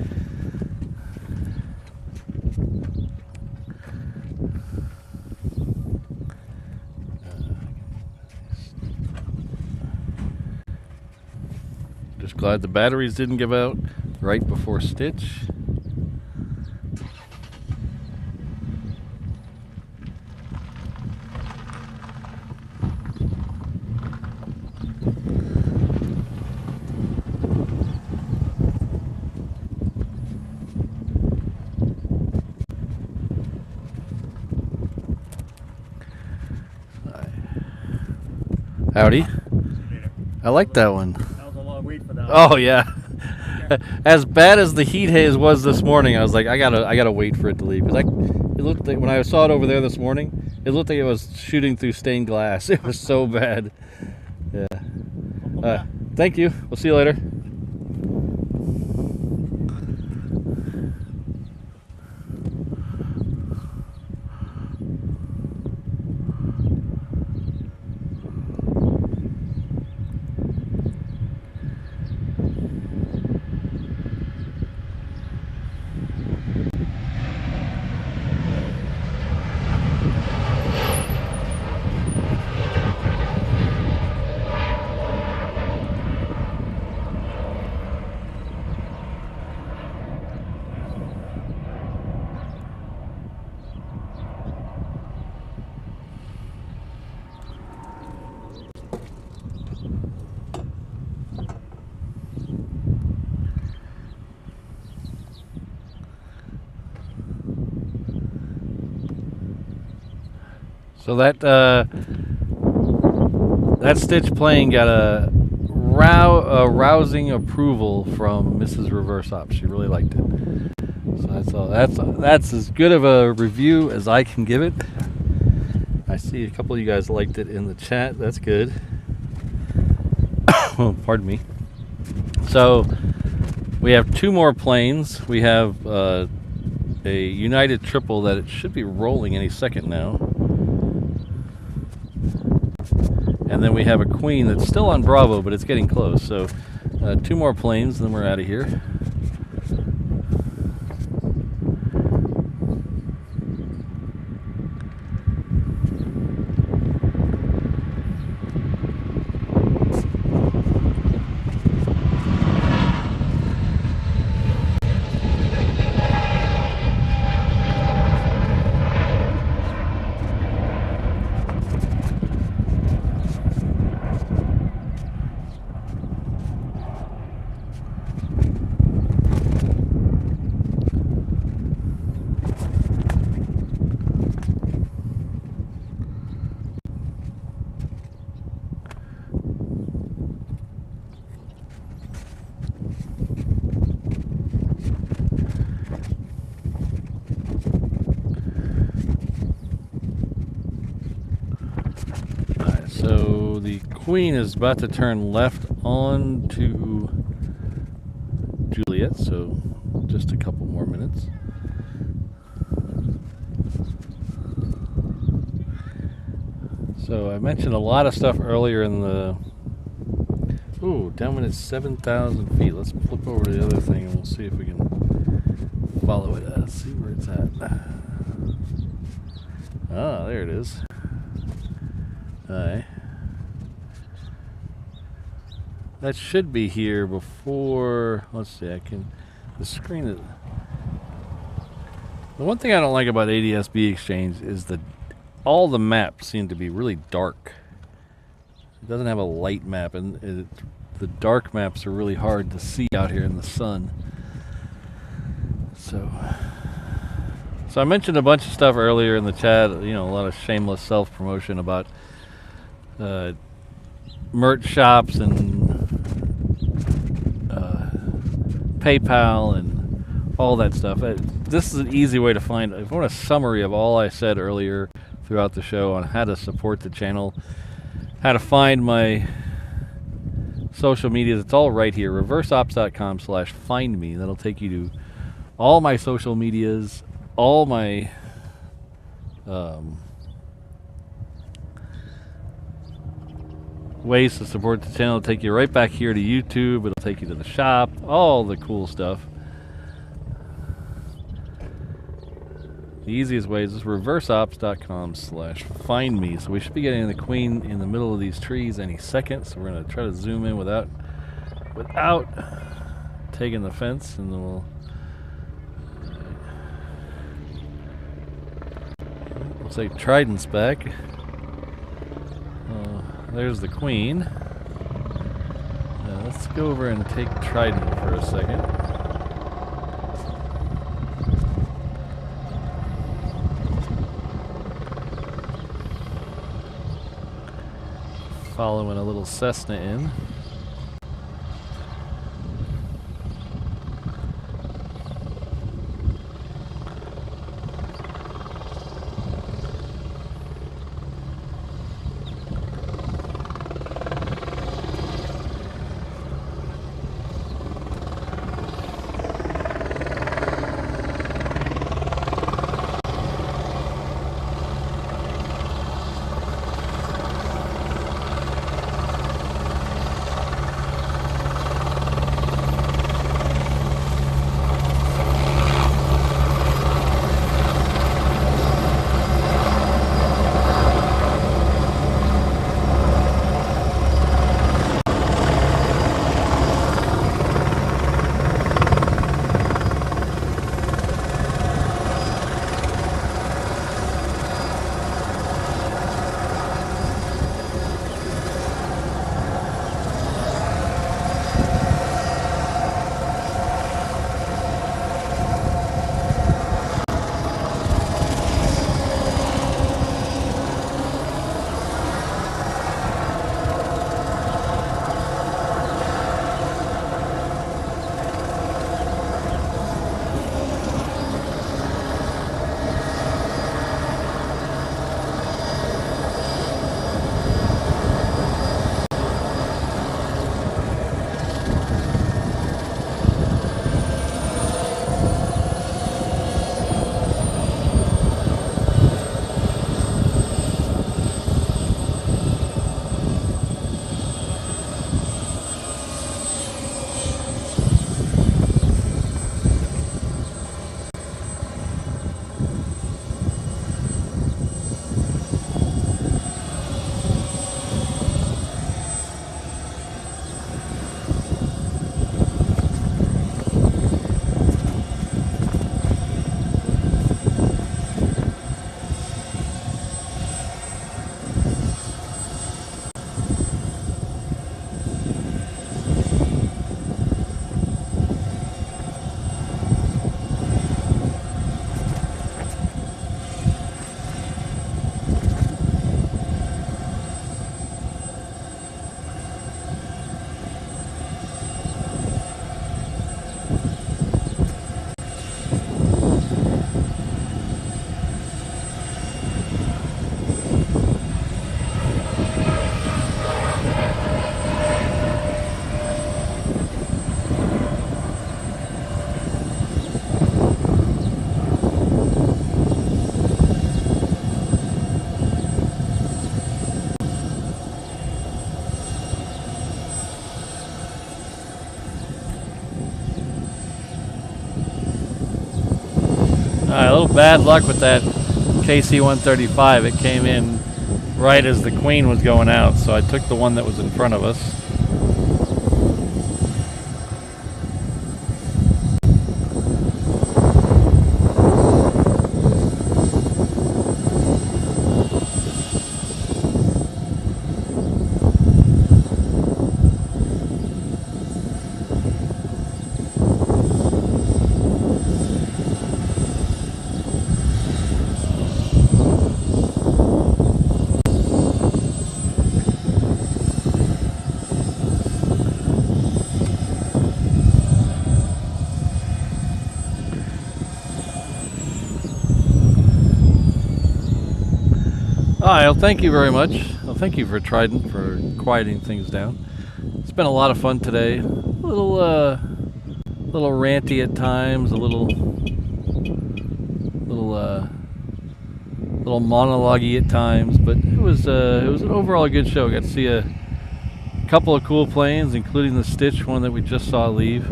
Just glad the batteries didn't give out right before stitch. Howdy. I like that one. That was a long wait for that. Oh yeah. As bad as the heat haze was this morning, I was like, I gotta wait for it to leave, because it looked like when I saw it over there this morning, it looked like it was shooting through stained glass. It was so bad. Yeah. Thank you. We'll see you later. So that Stitch plane got a rousing approval from Mrs. Reverse Op. She really liked it. So that's as good of a review as I can give it. I see a couple of you guys liked it in the chat. That's good. Pardon me. So we have 2 more planes. We have a United triple that it should be rolling any second now. And then we have a Queen that's still on Bravo, but it's getting close. So 2 more planes, then we're out of here. Queen is about to turn left on to Juliet, so just a couple more minutes. So I mentioned a lot of stuff earlier in the... Ooh, down when it's 7,000 feet. Let's flip over to the other thing and we'll see if we can follow it. Let's see where it's at. Ah, there it is. Alright. That should be here before... Let's see, I can... The screen is... The one thing I don't like about ADS-B Exchange is that all the maps seem to be really dark. It doesn't have a light map, and the dark maps are really hard to see out here in the sun. So I mentioned a bunch of stuff earlier in the chat, you know, a lot of shameless self-promotion about merch shops and PayPal and all that stuff. This is an easy way to find. If you want a summary of all I said earlier throughout the show on how to support the channel, how to find my social media, it's all right here. reverseops.com/findme. That'll take you to all my social medias, all my ways to support the channel. It'll take you right back here to YouTube. It'll take you to the shop, all the cool stuff. The easiest way is just reverseops.com/findme. So we should be getting the Queen in the middle of these trees any second. So we're going to try to zoom in without taking the fence, and then we'll... Looks like Trident's back. There's the Queen. Let's go over and take Trident for a second. Following a little Cessna in. A little bad luck with that KC-135. It came in right as the Queen was going out, so I took the one that was in front of us. Alright, well, thank you very much. Well, thank you for Trident for quieting things down. It's been a lot of fun today. A little ranty at times, a little monologue-y at times, but it was an overall good show. Got to see a couple of cool planes, including the Stitch one that we just saw leave.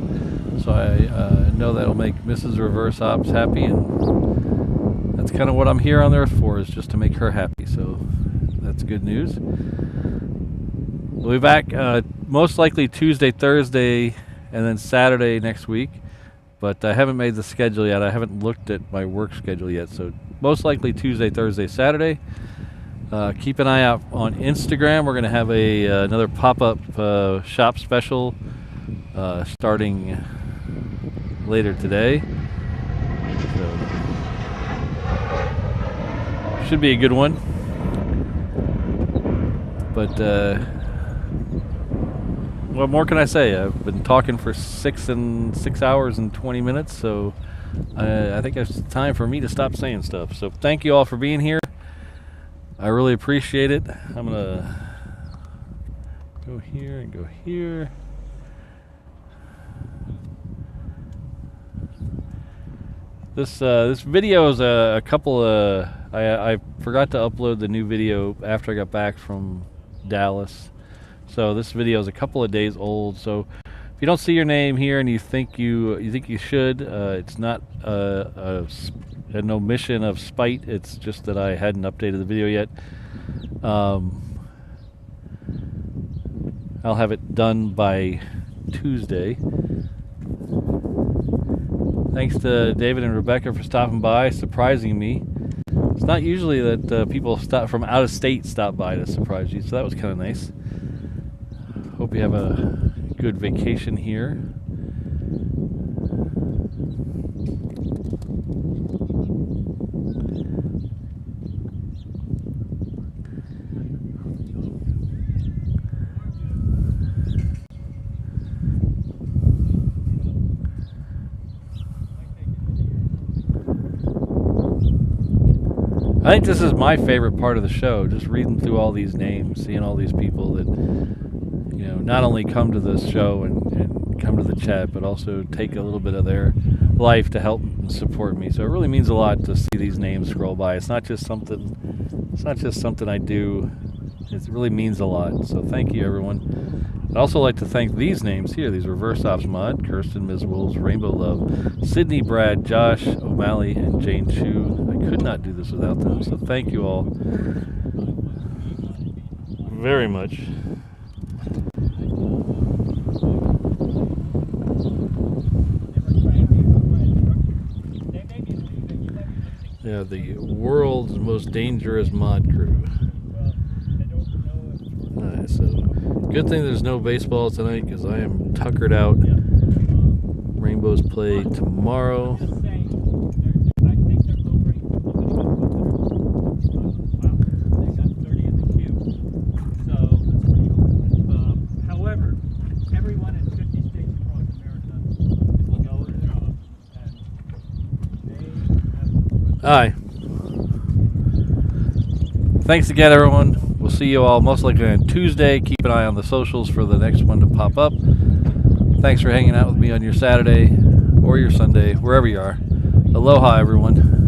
So I know that'll make Mrs. Reverse Ops happy, and that's kind of what I'm here on Earth for, is just to make her happy. So that's good news. We'll be back most likely Tuesday, Thursday, and then Saturday next week. But I haven't made the schedule yet. I haven't looked at my work schedule yet. So most likely Tuesday, Thursday, Saturday. Keep an eye out on Instagram. We're going to have another pop-up shop special starting later today. So should be a good one. But what more can I say? I've been talking for 6 hours and 20 minutes, so I think it's time for me to stop saying stuff. So thank you all for being here. I really appreciate it. I'm gonna go here and go here. This video is a couple of I forgot to upload the new video after I got back from Dallas, so this video is a couple of days old. So if you don't see your name here and you think you should, it's not an omission of spite. It's just that I hadn't updated the video yet. I'll have it done by Tuesday. Thanks to David and Rebecca for stopping by, surprising me. It's not usually that people from out of state stop by to surprise you, so that was kind of nice. Hope you have a good vacation here. I think this is my favorite part of the show, just reading through all these names, seeing all these people that, you know, not only come to this show and come to the chat, but also take a little bit of their life to help and support me. So it really means a lot to see these names scroll by. It's not just something I do. It really means a lot. So thank you, everyone. I'd also like to thank these names here, these Reverse Ops Mod, Kirsten, Ms. Wolves, Rainbow Love, Sydney, Brad, Josh, O'Malley, and Jane Chu. I could not do this without them, so thank you all very much. Yeah, the world's most dangerous mod crew. Alright, so good thing there's no baseball tonight because I am tuckered out. Rainbows play tomorrow. Alright. Thanks again, everyone. We'll see you all most likely on Tuesday. Keep an eye on the socials for the next one to pop up. Thanks for hanging out with me on your Saturday or your Sunday, wherever you are. Aloha, everyone.